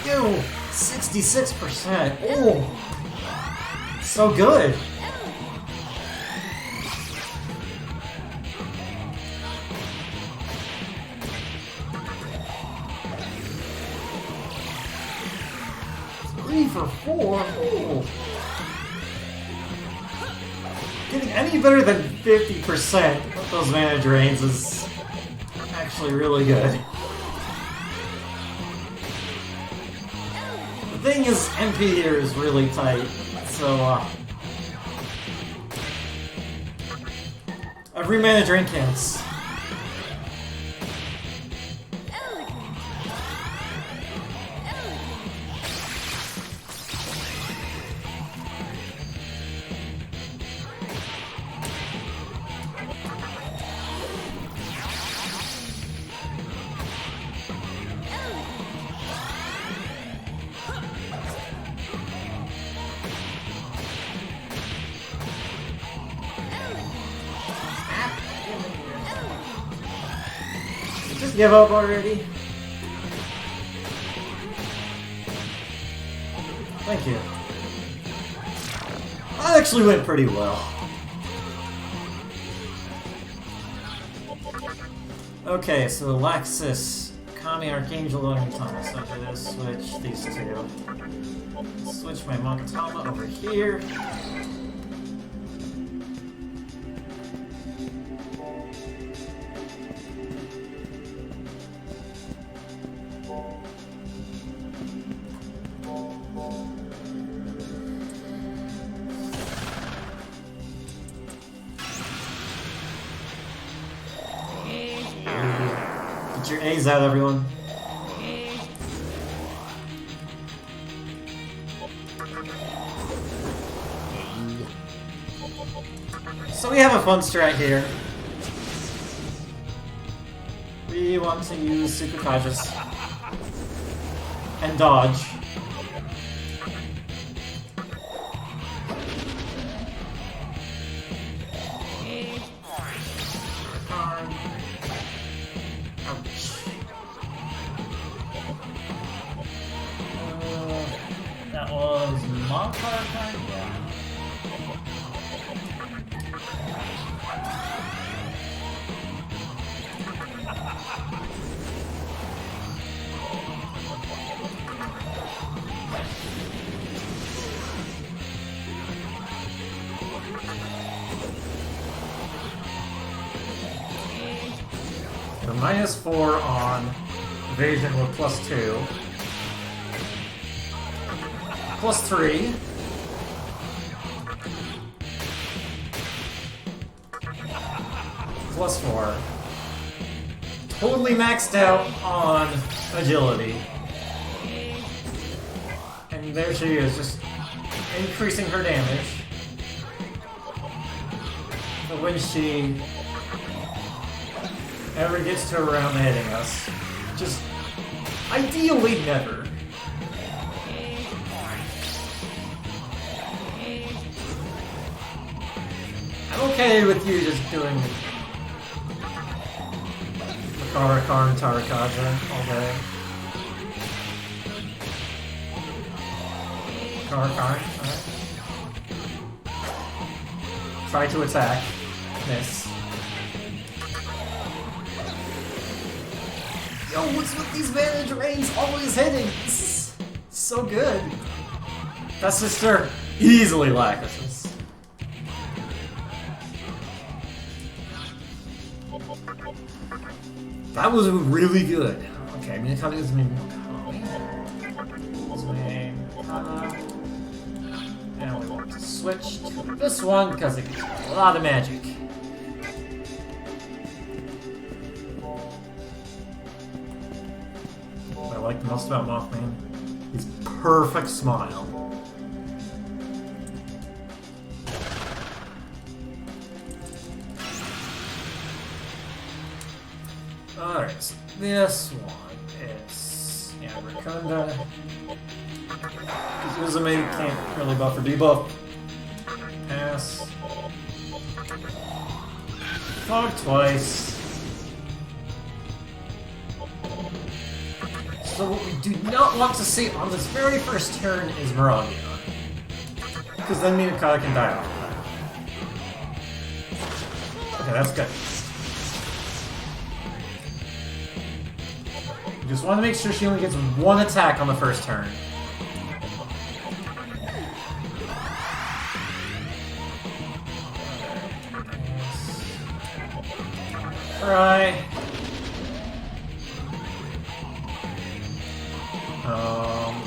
Ew! 66%. Oh! So good! For 4? Ooh. Getting any better than 50% with those mana drains is actually really good. The thing is, MP here is really tight, so every mana drain counts. Just give up already. Thank you. That actually went pretty well. Okay, so Laxus, Kami, Archangel, and Thomas. So I'm gonna switch these two. Switch my Monkatama over here. Get your A's out, everyone. So we have a fun strat here. We want to use PinkPajamas and dodge. That was my card, yeah. So -4 on evasion with +2. +3. +4. Totally maxed out on agility. And there she is, just increasing her damage. But when she ever gets to around hitting us, just ideally never. I'm okay with you just doing Makara and Tarakaja all day. Makara, alright. Try to attack. Miss. Yo, what's with these mana drains always hitting? This is so good. That sister easily Laxus. That was really good. Okay, I'm gonna come in with me. And we want to switch to this one because it gives a lot of magic. most about Mothman. His perfect smile. Alright, so this one is Rakunda. Because Uzume can't really buff or debuff. Pass. Fog twice. So what we do not want to see on this very first turn is Miragia. Because then Minakata can die off of that. Okay, that's good. We just want to make sure she only gets one attack on the first turn. Right.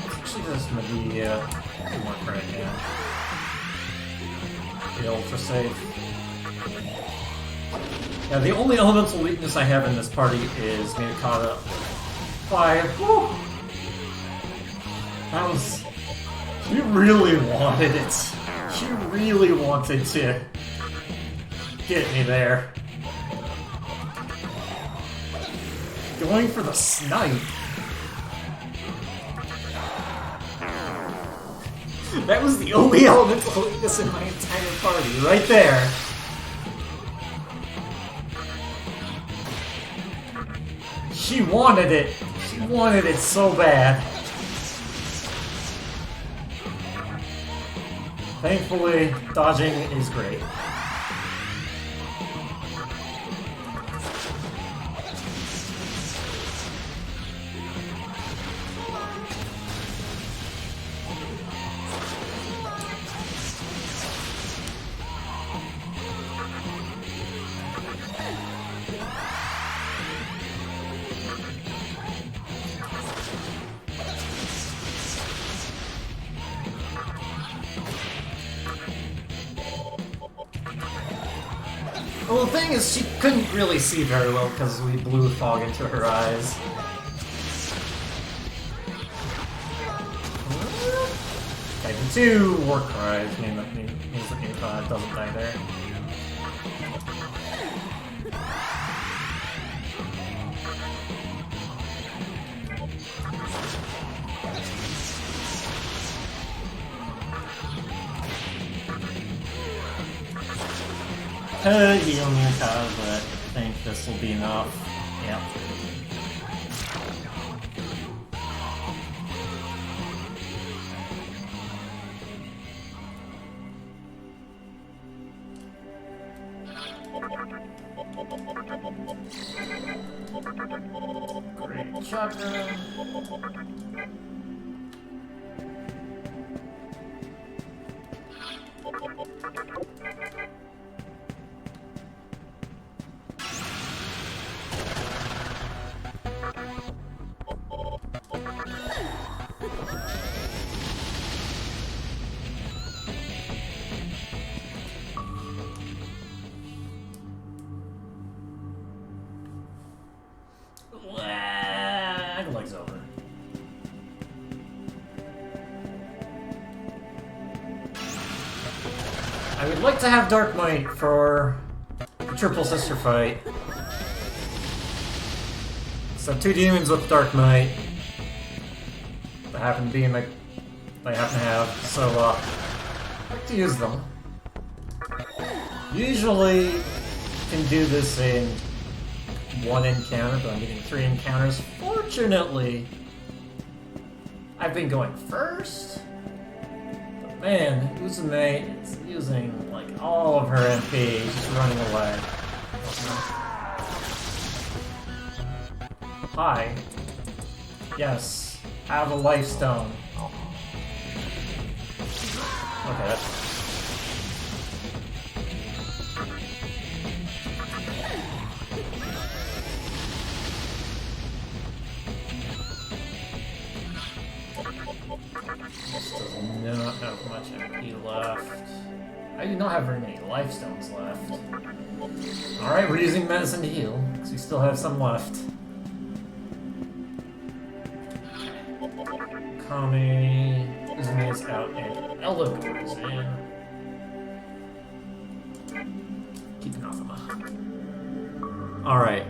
Actually, this Medea won't work right now. The ultra safe. Yeah, the only elemental weakness I have in this party is Minakata 5. Woo! That was. She really wanted it. She really wanted to get me there. Going for the snipe. That was the only elemental weakness in my entire party, right there. She wanted it. She wanted it so bad. Thankfully, dodging is great. Well, the thing is, she couldn't really see very well because we blew fog into her eyes. Okay, the 2 war cries means that Minakata doesn't die there. Could heal Minakata, but I think this will be enough. Yep. Great chakra. Leg's over. I would like to have Dark Might for the triple sister fight. So 2 demons with Dark Might that happen to be in my I happen to have, so I like to use them. Usually can do this in 1 encounter, but I'm getting 3 encounters. Fortunately, I've been going first. But man, Uzume is using like all of her MP, just running away. Hi. Yes, have a life stone. Okay, that's... does not have much MP left. I do not have very many life stones left. Alright, we're using medicine to heal, because we still have some left. Kami is out and elevator is in. Keep anathema. Alright.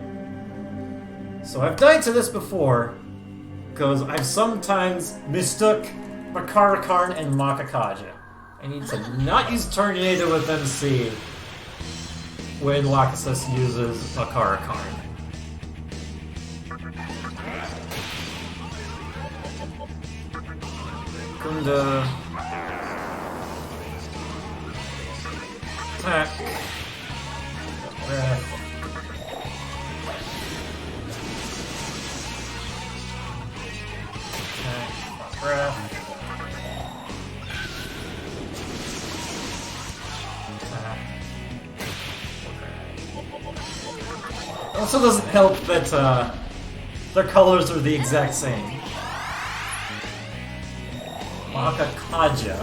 So I've died to this before, because I've sometimes mistook Makarakarn and Makakaja. I need to not use Tornado with MC when Lachesis uses Makarakarn. Kunda. Attack. Breath. Attack. Breath. Attack. It also doesn't help that their colors are the exact same. Makakaja,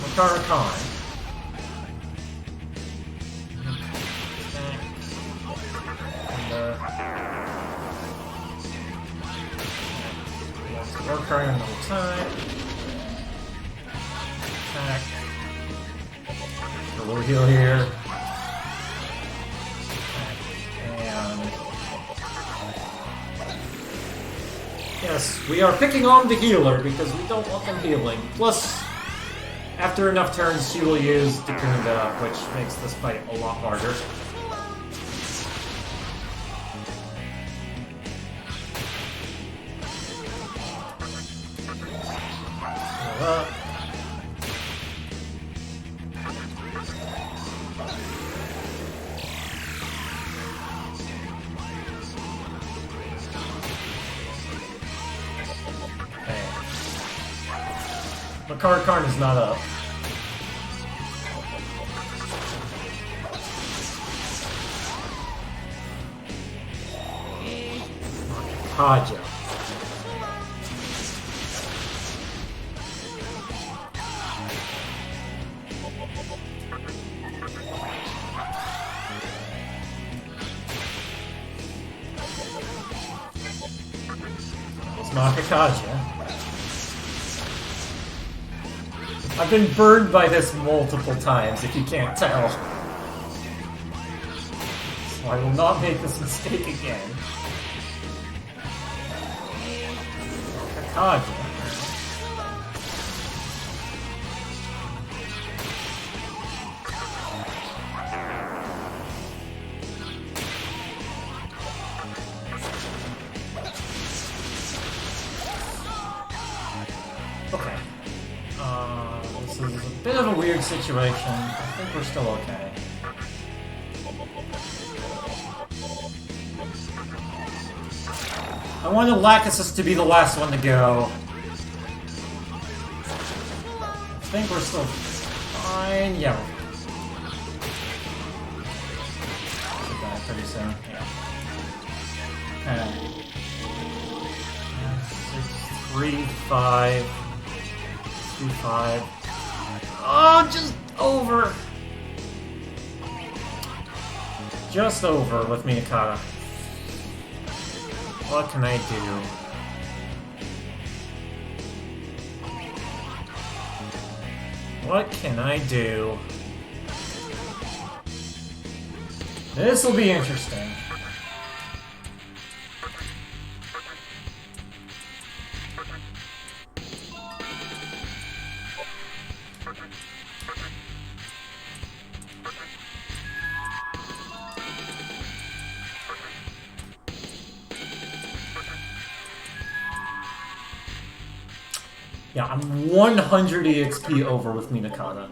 Makarakarn, and work her another time. Attack. A little heal here. Yes, we are picking on the healer because we don't want them healing. Plus, after enough turns, she will use Dakunda, which makes this fight a lot harder. Makarakarn is not up. Kaja. It's Makakaja. I've been burned by this multiple times, if you can't tell. So I will not make this mistake again. Kakaja. Okay. This is a bit of a weird situation. I think we're still okay. I wanted Lachesis to be the last one to go. I think we're still fine. Yeah. Should die pretty soon. Yeah. Okay. 6, 3, 5. 2-5. Oh, just over. Just over with Miyakata. What can I do? What can I do? This will be interesting. Yeah, I'm 100 EXP over with Minakata.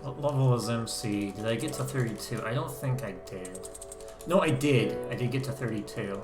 What level was MC? Did I get to 32? I don't think I did. No, I did. I did get to 32.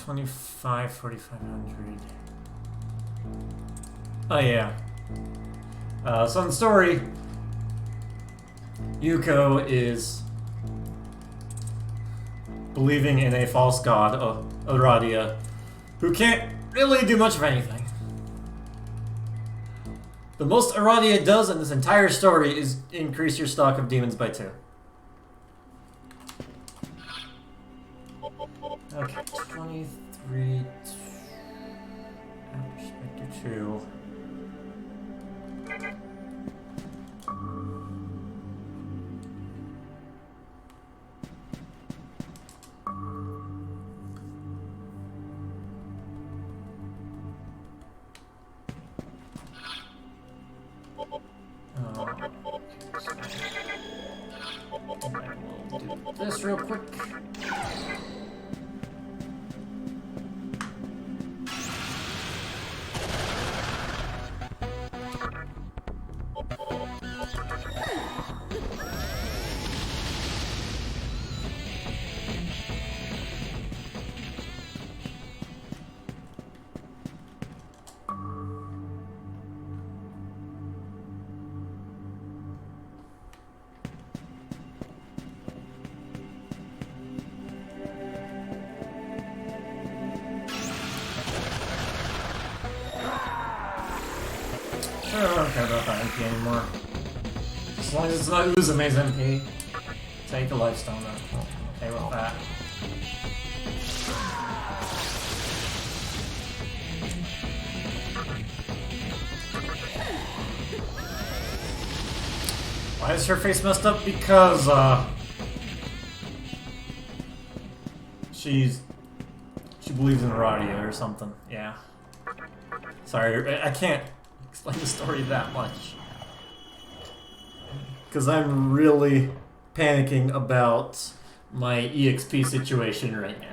$25, 4,500. Oh yeah. So in the story, Yuko is believing in a false god, Aradia, who can't really do much of anything. The most Aradia does in this entire story is increase your stock of demons by 2. Okay, 23 after 2. Do this real quick. I don't care about that MP anymore. As long as it's not Uzume's MP. Take a lifestone though. Okay with that. Why is her face messed up? Because she believes in Radia or something. Yeah. Sorry, I can't explain the story that much. Because I'm really panicking about my EXP situation right now.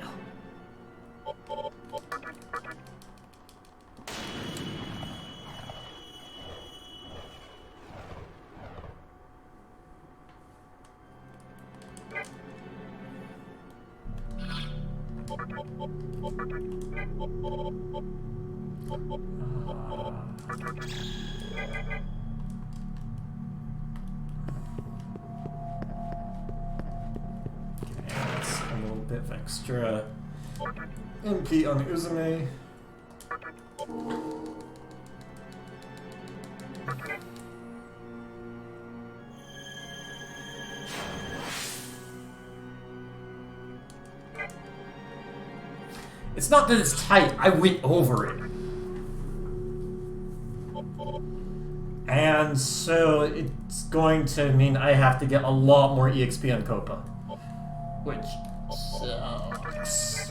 That's a little bit of extra MP on Uzume. It's not that it's tight, I went over it. And so it's going to mean I have to get a lot more EXP on Copa. Which sucks.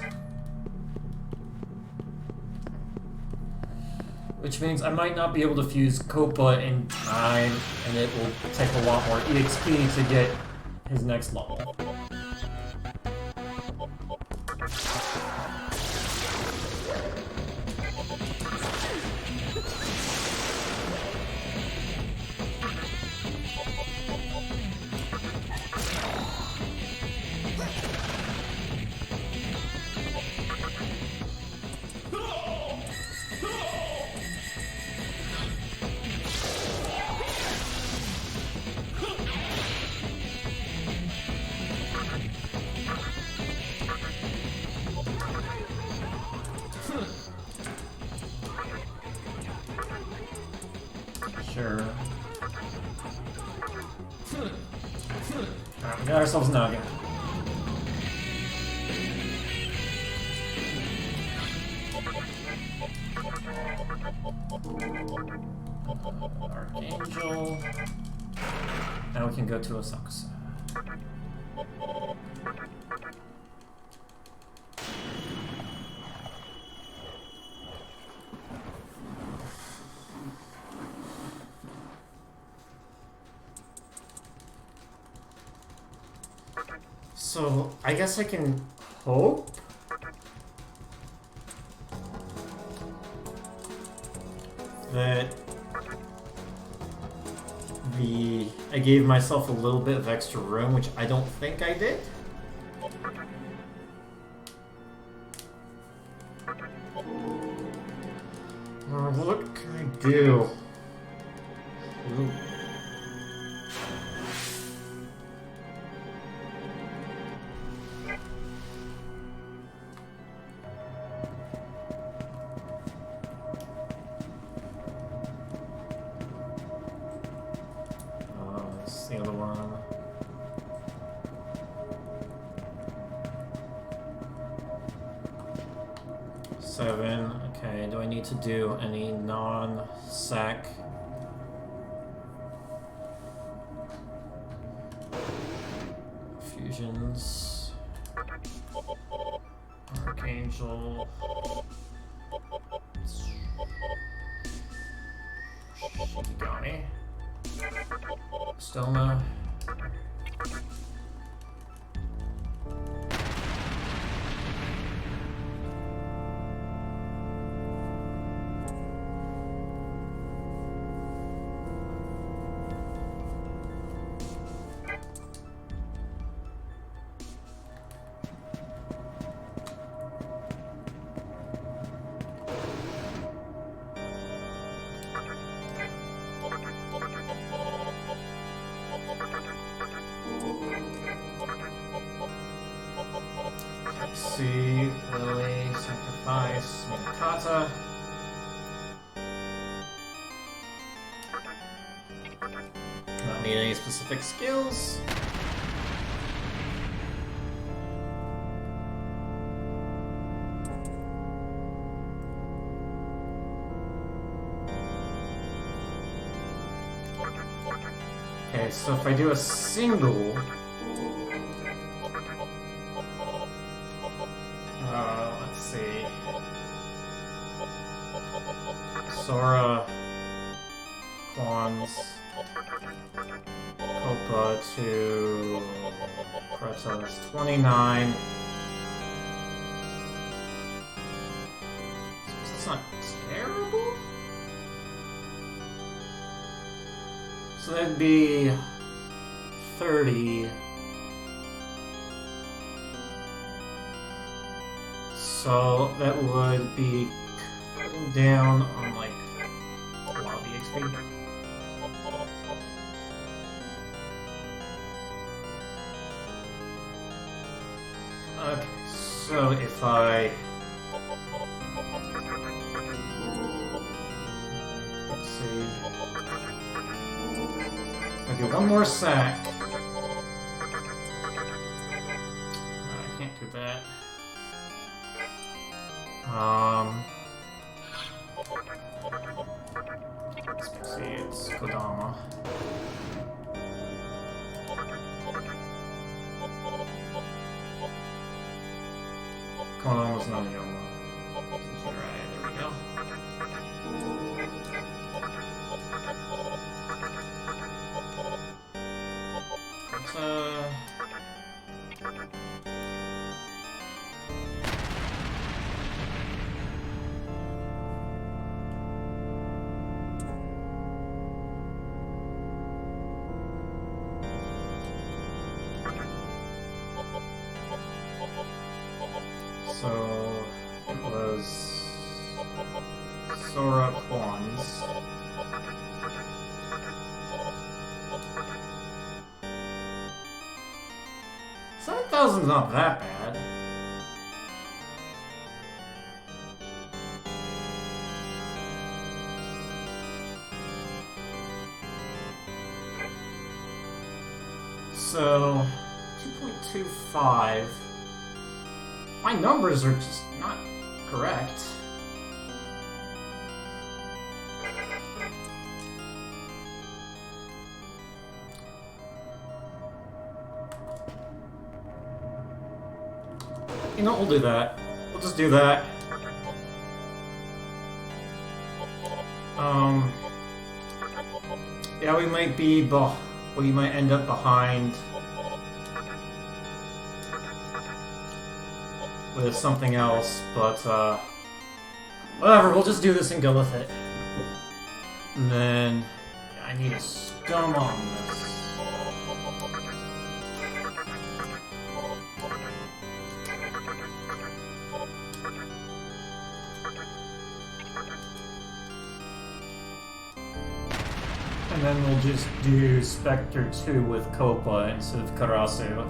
Which means I might not be able to fuse Copa in time, and it will take a lot more EXP to get his next level. Got ourselves an Naga. Archangel. Now we can go to Asakusa. So, I guess I can hope that I gave myself a little bit of extra room, which I don't think I did. Or what can I do? Ooh. The other one. Seven. Okay, do I need to do any non-sac? Fusions. Archangel. Megami. Stoma. See, Lily, Sacrifice, Minakata. Not need any specific skills. Okay, so if I do a single... let's see. Sora, Quans, Copa to Pretos 29. That's not terrible. So that'd be 30. So that would be cutting down on like lobby XP. Okay, so if I let's see, I do one more sack. I can't do that. Let's see, it's Kodama. Kodama's not Yoma. Right, there we go. So it was Sora Quans. $7,000's not that bad. So 2.25. My numbers are just not correct. You know, we'll do that. We'll just do that. Yeah, we might be, we might end up behind with something else, but, whatever, we'll just do this and go with it. And then, I need a scum on this. And then we'll just do Spectre 2 with Copa instead of Karasu.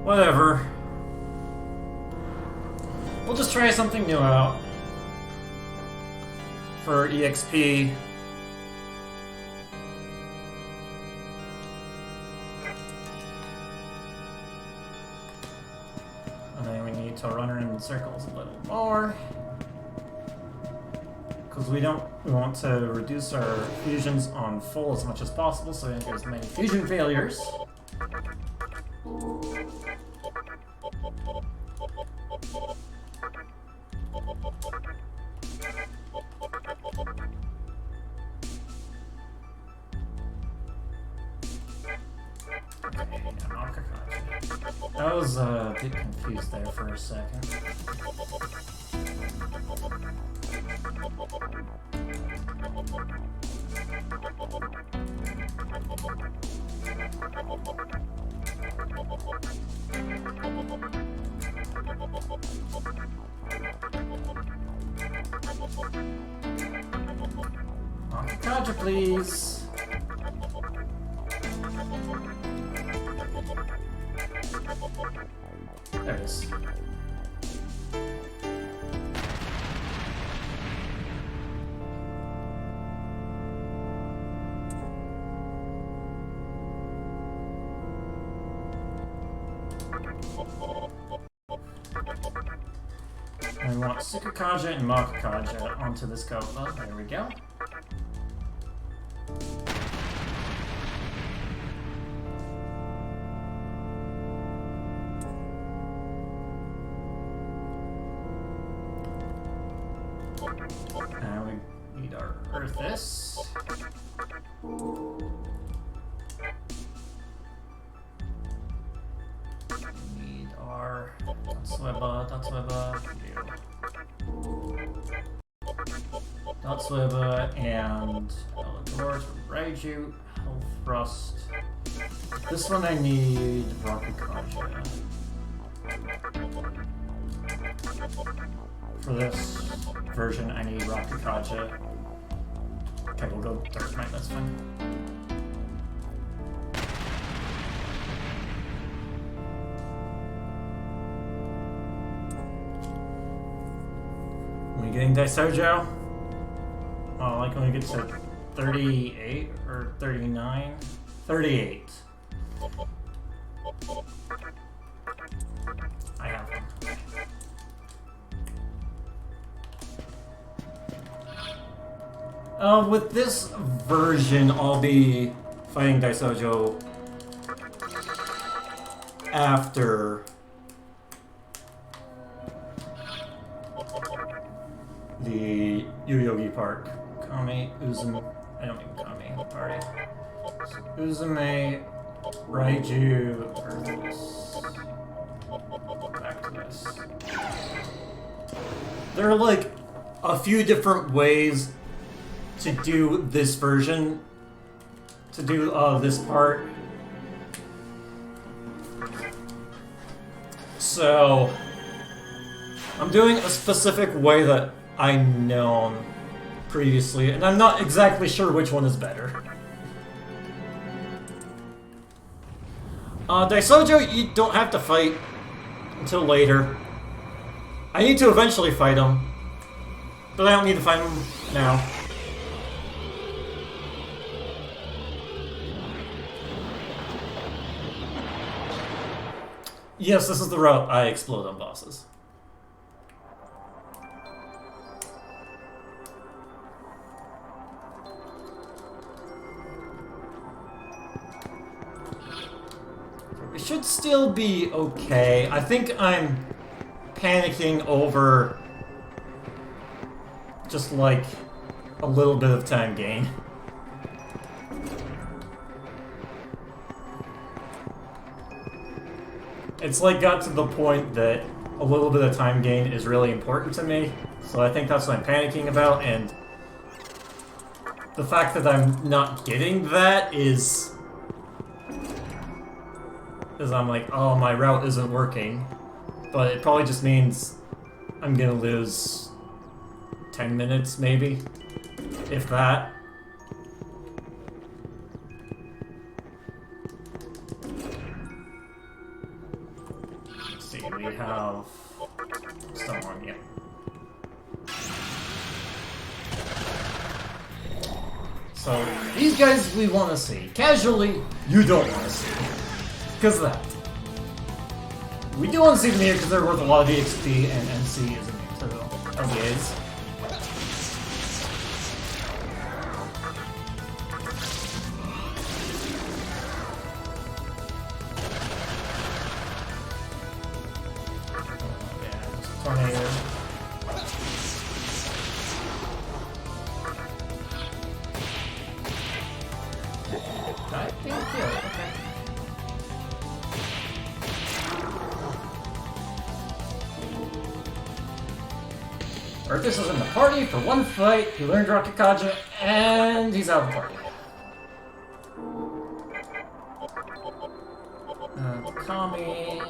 Whatever. We'll just try something new out. For EXP. And then we need to run her in circles a little more. Because we want to reduce our fusions on full as much as possible so we don't get as many fusion failures. I was a bit confused there for a second. Roger, please. There it is. I want Sukukaja and Makukaja onto this Gopa. There we go. Now we need our Earth this. Need our Datsueba and Elador, Raiju, Health Thrust. This one I need Rakukaja. For this version, I need Rakukaja. Okay, we'll go Dark Knight, that's fine. Are we getting Daisojo? Oh, like when we get to 38 or 39? 38. I have one. With this version, I'll be fighting Daisojo after the Yoyogi Park. Kami, Uzume, I don't mean Kami, party. So, Uzume, Raiju, Earthless. Back to this. There are like a few different ways to do this version, to do this part. So, I'm doing a specific way that I known previously, and I'm not exactly sure which one is better. Daisojo, you don't have to fight until later. I need to eventually fight him, but I don't need to fight him now. Yes, this is the route I explode on bosses. We should still be okay. I think I'm panicking over just like a little bit of time gain. It's like got to the point that a little bit of time gain is really important to me, so I think that's what I'm panicking about, and the fact that I'm not getting that is I'm like, oh, my route isn't working, but it probably just means I'm gonna lose 10 minutes, maybe, if that. Let's see, we have someone, yeah. So, these guys we want to see. Casually, you don't want to see. Because of that. We do want to see them here because they're worth a lot of EXP, and MC is a so LBAs. Tornado. I think yeah, okay. Arthas is in the party for one fight. He learned Rakikaja, and he's out of the party. Kami.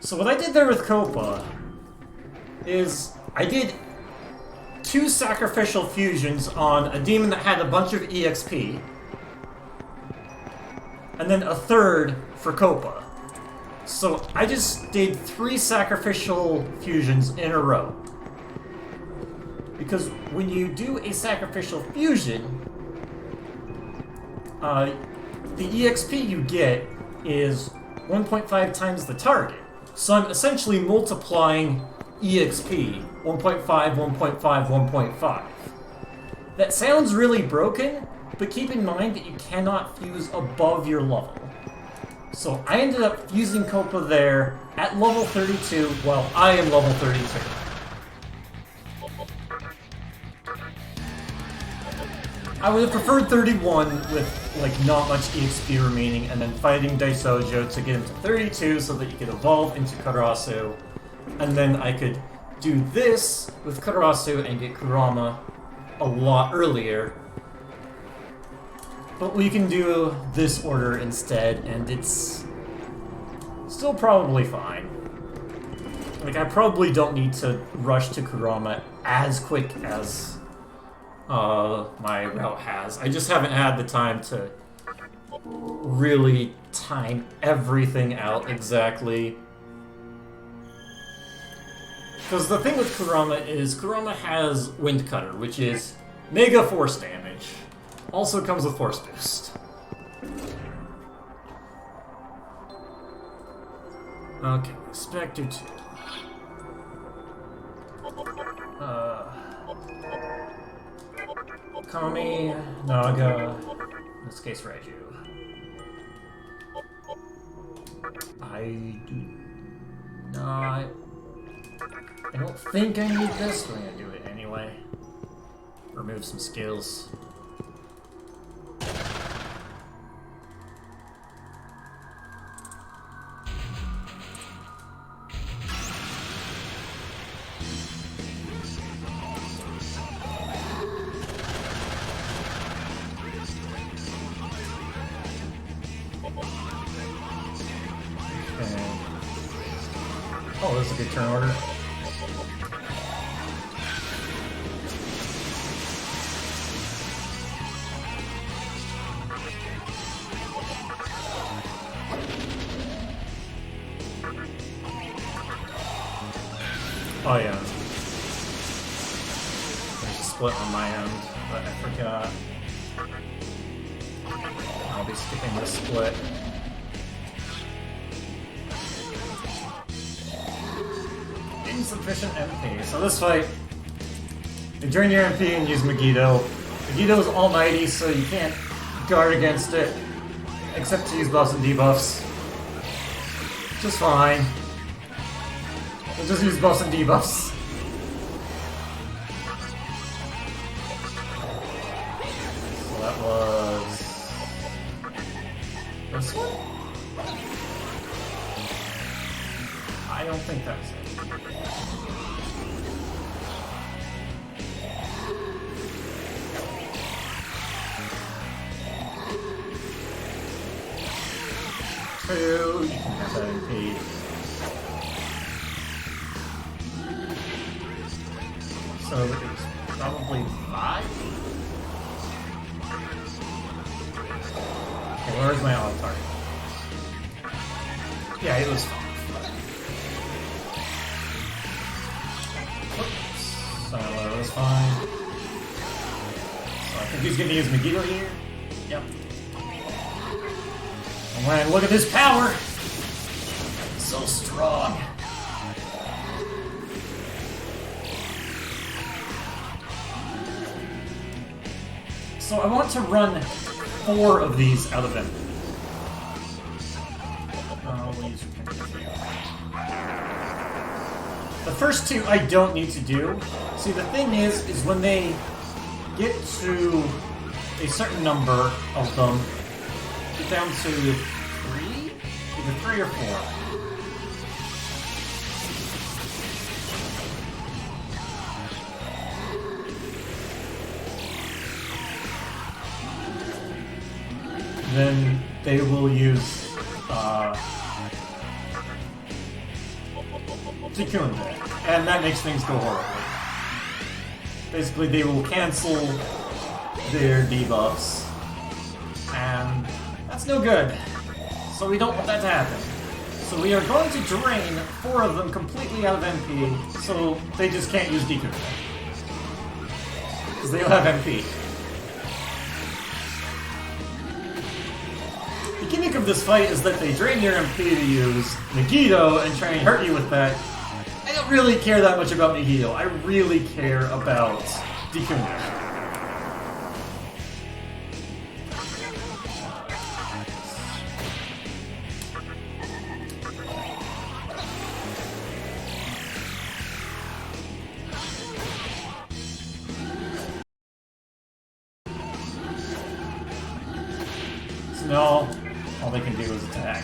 So what I did there with Copa is I did 2 sacrificial fusions on a demon that had a bunch of EXP, and then a third for Copa. So I just did 3 sacrificial fusions in a row. Because when you do a sacrificial fusion, the EXP you get is 1.5 times the target. So I'm essentially multiplying EXP 1.5, 1.5, 1.5. That sounds really broken, but keep in mind that you cannot fuse above your level. So I ended up fusing Copa there at level 32 while I am level 32. I would have preferred 31 with like not much EXP remaining, and then fighting Daisojo to get him to 32 so that you could evolve into Karasu, and then I could do this with Karasu and get Kurama a lot earlier. But we can do this order instead, and it's still probably fine. Like, I probably don't need to rush to Kurama as quick as my route has. I just haven't had the time to really time everything out exactly. Because the thing with Kurama is Kurama has Wind Cutter, which is mega force damage. Also comes with force boost. Okay, Spectre 2. Kami, Naga, in this case Raiju. I do not... I don't think I need this, but I'm gonna do it anyway. Remove some skills. Oh, this is a good turn order. Oh yeah. There's a split on my end, but I forgot. I'll be skipping this split. Insufficient MP. So this fight, you drain your MP and use Megiddo. Megiddo is almighty, so you can't guard against it, except to use buffs and debuffs. Just fine. We'll just use buffs and debuffs. So that was... this one? I don't think that's it. Two, you can have that MP. So it's probably 5? Okay, where's my auto target? Yeah, it was 5. Oops. So that was fine. So I think he's gonna use Megiddo here. Yep. And when I look at his power, it's so strong. So I want to run 4 of these out of him. We'll use the first 2 I don't need to do. See, the thing is when they get to a certain number of them, get down to 3? Either 3 or 4. Then they will use Tensei, and that makes things go horribly. Basically, they will cancel their debuffs, and that's no good. So we don't want that to happen. So we are going to drain 4 of them completely out of MP, so they just can't use Deku. Because they don't have MP. The gimmick of this fight is that they drain your MP to use Megiddo and try and hurt you with that. I don't really care that much about Megiddo. I really care about Deku. So no, all they can do is attack.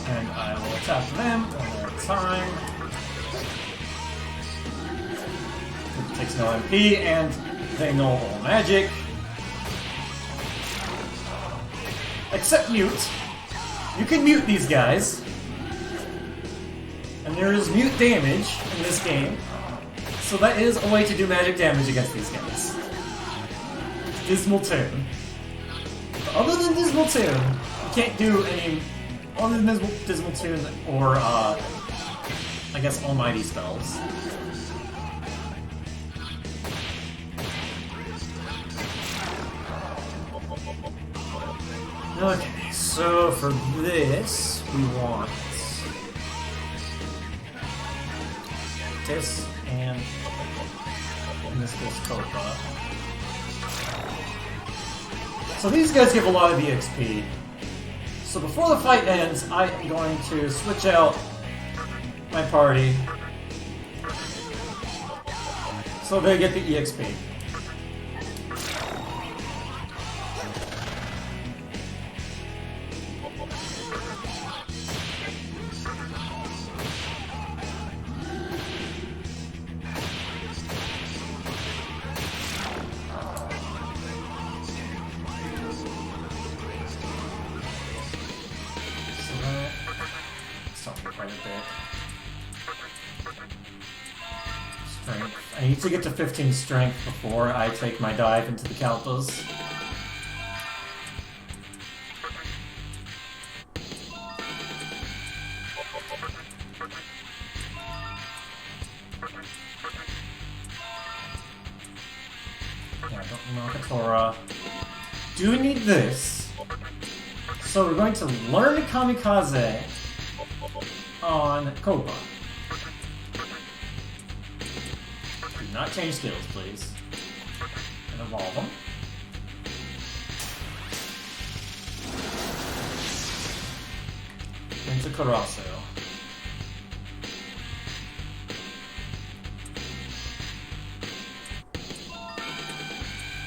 And I will attack them one more time. It takes no MP, and they know all magic. Except mute. You can mute these guys. And there is mute damage in this game. So that is a way to do magic damage against these guys. Dismal Tune. But other than Dismal Tune, you can't do any other than Dismal Tune or, I guess, Almighty spells. Okay, so for this, we want this and, in this case, Copa. So these guys give a lot of EXP. So before the fight ends, I am going to switch out my party so they get the EXP. I need to get to 15 strength before I take my dive into the Kalpas. for, do we need this? So we're going to learn Kamikaze on Koba. Do not change skills, please. And evolve them. Into Karasu.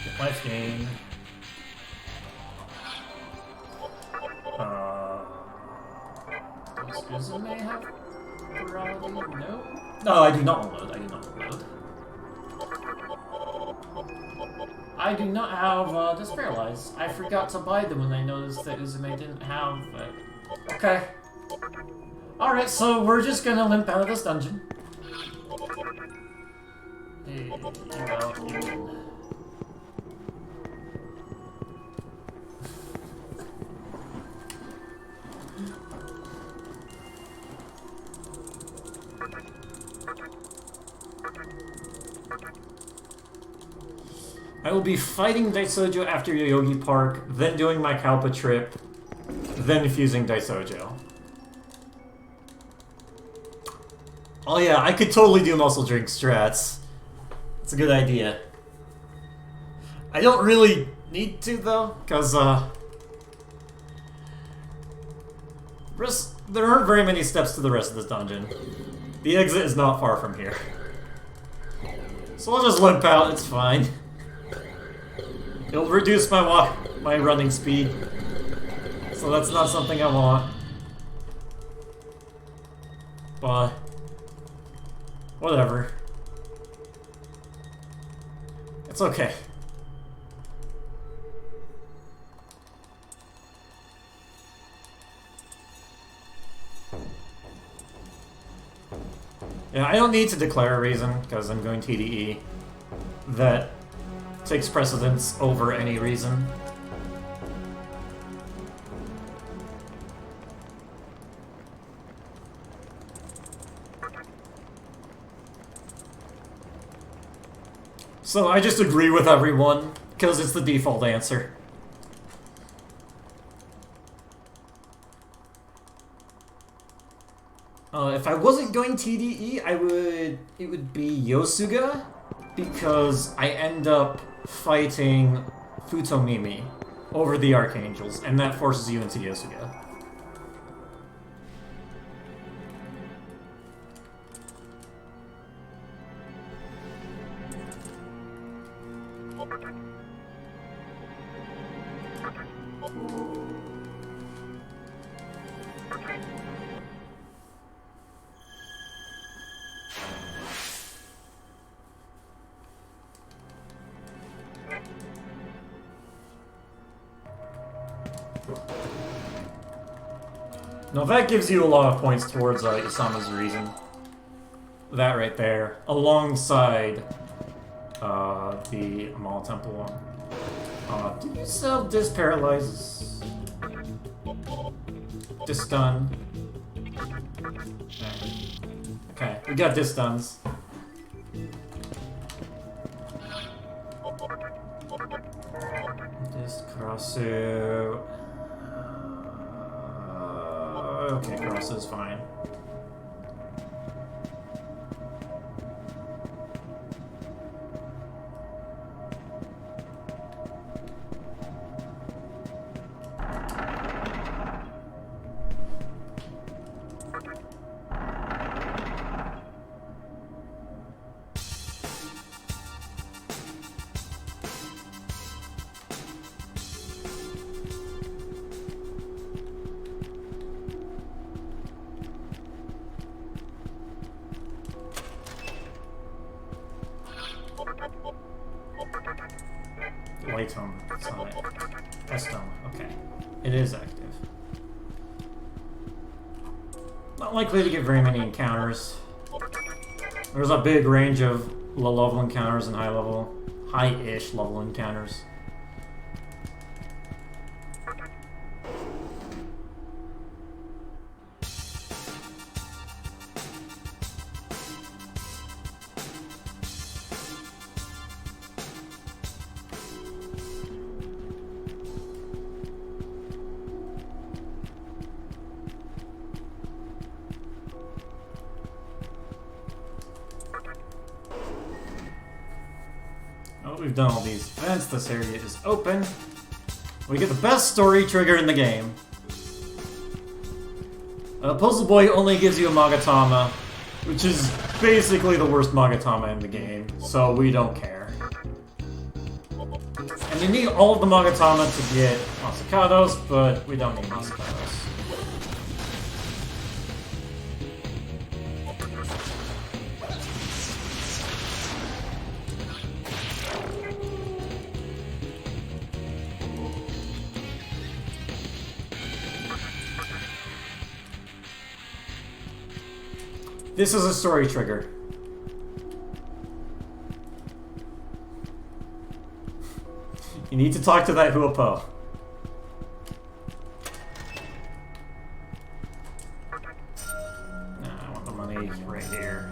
Get life gain. Does Uzume have plurality? No? No, I do not load. I do not load. I do not have Disparalyze. I forgot to buy them when I noticed that Uzume didn't have it. Okay. Alright, so we're just gonna limp out of this dungeon. Hey, you're out again. I will be fighting Daisojo after Yoyogi Park, then doing my Kalpa trip, then fusing Daisojo. Oh yeah, I could totally do muscle drink strats. It's a good idea. I don't really need to though, because there aren't very many steps to the rest of this dungeon. The exit is not far from here. So I'll just limp out, it's fine. It'll reduce my running speed. So that's not something I want. But whatever. It's okay. Yeah, I don't need to declare a reason, because I'm going TDE. That takes precedence over any reason. So I just agree with everyone, because it's the default answer. If I wasn't going TDE, it would be Yosuga, because I end up fighting Futomimi over the Archangels, and that forces you into Yosuga. Now that gives you a lot of points towards Isama's reason. That right there, alongside the Amal Temple one. Did you sell Disparalyzes? Disstun. Okay, we got Disstuns. Discrosso. Okay, Crosso's fine. Light Tome, it's not it. S-Tome, okay. It is active. Not likely to get very many encounters. There's a big range of low-level encounters and high-ish level encounters. that we've done all these events, this area is open. We get the best story trigger in the game. Puzzle Boy only gives you a Magatama, which is basically the worst Magatama in the game, so we don't care. And you need all of the Magatama to get Masakados, but we don't need Masakados. This is a story trigger. You need to talk to that Huapo. Nah, I want the money right here.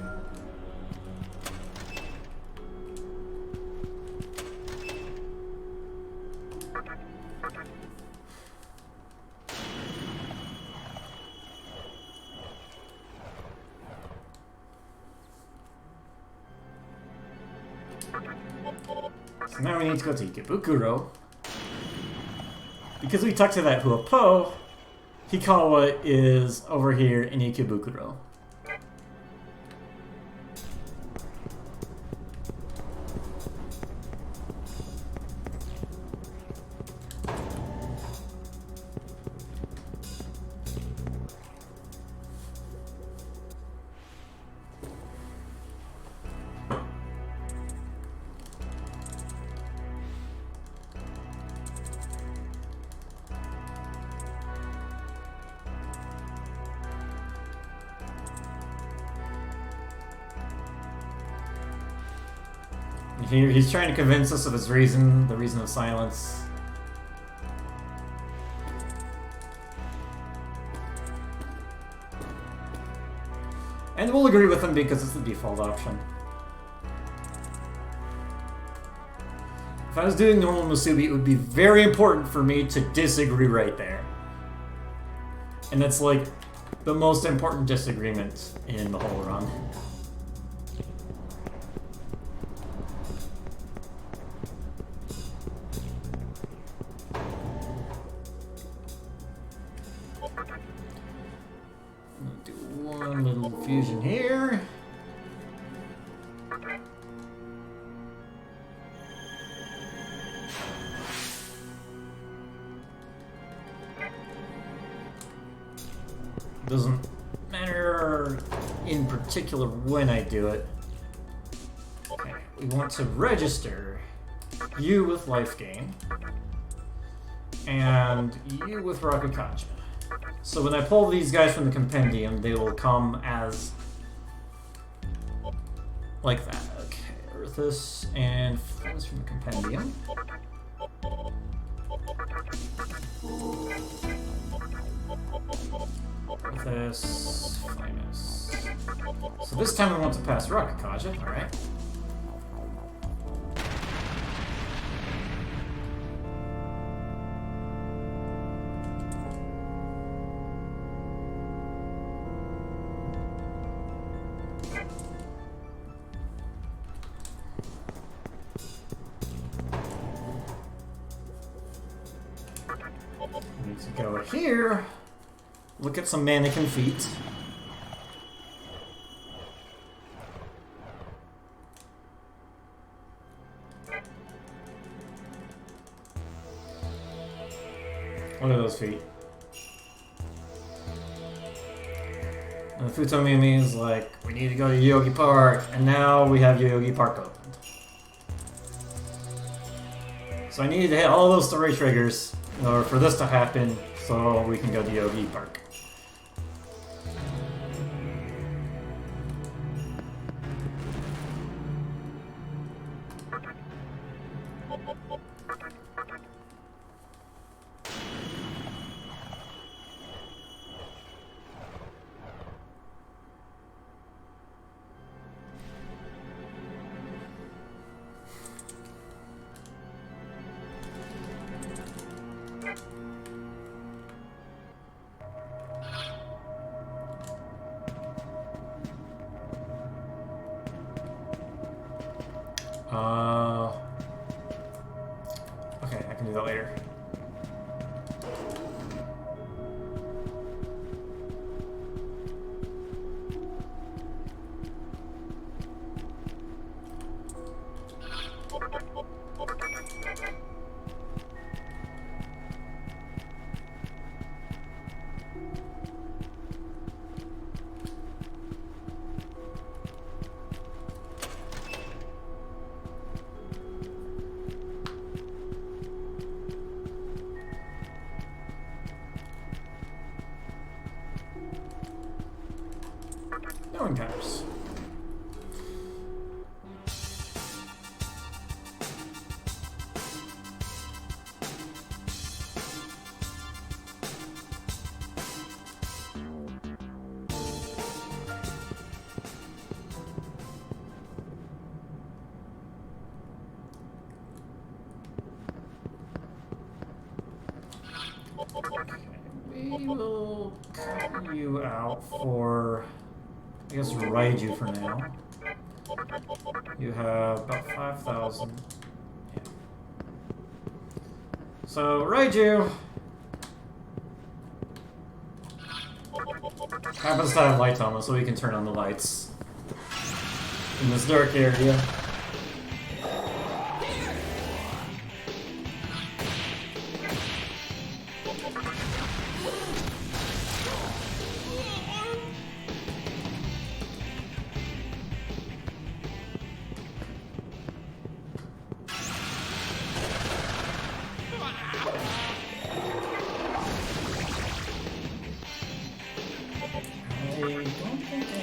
So now we need to go to Ikebukuro. Because we talked to that Huapo, Hikawa is over here in Ikebukuro. He's trying to convince us of his reason, the reason of silence. And we'll agree with him because it's the default option. If I was doing normal Musubi, it would be very important for me to disagree right there. And that's like the most important disagreement in the whole run. Fusion here. Doesn't matter in particular when I do it. Okay, we want to register you with life gain and you with Rakukaja. So when I pull these guys from the compendium, they will come as like that. Okay, Earthus and Flowers from the compendium. Earthus, Finus. So this time we want to pass Rakukaja, alright. Go here, look at some mannequin feet. Look at those feet. And the Futomimi is like, we need to go to Yogi Park, and now we have Yogi Park opened. So I needed to hit all those story triggers or for this to happen, so we can go to Yogi Park. can do that later. No encounters. We will cut you out for, I guess, Raiju for now. You have about 5,000. Yeah. So, Raiju happens to have lights on, so we can turn on the lights in this dark area.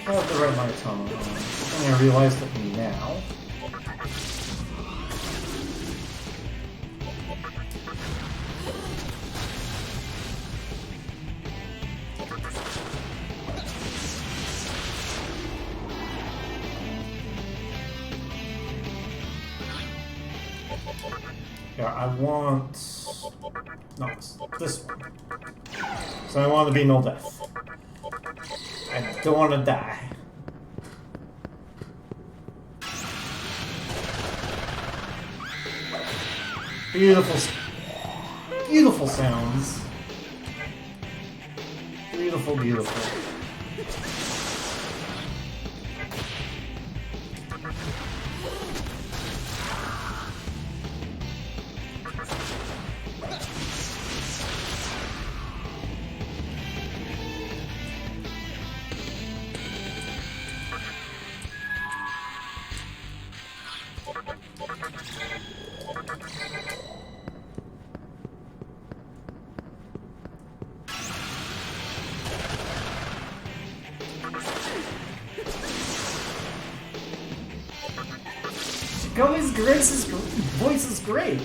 I have the right lights on. I realized it now. Yeah, I want... no, this one. So I want to be no death. I don't want to die. Beautiful, beautiful sounds. Beautiful, beautiful. Grace's voice is great.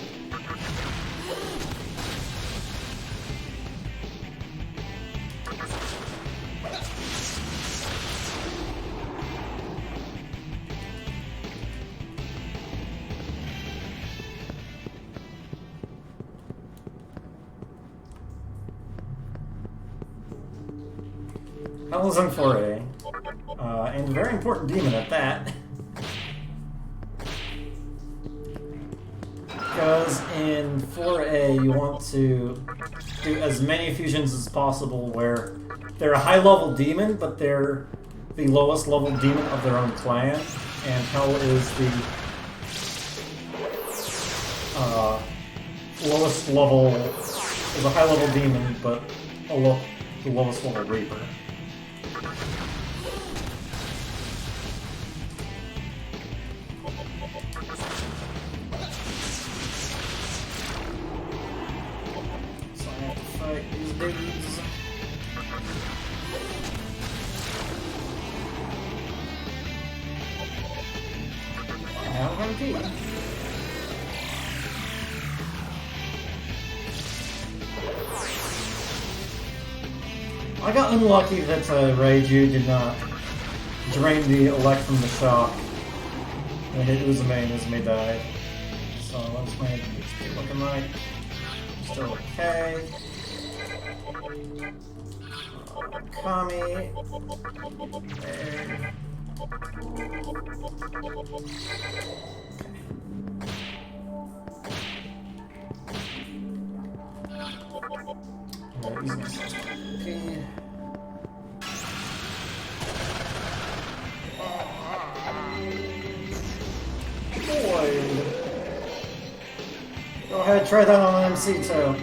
Hell is in 4A, and a very important demon at that. Because in 4A you want to do as many fusions as possible where they're a high-level demon, but they're the lowest level demon of their own clan, and Hell is the lowest level, is a high-level demon, but the lowest level Reaper. I got unlucky that Raiju did not drain the elect from the shock. And it was a main, Izumi died. So let's make it looking like still okay. Kami. There. using myself. Okay. Boy. Go ahead, try that on an MC too.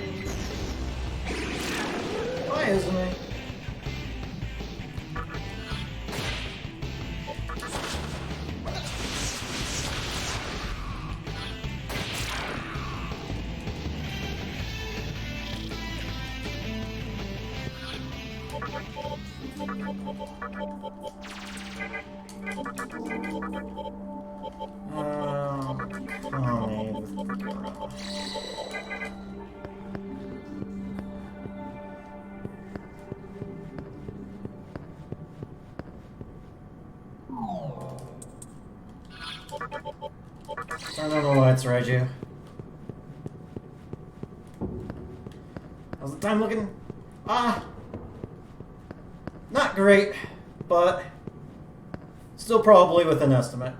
Why isn't it? Turn on the lights, Raiju. How's the time looking? Not great, but still probably with an estimate.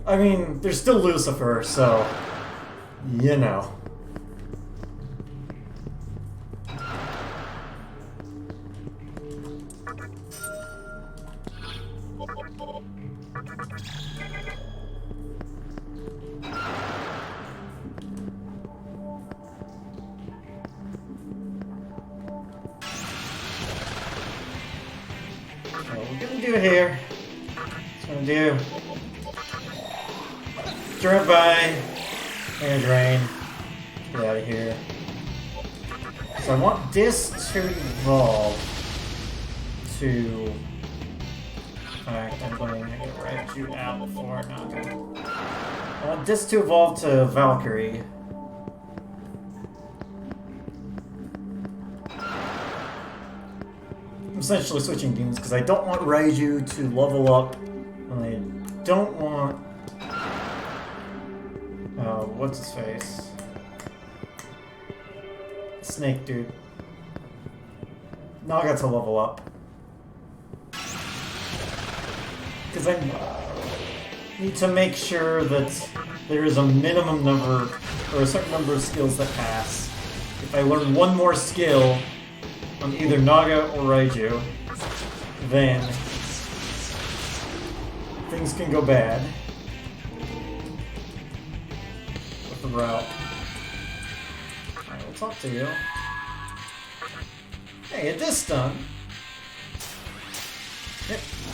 I mean, there's still Lucifer, so, you know. What we're gonna do here, it's gonna do Drive by, air drain, get out of here. So I want this to evolve to... Alright, I'm going to get Raiju out before Naga. I want this to evolve to Valkyrie. I'm essentially switching demons because I don't want Raiju to level up, and I don't want... what's his face? Snake dude. Naga to level up. Because I need to make sure that there is a minimum number, or a certain number of skills that pass. If I learn one more skill on either Naga or Raiju, then things can go bad. Route. Alright, we'll talk to you. Hey, it is done.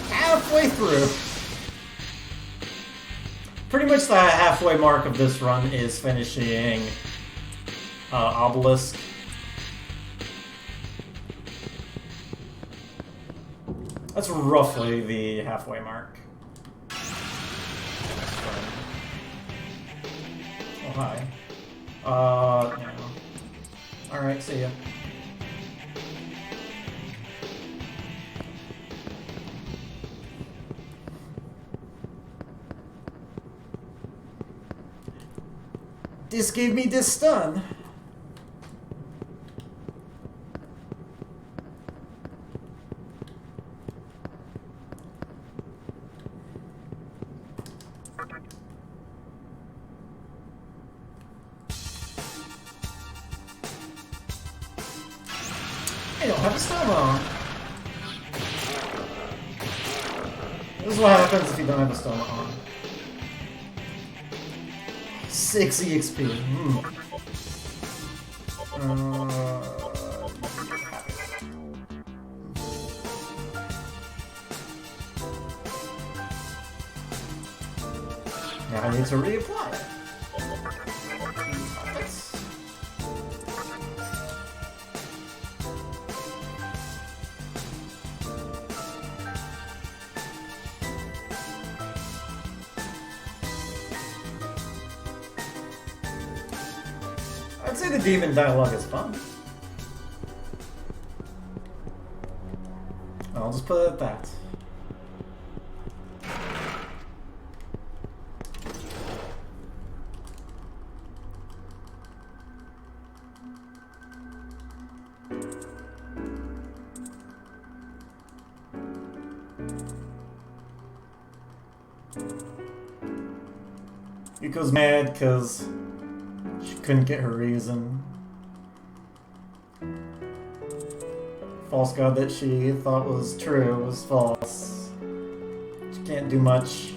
Halfway through. Pretty much the halfway mark of this run is finishing Obelisk. That's roughly the halfway mark. Oh, hi. No. Alright, see ya. This gave me this stun. I don't have a stoma on. This is what happens if you don't have a stoma on. 6 EXP. Now I need to reapply it. I'd say the demon dialogue is fun. I'll just put it at that. Yuko's mad because she couldn't get her reason. False god that she thought was true was false. She can't do much.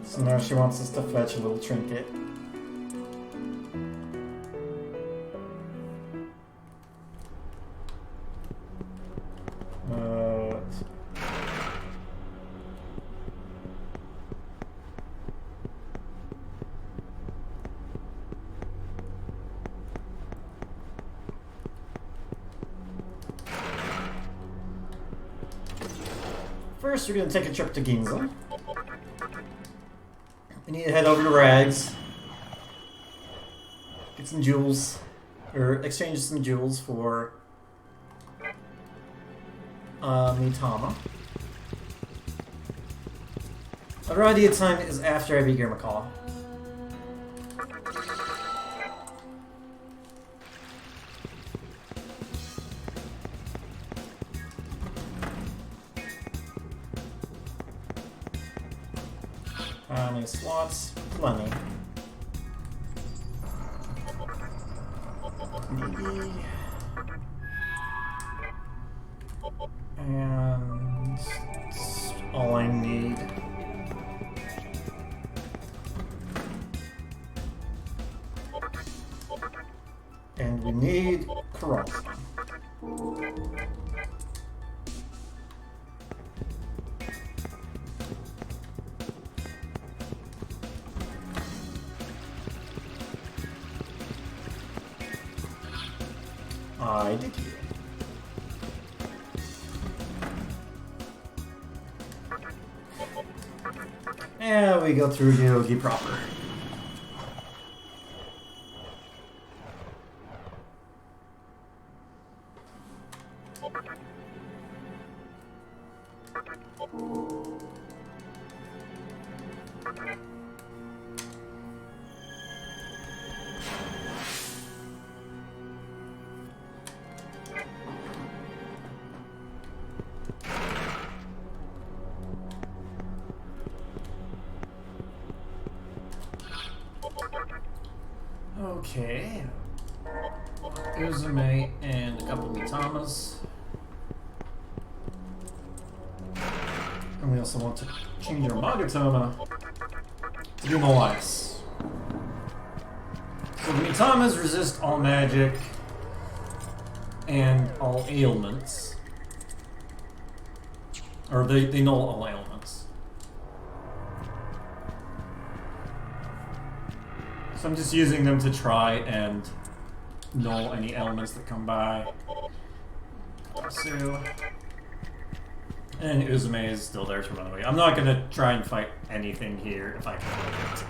So now she wants us to fetch a little trinket. First, we're going to take a trip to Ginza. We need to head over to Rags. Get some jewels. Or exchange some jewels for Mitama. The variety of time is after I beat Girmacall. How many slots? Plenty. Maybe. And that's all I need. And we need corruption. I did you. And we go through Yogi proper. Okay. Uzume and a couple of Mitamas. And we also want to change our Magatama to do Moice. So the Mitamas resist all magic and all ailments. Or they null all ailments. So I'm just using them to try and null any elements that come by. So, and Uzume is still there to run away. I'm not gonna try and fight anything here if I can help it.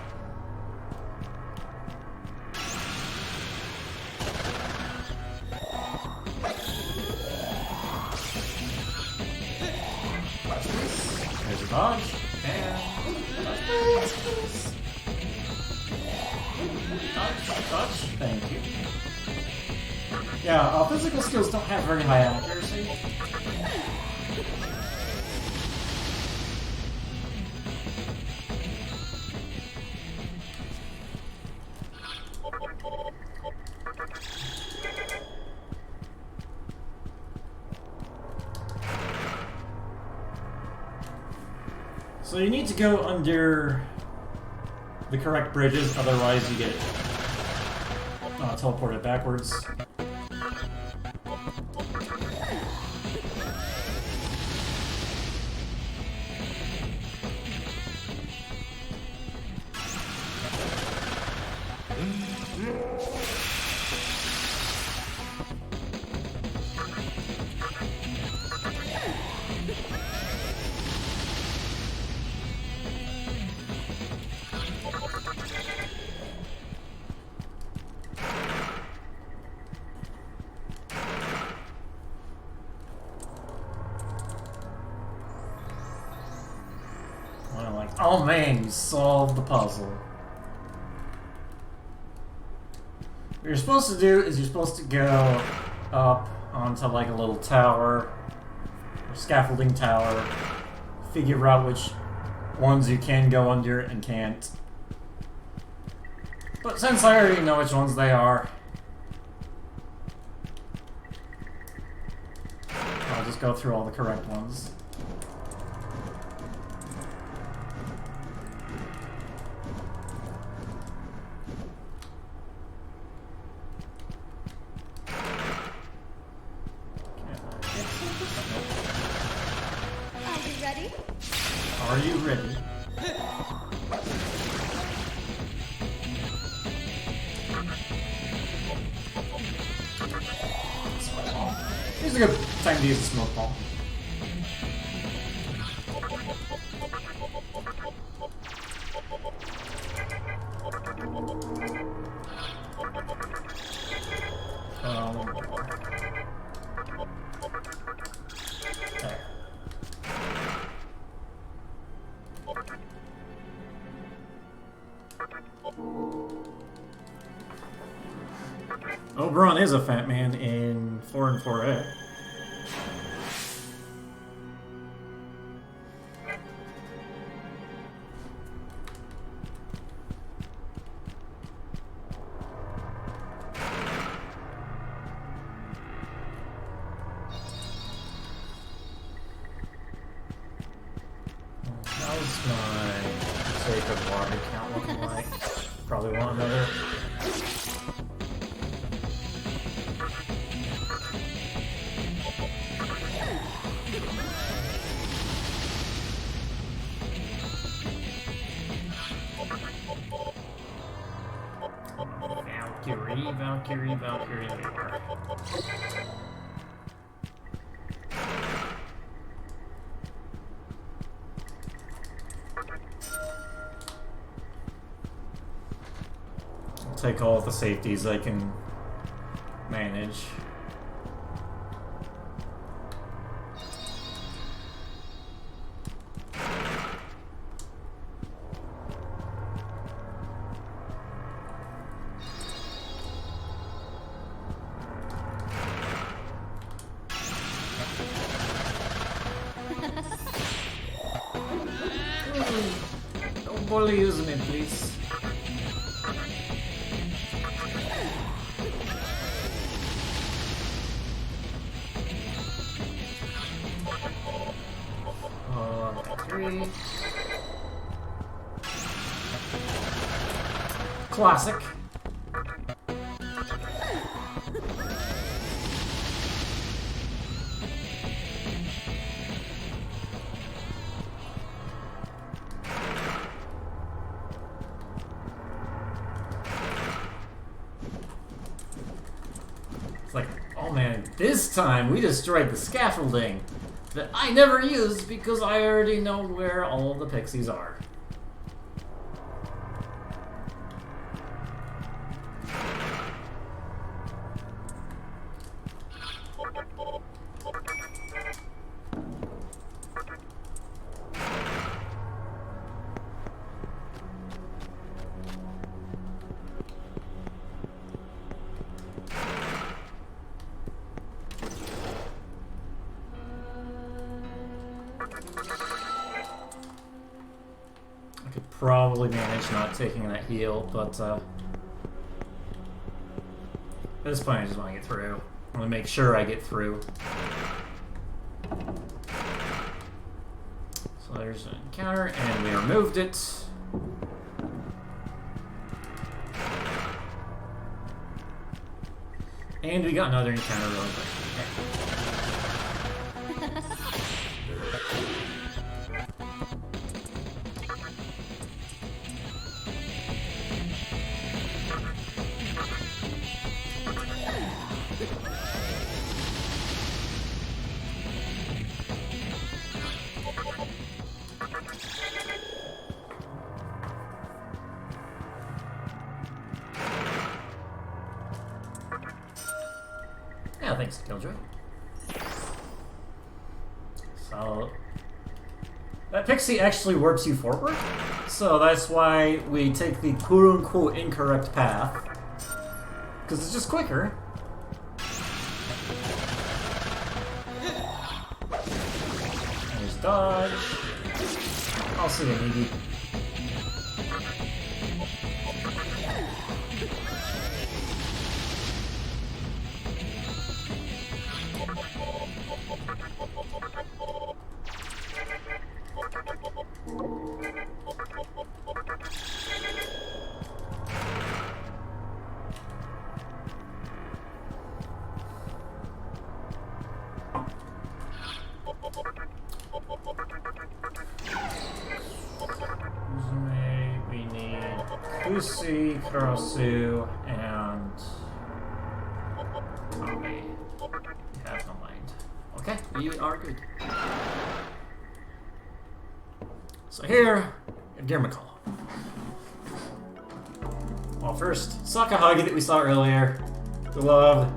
There's a dodge, and touch. Thank you. Yeah, physical skills don't have very high accuracy. So you need to go under the correct bridges, otherwise you get teleported backwards. Oh man, you solved the puzzle. What you're supposed to do is you're supposed to go up onto like a little tower, or scaffolding tower, figure out which ones you can go under and can't. But since I already know which ones they are, I'll just go through all the correct ones. Are you ready? Here's a good time to use the smoke bomb. There. Oberon is a fat man in 4 and 4A. How's my sacred water count looking like? Probably want another. Valkyrie, Valkyrie. I'll take all of the safeties I can manage. Only using it, please. Three. Classic. Like, oh man, this time we destroyed the scaffolding that I never used because I already know where all the pixies are. Probably manage not taking that heal, but at this point I just want to get through. I want to make sure I get through. So there's an encounter, and we removed it. And we got another encounter really quick. Yeah, thanks, Killjoy. So, That pixie actually warps you forward, so that's why we take the quote-unquote incorrect path. Because it's just quicker. There's dodge. Also an ED. Kurasu, and Tommy. You have no mind. Okay, we are good. So here, Gear McCall. Well, first, Sakahagi that we saw earlier. We love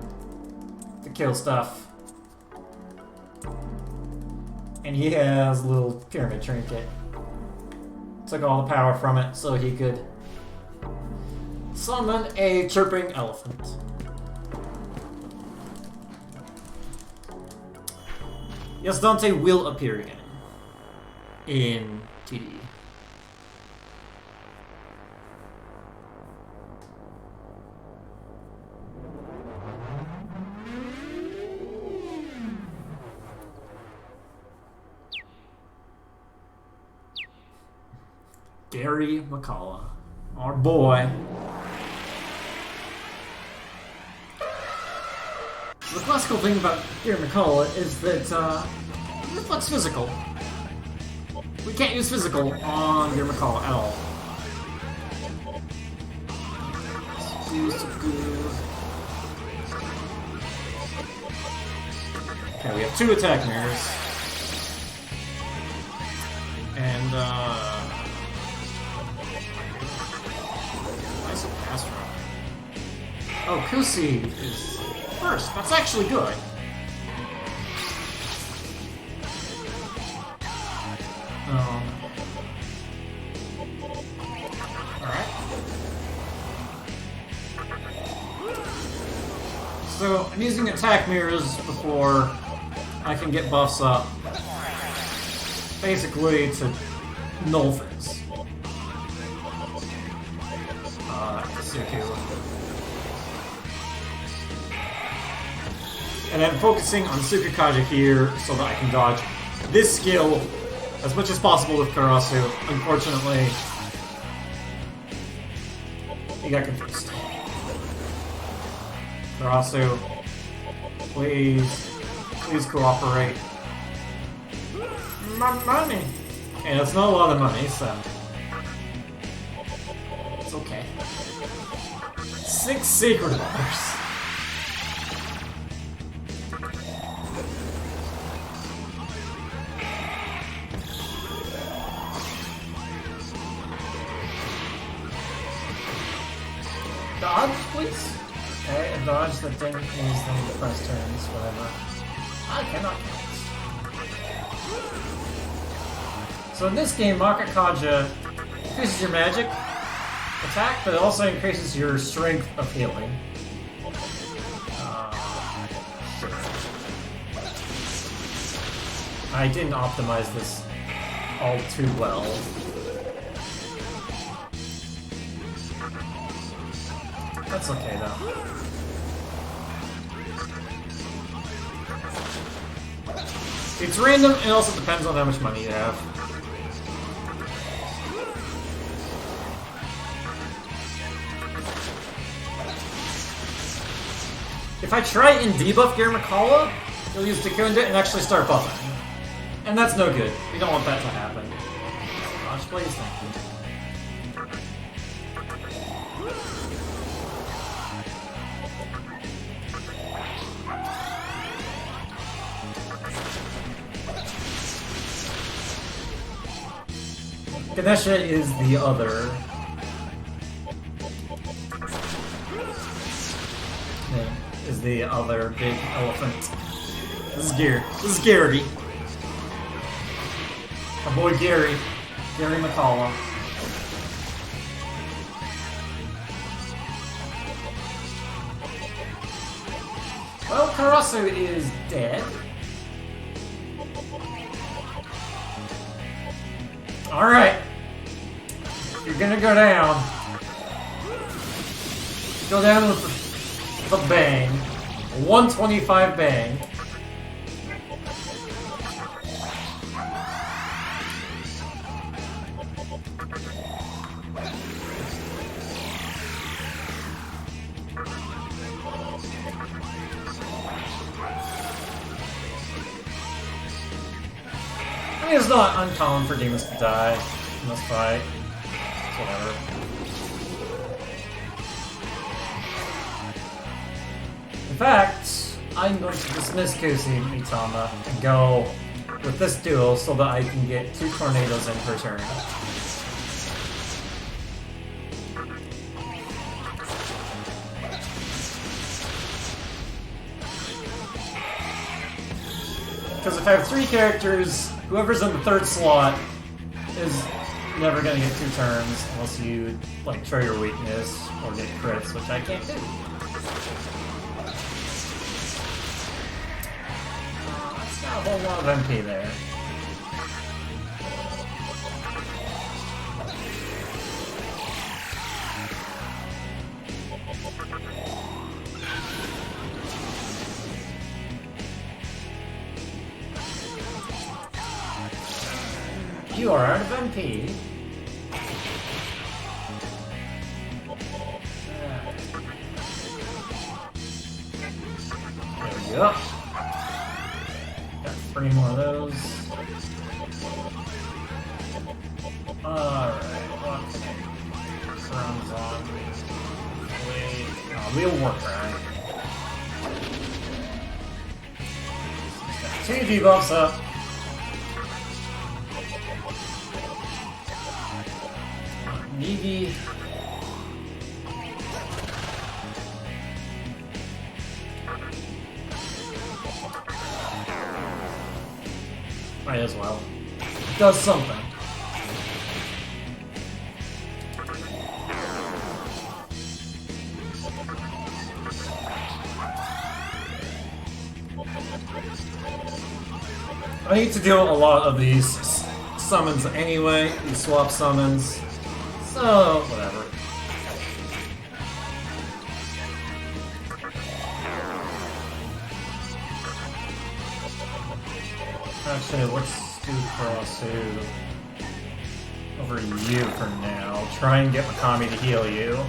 to kill stuff. And he has a little pyramid trinket. Took all the power from it so he could summon a chirping elephant. Yes, Dante will appear again in TD. Gary McCullough, our boy. The classical thing about Gary McCullough is that he reflects physical. We can't use physical on Gary McCullough at all. Okay, we have 2 attack mirrors. And nice pass rock. Oh, Kusi is first. That's actually good. Alright. So, I'm using attack mirrors before I can get buffs up. Basically, to null things. Suku. And I'm focusing on Tsukikaja here so that I can dodge this skill as much as possible with Karasu. Unfortunately, he got confused. Karasu, please cooperate. My money! And it's not a lot of money, so it's okay. 6 secret letters. Dodge, please. Okay, a dodge that didn't use the press turns, whatever. I cannot count. So in this game, Makakaja increases your magic attack, but it also increases your strength of healing. Sure. I didn't optimize this all too well. That's okay though. It's random, and also depends on how much money you have. If I try and debuff Gary McCullough, he'll use Dekunda and actually start buffing. And that's no good. We don't want that to happen. Gosh, please, thank you. Ganesha is the other. Yeah, is the other big elephant. This is Gary. This is Gary. Our boy Gary McCullough. Well, Karasu is dead. Alright. You're gonna go down. Go down with the bang. 125 bang. I mean, it's not uncommon for demons to die in this fight. It's whatever. In fact, I'm going to dismiss Kusi Mitama and go with this duel so that I can get 2 tornadoes in per turn. Because if I have 3 characters, whoever's in the 3rd slot is never gonna get 2 turns unless you like show your weakness or get crits, which I can't do. That's not a whole lot of MP there. You are out of MP. There we go. Got 3 more of those. Alright, what runs on? Wait. Oh, we'll work, right? Got 2 debuffs up. Needy. Might as well. It does something. I need to do a lot of these summons anyway, these swap summons. So, whatever. Actually, let's do Karasu over you for now. Try and get Megami to heal you.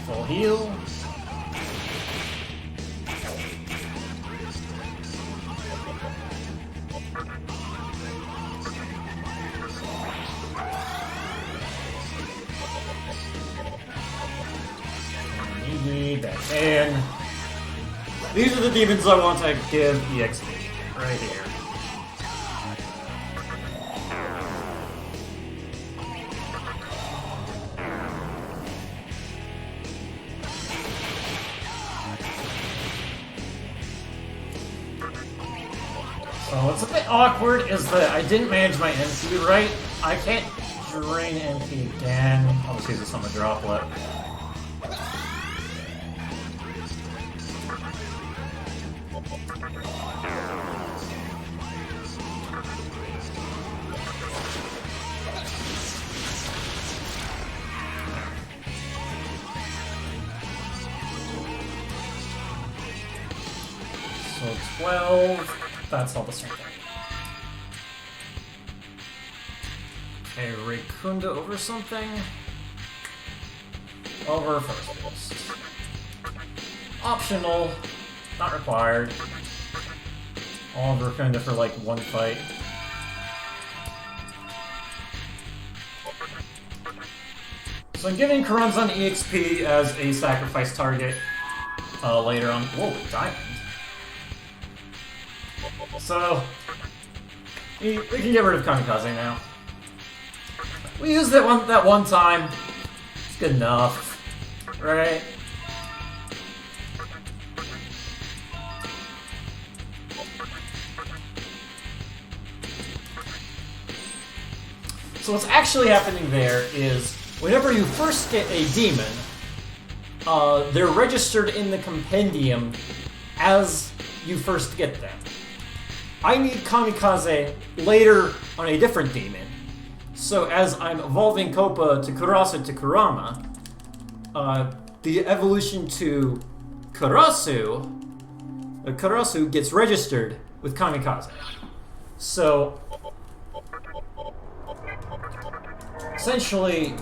Full heal. And these are the demons I want to give EXP right here. So what's a bit awkward is that I didn't manage my MP right. I can't drain MP again. I'll just use this on the droplet. So 12, that's all the circle. Okay, Raikunda over something? Over first boost. Optional, not required. All of Raikunda for like one fight. So I'm giving Karanzan EXP as a sacrifice target later on. Whoa, diamond. So, we can get rid of Kamikaze now. We used it that one time. It's good enough, right? So what's actually happening there is, whenever you first get a demon, they're registered in the compendium as you first get them. I need Kamikaze later on a different demon. So as I'm evolving Koppa to Kurasu to Kurama, the evolution to Karasu gets registered with Kamikaze. So essentially,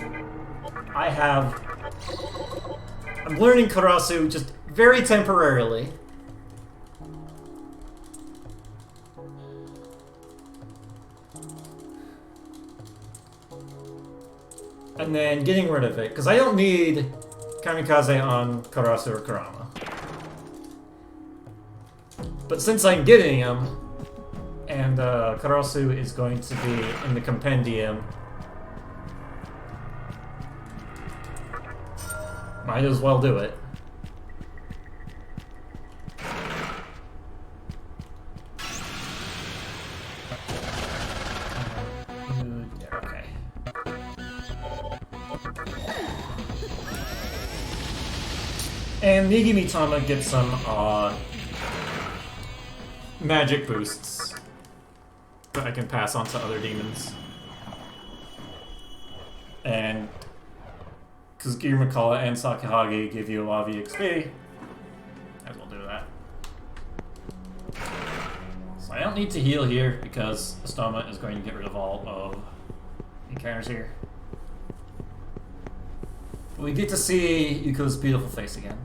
I'm learning Karasu just very temporarily. And then getting rid of it, because I don't need Kamikaze on Karasu or Kurama. But since I'm getting him, and Karasu is going to be in the compendium, might as well do it. Okay. And Megami Tama gets some magic boosts that I can pass on to other demons. And because Girumakala and Sakihage give you a lot of EXP, I will do that. So I don't need to heal here because Astoma is going to get rid of all of encounters here. But we get to see Yuko's beautiful face again.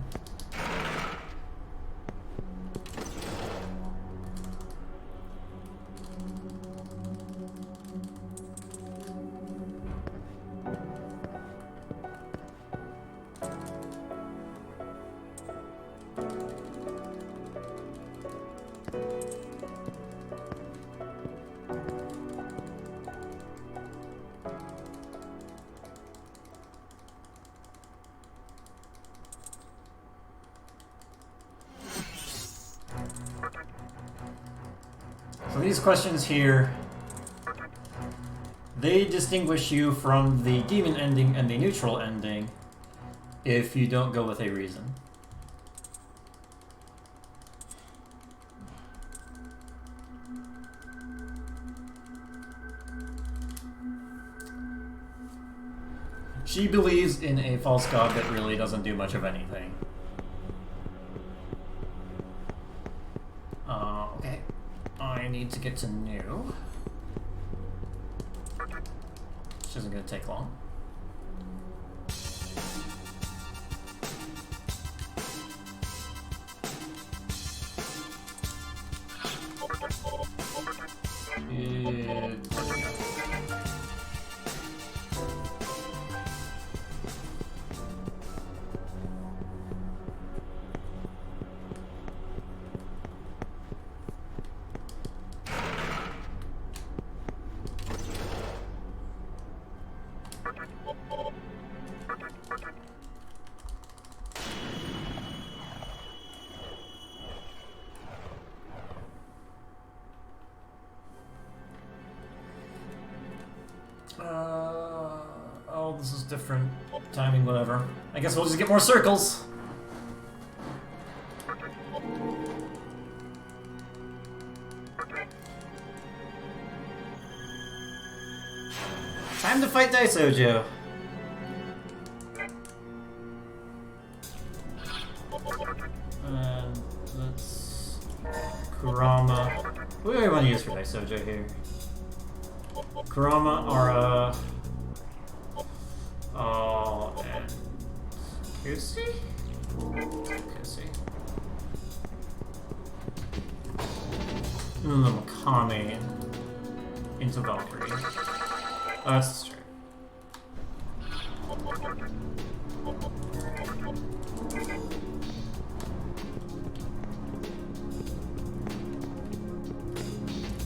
So these questions here, they distinguish you from the demon ending and the neutral ending if you don't go with a reason. She believes in a false god that really doesn't do much of anything. Okay. I need to get to new. Which isn't going to take long. Oh, this is different timing, whatever. I guess we'll just get more circles. Time to fight Daisojo. And let's... Kurama. What do I want to use for Daisojo here? Kurama, Ara... and... Kusi? Kusi. And then the Makami into Valkyrie. Oh, that's straight.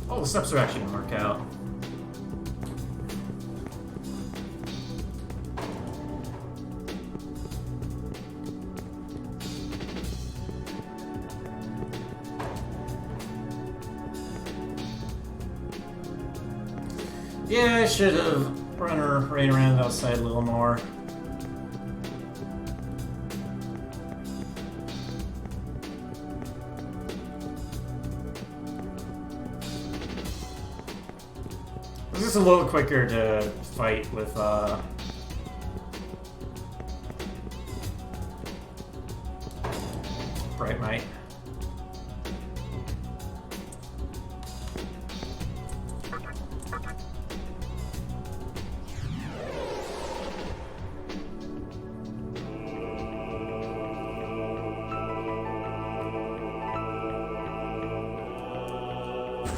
Oh, the steps are actually gonna work out. Yeah, I should have run around outside a little more. It's just a little quicker to fight with Bright Might.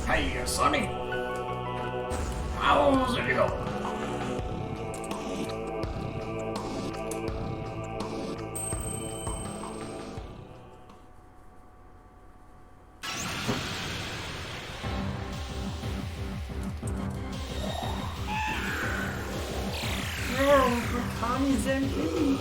Hey, Sonny! How's it go? Oh, Connie's empty.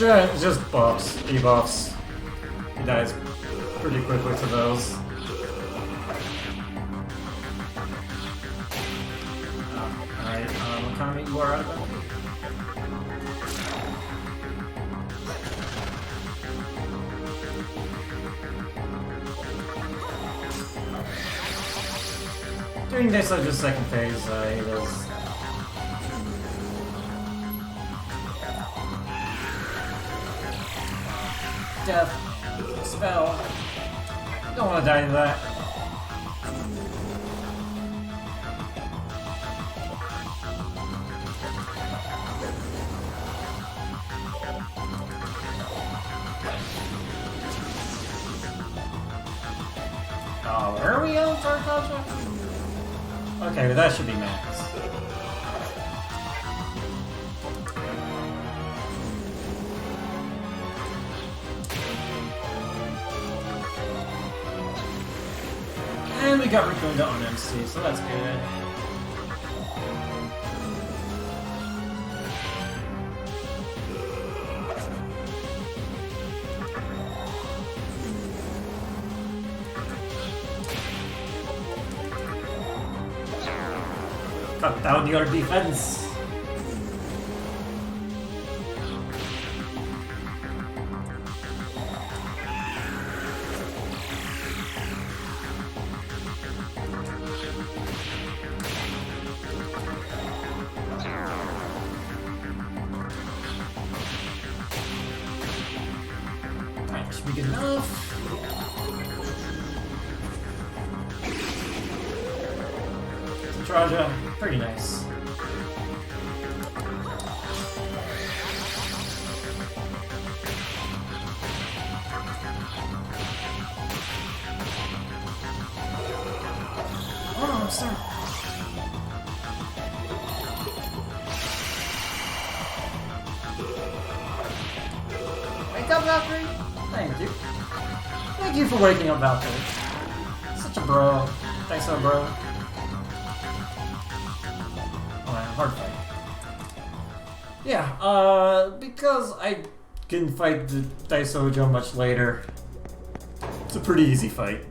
It's just buffs, debuffs. He dies pretty quickly to those. Alright, Megami, you are out of them? During this, just second phase, he was. Death. Spell. Don't want to die to that. Oh, where are we on Tarkaja? Okay, but that should be max. And we got Raccoonda on MC, so that's good. Cut down your defense. Big enough. Traja, pretty nice. Oh, sir. Wake up, Valkyrie. Thank you. Thank you for waking up, Valkyrie. Such a bro. Thanks, so bro. Oh, man, hard fight. Yeah, because I can fight the Daisojo much later, it's a pretty easy fight.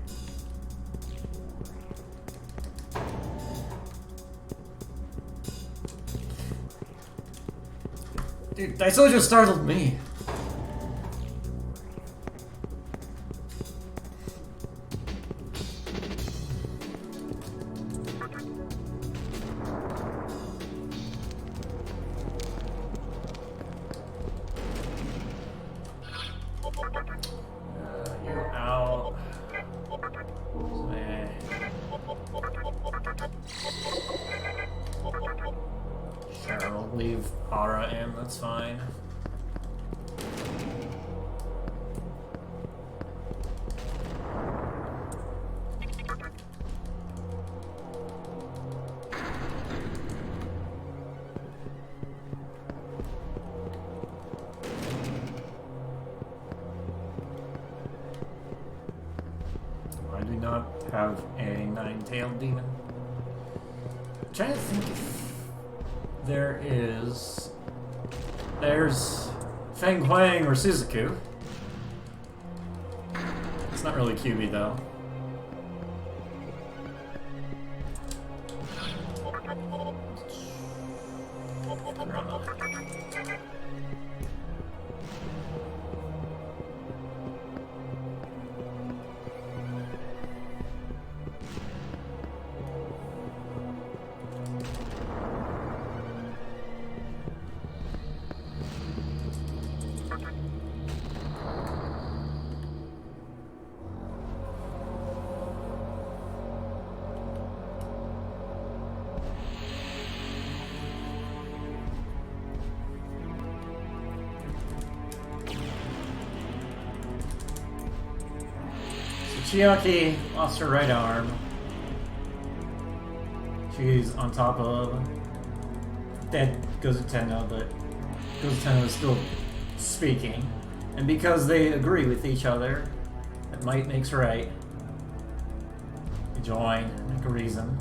Dude, Daisojo startled me. Leave Ara in, that's fine. have a nine-tailed demon. I'm trying to think if there is... There's Feng Huang or Suzaku. It's not really QB though. Chiaki lost her right arm. She's on top of dead Gozuteno, but Gozuteno is still speaking. And because they agree with each other, that might makes right. They join, make a reason.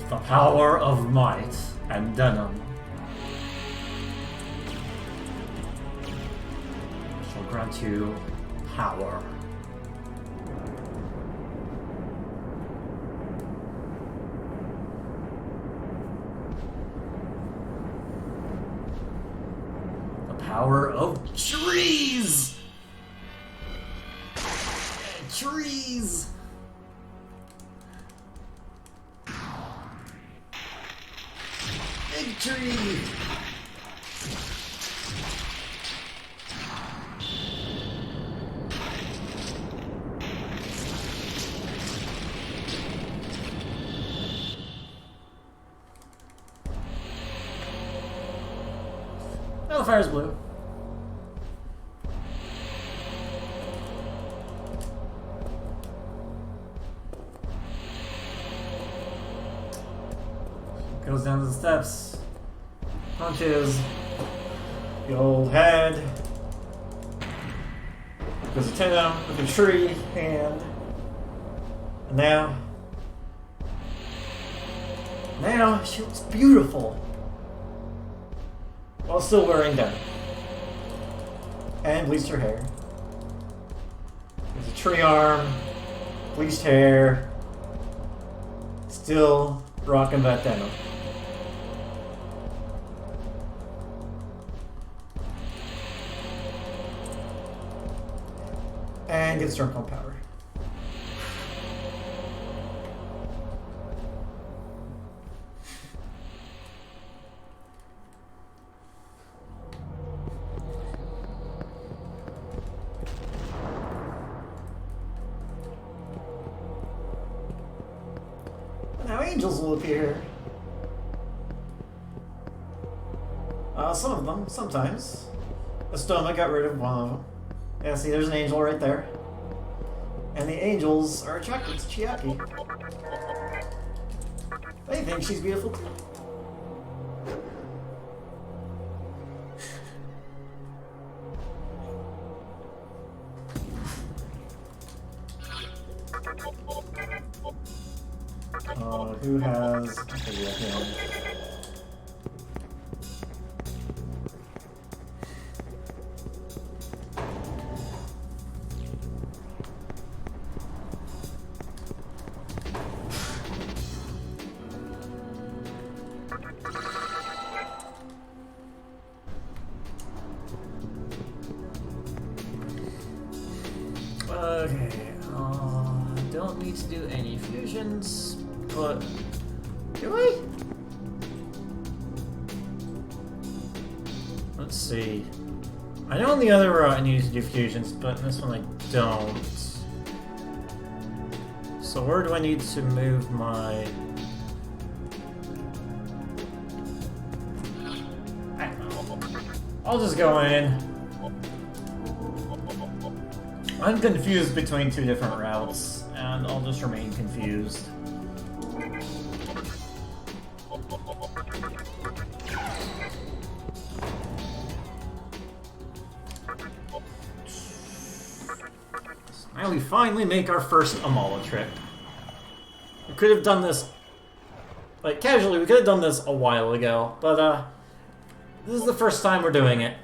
The power of might and venom shall grant you power. The power of trees! Trees! Victory! Oh, the fire's blue. Goes down the steps, punches the old head, goes a 10 out with a tree hand, and now she looks beautiful while still wearing denim and bleached her hair. There's a tree arm, bleached hair, still rocking that denim. And gets drunk on power. Now angels will appear. Some of them, sometimes. Estoma got rid of one of them. Yeah, see, there's an angel right there. And the angels are attracted to Chiaki. They think she's beautiful too. Who has... Okay, don't need to do any fusions, but do I? Let's see. I know on the other route I need to do fusions, but in this one I don't. So where do I need to move my... I don't know. I'll just go in. I'm confused between two different routes, and I'll just remain confused. And we finally make our first Amala trip. We could have done this, like, casually, we could have done this a while ago, but, this is the first time we're doing it.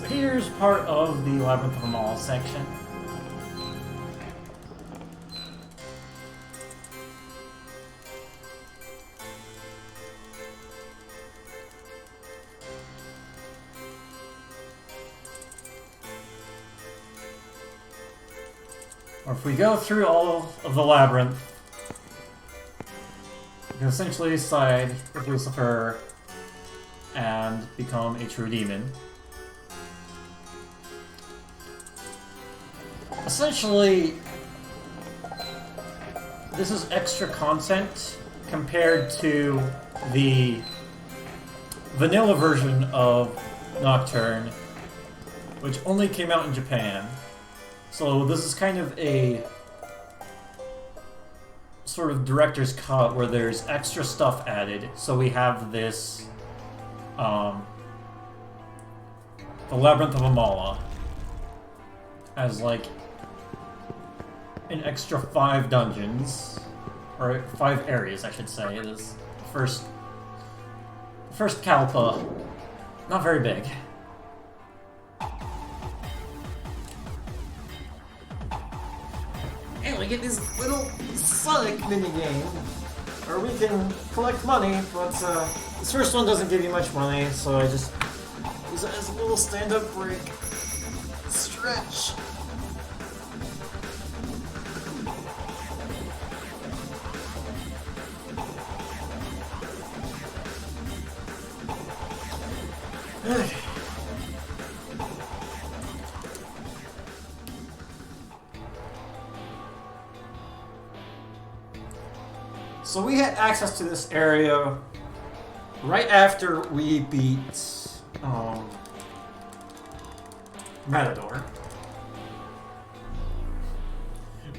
Here's part of the Labyrinth of Amala section. Or if we go through all of the labyrinth, we can essentially side with Lucifer and become a true demon. Essentially, this is extra content compared to the vanilla version of Nocturne, which only came out in Japan. So this is kind of a sort of director's cut where there's extra stuff added. So we have this, the Labyrinth of Amala as like an extra 5 dungeons, or 5 areas, I should say. It is the first Kalpa, not very big. And we get this little Sonic minigame, or we can collect money, but this first one doesn't give you much money, so I just use it as a little stand-up break. Stretch. So we had access to this area right after we beat Matador,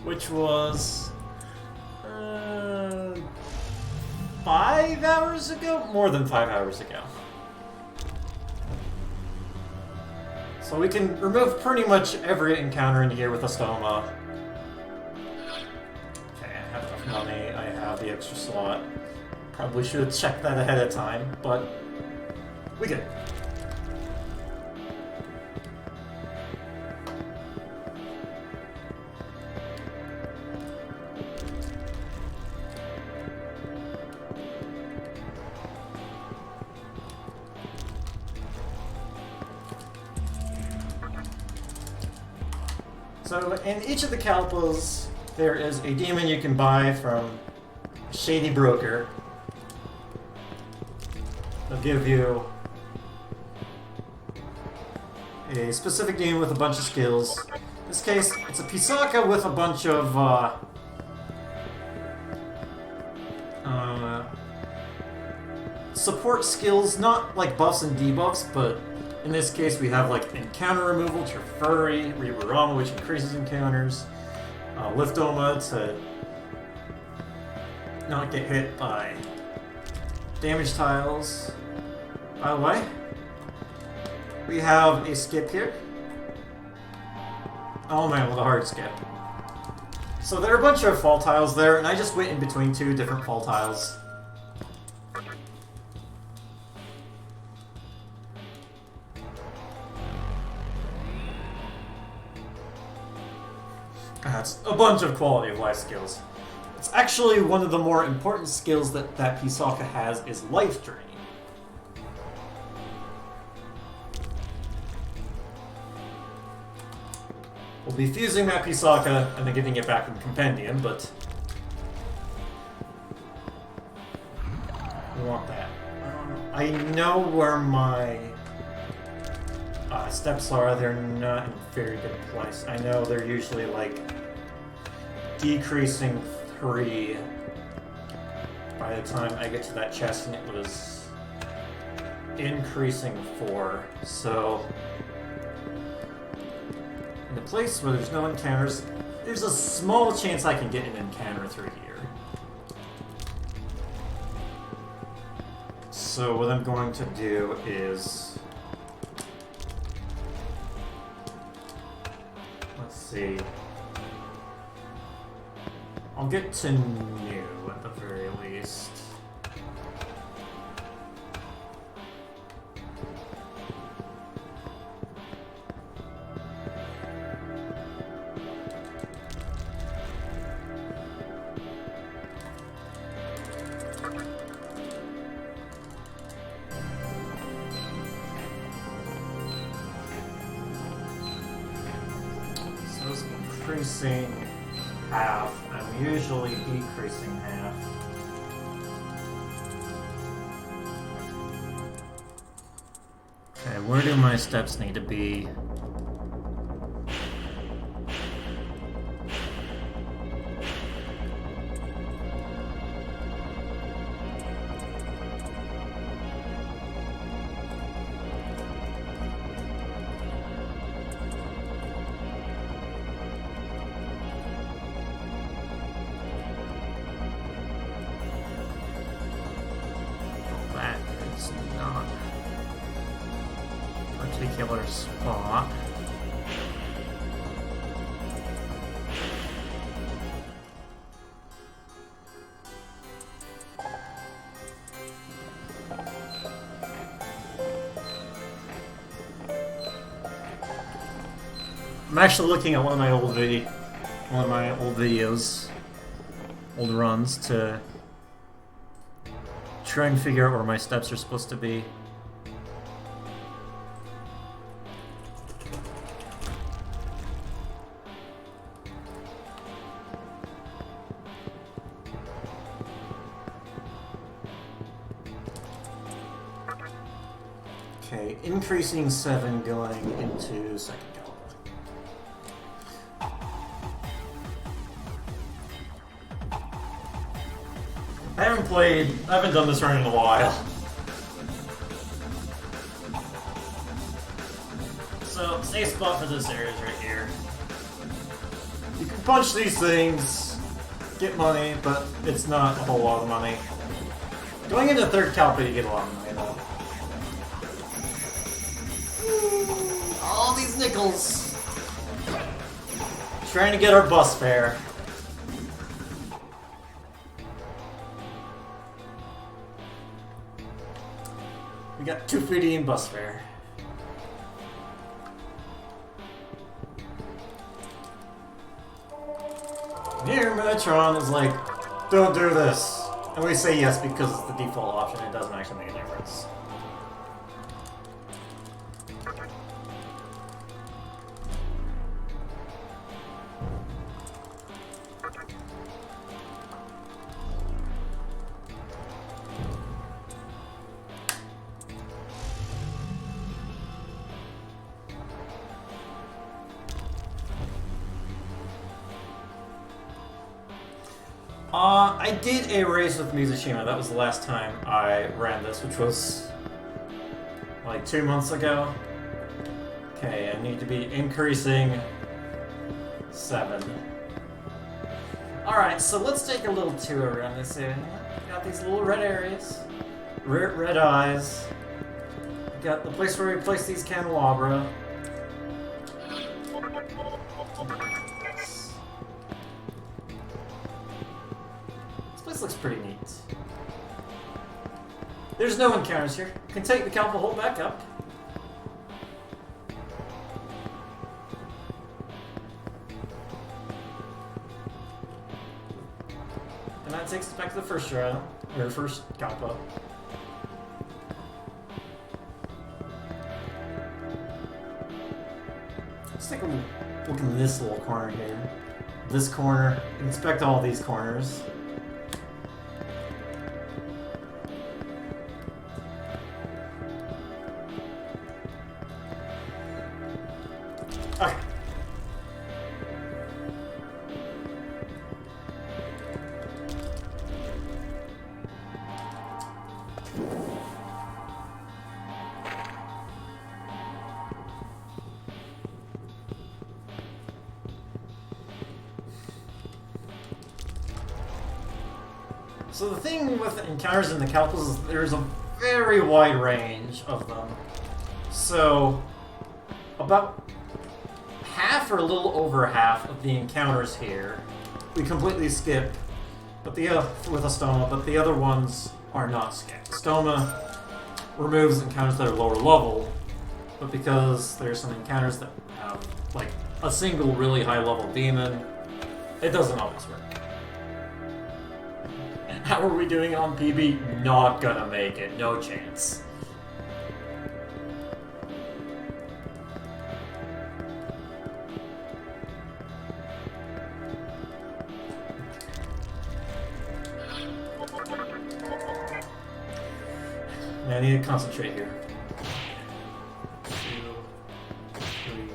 which was 5 hours ago? More than 5 hours ago. So we can remove pretty much every encounter in here with a stoma. Okay, I have enough money, I have the extra slot. Probably should have checked that ahead of time, but we good. So in each of the Kalpas, there is a demon you can buy from a shady broker. They'll give you a specific demon with a bunch of skills. In this case, it's a Pisaka with a bunch of support skills, not like buffs and debuffs, but in this case we have like encounter removal, Trifurry, Riburama, which increases encounters, Liftoma to not get hit by damage tiles. By the way, we have a skip here. Oh man, with a hard skip. So there are a bunch of fall tiles there, and I just went in between 2 different fall tiles. That's a bunch of quality of life skills. It's actually one of the more important skills that Pisaka has is life drain. We'll be fusing that Pisaka and then giving it back in the compendium, but want that. I know where my steps are. They're not in a very good place. I know they're usually like decreasing 3 by the time I get to that chest, and it was increasing 4. So in a place where there's no encounters, there's a small chance I can get an encounter through here. So what I'm going to do is... let's see. I'll get to new at the very least. So it's increasing half. I'm usually decreasing half. Okay, where do my steps need to be? Particular spot. I'm actually looking at one of my old videos, old runs, to try and figure out where my steps are supposed to be. Okay, increasing 7 going into second caliber. I haven't done this run in a while. So, safe spot for this area is right here. You can punch these things, get money, but it's not a whole lot of money. Going into third caliber, you get a lot of money though. All these nickels. Trying to get our bus fare. We got 250 in bus fare. Here, Metron is like, don't do this. And we say yes because it's the default option. It doesn't actually make a difference. I did a race with Mizushima. That was the last time I ran this, which was like 2 months ago. Okay, I need to be increasing 7. Alright, so let's take a little tour around this area. Got these little red areas. Red eyes. Got the place where we place these candelabra. This looks pretty neat. There's no encounters here. You can take the Kalpa hole back up. And that takes us back to the first trial, or first Kalpa. Let's take a look in this little corner here. This corner. Inspect all these corners. So the thing with encounters in the Calpus is there's a very wide range of them. So about half or a little over half of the encounters here we completely skip, but the with a Stoma, but the other ones are not skipped. Stoma removes encounters that are lower level, but because there's some encounters that have like a single really high level demon, it doesn't always work. How are we doing on PB? Not gonna make it, no chance. I need to concentrate here. 2, 3,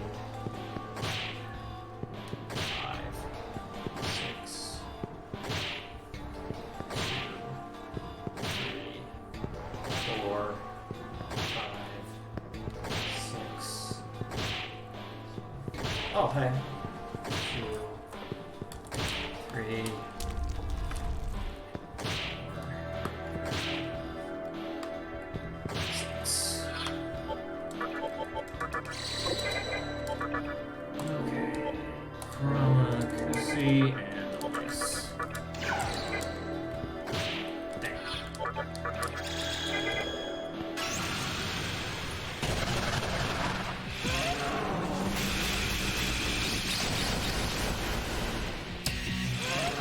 5, 6, 2, 3, 4, 5, 6. Oh, hey. 2, 3.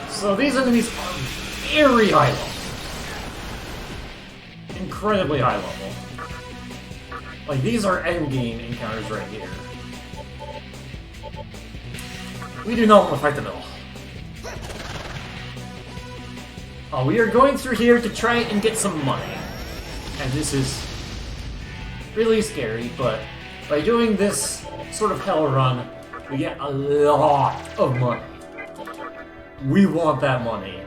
So these enemies are very high level. Incredibly high level. Like, these are endgame encounters right here. We do not want to fight them at all. We are going through here to try and get some money. And this is really scary, but by doing this sort of hell run, we get a lot of money. We want that money.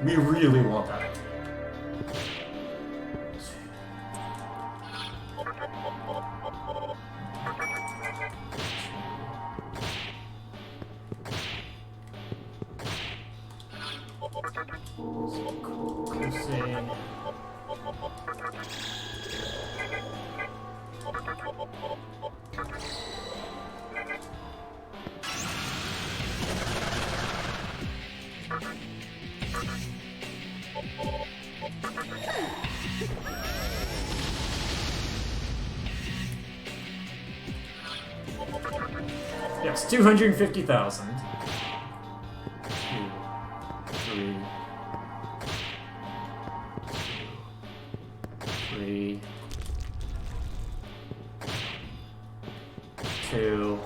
We really want that. Yes, 250,000. 2, 3, 3, 2.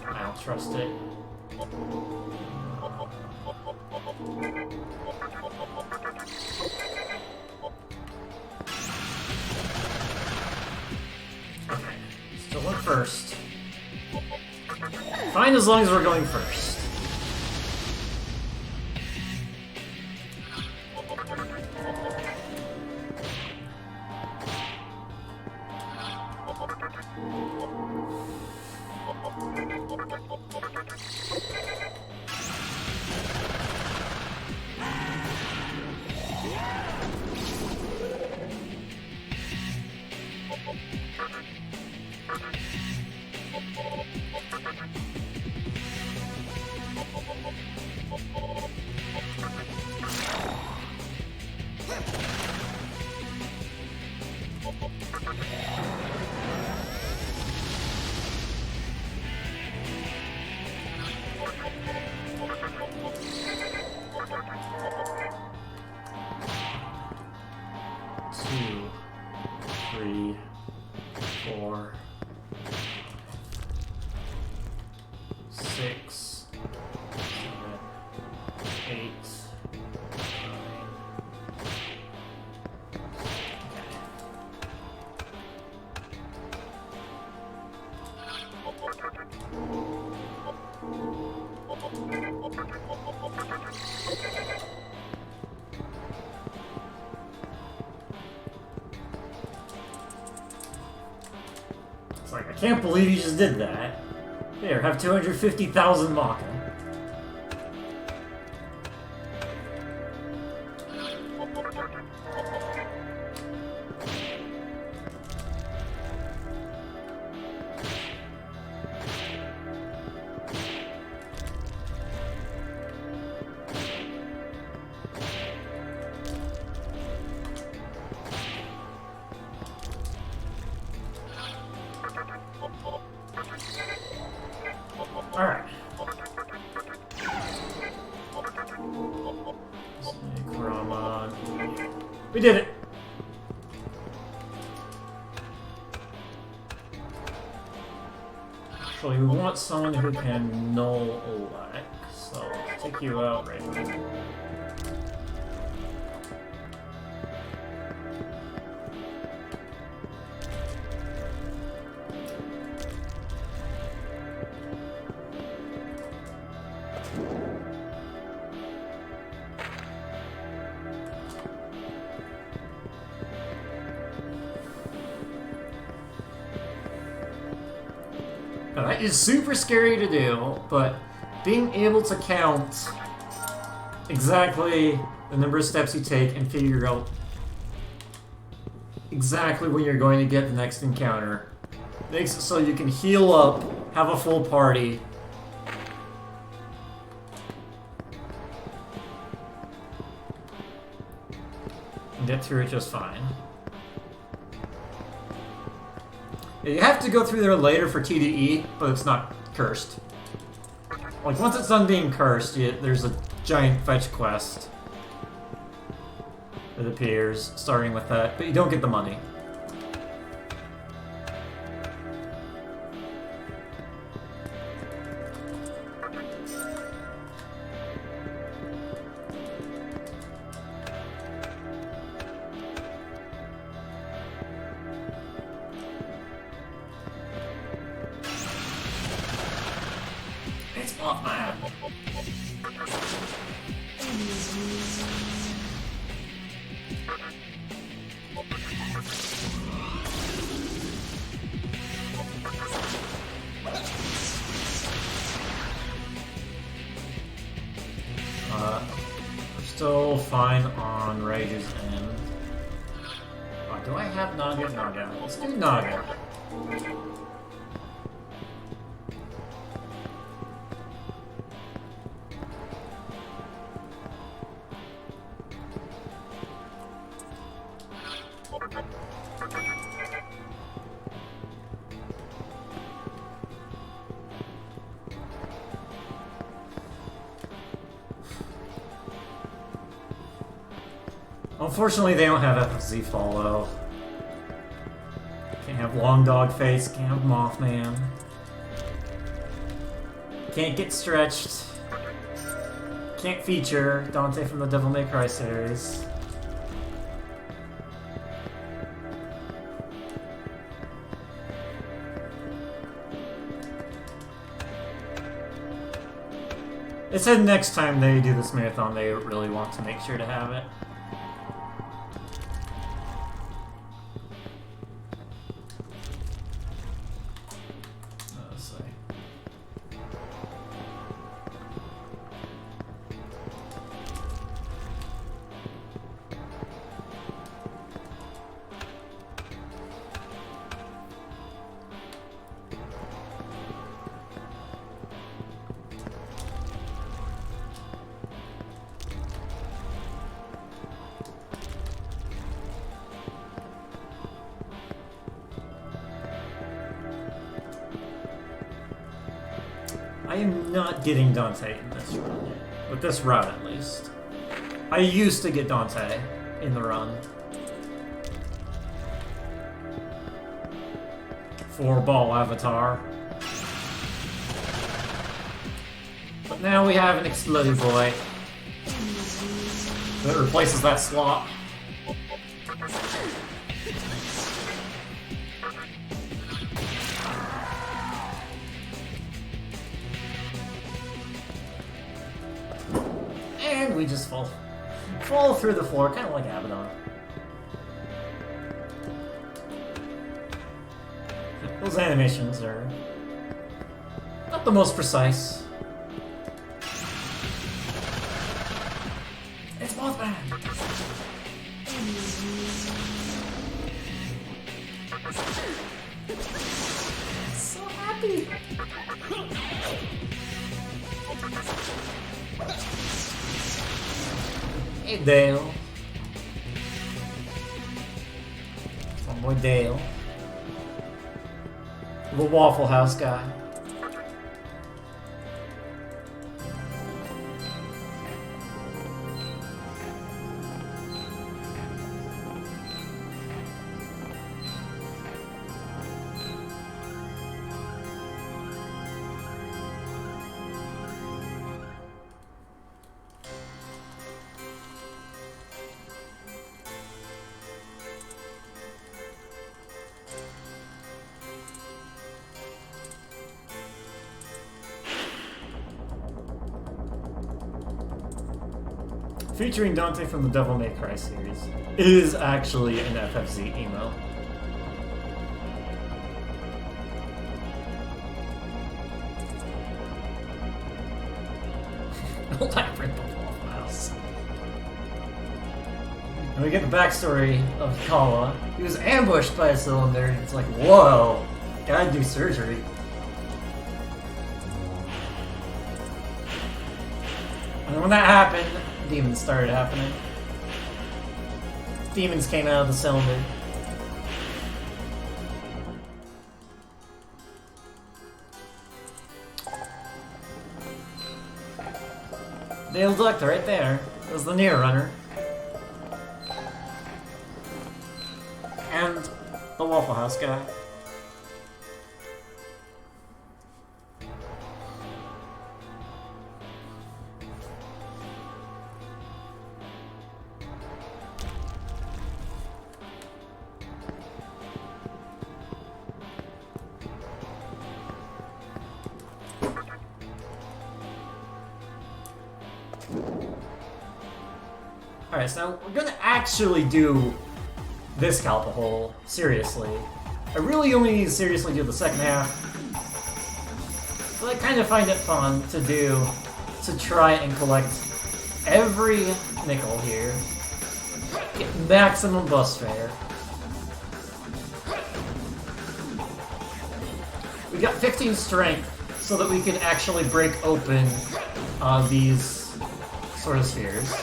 I don't trust it. Okay, still look first. Fine as long as we're going first. Like, I can't believe you just did that. Here, have 250,000 Maka. We did it! Actually, we want someone who can null elect, so I'll take you out right now. Now, that is super scary to do, but being able to count exactly the number of steps you take and figure out exactly when you're going to get the next encounter makes it so you can heal up, have a full party, and get through it just fine. You have to go through there later for TDE, but it's not cursed. Like, once it's done being cursed, there's a giant fetch quest that appears, starting with that, but you don't get the money. It's Mothman! We're still fine on Rage's end. Oh, do I have Naga? Naga. Let's do Naga. Unfortunately, they don't have FFZ follow. Can't have Long Dog Face, can't have Mothman. Can't get stretched. Can't feature Dante from the Devil May Cry series. They said next time they do this marathon, they really want to make sure to have it. I am not getting Dante in this run. With this route, at least. I used to get Dante in the run. For Ball Avatar. But now we have an Exploding Boy that replaces that slot. And we just fall through the floor, kind of like Abaddon. Those animations are not the most precise. It's Mothman! So happy! Hey, Dale. My boy Dale. The Waffle House guy. featuring Dante from the Devil May Cry series, is actually an FFZ emo. Labyrinth of Waffle House. And we get the backstory of Kawa. He was ambushed by a cylinder. It's like, whoa, gotta do surgery. And when that happened, demons started happening. Demons came out of the cylinder. They looked right there. It was the Near Runner. And the Waffle House guy. Alright, so we're gonna actually do this Calpahole seriously. I really only need to seriously do the second half. But I kind of find it fun to do, to try and collect every nickel here. Get maximum bus fare. We got 15 strength so that we could actually break open these sort of spheres.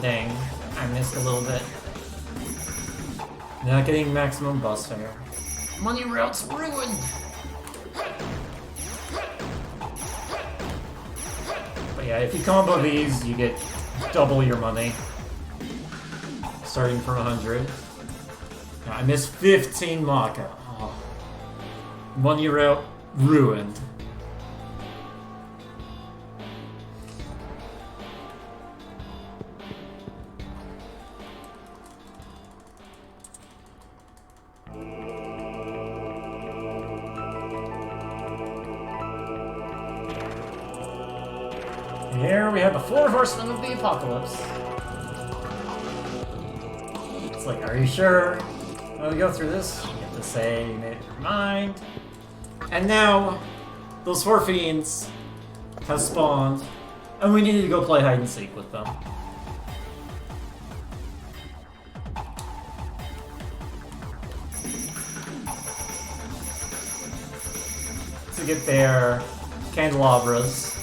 Dang, I missed a little bit. Not getting maximum bus fare. Money route's ruined! But yeah, if you combo these, you get double your money. Starting from 100. Yeah, I missed 15 Maka. Oh. Money route ruined. Here we have the 4 horsemen of the apocalypse. It's like, are you sure? When we go through this, you have to say you made up your mind. And now, those 4 fiends have spawned, and we need to go play hide and seek with them. To get their candelabras,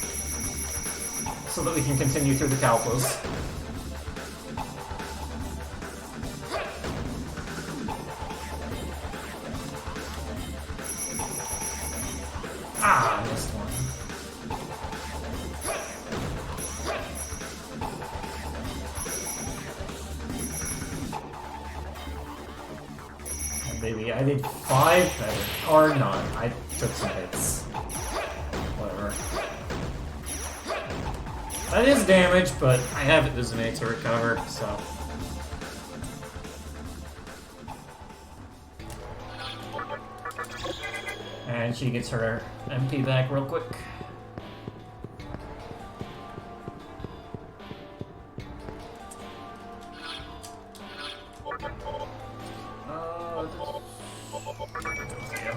so that we can continue through the Kalpas. Ah, I missed one. Oh, baby, I did 5 better. Or none. I took some hits. Whatever. That is damage, but I have Uzume to recover, so... And she gets her MP back real quick. Yeah.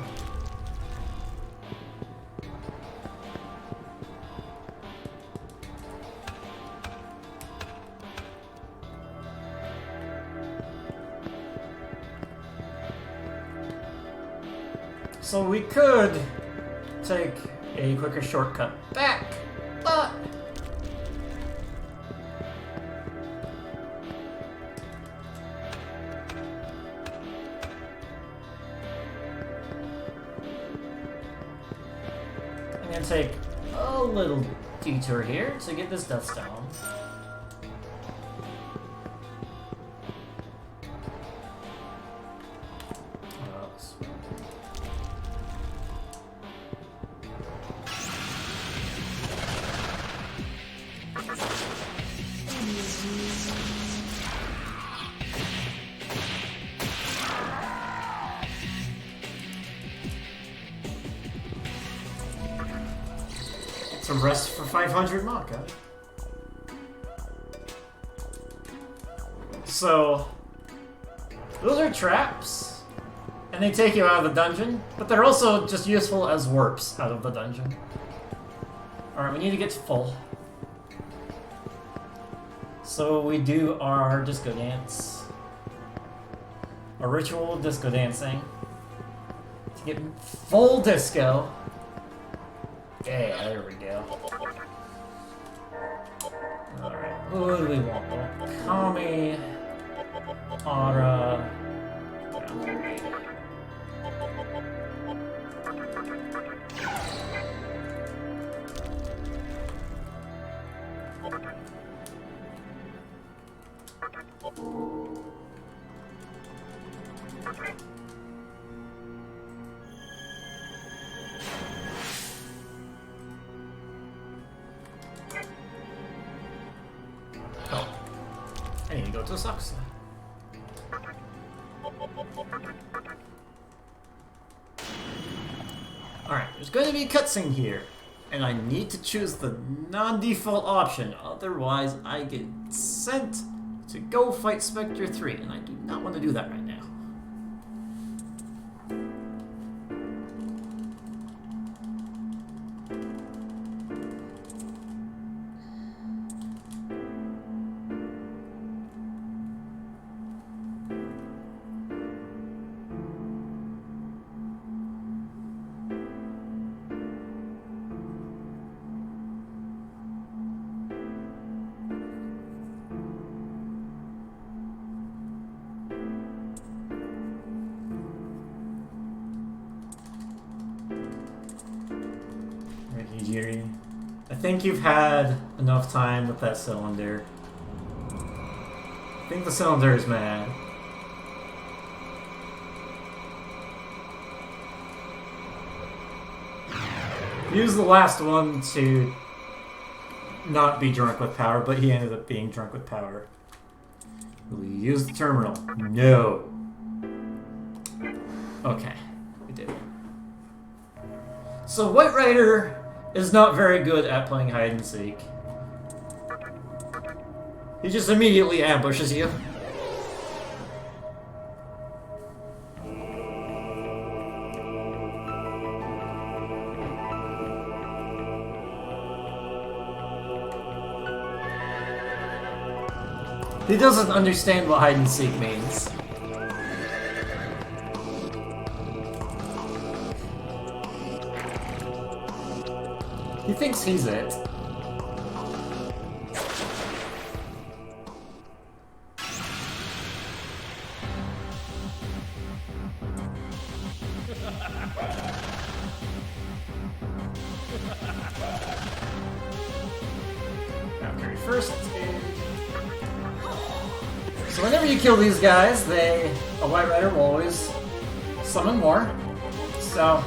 So we could take a quicker shortcut back, but I'm gonna take a little detour here to get this Death Stone. Some rest for 500 Maka. So, those are traps, and they take you out of the dungeon, but they're also just useful as warps out of the dungeon. Alright, we need to get to full. So we do our disco dance. A ritual disco dancing. To get full disco. Yeah, there we go. Alright, who do we want? Kami, Ara, Boundary. Oh, I need to go to the socks. Alright, there's going to be a cutscene here, and I need to choose the non-default option, otherwise I get sent to go fight Spectre 3, and I do not want to do that right now. I think you've had enough time with that cylinder. I think the cylinder is mad. Use the last one to not be drunk with power, but he ended up being drunk with power. Will you use the terminal? No. Okay, we did. So White Rider is not very good at playing hide and seek. He just immediately ambushes you. He doesn't understand what hide and seek means. He thinks he's it. Okay, first aid. So whenever you kill these guys, a White Rider will always summon more. So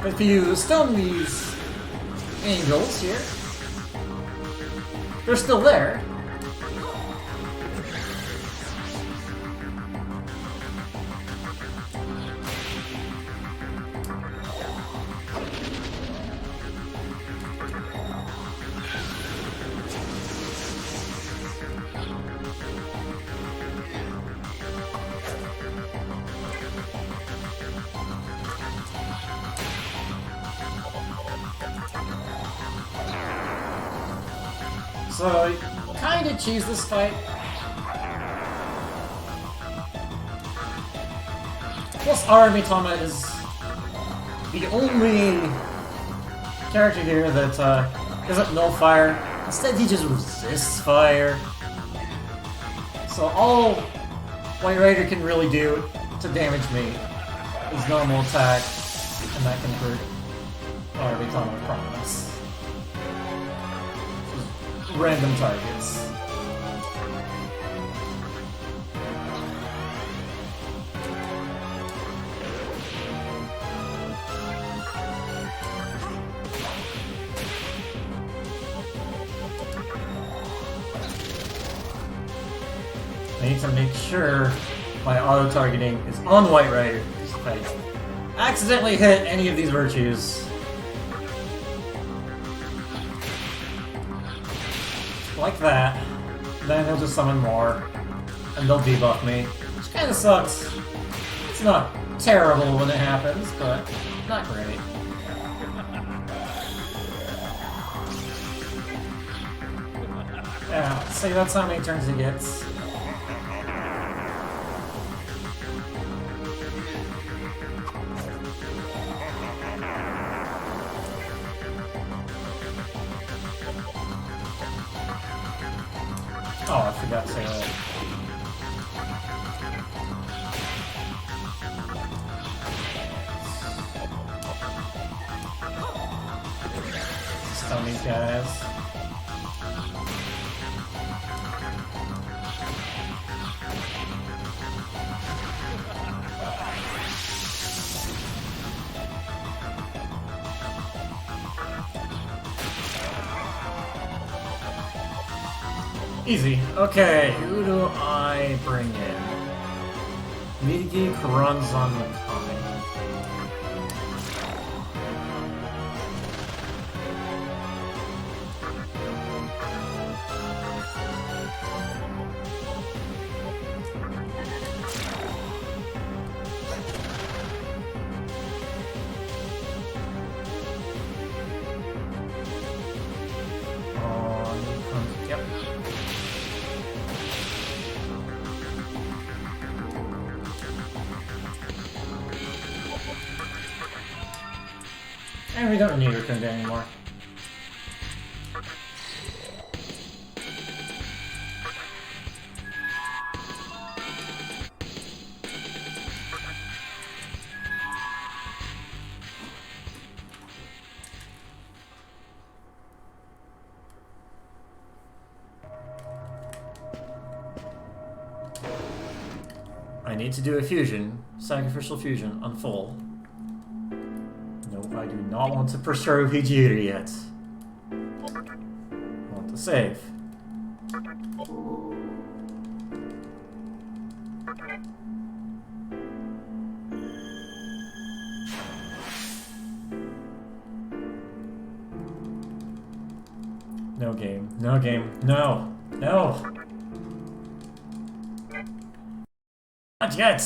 if you stun these angels here, they're still there. So, you kinda cheese this fight. Plus, Aramithama is the only character here that doesn't know fire. Instead, he just resists fire. So all White Rider can really do to damage me is normal attack, and that can hurt Aramithama, I promise. Random targets. I need to make sure my auto-targeting is on White Rider. If I accidentally hit any of these virtues, like that. Then he'll just summon more, and they'll debuff me, which kind of sucks. It's not terrible when it happens, but not great. Yeah, see, that's how many turns he gets. Oh, I forgot to say that. Stun these guys. Easy. Okay, who do I bring in? Megami runs on the comic. Yep. And we don't need Raccoon anymore. I need to do a fusion, sacrificial fusion, on full. I do not want to preserve Hijiri yet. I want to save. No game. No game. No! No! Not yet!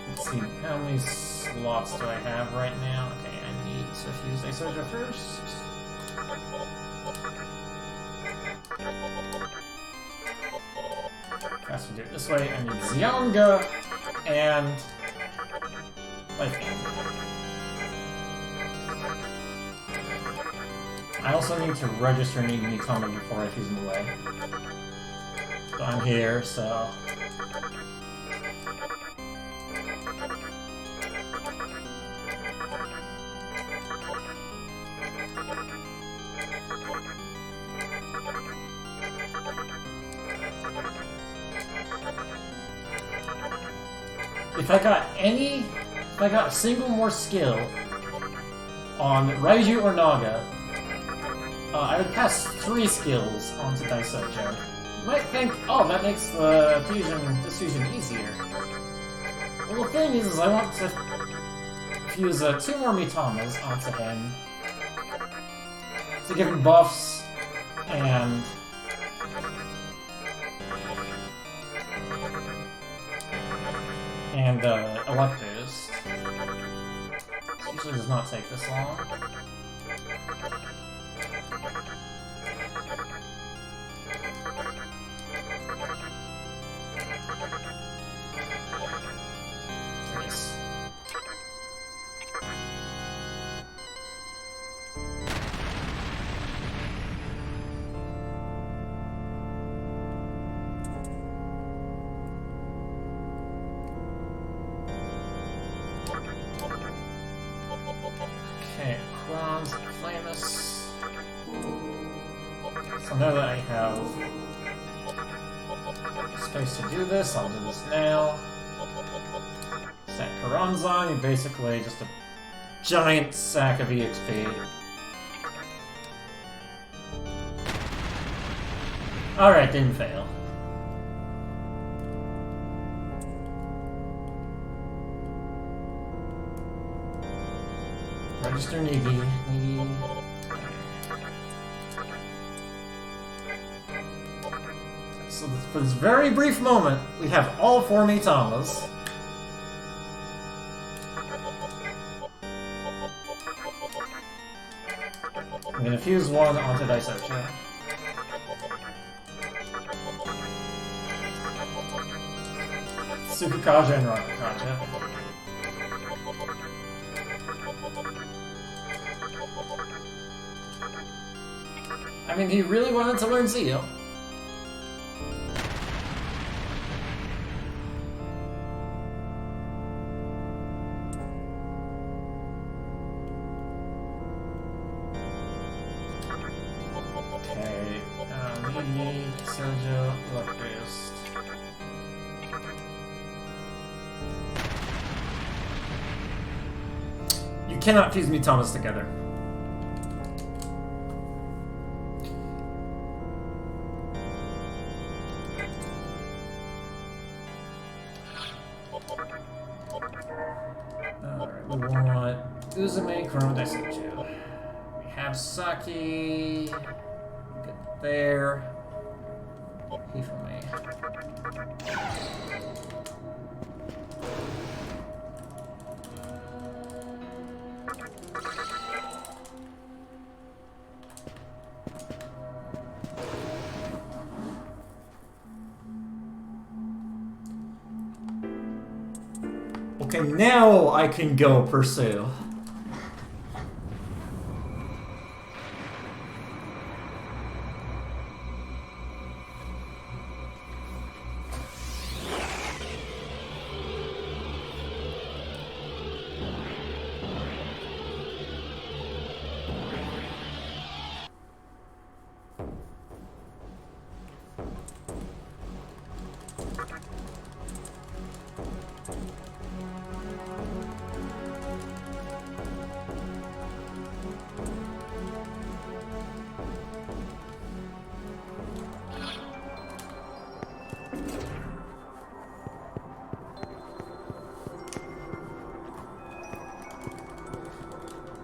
Let's see, how many slots do I have right now? Okay, I need to fuse a Soja first. Has to do it this way. I need Zyonga and Life Gain. I also need to register Megami before I fuse him away. So I'm here, so... If I got a single more skill on Raiju or Naga, I would pass 3 skills onto Daisojo. You might think, oh, that makes this fusion easier. Well, the thing is I want to fuse 2 more Mitamas onto him to give him buffs and Electors. This usually does not take this long. Nice. Okay, Kron's Flamus. So now that I have space to do this, I'll do this now. Set Karanzan, you're basically just a giant sack of EXP. Alright, didn't fail. Register Negi. So for this very brief moment, we have all 4 Megatamas. I'm gonna fuse one onto Daisocha. Tsukukaja and Rakukaja. I mean, he really wanted to learn Zeo. Okay, Migi, Sojo, Electrist. You cannot fuse Mitamas together. Alright, we want Uzume, Chrono Daisochu. We have Saki. Good there. Hifumi. Okay, now I can go pursue.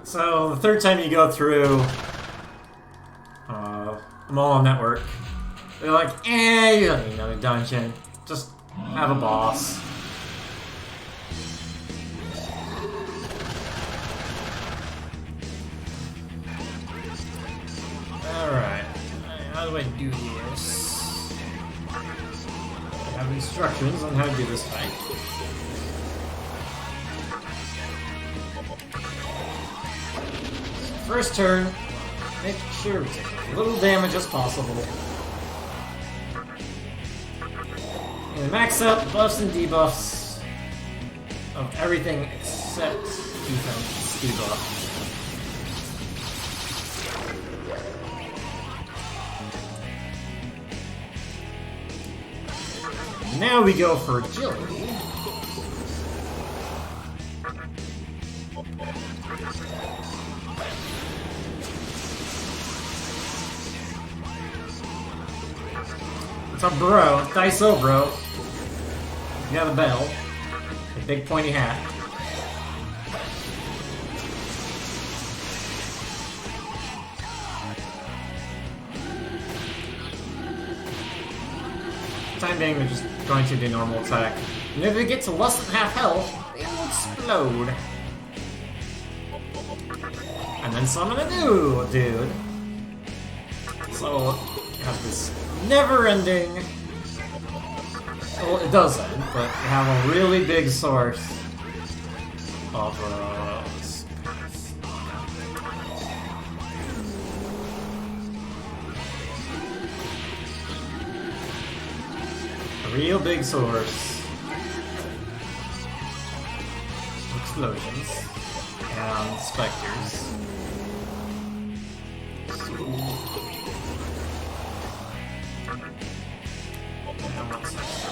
So, the third time you go through Mall Network, they're like, you don't need another dungeon. Just have a boss. Alright, how do I do this? I have instructions on how to do this fight. First turn, make sure we take as little damage as possible. And max out buffs and debuffs of everything except defense debuff. Now we go for agility. What's up, bro? Daiso, bro. You got a bell. A big pointy hat. Time being, we're just going to do normal attack. And if it gets to less than half health, it will explode. And then summon a new dude. So, you have this never-ending... Well, it does end, but you have a really big source of, a real big source of explosions and specters.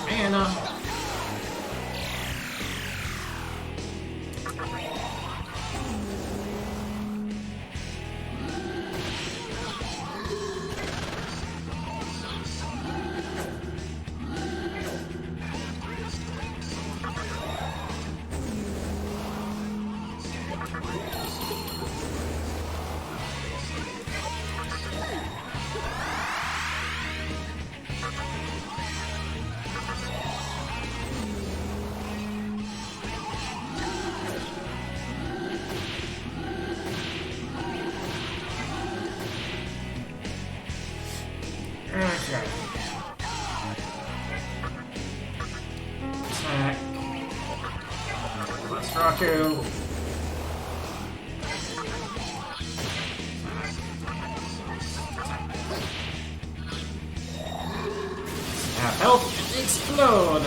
Mana. Okay. Attack. Last Raku. Have health and explode!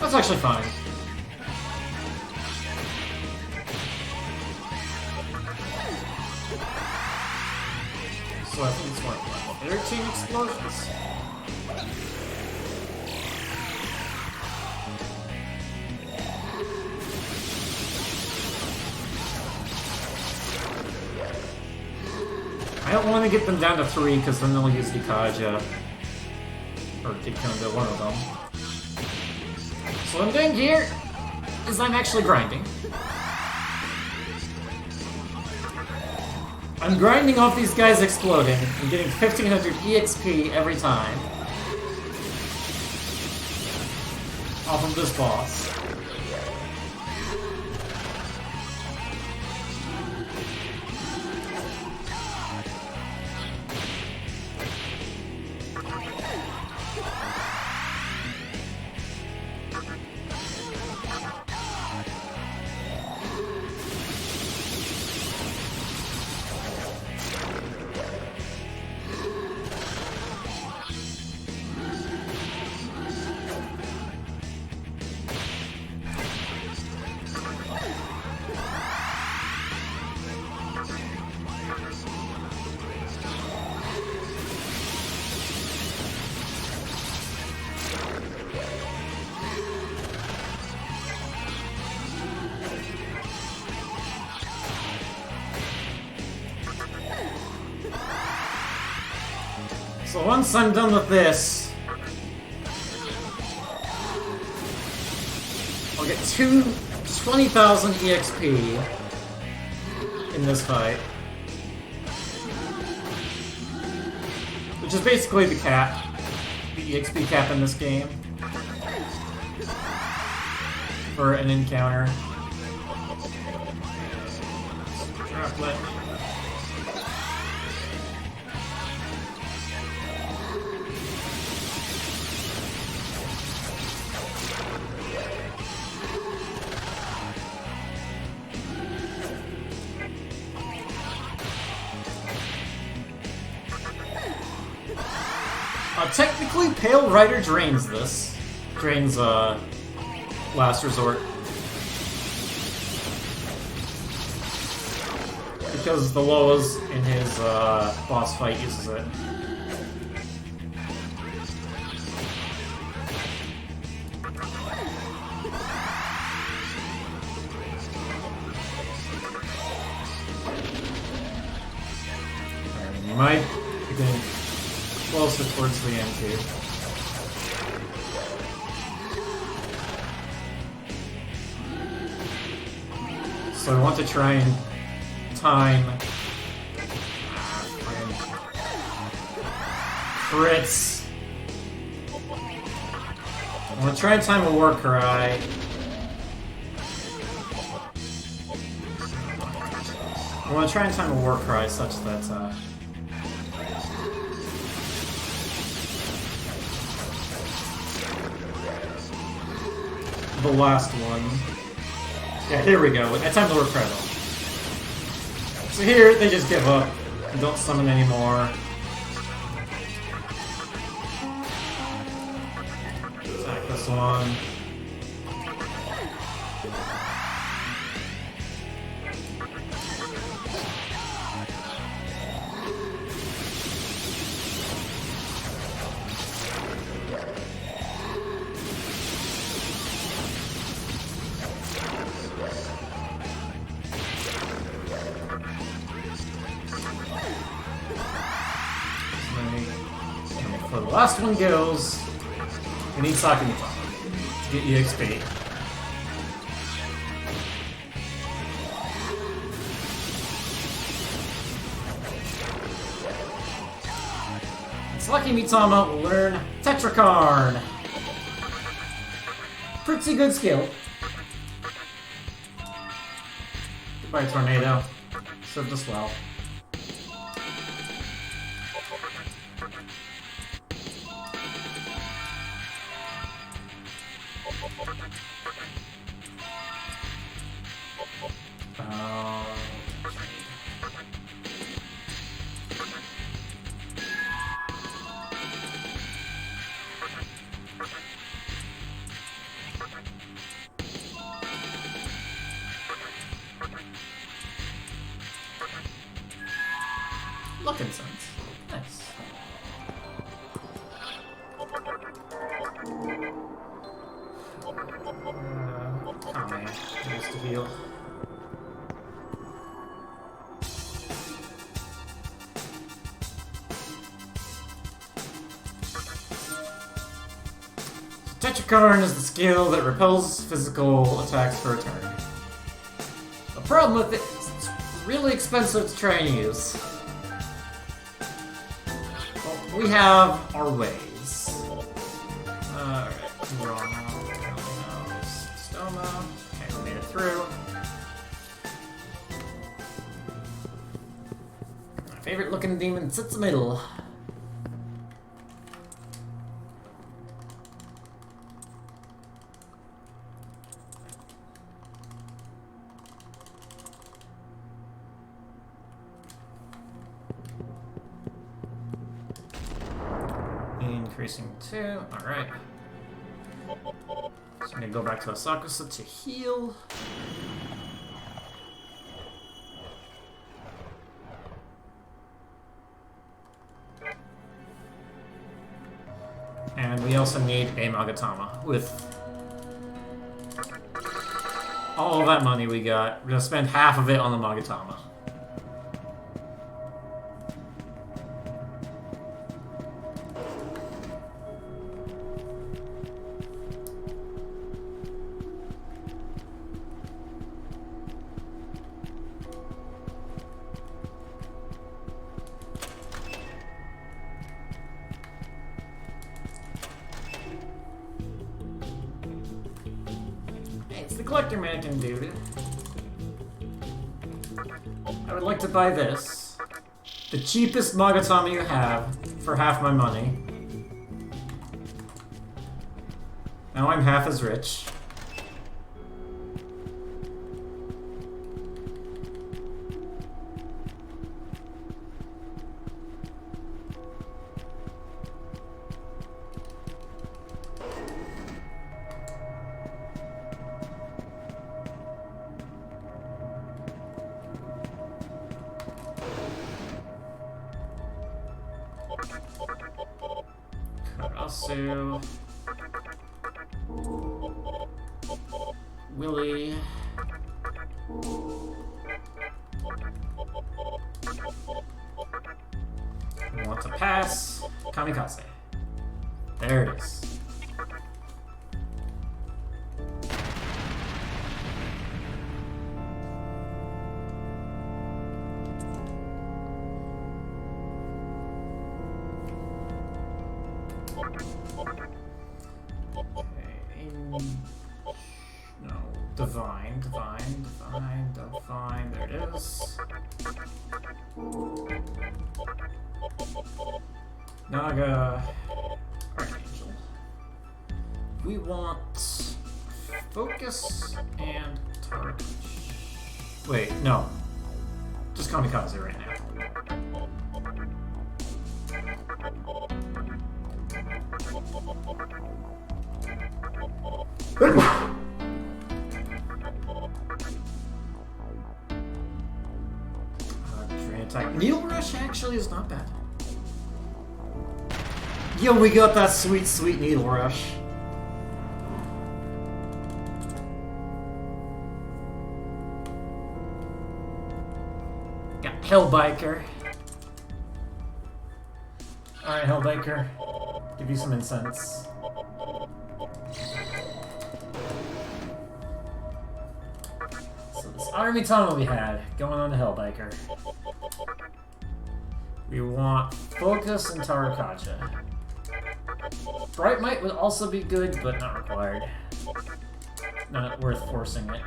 That's actually fine. So I think it's what, level 13 explosions? I don't want to get them down to 3 because then they'll use Dikaja. Or Dikunda, one of them. So what I'm doing here is I'm actually grinding. I'm grinding off these guys exploding and getting 1500 EXP every time. Off of this boss. So once I'm done with this, I'll get 20,000 EXP in this fight. Which is basically the cap, the EXP cap in this game. For an encounter. Droplet. Technically, Pale Rider drains this. Drains, Last Resort. Because the Loas in his, boss fight uses it. And you might begin closer towards the end here. So I want to try and time crits. I want to try and time a War Cry. I want to try and time a War Cry such that the last one. Yeah, here we go. That time the War Cry though. So here, they just give up and don't summon anymore. Attack this one. Before the last one goes, we need Sakamita to get EXP. It's Lucky Mitama will learn Tetrakarn. Pretty good skill. Goodbye, Tornado. Served us well. Luck incense. Nice. Oh man, I used to heal. Tetrakarn is the skill that repels physical attacks for a turn. The problem with it is it's really expensive to try and use. Well, we have our ways. Alright, wrong house. Stoma. Okay, we made it through. My favorite looking demon sits in the middle. Increasing 2, alright. So I'm gonna go back to Asakusa to heal. And we also need a Magatama. With all of that money we got, we're gonna spend half of it on the Magatama. Collector Mannequin dude. I would like to buy this. The cheapest Magatama you have for half my money. Now I'm half as rich. Karasu, Willie, want to pass, Kamikaze. There it is. No, divine, there it is. Naga, Archangel. We want focus and target. Wait, no. Just Kamikaze right now. Drain attack. Needle Rush actually is not bad. Yo, we got that sweet, sweet Needle Rush. Got Hellbiker. Alright, Hellbiker. Give you some incense. So this army tunnel we had, going on to Hellbiker. We want Focus and Tarakaja. Bright Might would also be good, but not required. Not worth forcing it.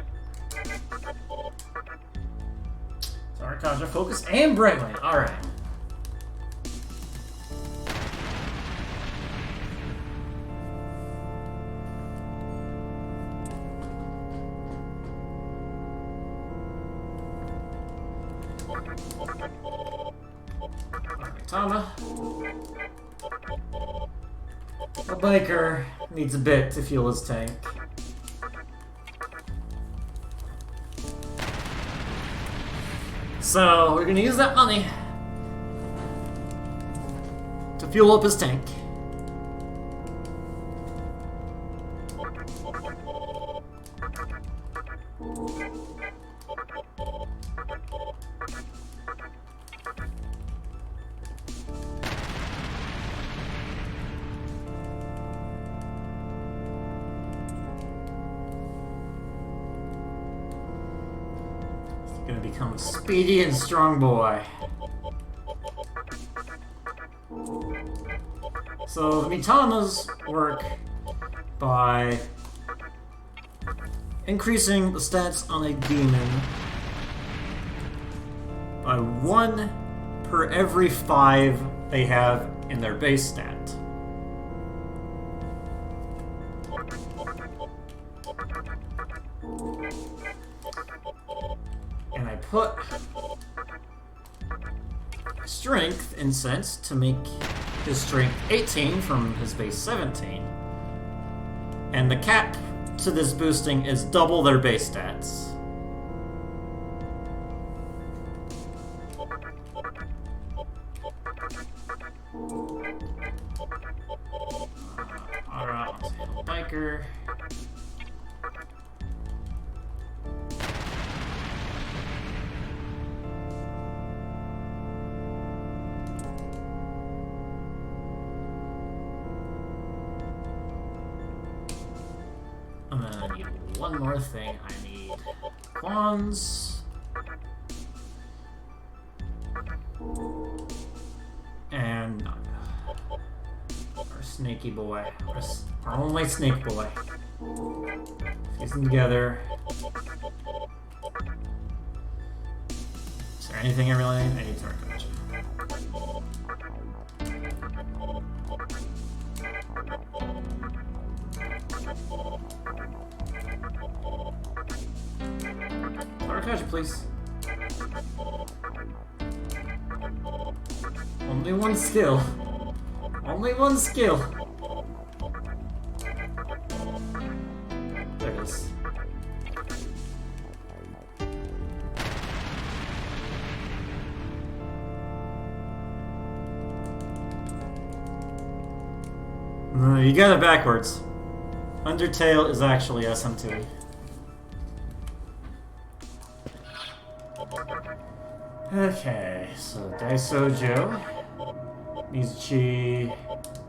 So Arakaja, focus, and Brightlight. Alright. Tama. A biker needs a bit to fuel his tank. So we're gonna use that money to fuel up his tank. Gonna become a speedy and strong boy. So the Mitamas work by increasing the stats on a demon by 1 per every 5 they have in their base stat. And I put strength in sense to make his strength 18 from his base 17. And the cap to this boosting is double their base stats. Alright, biker. And then I need one more thing. I need wands. And our snaky boy. Our only snake boy. Fuse them together. Is there anything I really need? I need Dark Image. Arakaja, please. Only one skill. Only one skill. There it is. You got it backwards. Undertale is actually SMT. Okay, so Daisojo, Mizuchi,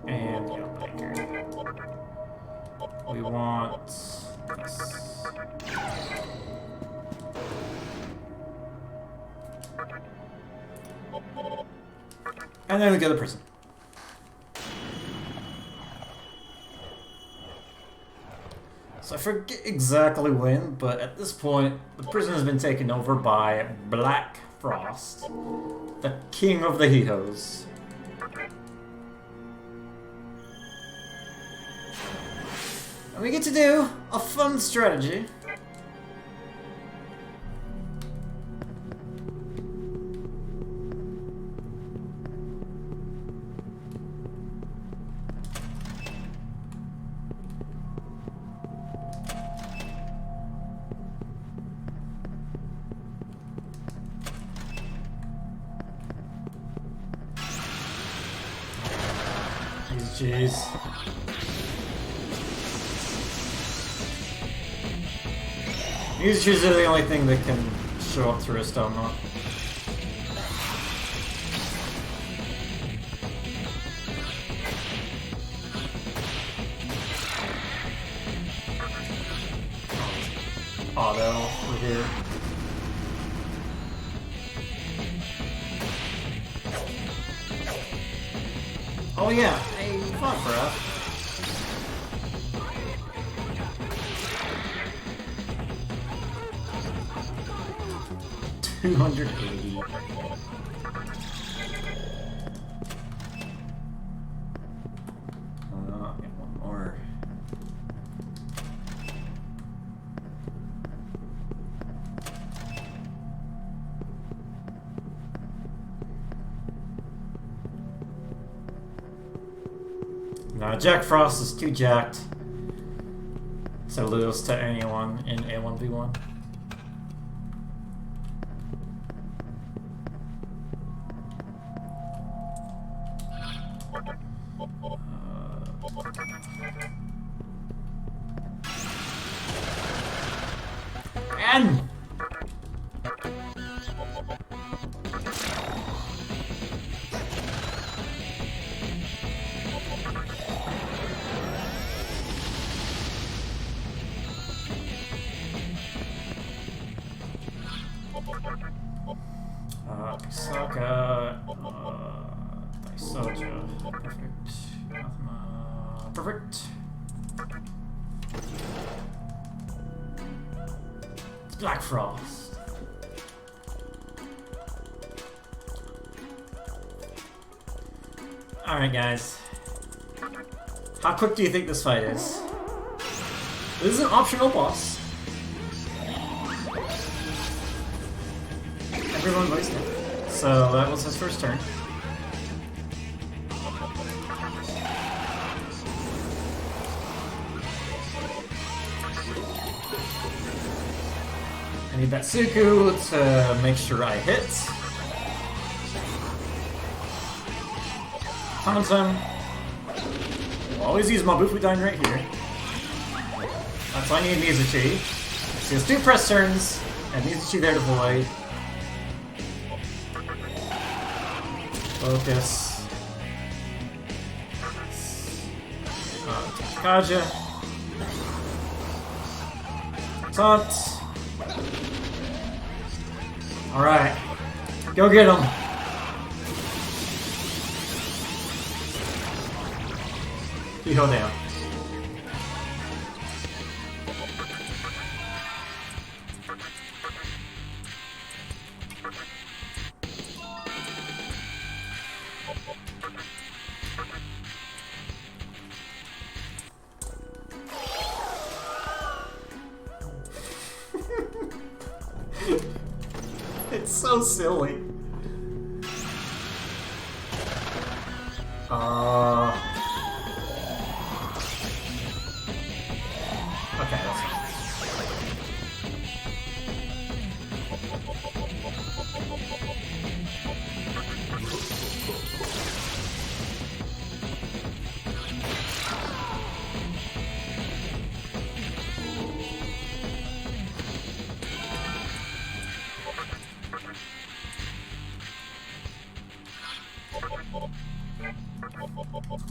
and Yellowbiker. We want this. And then we go to prison. So I forget exactly when, but at this point, the prison has been taken over by Black Frost, the king of the Hihos. And we get to do a fun strategy. Jeez. These shoes are the only thing that can show up through a stone knot. Auto over here. Oh yeah, hey, come on, bro. $280. Nah, Jack Frost is too jacked to lose to anyone in a 1v1. And Saka, Daisoja, perfect. Perfect. It's Black Frost. Alright, guys. How quick do you think this fight is? This is an optional boss. Everyone voiced it. So that was his first turn. I need that Suku to make sure I hit. Taunt him. We'll always use Mabufudan right here. That's why I need Mizuchi. She has 2 press turns, and Mizuchi there to void. Focus. Kaja. Taunt. Alright. Go get him. You go down. It's so silly. Okay, that's fine.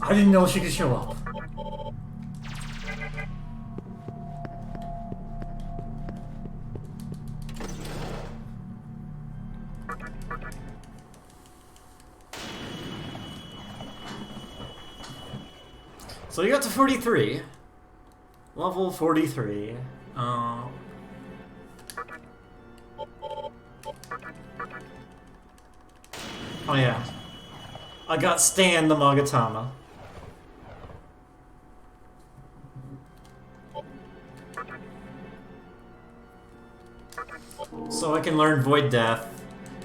I didn't know she could show up. So you got to 43. Level 43. Oh yeah. I got Stan the Magatama. So I can learn Void Death.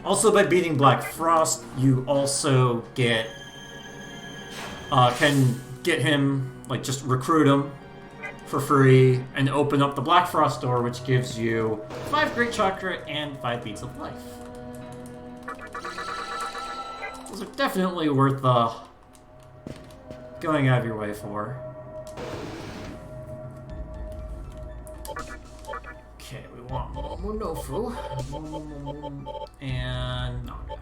Also, by beating Black Frost, you also get can get him, like, just recruit him for free and open up the Black Frost door, which gives you 5 Great Chakra and 5 Beads of Life. Those are definitely worth going out of your way for. Okay, we want Momonofu. And Naga.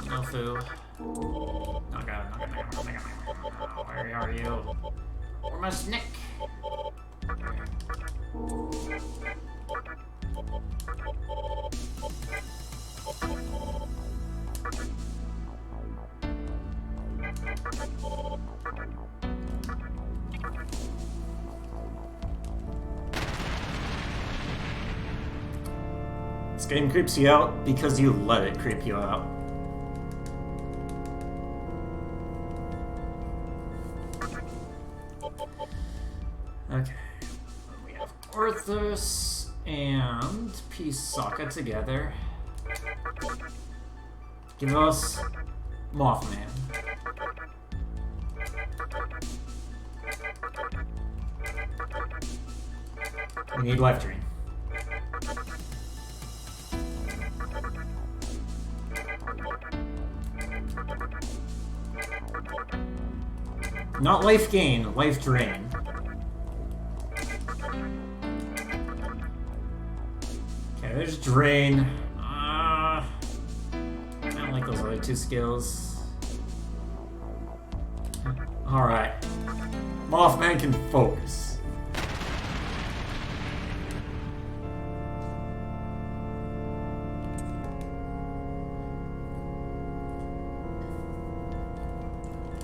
Momonofu. Naga. Where are you? Where's my snake? This game creeps you out because you let it creep you out. Okay. We have Orthus and Pisaka together. Give us Mothman. We need life drain. Not life gain, life drain. Okay, there's drain. I don't like those other two skills. Alright. Mothman can focus.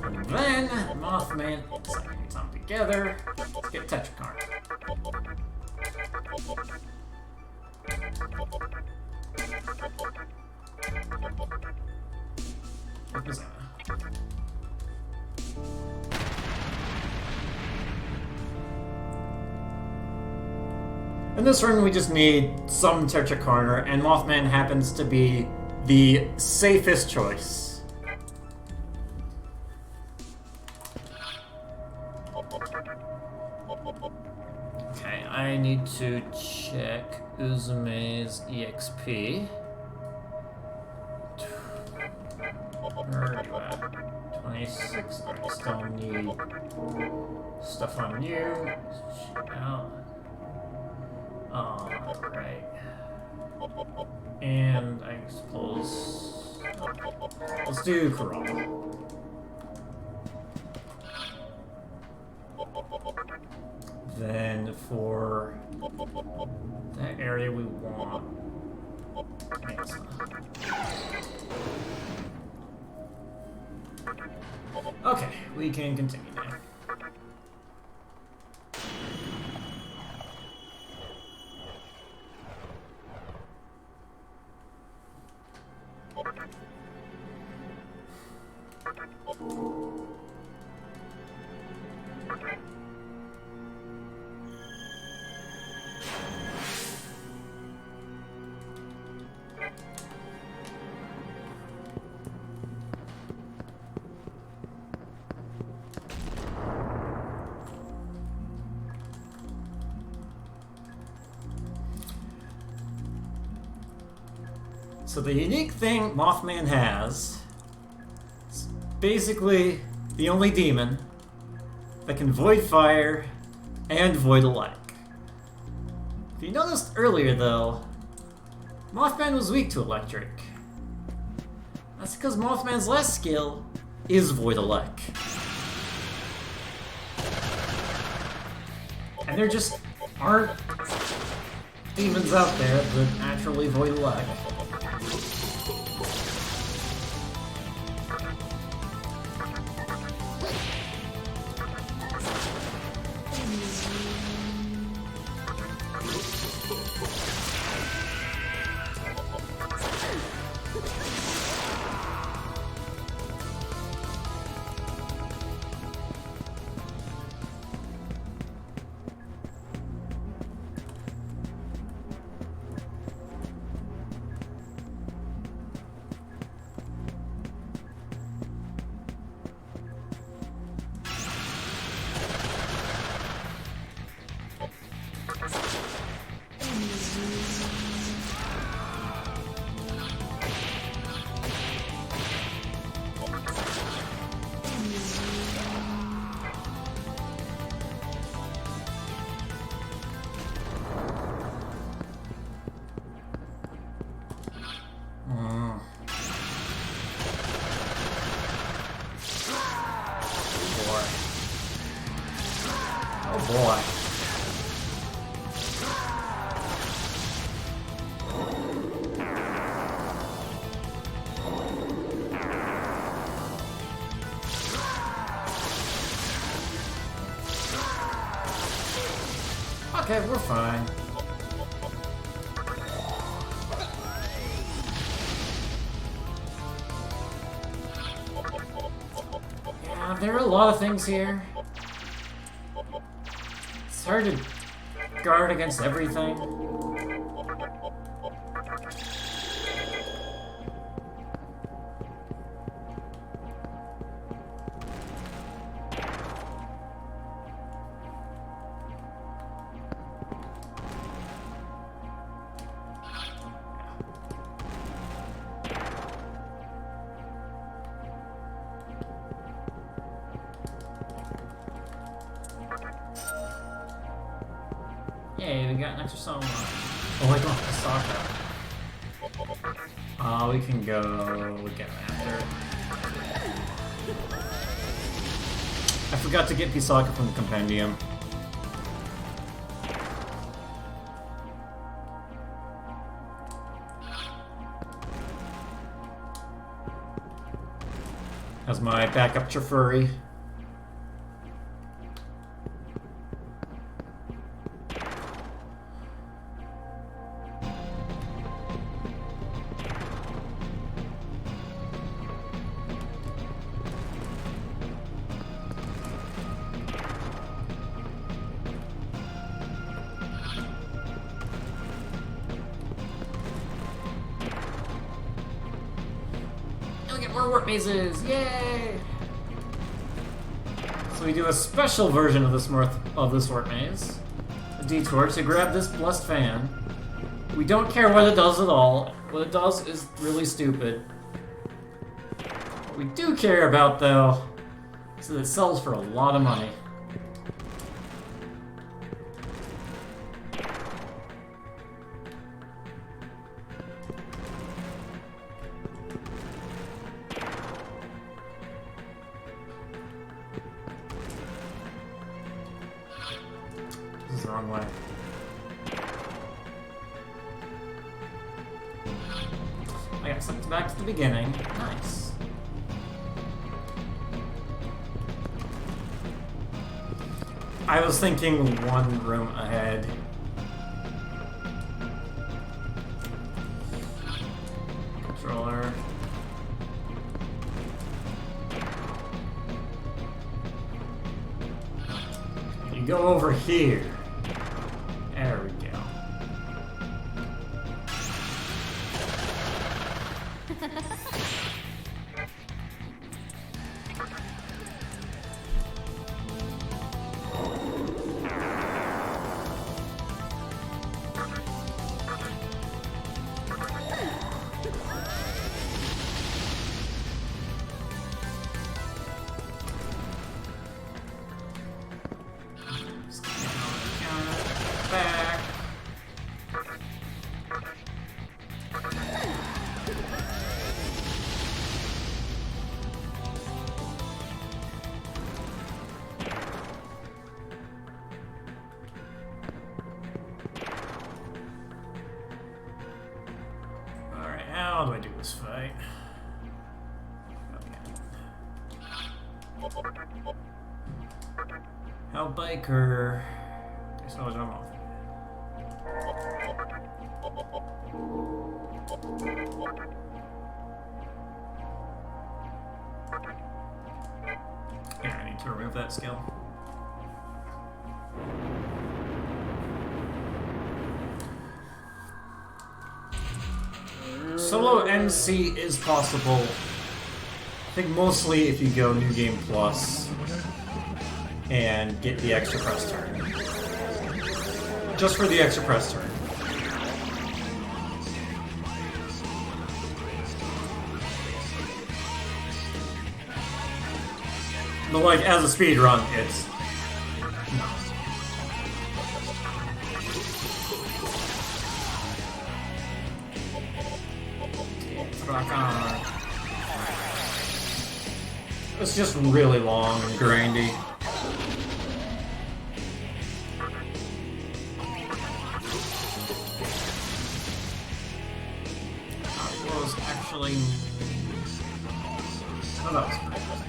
And then, Mothman second time together. Let's get Tetrakarn. What was that? In this run, we just need some Tetrakarner, and Mothman happens to be the safest choice. Okay, I need to check Uzume's EXP. Where are you at? 26. I still need stuff on you. Check out. Right. And I suppose... let's do Kurama. Then for that area we want... Okay, we can continue now. So the unique thing Mothman has is basically the only demon that can void fire and void alike. If you noticed earlier though, Mothman was weak to electric. That's because Mothman's last skill is void alike. And there just aren't demons out there that naturally void alike. Boy. Okay, we're fine. Yeah, there are a lot of things here. It's hard to guard against everything. Yay, we got an extra song. Oh, I don't have Sokka. We can go get after. I forgot to get Pisaka from the compendium. As my backup Chifuri. More warp mazes! Yay! So we do a special version of this warp maze. A detour to grab this blessed fan. We don't care what it does at all. What it does is really stupid. What we do care about, though, is that it sells for a lot of money. This is the wrong way. I got sent back to the beginning. Nice. I was thinking one room ahead. Controller. You go over here. There we go. Back. Alright, how do I do this fight? How biker? So I'm off. Yeah, I need to remove that skill. Solo NC is possible. I think mostly if you go New Game Plus and get the extra press turn. Just for the extra press turn. But like, as a speed run, it's... no. Rock on. It's just really long and grindy. Actually, oh, that was pretty good.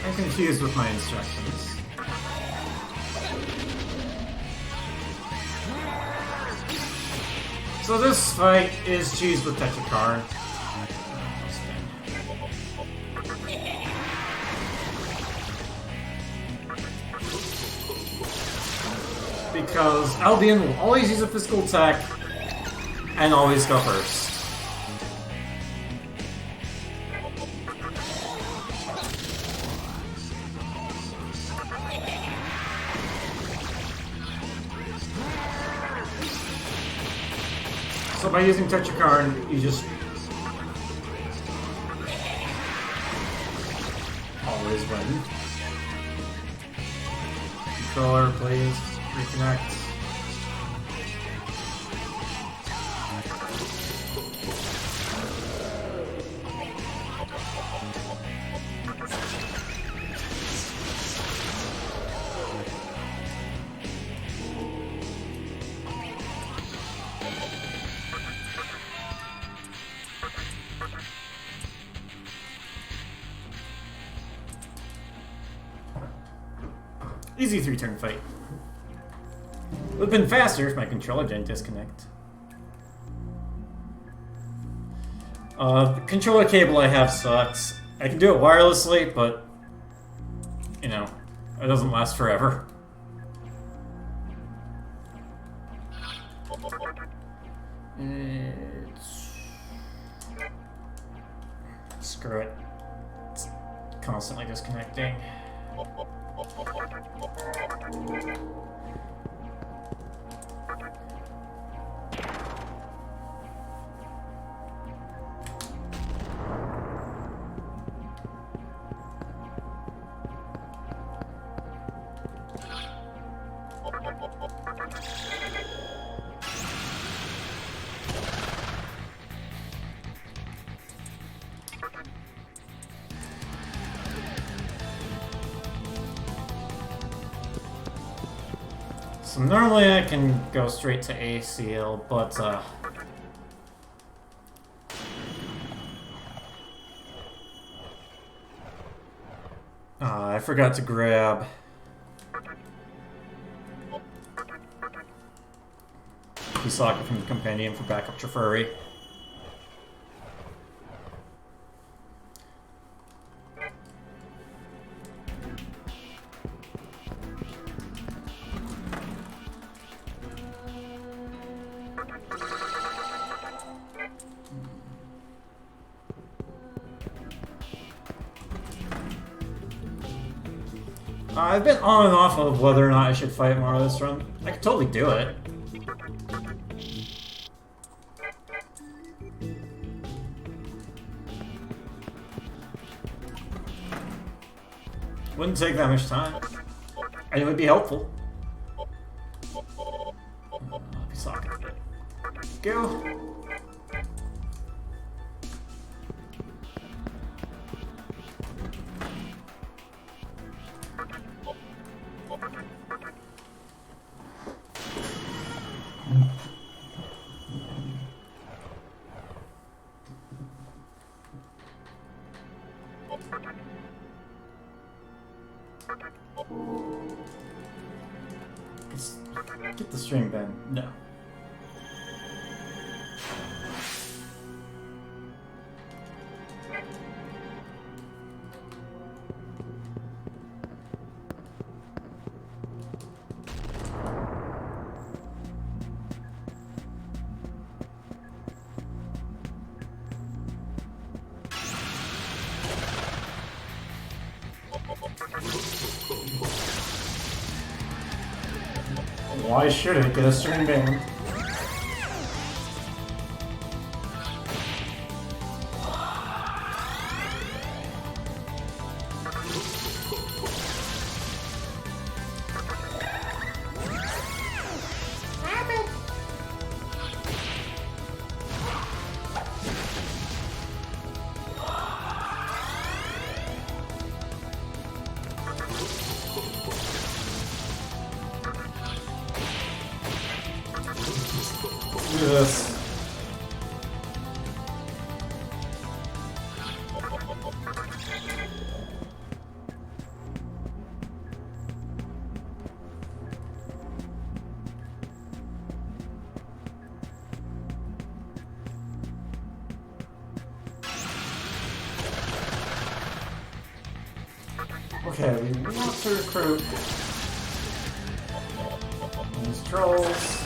I'm confused with my instructions. So this fight is cheese with Tetrakarn. Because Albion will always use a physical attack and always go first. So by using Tetrakarn, you just always win. Controller, please. Reconnect. Easy 3-turn fight. Would have been faster if my controller didn't disconnect. The controller cable I have sucks. I can do it wirelessly, but you know, it doesn't last forever. Screw it. It's constantly disconnecting. So normally I can go straight to ACL, but I forgot to grab the socket from the Compendium for backup Trifurry. I've been on and off of whether or not I should fight more this run. I could totally do it. Wouldn't take that much time. And it would be helpful. I'll be socking a bit. Go. Get the string bend. No. Why should it get a string band? This. Okay, we want to recruit these trolls.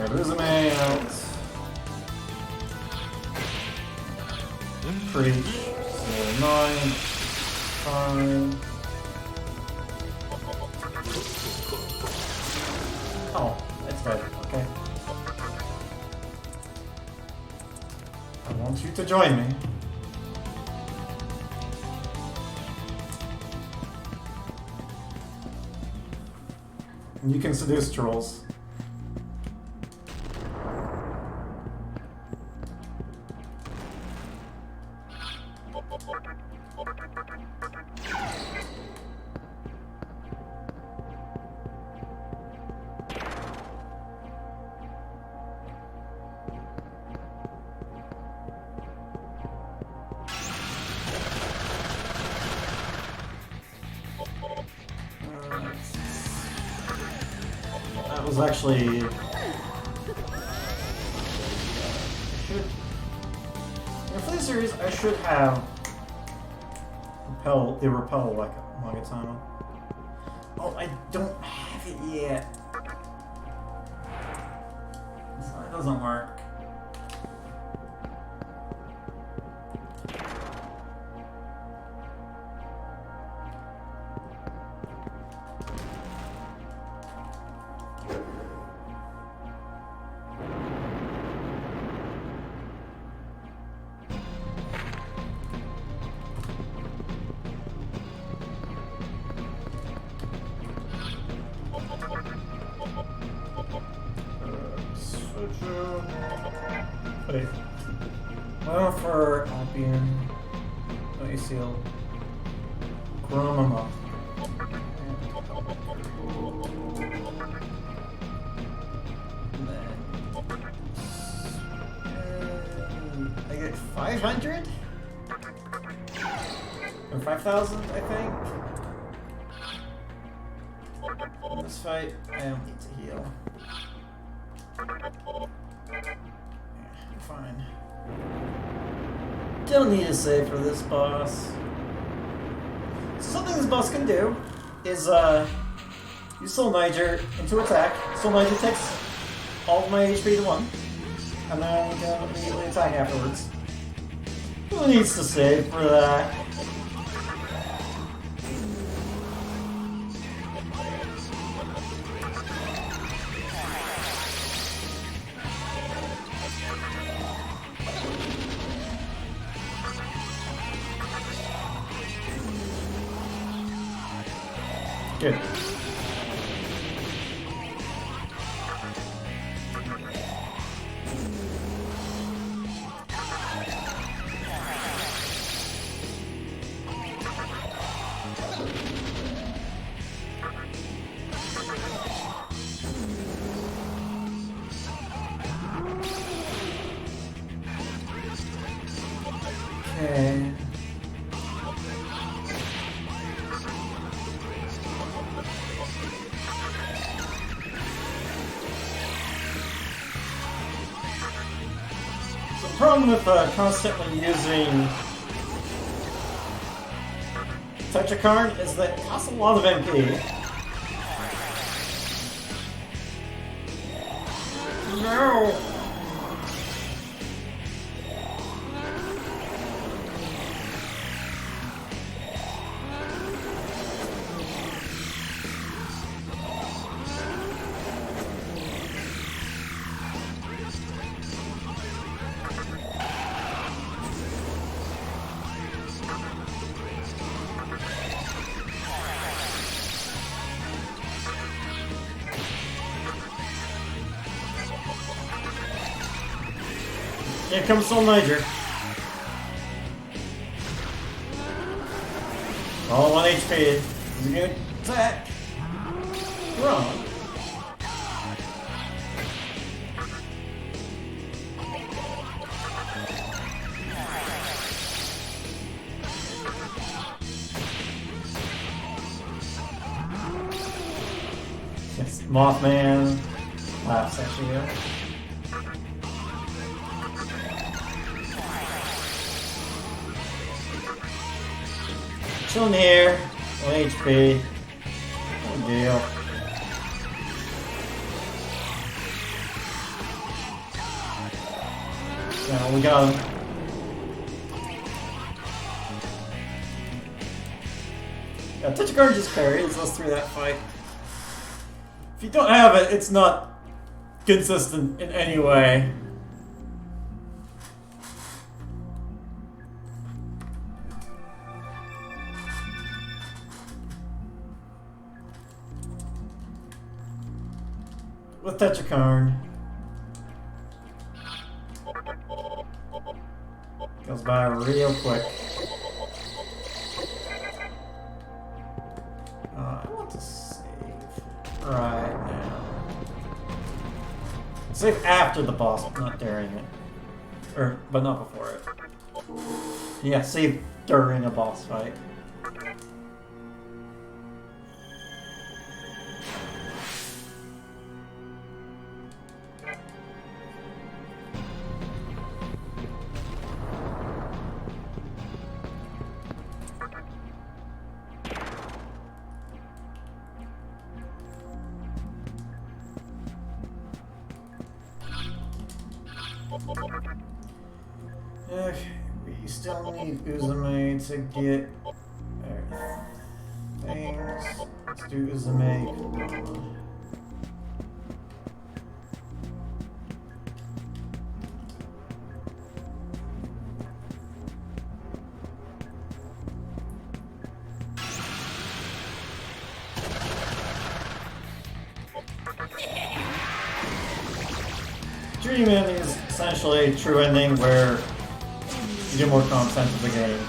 Resume out. Preach. So 9, 5. Oh, it's dead. Okay. want you to join me. And you can seduce trolls. That was actually... for this series, I should have the repel like Magatama. Oh, I don't have it yet. So it doesn't work. Wait. Well, for Albion, don't you seal? Chromama. I get 500? Or 5,000, I think? In this fight, I don't need to heal. Fine. Don't need to save for this boss. So something this boss can do is use Soul Niger into attack. Soul Niger takes all of my HP to 1, and then we can immediately attack afterwards. Who needs to save for that? Good. Okay. The problem with constantly using Tetrakarn is that it costs a lot of MP. No! Here comes Soul Niger. All 1 HP. Is he gonna attack? Wrong. Yes, Mothman laughs at you. Chilling here, 1 HP. No deal. Yeah, we got him. Yeah, Tetrakarn just carries us through that fight. If you don't have it, it's not consistent in any way. With Tetrakarn. Goes by real quick. I want to save right now. Save after the boss, not during it. But not before it. Yeah, save during a boss fight. Okay, we still need Uzume to get things. Let's do Uzume. Dream Ending is essentially a true ending where you get more content of the game.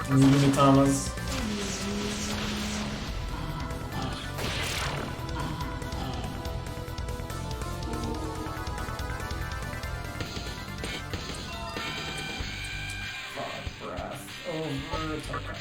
PinkPajamas. Breath over touch.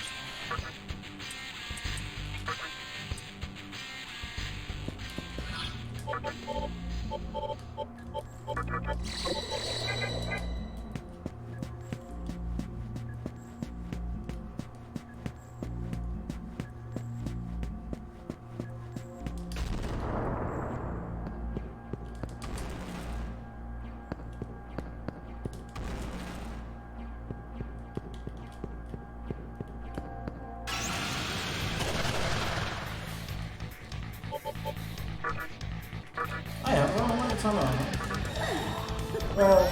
Well, I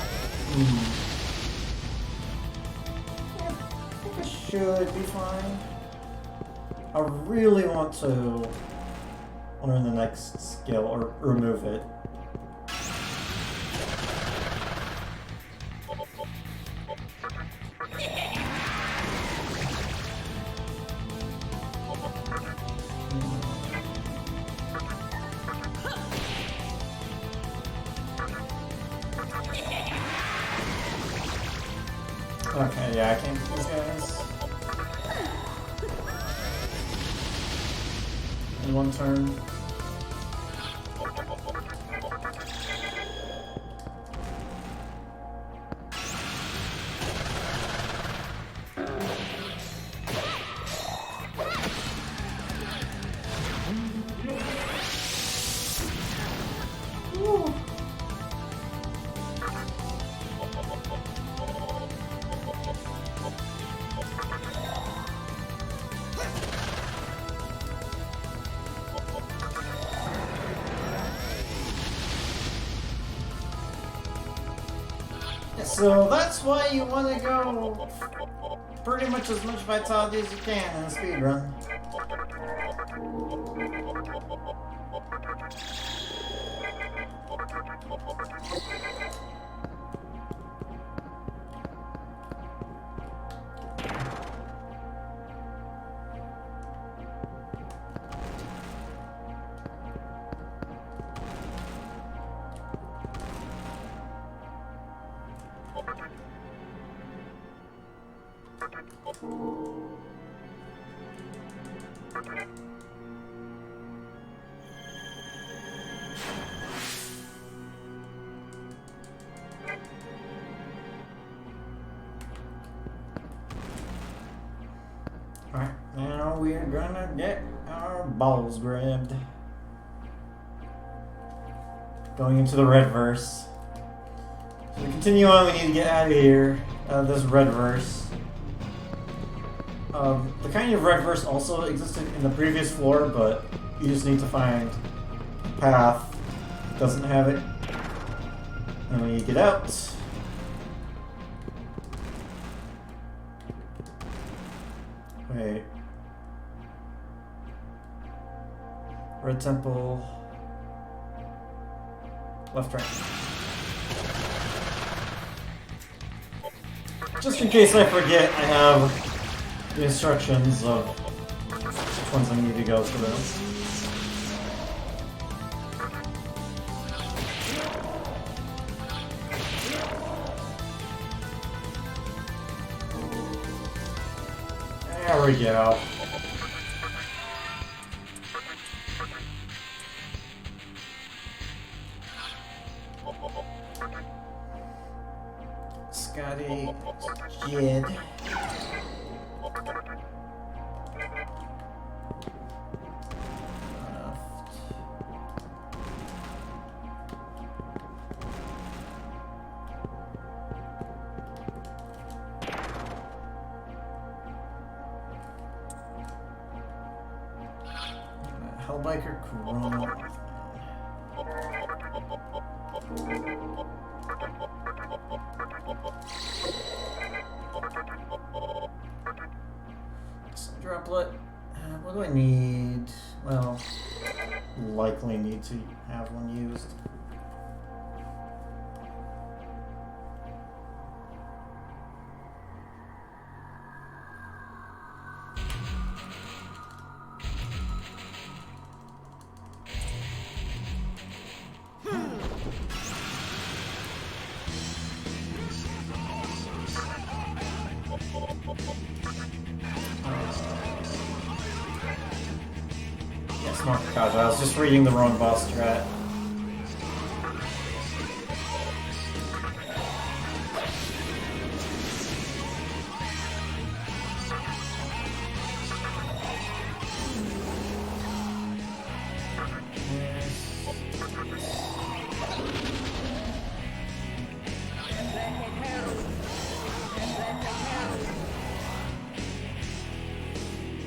think it should be fine. I really want to learn the next skill or remove it. Okay, yeah, I can't do these guys. In one turn. So that's why you want to go pretty much as much vitality as you can in a speedrun. Alright, now we're gonna get our balls grabbed. Going into the red verse. So to continue on, we need to get out of here. This red verse. The kind of red verse also existed in the previous floor, but you just need to find a path that doesn't have it. And when you get out, wait. Red temple. Left, right. Just in case I forget, I have the instructions of which ones I need to go through. There we go. Scotty, Jid. Hellbiker Corona. Some droplet. What do I need? Well, likely need to have one used. Gosh, I was just reading the wrong boss strat.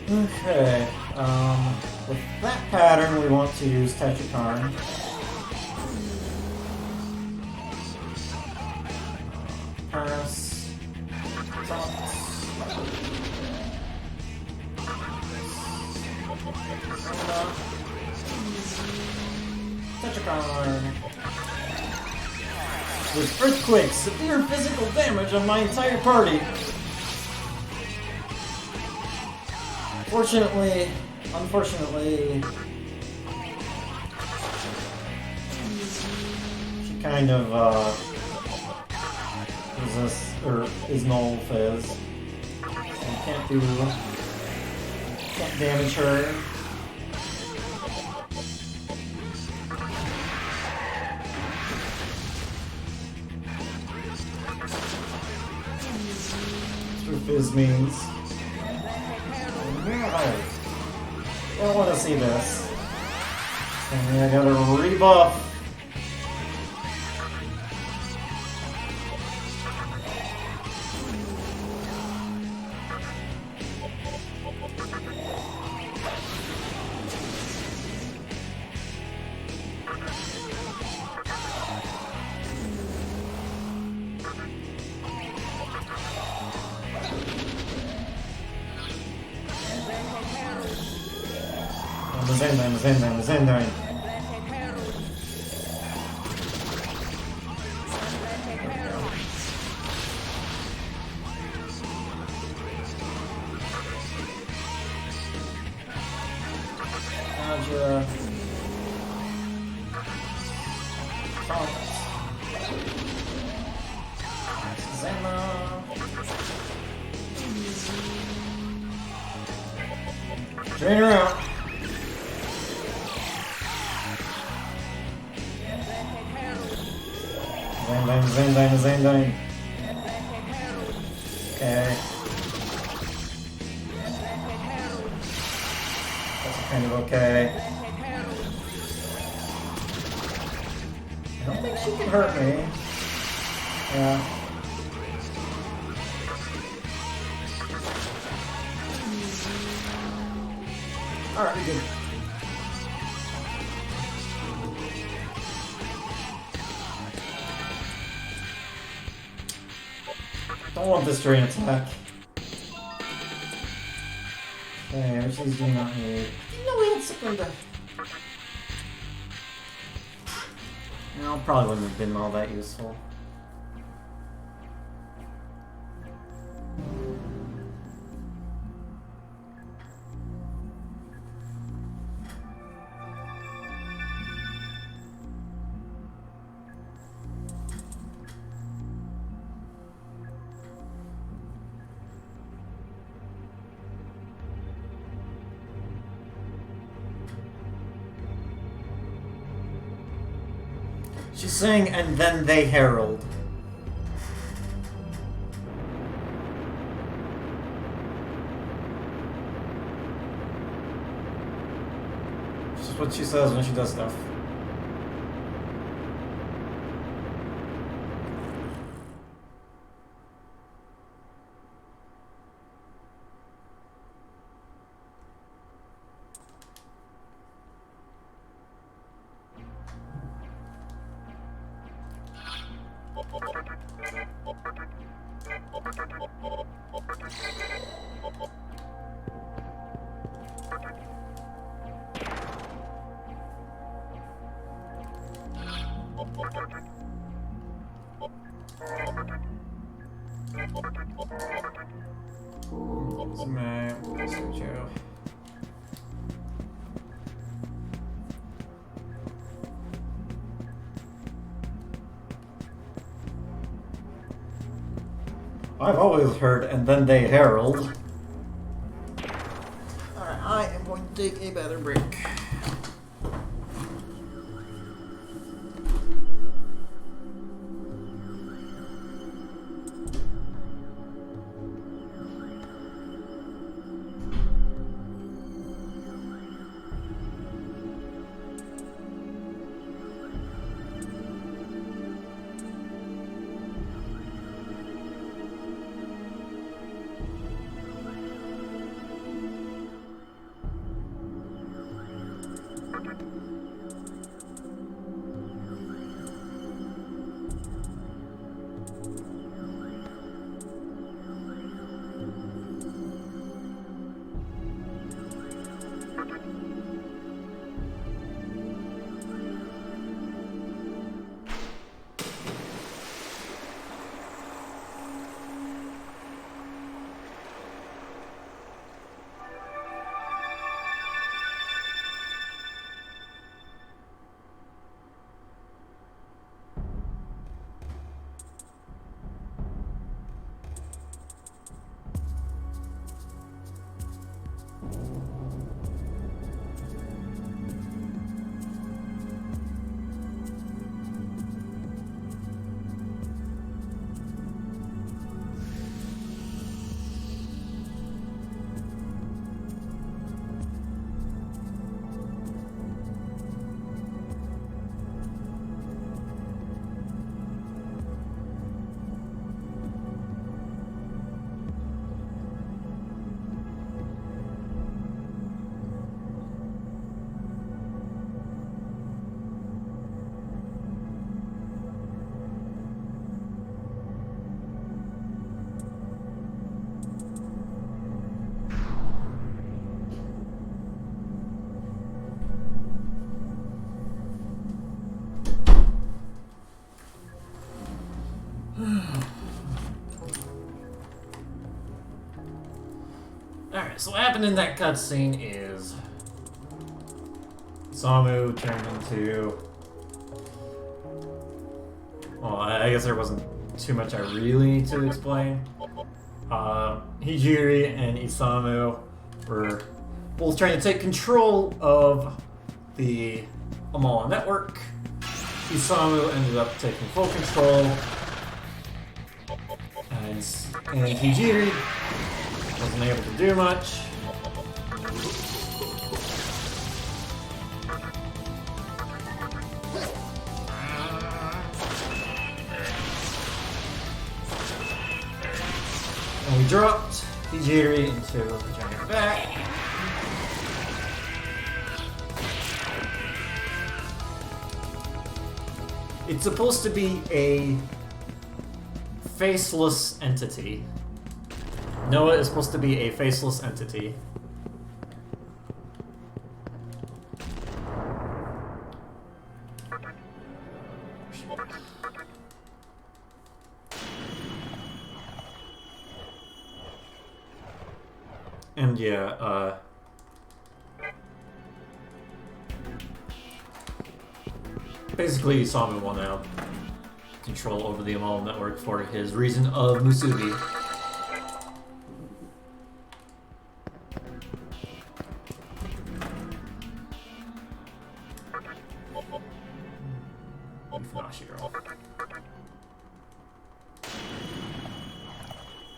Okay, with that pattern, we want to use Tetrakarn. Pass. Tetrakarn. With earthquakes, severe physical damage on my entire party. Unfortunately, she kind of resists or is null phase, so you can't damage her. That's what fizz means. I don't want to see this. And I gotta rebuff. Zendain. Gotcha. Zema. Drain her out. Zendain. Okay. kind of okay. I don't think she can hurt me. Yeah. Alright, we're good. Don't want this drain attack. Okay, which is do not need. I didn't know we had something to. No, probably wouldn't have been all that useful. She's saying, and then they herald. It's just what she says when she does stuff. I've always heard, and then they herald. Alright, I am going to take a bathroom break. Alright, so what happened in that cutscene is Samu turned into... Well, I guess there wasn't too much I really need to explain. Hijiri and Isamu were both trying to take control of the Amala network. Isamu ended up taking full control, and Hijiri wasn't able to do much. dropped Hijiri into the giant back. It's supposed to be a faceless entity. Noah is supposed to be a faceless entity. And yeah, basically Samu will now control over the Amal network for his reason of Musubi.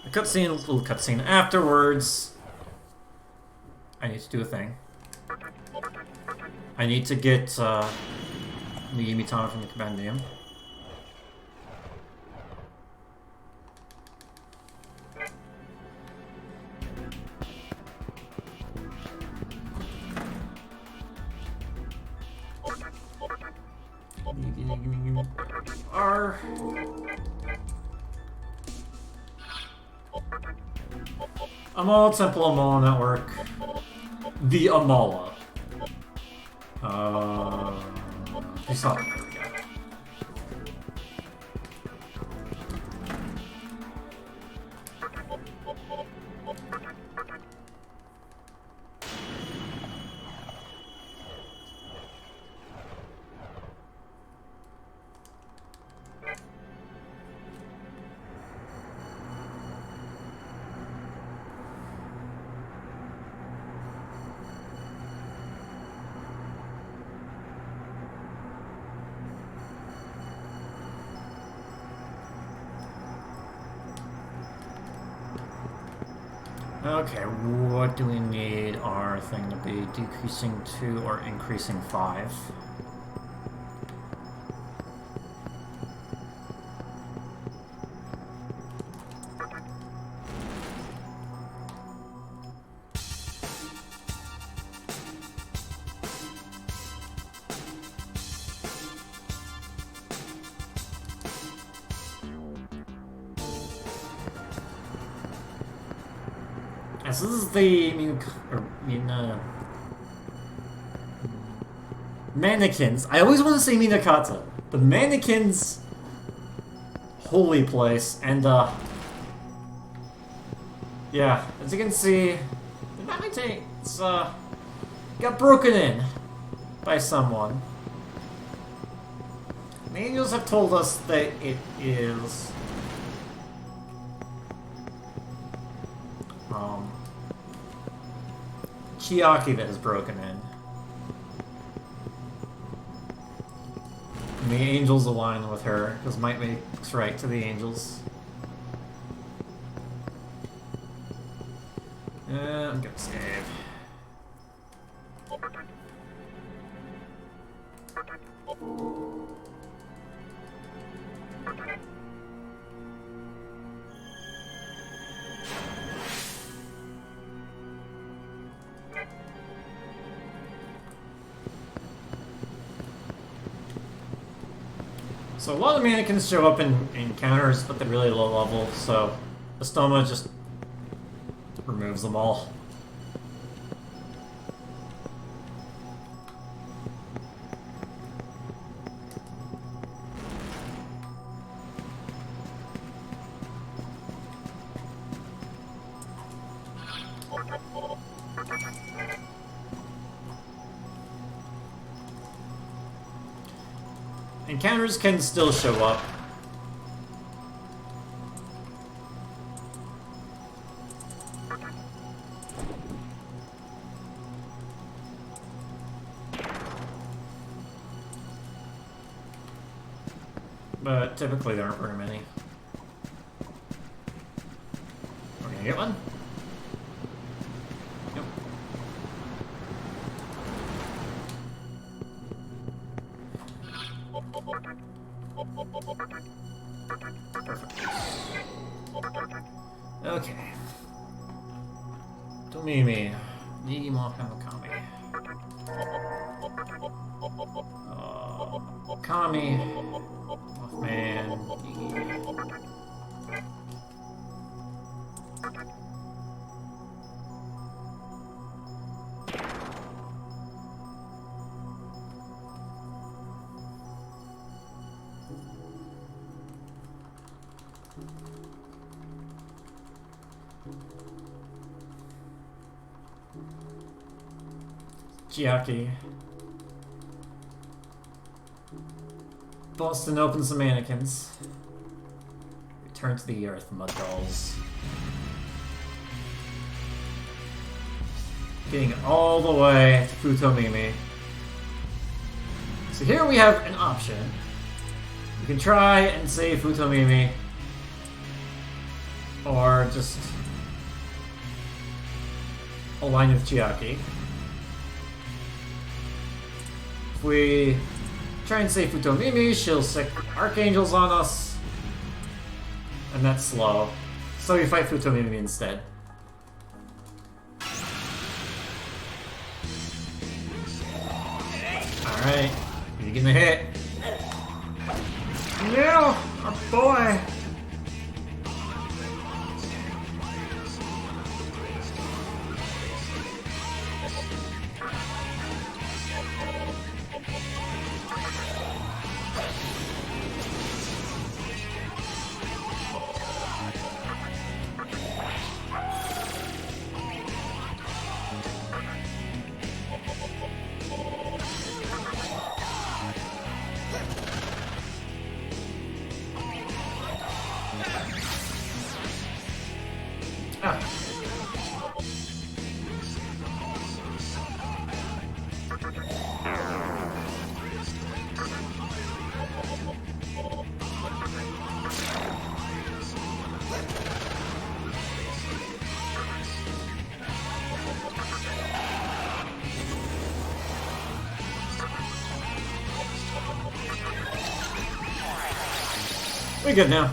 The cutscene, little cutscene afterwards. I need to do a thing. I need to get Megami Thon from the compendium. Amala Temple Amala Network. The Amala. I saw it. There we go. Okay, what do we need our thing to be? Decreasing 2 or increasing 5? Yes, this is the mannequins. I always want to say Minakata. The mannequins' holy place, and yeah, as you can see, the Megami got broken in by someone. The angels have told us that it is Chiaki that has broken in. And the angels align with her, because might makes right to the angels. I'm gonna save. So a lot of mannequins show up in encounters, but they're really low level, so Estoma just removes them all. Encounters can still show up. But typically there aren't very many. We're gonna get one? Yep. Perfect. Okay. Tomimi. Nigi mo Kami. Kami. Mothman. Nigi. Chiaki. Boston opens the mannequins. Return to the earth, mud dolls. Getting all the way to Futomimi. So here we have an option. You can try and save Futomimi, or just align with Chiaki. If we try and save Futomimi, she'll sick archangels on us, and that's slow. So we fight Futomimi instead. Alright, you're gonna hit. No! Our boy! We're good now.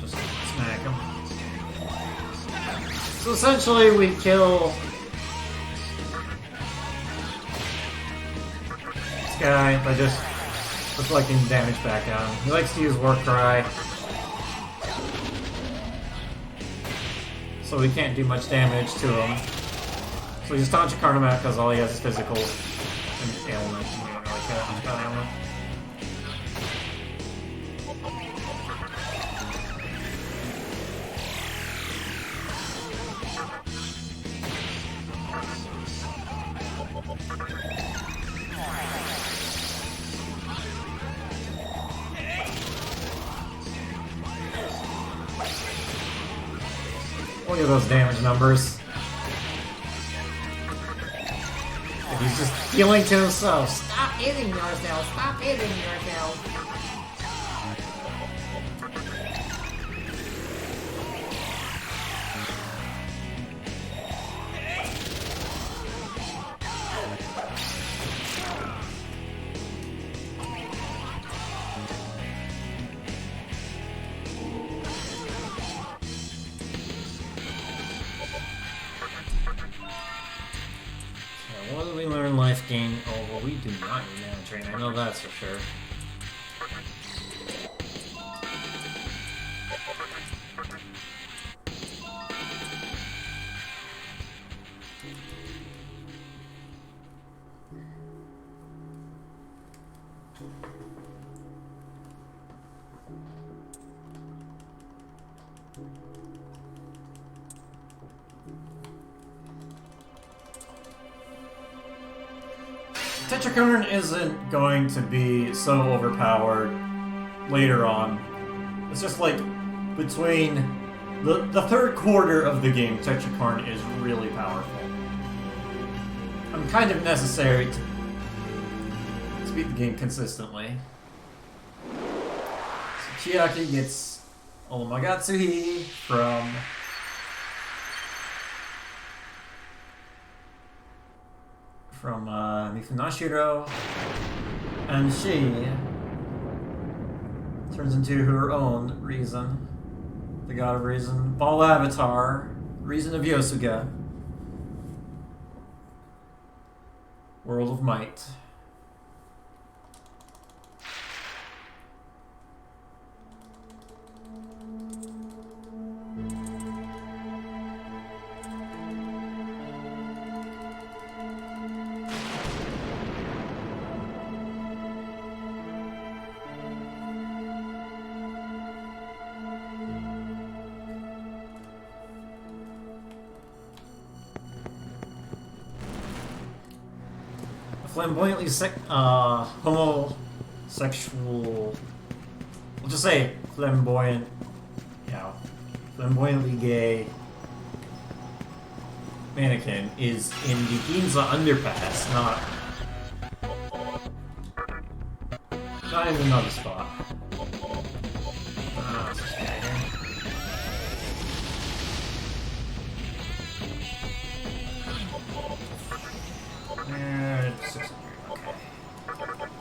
Just smack him. So essentially, we kill this guy by just reflecting damage back on him. He likes to use War Cry, so we can't do much damage to him. So we just taunt him out because all he has is physical and ailment. We don't really care much about ailment. Look at those damage numbers. And he's just healing to himself. Stop hitting yourself! Stop hitting yourself! What do we learn life gain? Oh, well, we do not need mana train. I know that's for sure. Tetrachorn isn't going to be so overpowered later on. It's just like between the third quarter of the game, Tetrachorn is really powerful. I'm kind of necessary to beat the game consistently. So Chiaki gets Olomagatsuhi from Mifunashiro, and she turns into her own Reason, the god of Reason, Ball Avatar, Reason of Yosuga, World of Might. Flamboyantly homosexual, we'll just say flamboyant, flamboyantly gay mannequin is in the Ginza underpass, not in another spot.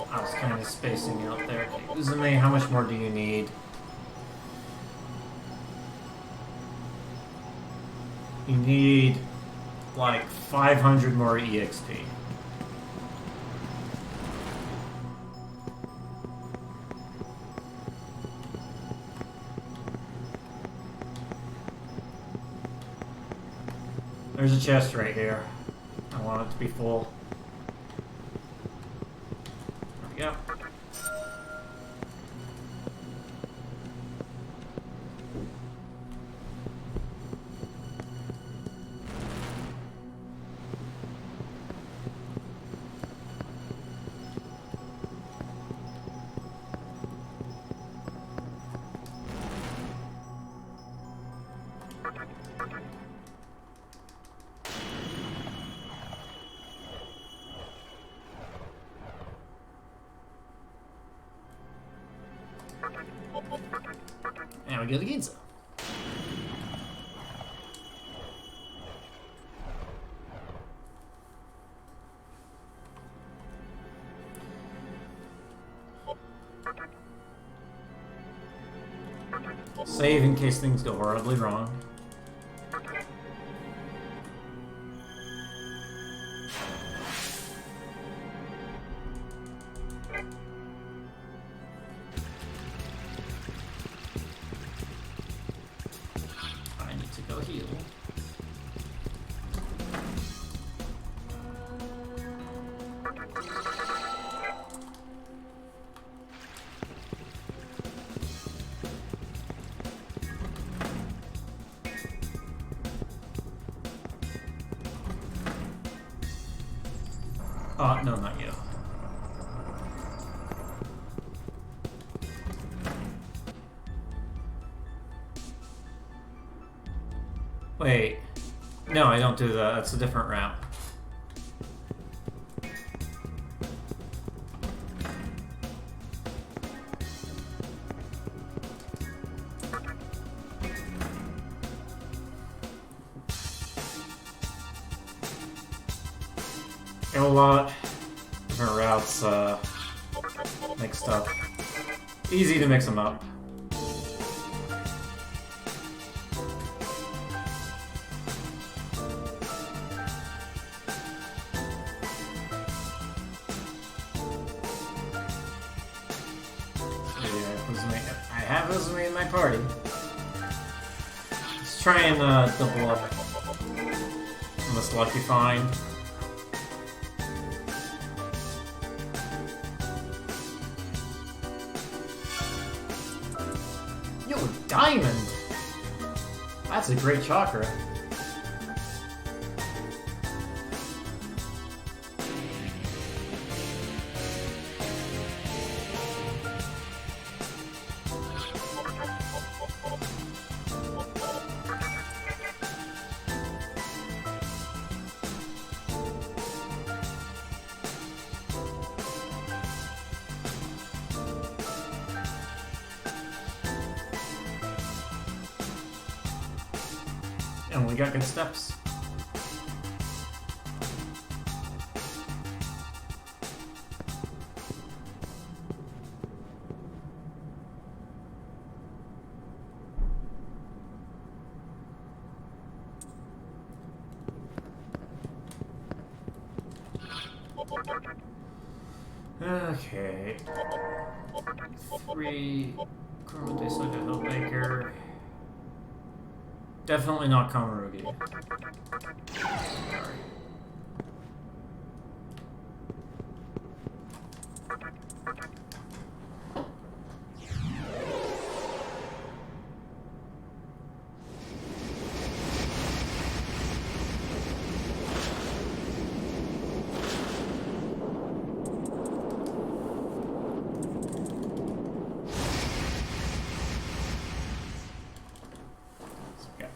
I was kind of spacing out there. Uzume, how much more do you need? You need like 500 more EXP. There's a chest right here. I want it to be full. There we go. And we go to Ginza. Save in case things go horribly wrong. No, not you. Wait. No, I don't do that. That's a different route. A lot different routes mixed up. Easy to mix them up. I have Uzume in my party. Let's try and double up on this lucky find. Diamond! That's a great chakra. And we got good steps. Okay. 3 Kurumate Saga Hellbaker. Definitely not Kamarugi. Sorry.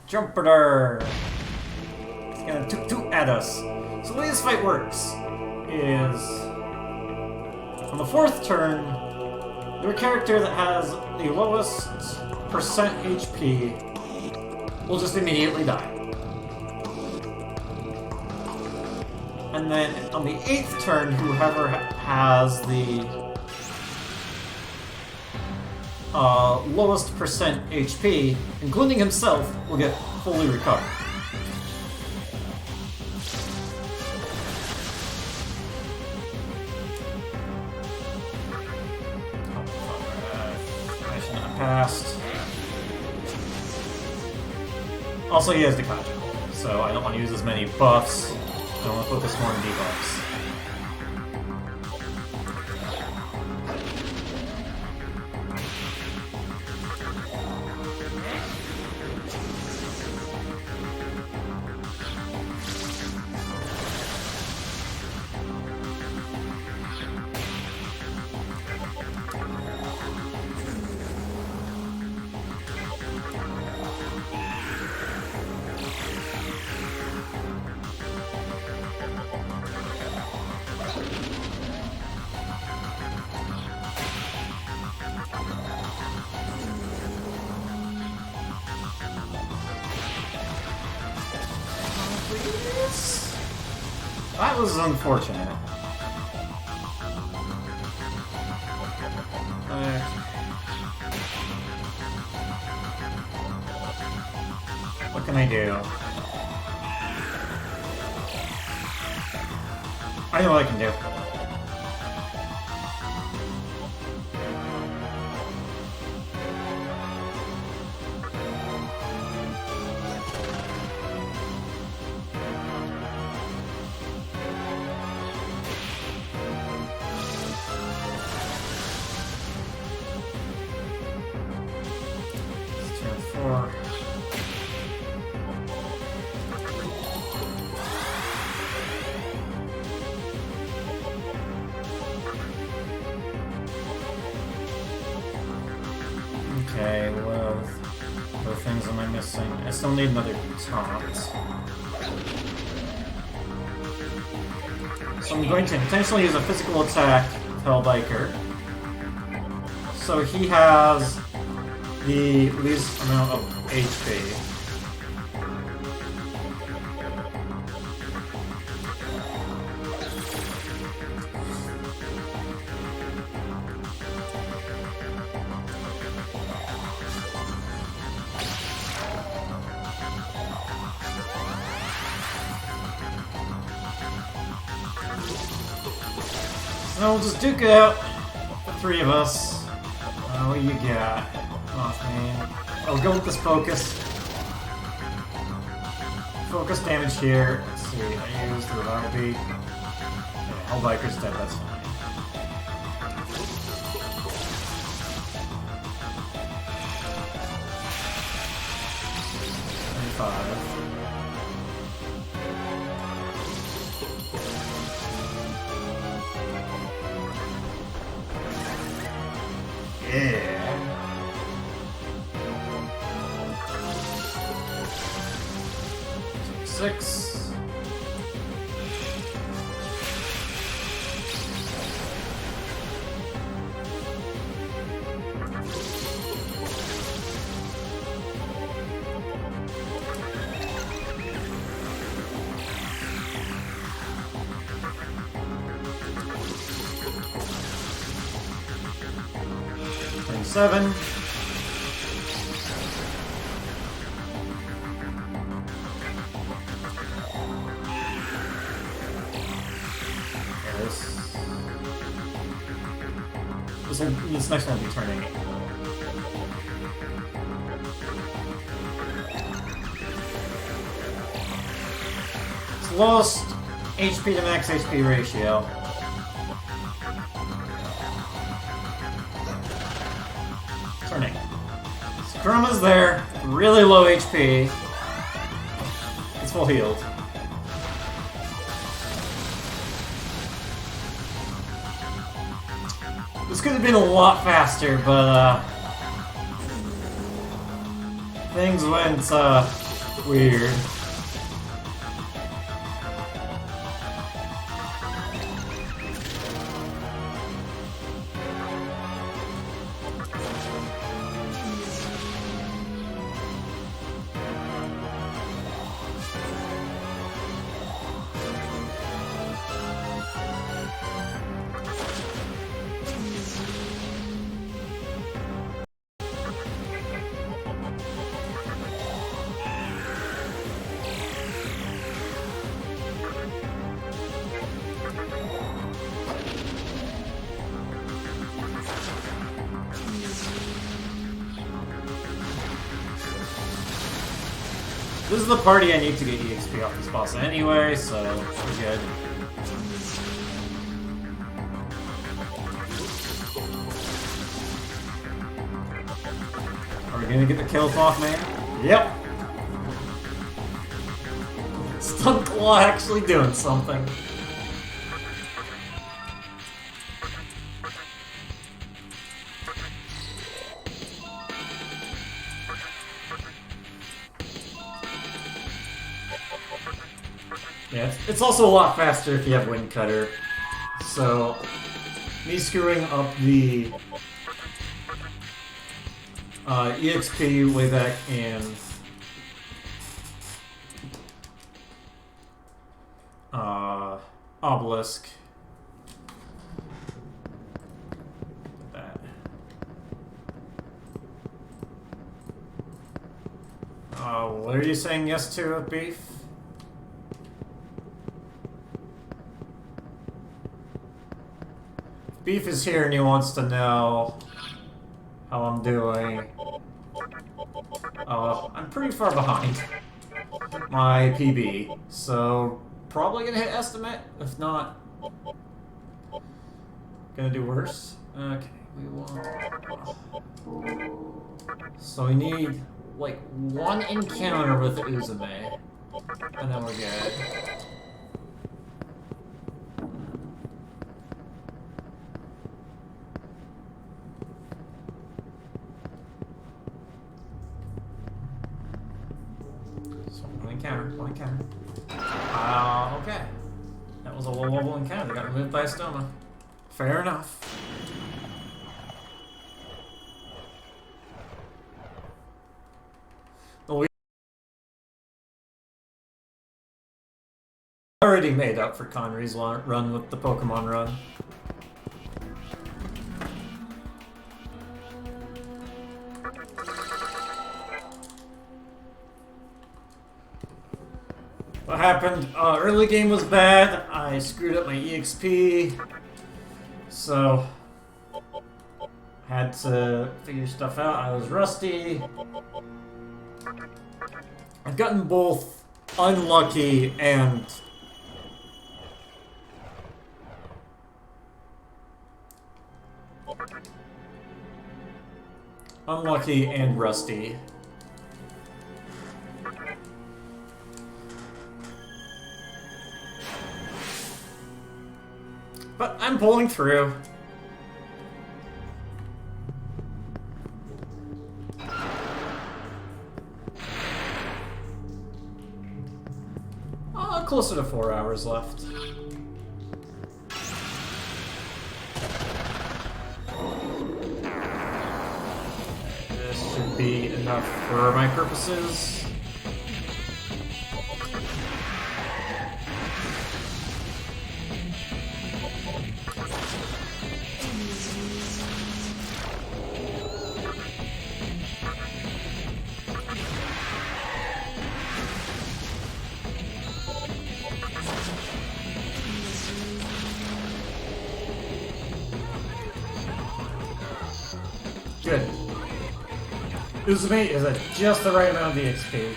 Jumper! It's gonna toot at us. So the way this fight works is on the 4th turn, your character that has the lowest percent HP will just immediately die. And then on the 8th turn, whoever has the lowest percent HP, including himself, will get fully recovered. I should not have passed. Also, he has Dekaja, so I don't want to use as many buffs. I want to focus more on debuffs. That was unfortunate. What can I do? I know what I can do. Okay, well, what things am I missing? I still need another taunt. So I'm going to intentionally use a physical attack with Hellbiker. So he has the least amount of HP. So we'll just duke it out, the 3 of us. What you got? Off me. I'll go with this focus. Focus damage here. Let's see, I used the revival beat. Okay, Hellbiker's dead, that's fine. Yeah. Take 6. 7. This next one will be turning. It's lowest HP to max HP ratio. Turning. Sakurama's there, really low HP. It's full healed. This could have been a lot faster, but things went weird. This is the party I need to get EXP off this boss anyway, so we're good. Are we gonna get the kill off, man? Yep! Stun Claw actually doing something. Yeah, it's also a lot faster if you have Wind Cutter. So, me screwing up the EXP way back in Obelisk. That. What are you saying yes to, Beef? Beef is here and he wants to know how I'm doing. I'm pretty far behind my PB, so probably gonna hit estimate. If not, gonna do worse. Okay, we want. So we need like one encounter with Uzume, and then we're good. One encounter. Okay. That was a low-level encounter. They got removed by a stoma. Fair enough. Well, we already made up for Conry's run with the Pokemon run. What happened? Early game was bad. I screwed up my EXP, so had to figure stuff out. I was rusty. I've gotten both unlucky and rusty. But I'm pulling through. Closer to 4 hours left. This should be enough for my purposes. Uzume is at just the right amount of XP.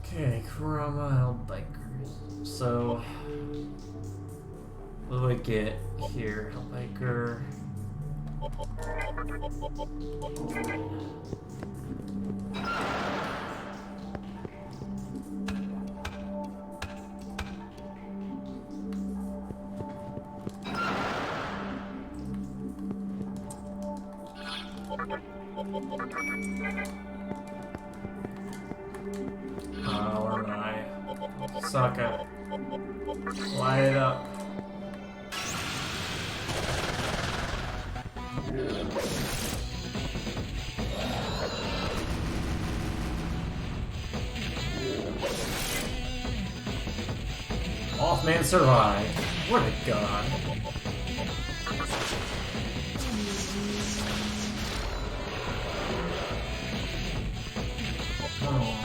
Okay, Kurama Hellbiker. So, what do I get here? Hellbiker. Where am I? Sokka. Light it up. Mothman survived. What a god. Oh.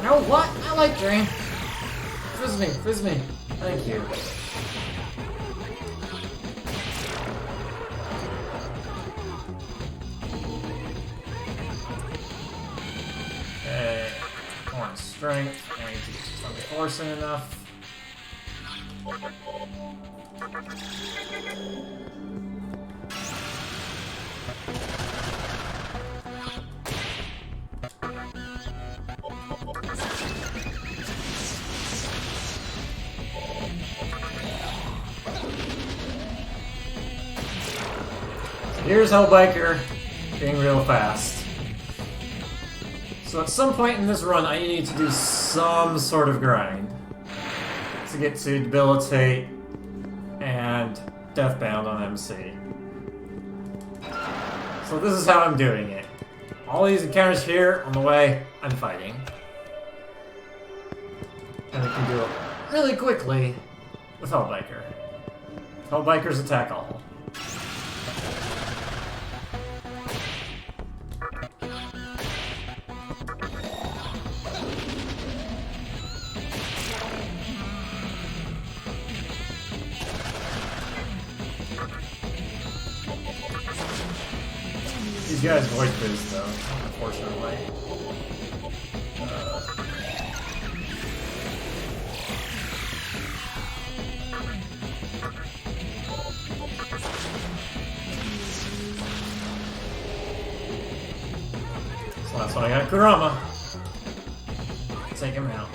No, what? I like Dream. Fizz me. Thank you. Okay. Come on, strength. I need to get some force in enough. Here's Hellbiker being real fast. So at some point in this run, I need to do some sort of grind to get to Debilitate and Deathbound on MC. So this is how I'm doing it. All these encounters here on the way, I'm fighting. And I can do it really quickly with Hellbiker. Hellbiker's attack all. These guys avoid this though, unfortunately. So that's why I got Kurama. Take him out.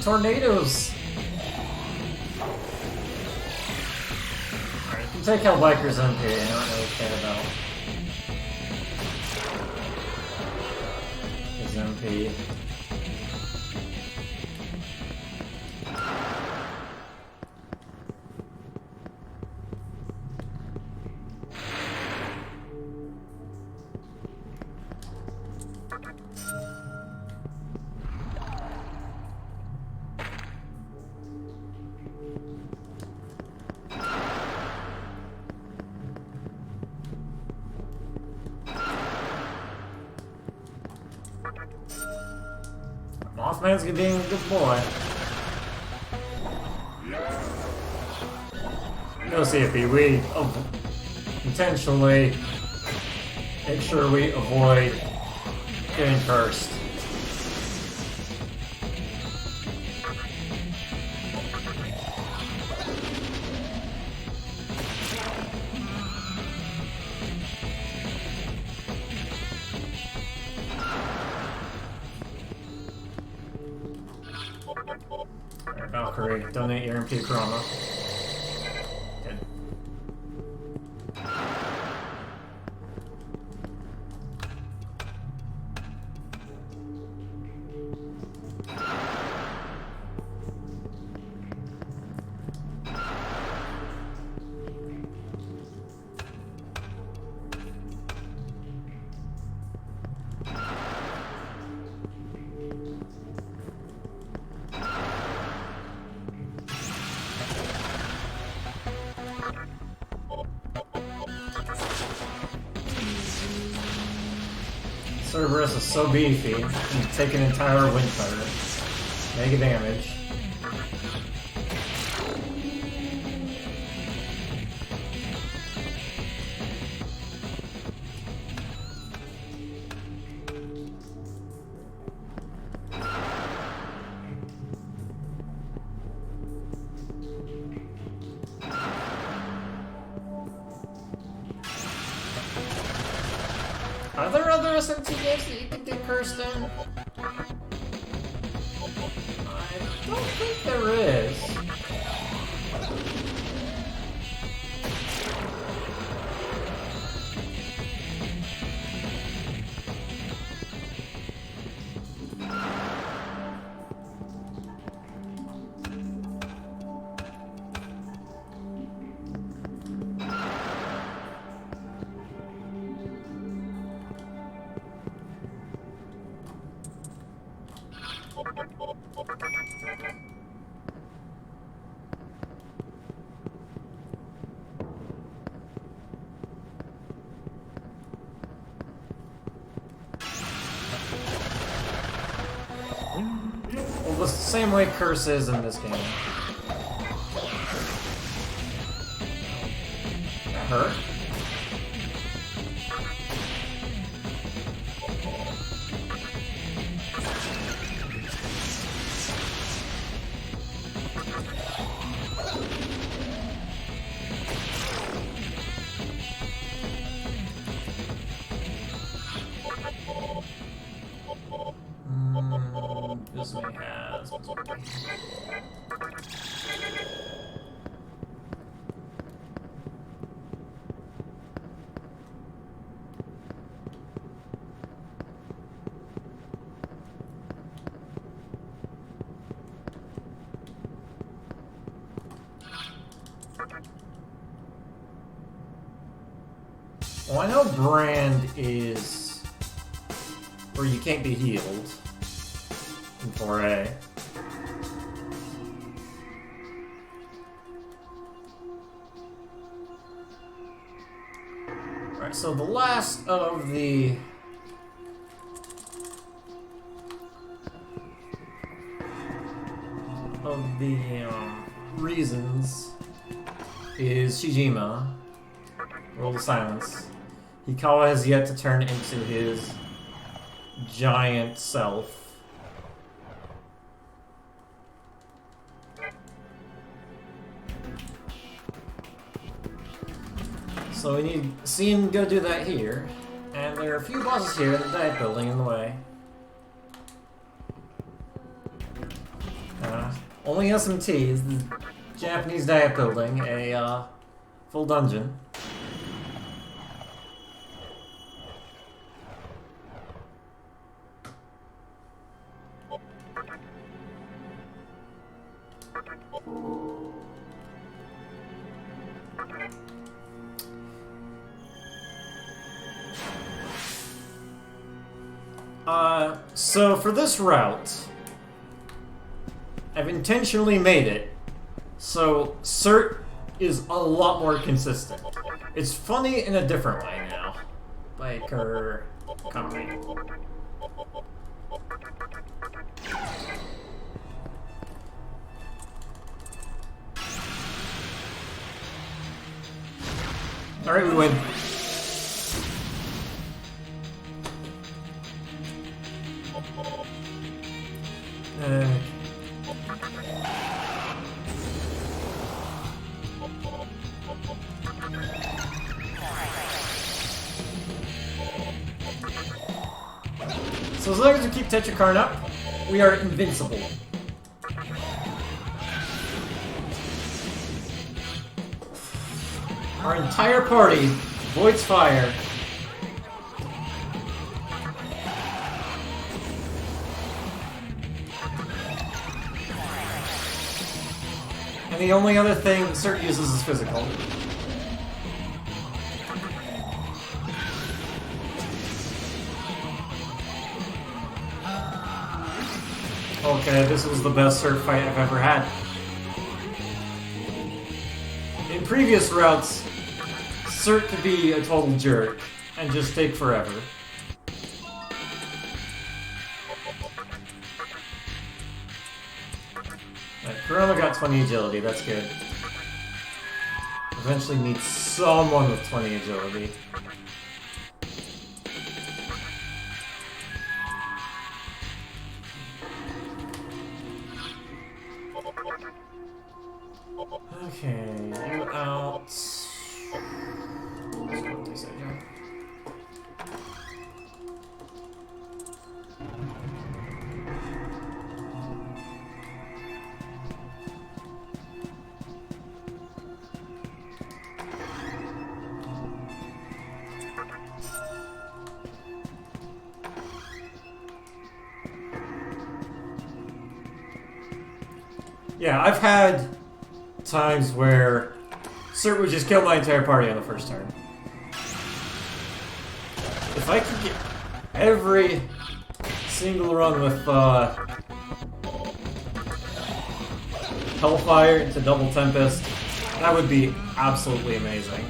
Tornadoes! Alright, you can take Hellbiker's MP, I don't really care about his MP. Mothman's being a good boy. No CFP, we intentionally make sure we avoid getting cursed. Valkyrie, donate your MP Kurama. Good. Cerberus is so beefy, he can take an entire wind cutter. Mega damage. Are there other SMT games that you can get cursed in? I don't think there is. Well, the same way Curse is in this game. That hurt. This may has. Well, I know Brand is where you can't be healed in 4A. Alright, so the last of the reasons is Shijima. Roll of silence. Hikawa has yet to turn into his giant self. So we need to see him go do that here. And there are a few bosses here in the diet building in the way. Only SMT is the Japanese diet building, a full dungeon. So for this route, I've intentionally made it so Cert is a lot more consistent. It's funny in a different way now. Like her company. Alright, we win. So as long as we keep Tetrakarn up, we are invincible. Our entire party voids fire. And the only other thing Cert uses is physical. Okay, this was the best Cert fight I've ever had. In previous routes, Cert could be a total jerk and just take forever. Kurama got 20 agility, that's good. Eventually need someone with 20 agility. Okay, you out. Let's go with this again. Yeah, I've had times where Cert would just kill my entire party on the first turn. If I could get every single run with Hellfire into Double Tempest, that would be absolutely amazing.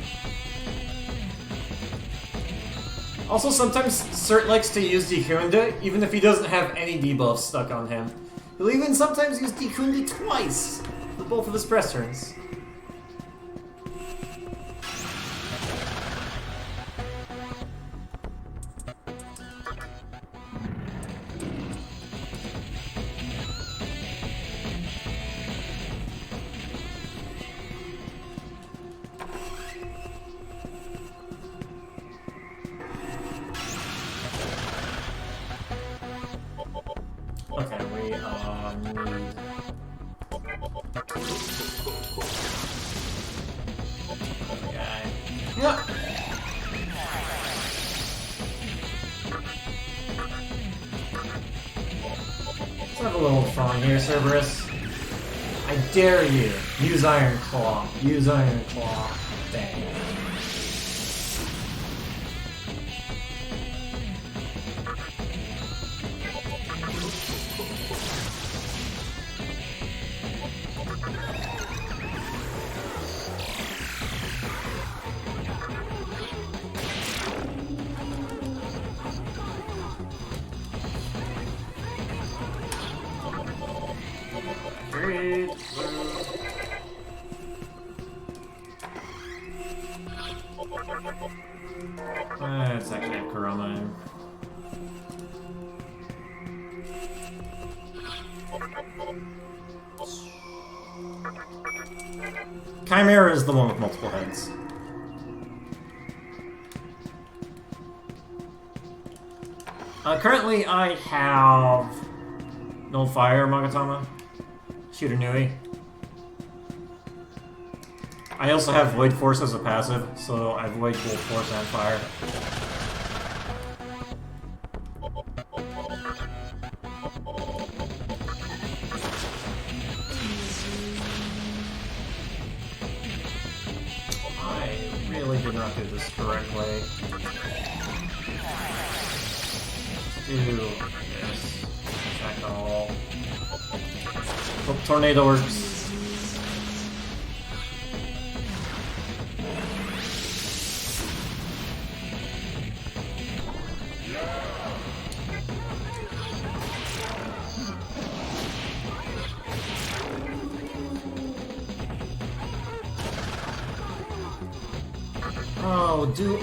Also, sometimes Cert likes to use Dekunde, even if he doesn't have any debuffs stuck on him. He'll even sometimes use Dekunde twice for both of his press turns. Okay, we need... Okay. Yeah. Let's have a little fun here, Cerberus. I dare you. Use Iron Claw. Use Iron Claw. Dang. Let's actually have Kurama in. Chimera is the one with multiple heads. Currently I have no fire Magatama, Shooter Nui. I also have Void Force as a passive, so I avoid both Force and Fire. I really did not do this correctly. Do this. Attack all. Hope Tornado works.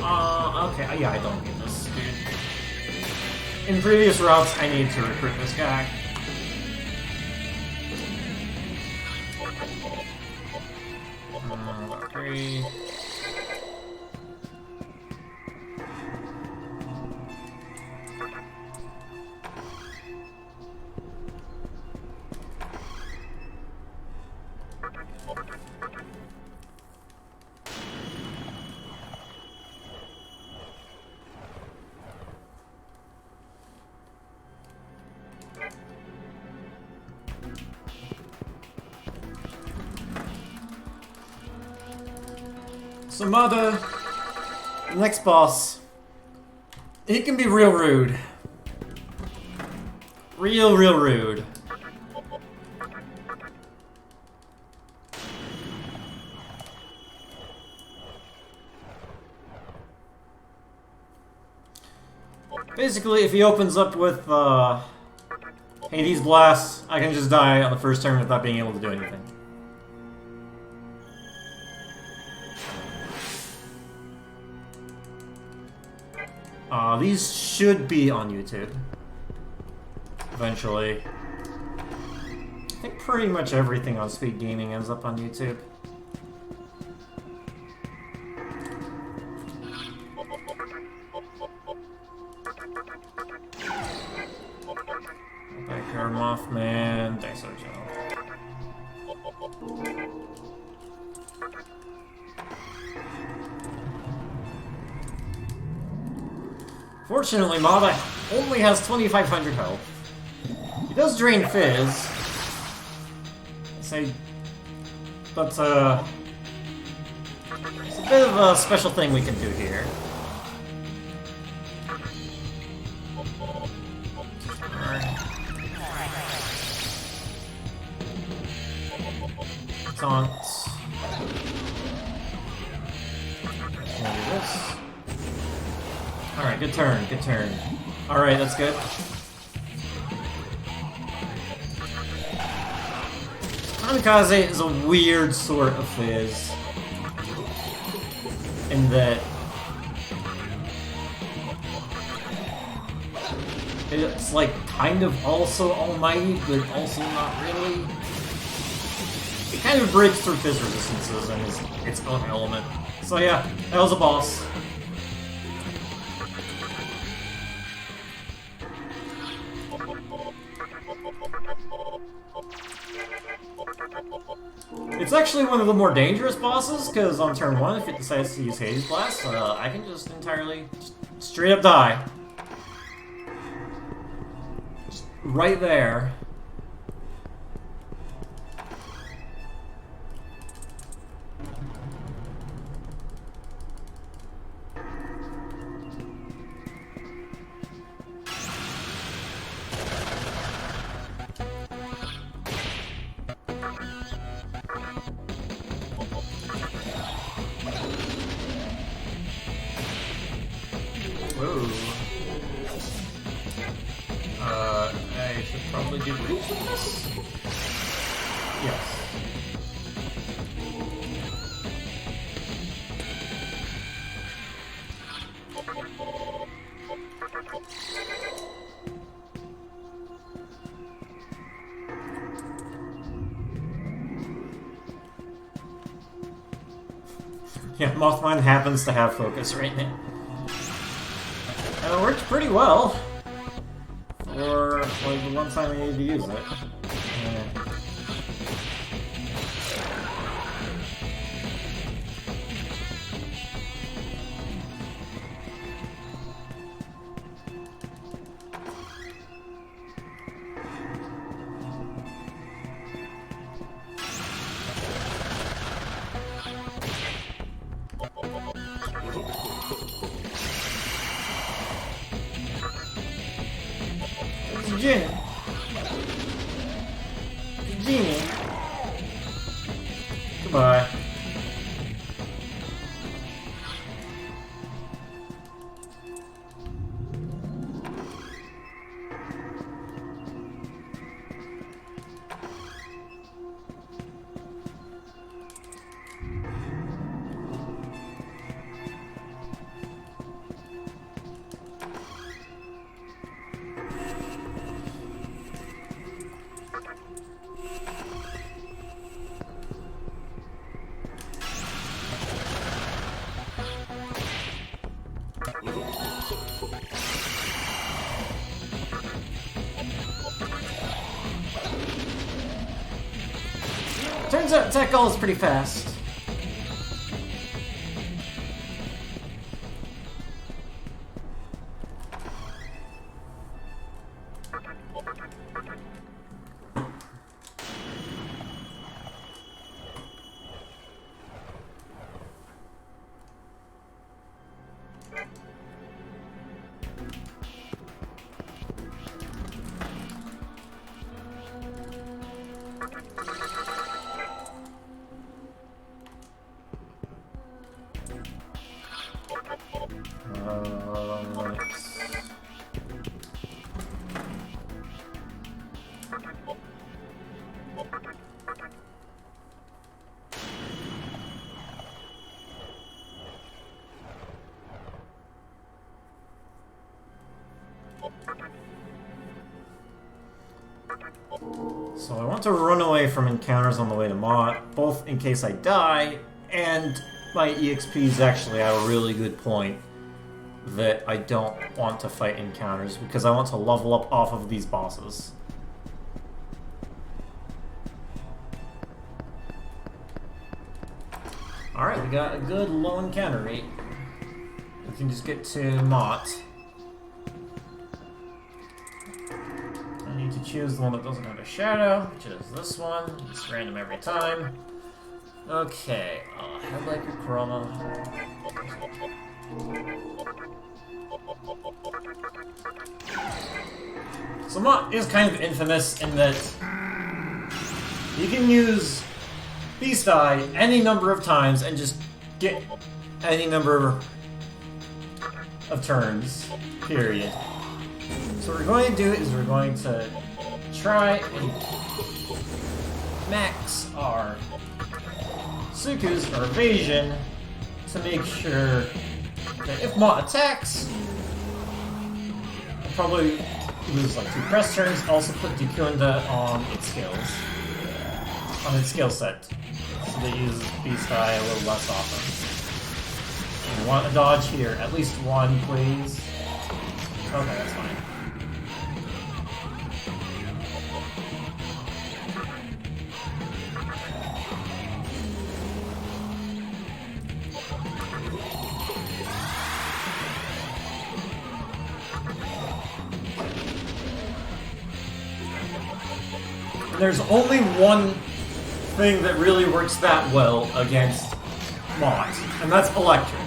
Oh, okay, yeah, I don't need this, dude. In previous routes, I need to recruit this guy. Three. Samada, next boss, he can be real rude. Real rude. Basically, if he opens up with Hades Blast. I can just die on the first turn without being able to do anything. These should be on YouTube. Eventually. I think pretty much everything on Speed Gaming ends up on YouTube. Backer, Mothman, Daisojo. Fortunately, Mada only has 2,500 health. He does drain Fizz. But it's a bit of a special thing we can do here. Taunts. Can do this. Alright, good turn, good turn. Alright, that's good. Kamikaze is a weird sort of Fizz. In that it's like kind of also almighty, but also not really. It kind of breaks through Fizz resistances and is its own element. So yeah, that was a boss. It's actually one of the more dangerous bosses, because on turn 1, if it decides to use Hades Blast, I can just entirely, straight up die. Just right there. Whoa. I should probably do reach with this? Yes. Yeah, Mothman happens to have focus right now. And it worked pretty well. For like the one time I needed to use it. Shin. Genie. Goodbye. Turns out Tech All is pretty fast. So I want to run away from encounters on the way to Mott, both in case I die, and my EXP is actually at a really good point that I don't want to fight encounters, because I want to level up off of these bosses. Alright, we got a good low encounter rate. We can just get to Mott. I need to choose the one that doesn't have a shadow, which is this one. It's random every time. Okay, head like a chroma. So Mott is kind of infamous in that you can use Beast Eye any number of times and just get any number of turns, period. So what we're going to do is we're going to try and max our Suku's, or evasion, to make sure that if Mott attacks, I'll probably lose like 2 press turns. Also put Dukunda on its skills, on its skill set, so they use Beast Eye a little less often. And we want a dodge here, at least one, please. Okay, that's fine. There's only one thing that really works that well against Mott, and that's electric.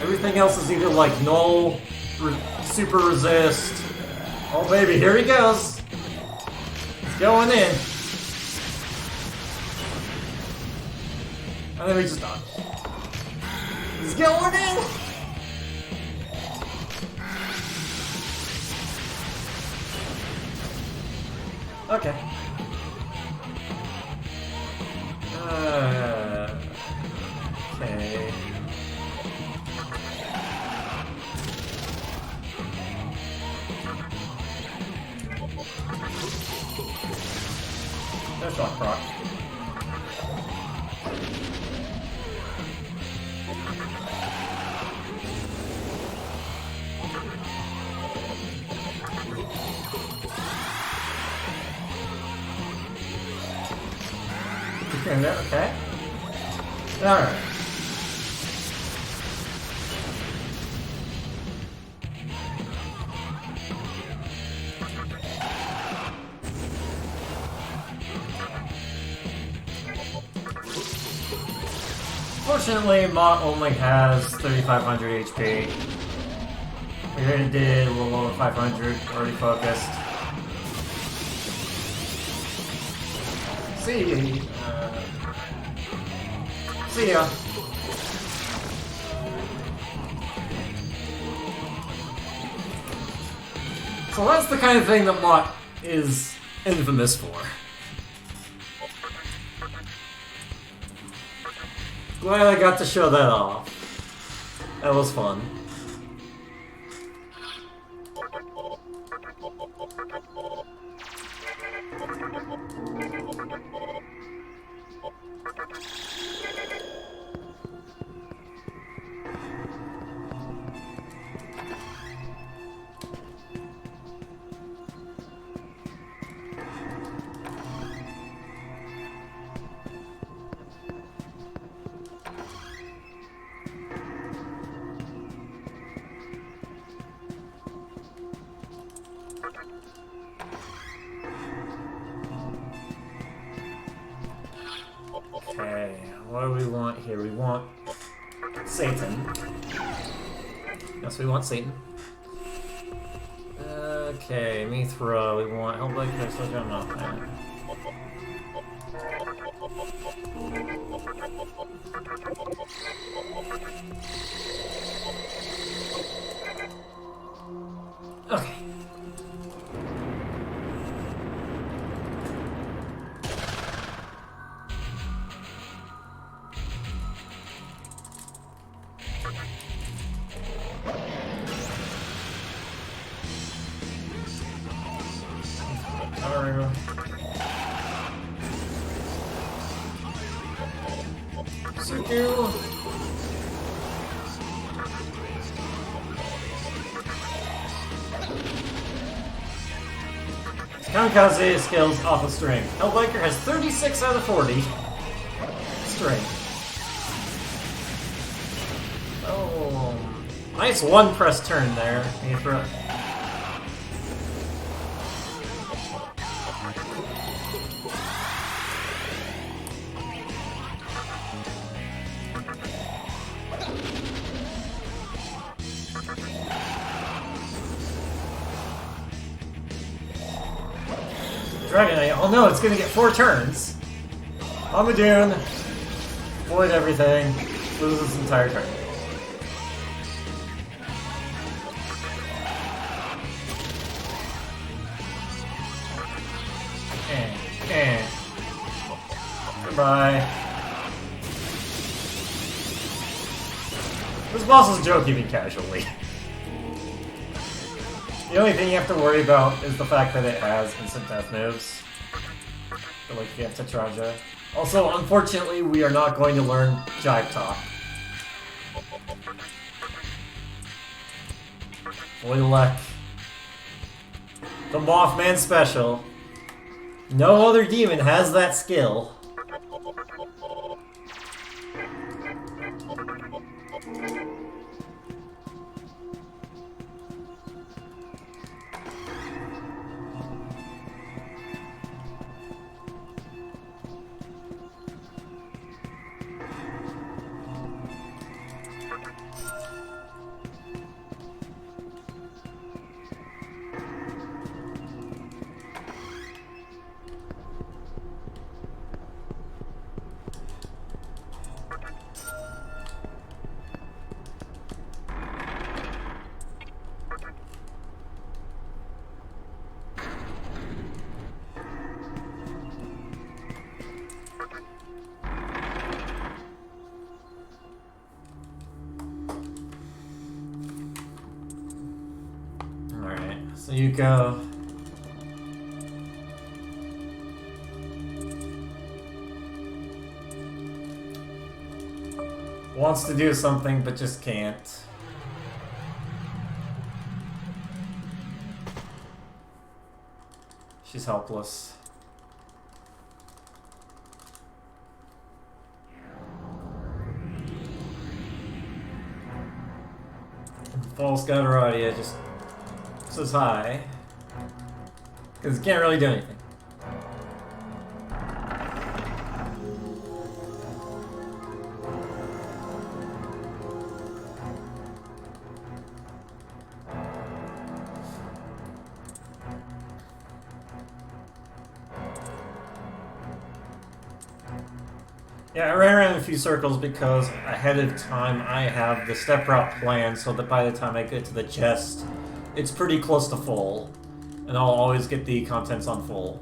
Everything else is either like null, super resist. Oh baby, here he goes. He's going in. And then we just dodge. He's going in! Okay. Okay. There's Shock Proc. Okay. Alright. Fortunately, Mott only has 3,500 HP. We already did a little over 500, already focused. See ya. So that's the kind of thing that Mott is infamous for. Glad I got to show that off. That was fun. Okay, what do we want here? We want Satan. Yes, we want Satan. Okay, Mithra, we want Hellblade, Soldier, no. Okay. through. Suku! Kamikaze skills off of strength. Hellbiker has 36 out of 40. Strength. Oh, nice one press turn there. Dragonite, oh no, it's gonna get 4 turns. Amadoon, void everything, loses this entire turn. Goodbye. This boss is joke even casually. The only thing you have to worry about is the fact that it has instant death moves. But like you have Tetraja. Also, unfortunately, we are not going to learn Jive Talk. Oilek. The Mothman special. No other demon has that skill. So you go. Wants to do something, but just can't. She's helpless. False Gadoradia just says hi. Because it can't really do anything. Yeah, I ran around a few circles because ahead of time I have the step route planned so that by the time I get to the chest, it's pretty close to full. And I'll always get the contents on full.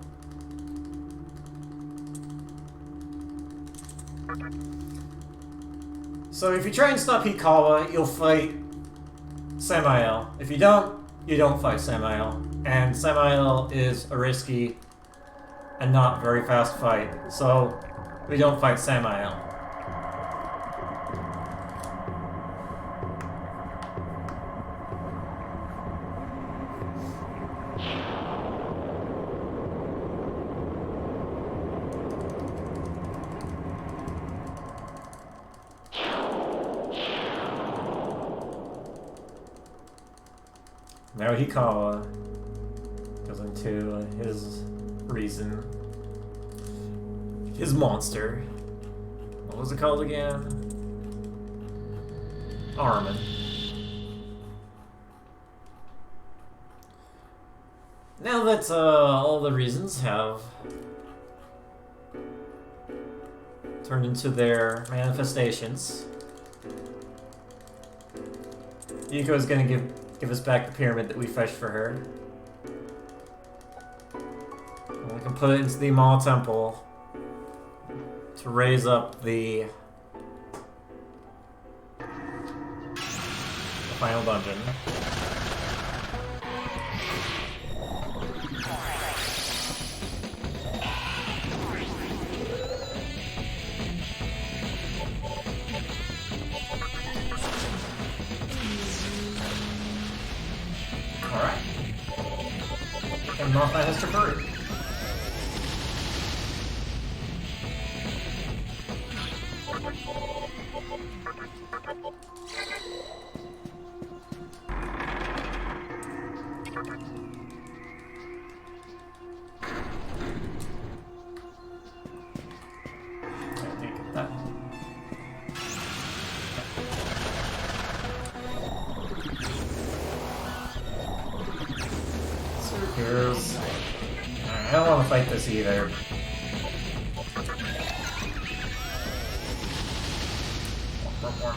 So if you try and stop Hikawa, you'll fight Samael. If you don't fight Samael. And Samael is a risky and not very fast fight. So we don't fight Samael. Now Hikawa goes into his reason. His monster. What was it called again? Armin. Now that all the reasons have turned into their manifestations, Yuko is going to give us back the pyramid that we fetched for her. And we can put it into the Amal Temple to raise up the final dungeon. And Mothman has to hurry. I don't want to fight this either. More.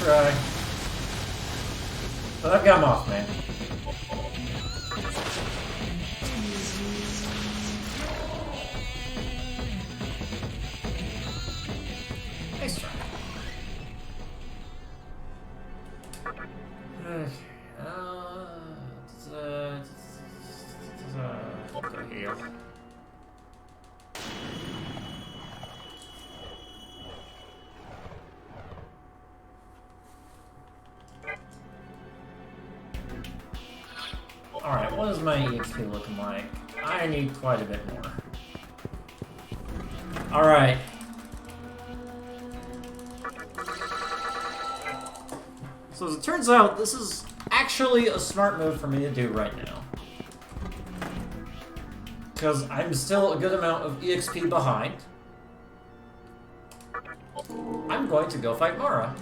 Try. But I've got Mothman. Nice try. Go heal. Alright, what is my EXP looking like? I need quite a bit more. Alright. So as it turns out, this is actually a smart move for me to do right now. Because I'm still a good amount of EXP behind. I'm going to go fight Mara.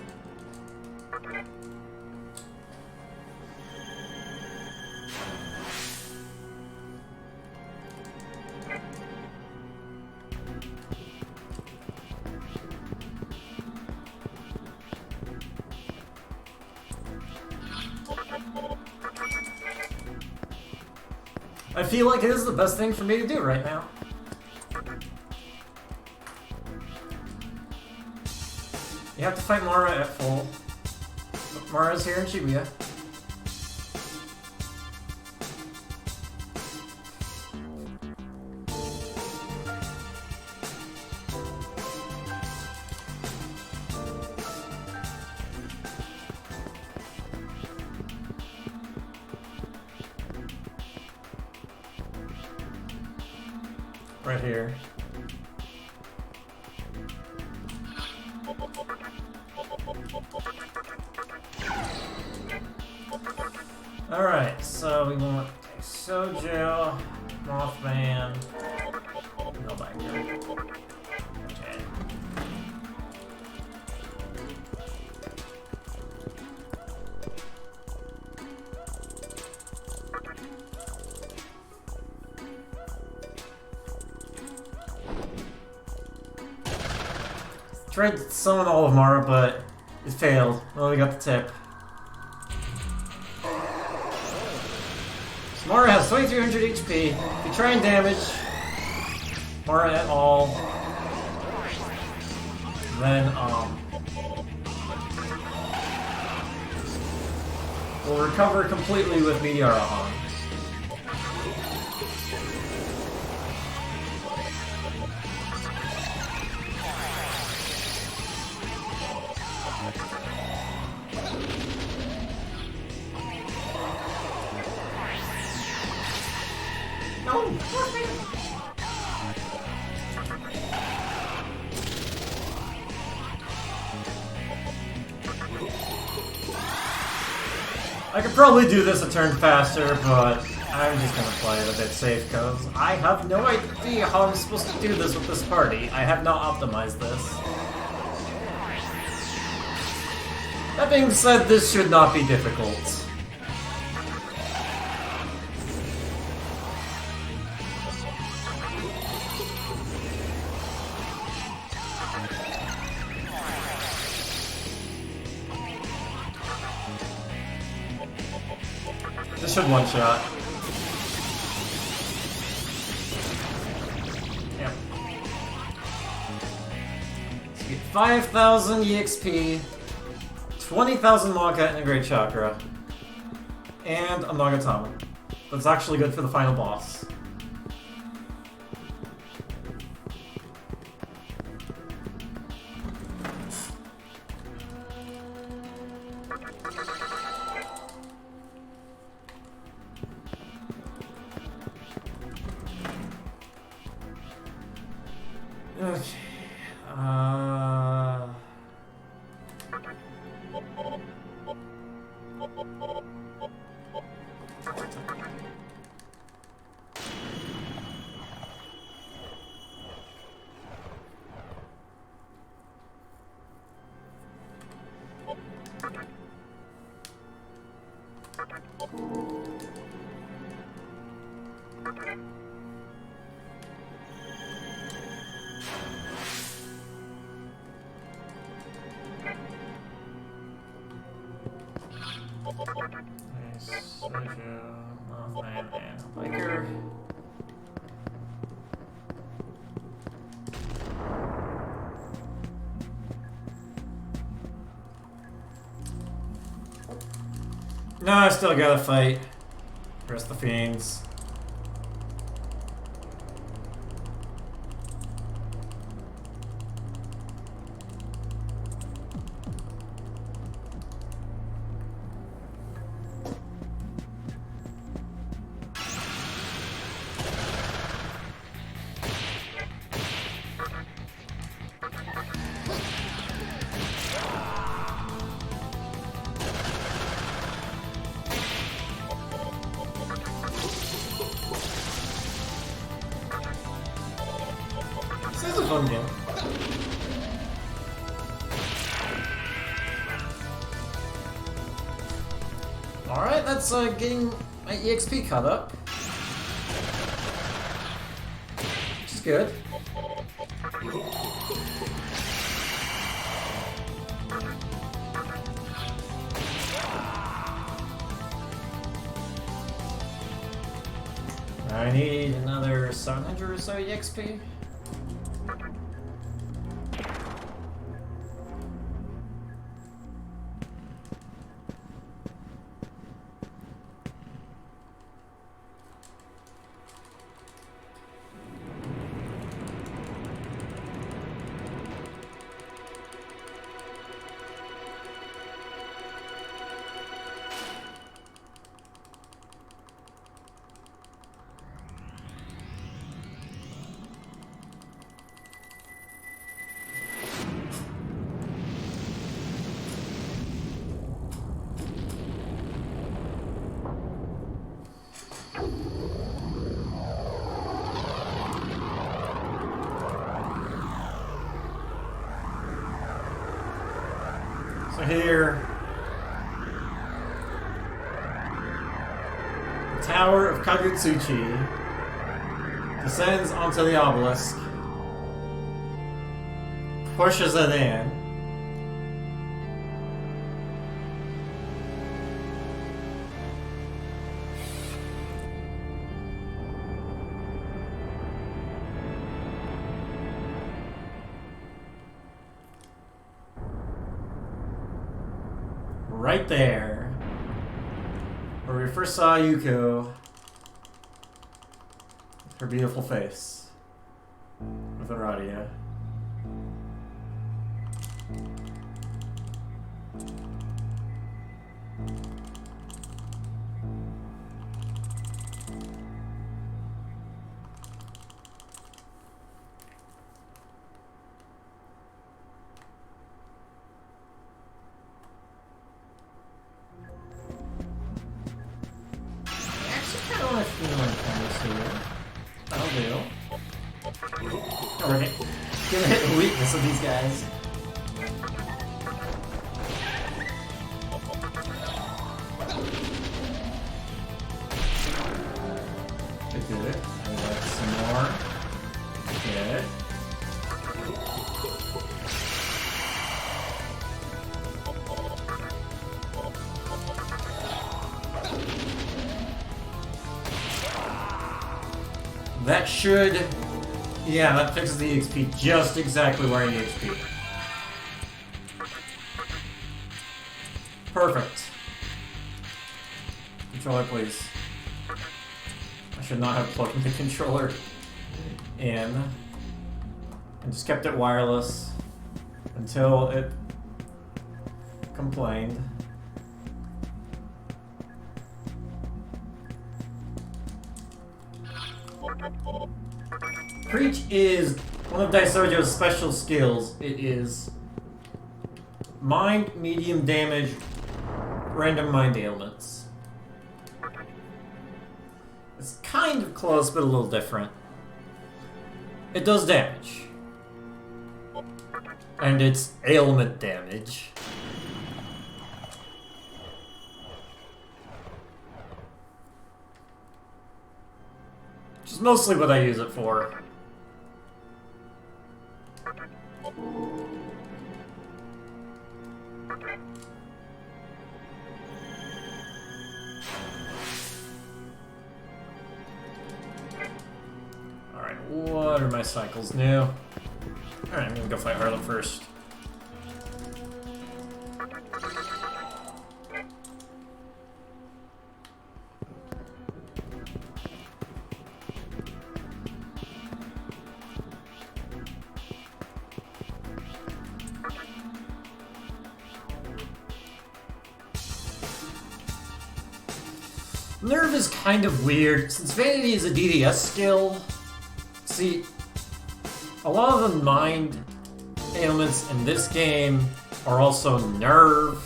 I feel like it is the best thing for me to do right now. You have to fight Mara at full. Mara's here in Shibuya. Right here. Alright, so we want Sojo, Mothman, no biker. Okay. Tried to summon all of Mara, but it failed. Well, we got the tip. So Mara has 2300 HP. If you try and damage Mara at all, then we'll recover completely with Meteorohan. I could probably do this a turn faster, but I'm just gonna play it a bit safe because I have no idea how I'm supposed to do this with this party. I have not optimized this. That being said, this should not be difficult. This should one-shot. 5,000 EXP, 20,000 Monka Integrate Chakra, and a Nagatama. That's actually good for the final boss. Okay. No, I still gotta fight. Rest the fiends. This is a fun game. Alright, that's getting my EXP caught up. Which is good. I need another 700 or so EXP. So here, the Tower of Kagutsuchi descends onto the obelisk, pushes it in, right there, where we first saw Yuko with her beautiful face with Aradia. Gonna hit the weakness of these guys. Good. I like some more. Good. That should... Yeah, that fixes the EXP just exactly where I need XP. Perfect. Controller, please. I should not have plugged the controller in. And just kept it wireless until it complained. Preach is one of Daisojo's special skills. It is mind, medium damage, random mind ailments. It's kind of close, but a little different. It does damage. And it's ailment damage. Which is mostly what I use it for. Alright, what are my cycles new? Alright, I'm gonna go fight Harlem first. Nerve is kind of weird, since Vanity is a DDS skill. See, a lot of the mind ailments in this game are also nerve,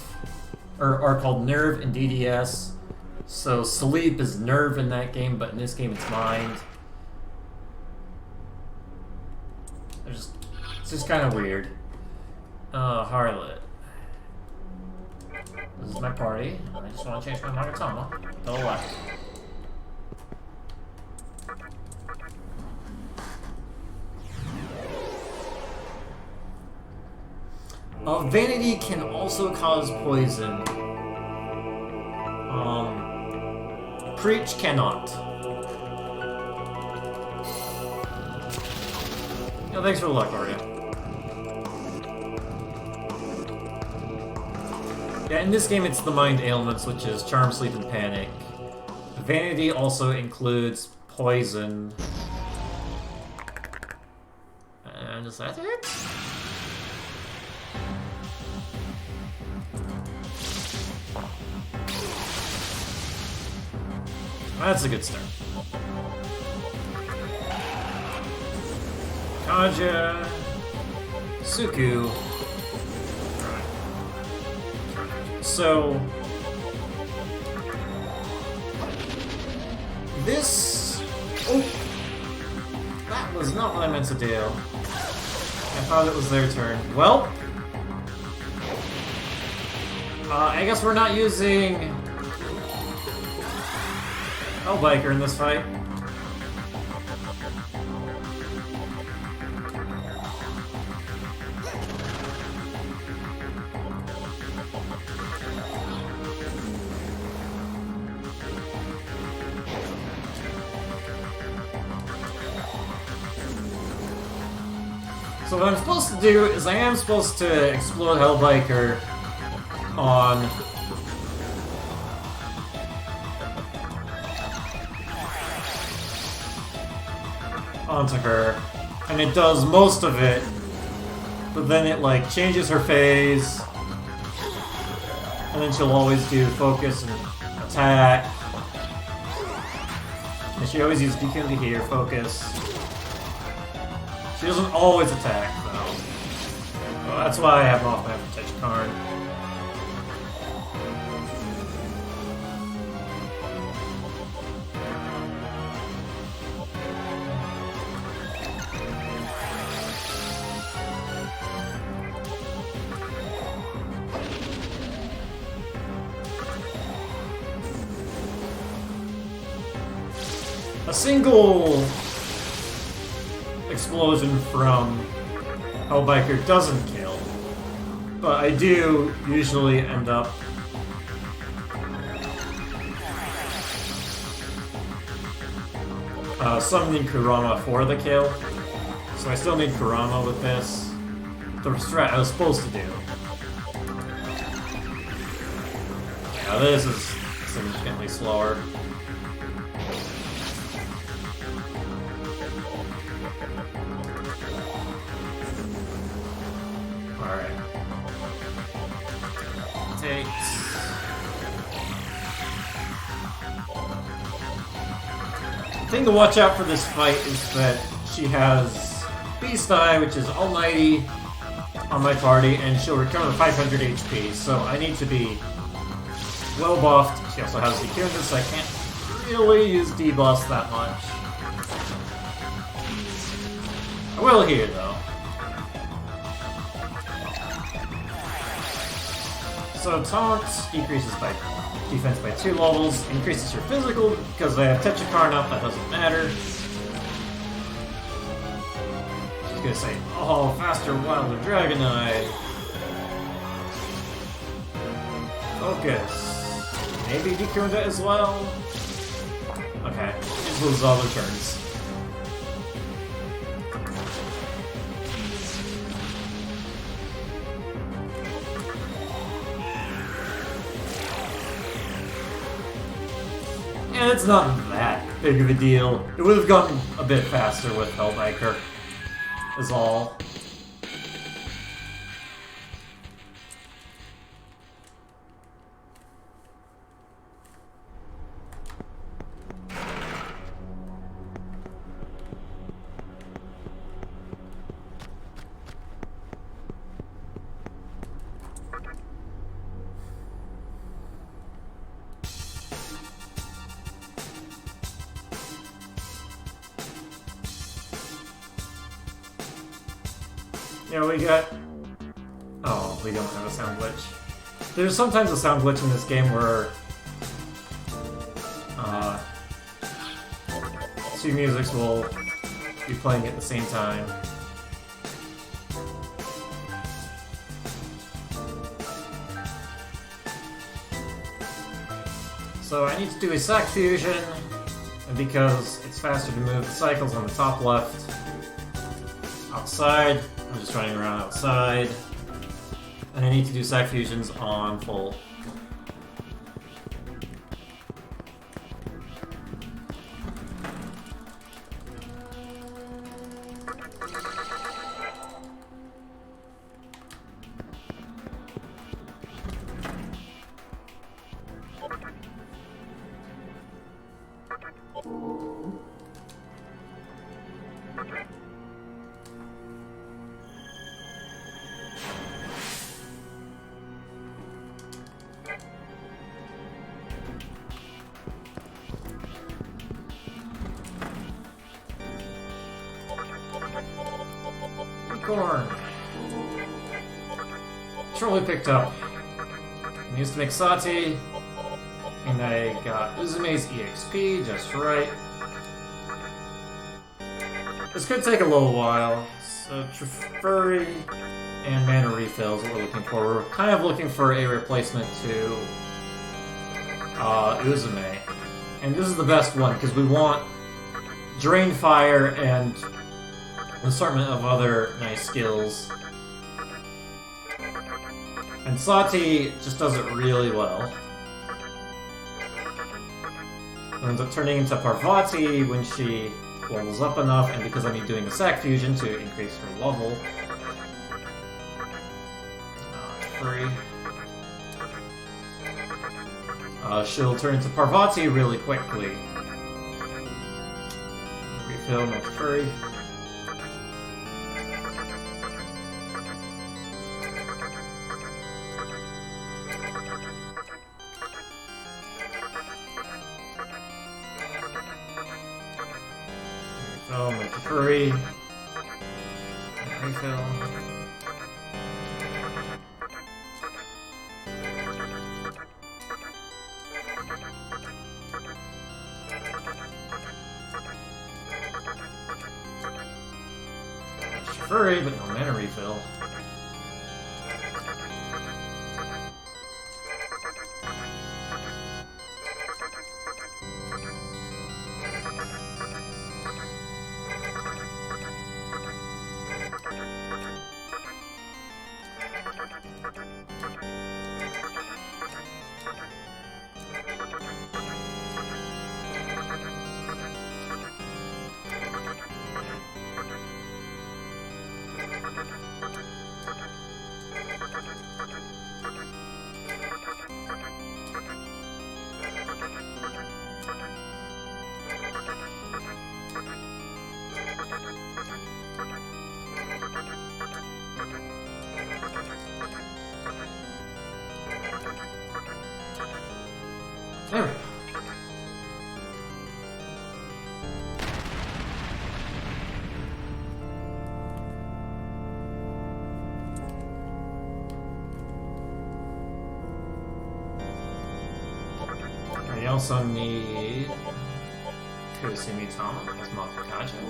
or are called nerve in DDS. So sleep is nerve in that game, but in this game it's mind. It's just kind of weird. Harlot. This is my party. I just want to change my Magatama to the left. Vanity can also cause poison. Preach cannot. Yeah, thanks for the luck, Arya. Yeah, in this game it's the mind ailments, which is charm, sleep, and panic. Vanity also includes poison. And is that it? That's a good start. Kaja, Suku. So this. Oh, that was not what I meant to do. I thought it was their turn. Well, I guess we're not using Hellbiker in this fight. So what I'm supposed to do is I am supposed to explode Hellbiker onto her, and it does most of it, but then it like changes her phase, and then she'll always do focus and attack, and she always uses DK to hear focus. She doesn't always attack, though. Well, that's why I have off my protection card. A single explosion from Hellbiker doesn't kill, but I do usually end up summoning Kurama for the kill, so I still need Kurama with this. The strat I was supposed to do. Yeah, this is significantly slower. Alright. Takes... The thing to watch out for this fight is that she has Beast Eye, which is almighty on my party, and she'll recover 500 HP, so I need to be well buffed. She also has the Kyrna, so I can't really use debuffs that much. I will here, though. So Taunt decreases by defense by 2 levels, increases your physical, because I have Tetrakarn, that doesn't matter. She's gonna say, oh, faster, wilder Dragonite. Focus. Maybe Decuranda as well? Okay, just lose all their turns. And it's not that big of a deal. It would have gone a bit faster with Hellbiker, is all. Yeah, we got... Oh, we don't have a sound glitch. There's sometimes a sound glitch in this game where... two musics will be playing at the same time. So I need to do a Sac Fusion, and because it's faster to move the cycles on the top left, outside, I'm just running around outside, and I need to do Sac Fusions on full. Nocturne. Surely picked up. I used to make Sati, and I got Uzume's EXP just right. This could take a little while. So Trifurry and mana refill is what we're looking for. We're kind of looking for a replacement to Uzume. And this is the best one, because we want Drain Fire and an assortment of other nice skills. And Sati just does it really well. It ends up turning into Parvati when she levels up enough, and because I'm doing a Sac Fusion to increase her level. Free. She'll turn into Parvati really quickly. Refill, no free. Refill, no free. Refill. Furry, but no mana refill. also need Kusumi Tama as Mapakaja.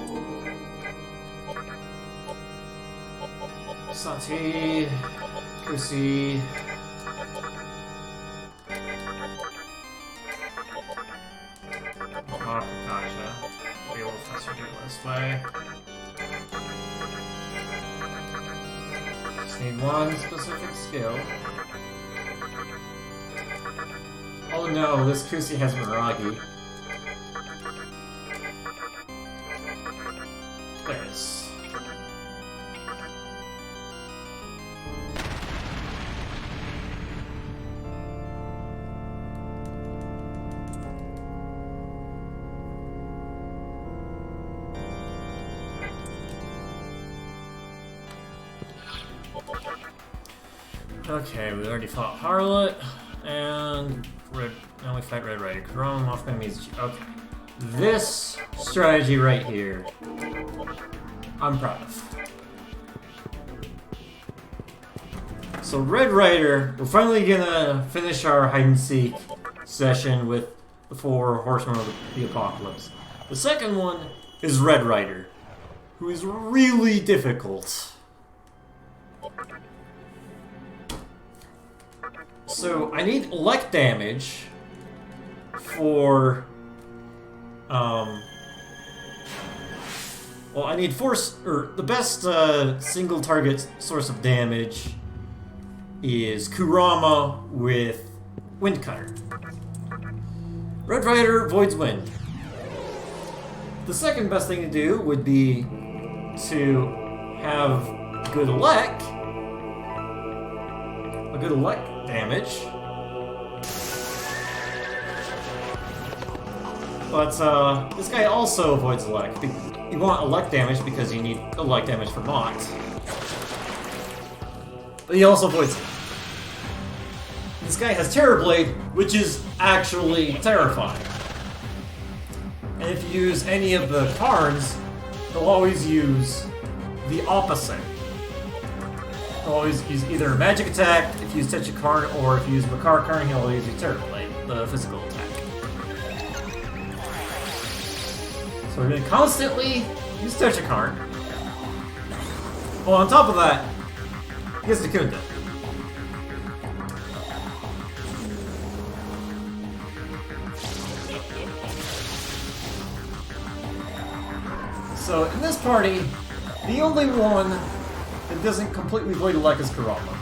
Sati, Kusi. Mapakaja. Be able to faster do it this way. Just need one specific skill. Oh no, this Kusi has Miragi. There it is. Okay, we already fought RRLAT, and now we fight Red Rider. Kurama, Mothman, Mizuchi. Okay. This strategy right here, I'm proud of. So Red Rider, we're finally gonna finish our hide and seek session with the 4 Horsemen of the Apocalypse. The second one is Red Rider, who is really difficult. So I need elect damage for well, I need the best single target source of damage is Kurama with Wind Cutter. Red Rider avoids wind. The second best thing to do would be to have good elect damage. But this guy also avoids elect. You want elect damage because you need elect damage for Mott. But he also avoids it. This guy has Terror Blade, which is actually terrifying. And if you use any of the Karns, they'll always use the opposite. He'll always use either a magic attack if you use Tetra Karn, or if you use Makar Karn, he'll always use Terror Blade, the physical attack. So we're going to constantly use Tetra Karn. Well, on top of that, he has Nakunda. So in this party, the only one that doesn't completely void elect is Kurama.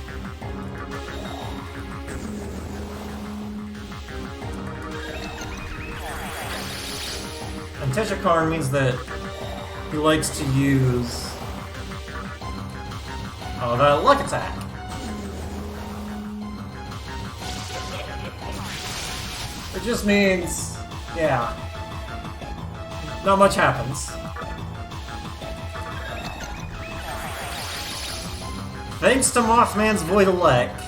And Tetra Karn means that he likes to use that luck attack. It just means, yeah, not much happens. Thanks to Mothman's Void Elect,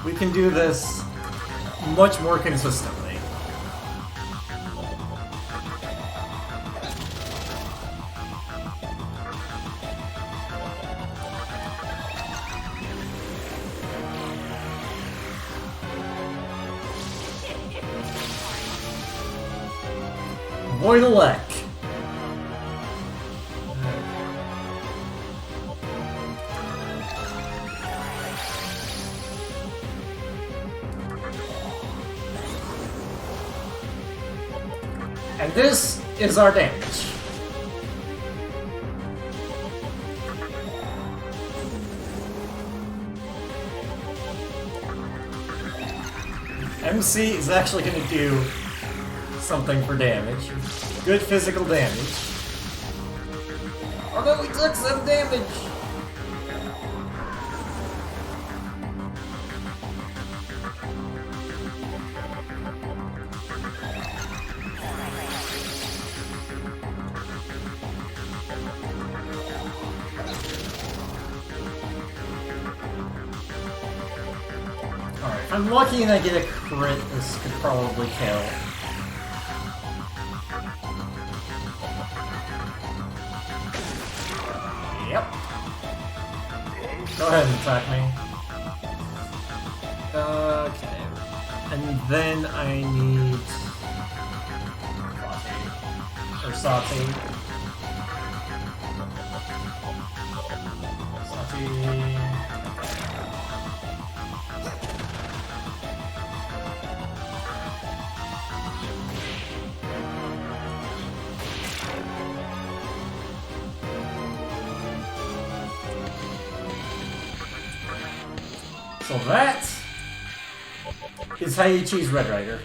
we can do this much more consistently. Void Elect. And this is our damage. MC is actually going to do something for damage. Good physical damage. Oh no, we took some damage! Alright, if I'm lucky and I get a crit, this could probably kill. Yep. Go ahead and attack me. Okay. And then I need Sati. Sati. So that is how you choose Red Rider.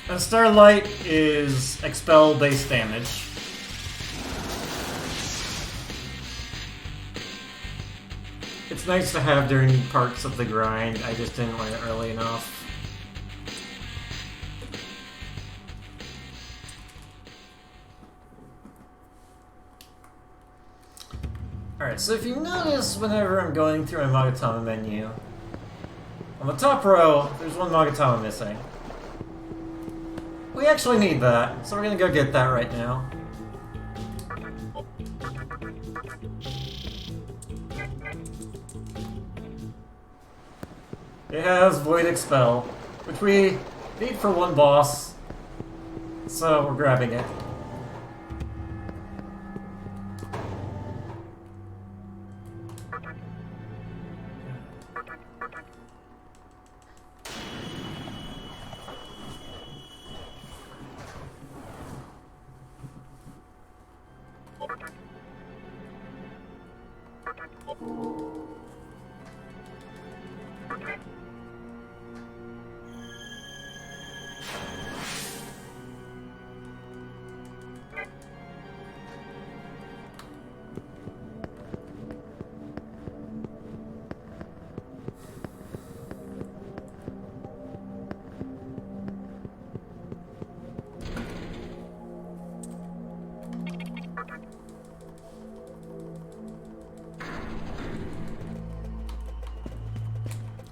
And Starlight is expel base damage. It's nice to have during parts of the grind, I just didn't learn it early enough. Alright, so if you notice whenever I'm going through my Magatama menu, on the top row, there's one Magatama missing. We actually need that, so we're gonna go get that right now. It has Void Expel, which we need for one boss, so we're grabbing it.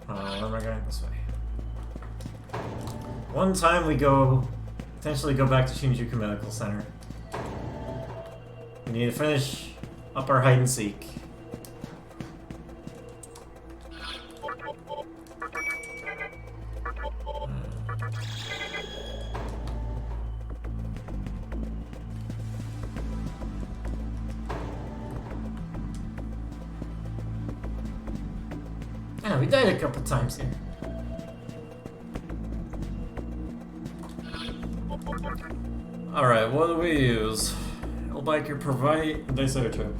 Where am I going? This way. One time we potentially go back to Shinjuku Medical Center. We need to finish up our hide and seek. Yeah, we died a couple times here. Alright, what do we use? L-Biker provide Daisaito.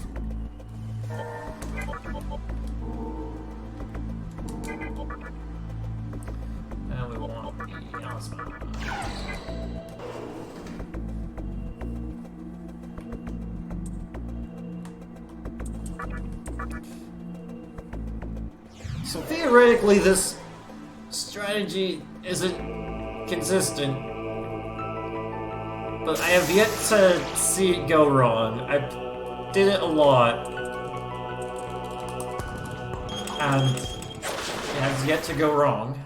And we want the Yasma. So theoretically, this strategy isn't consistent, but I have yet to see it go wrong. I did it a lot, and it has yet to go wrong.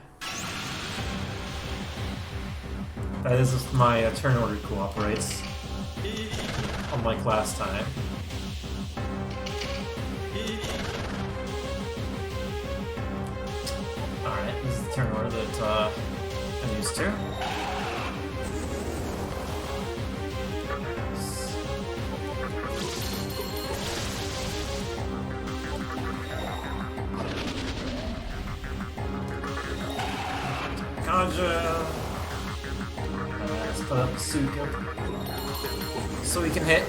That is if my turn order cooperates, unlike last time. Alright, this is the turn order that I'm used to. Kaja. Let's put up Suka so we can hit.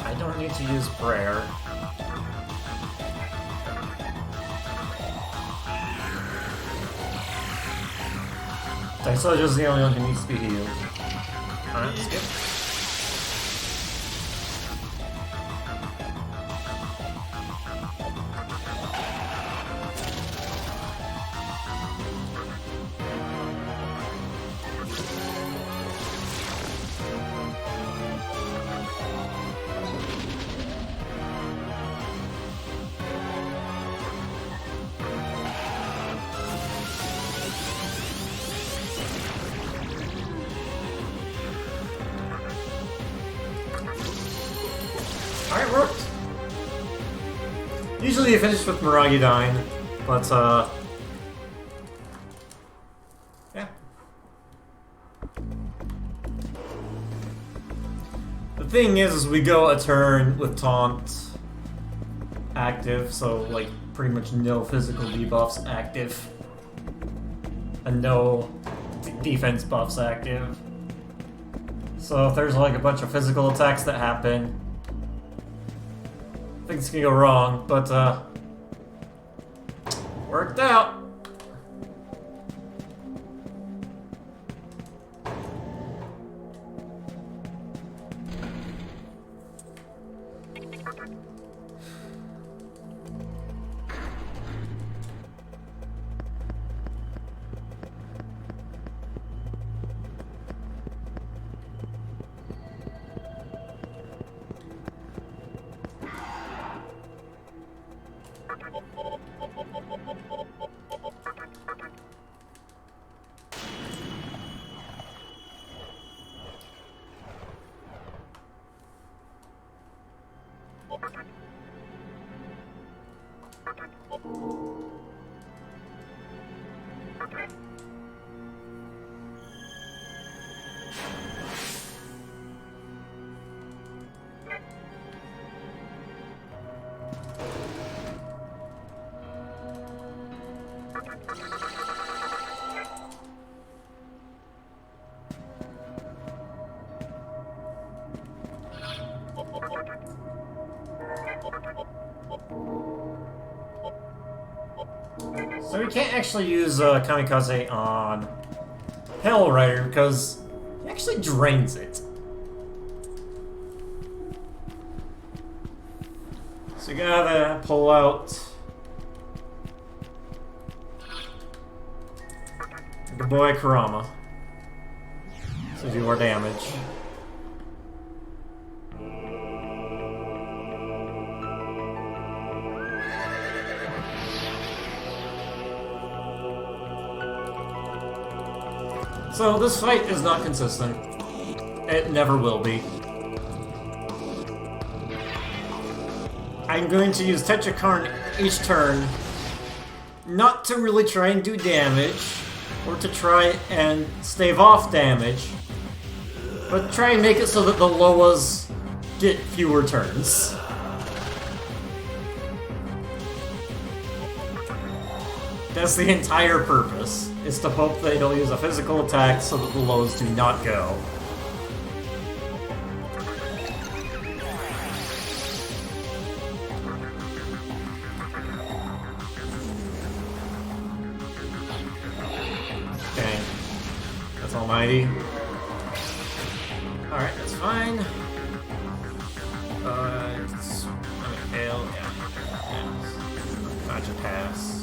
I don't need to use prayer. Daisaito's the only one who needs to be healed. Alright, skip. Alright, worked. Usually you finish with Miragi dying, but yeah. The thing is we go a turn with Taunt active, so like pretty much no physical debuffs active. And no defense buffs active. So if there's like a bunch of physical attacks that happen, things can go wrong, but worked out. So we can't actually use Kamikaze on Hell Rider because he actually drains it. So you gotta pull out the boy Kurama to do more damage. So this fight is not consistent. It never will be. I'm going to use Tetrakarn each turn, not to really try and do damage, or to try and stave off damage, but try and make it so that the Loas get fewer turns. That's the entire purpose, is to hope that he'll use a physical attack so that the lows do not go. Okay. That's almighty. Alright, that's fine. Fail, yeah. Gotcha, pass.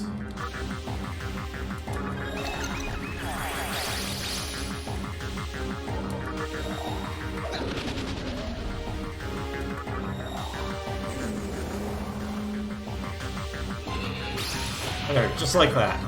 Okay, just like that.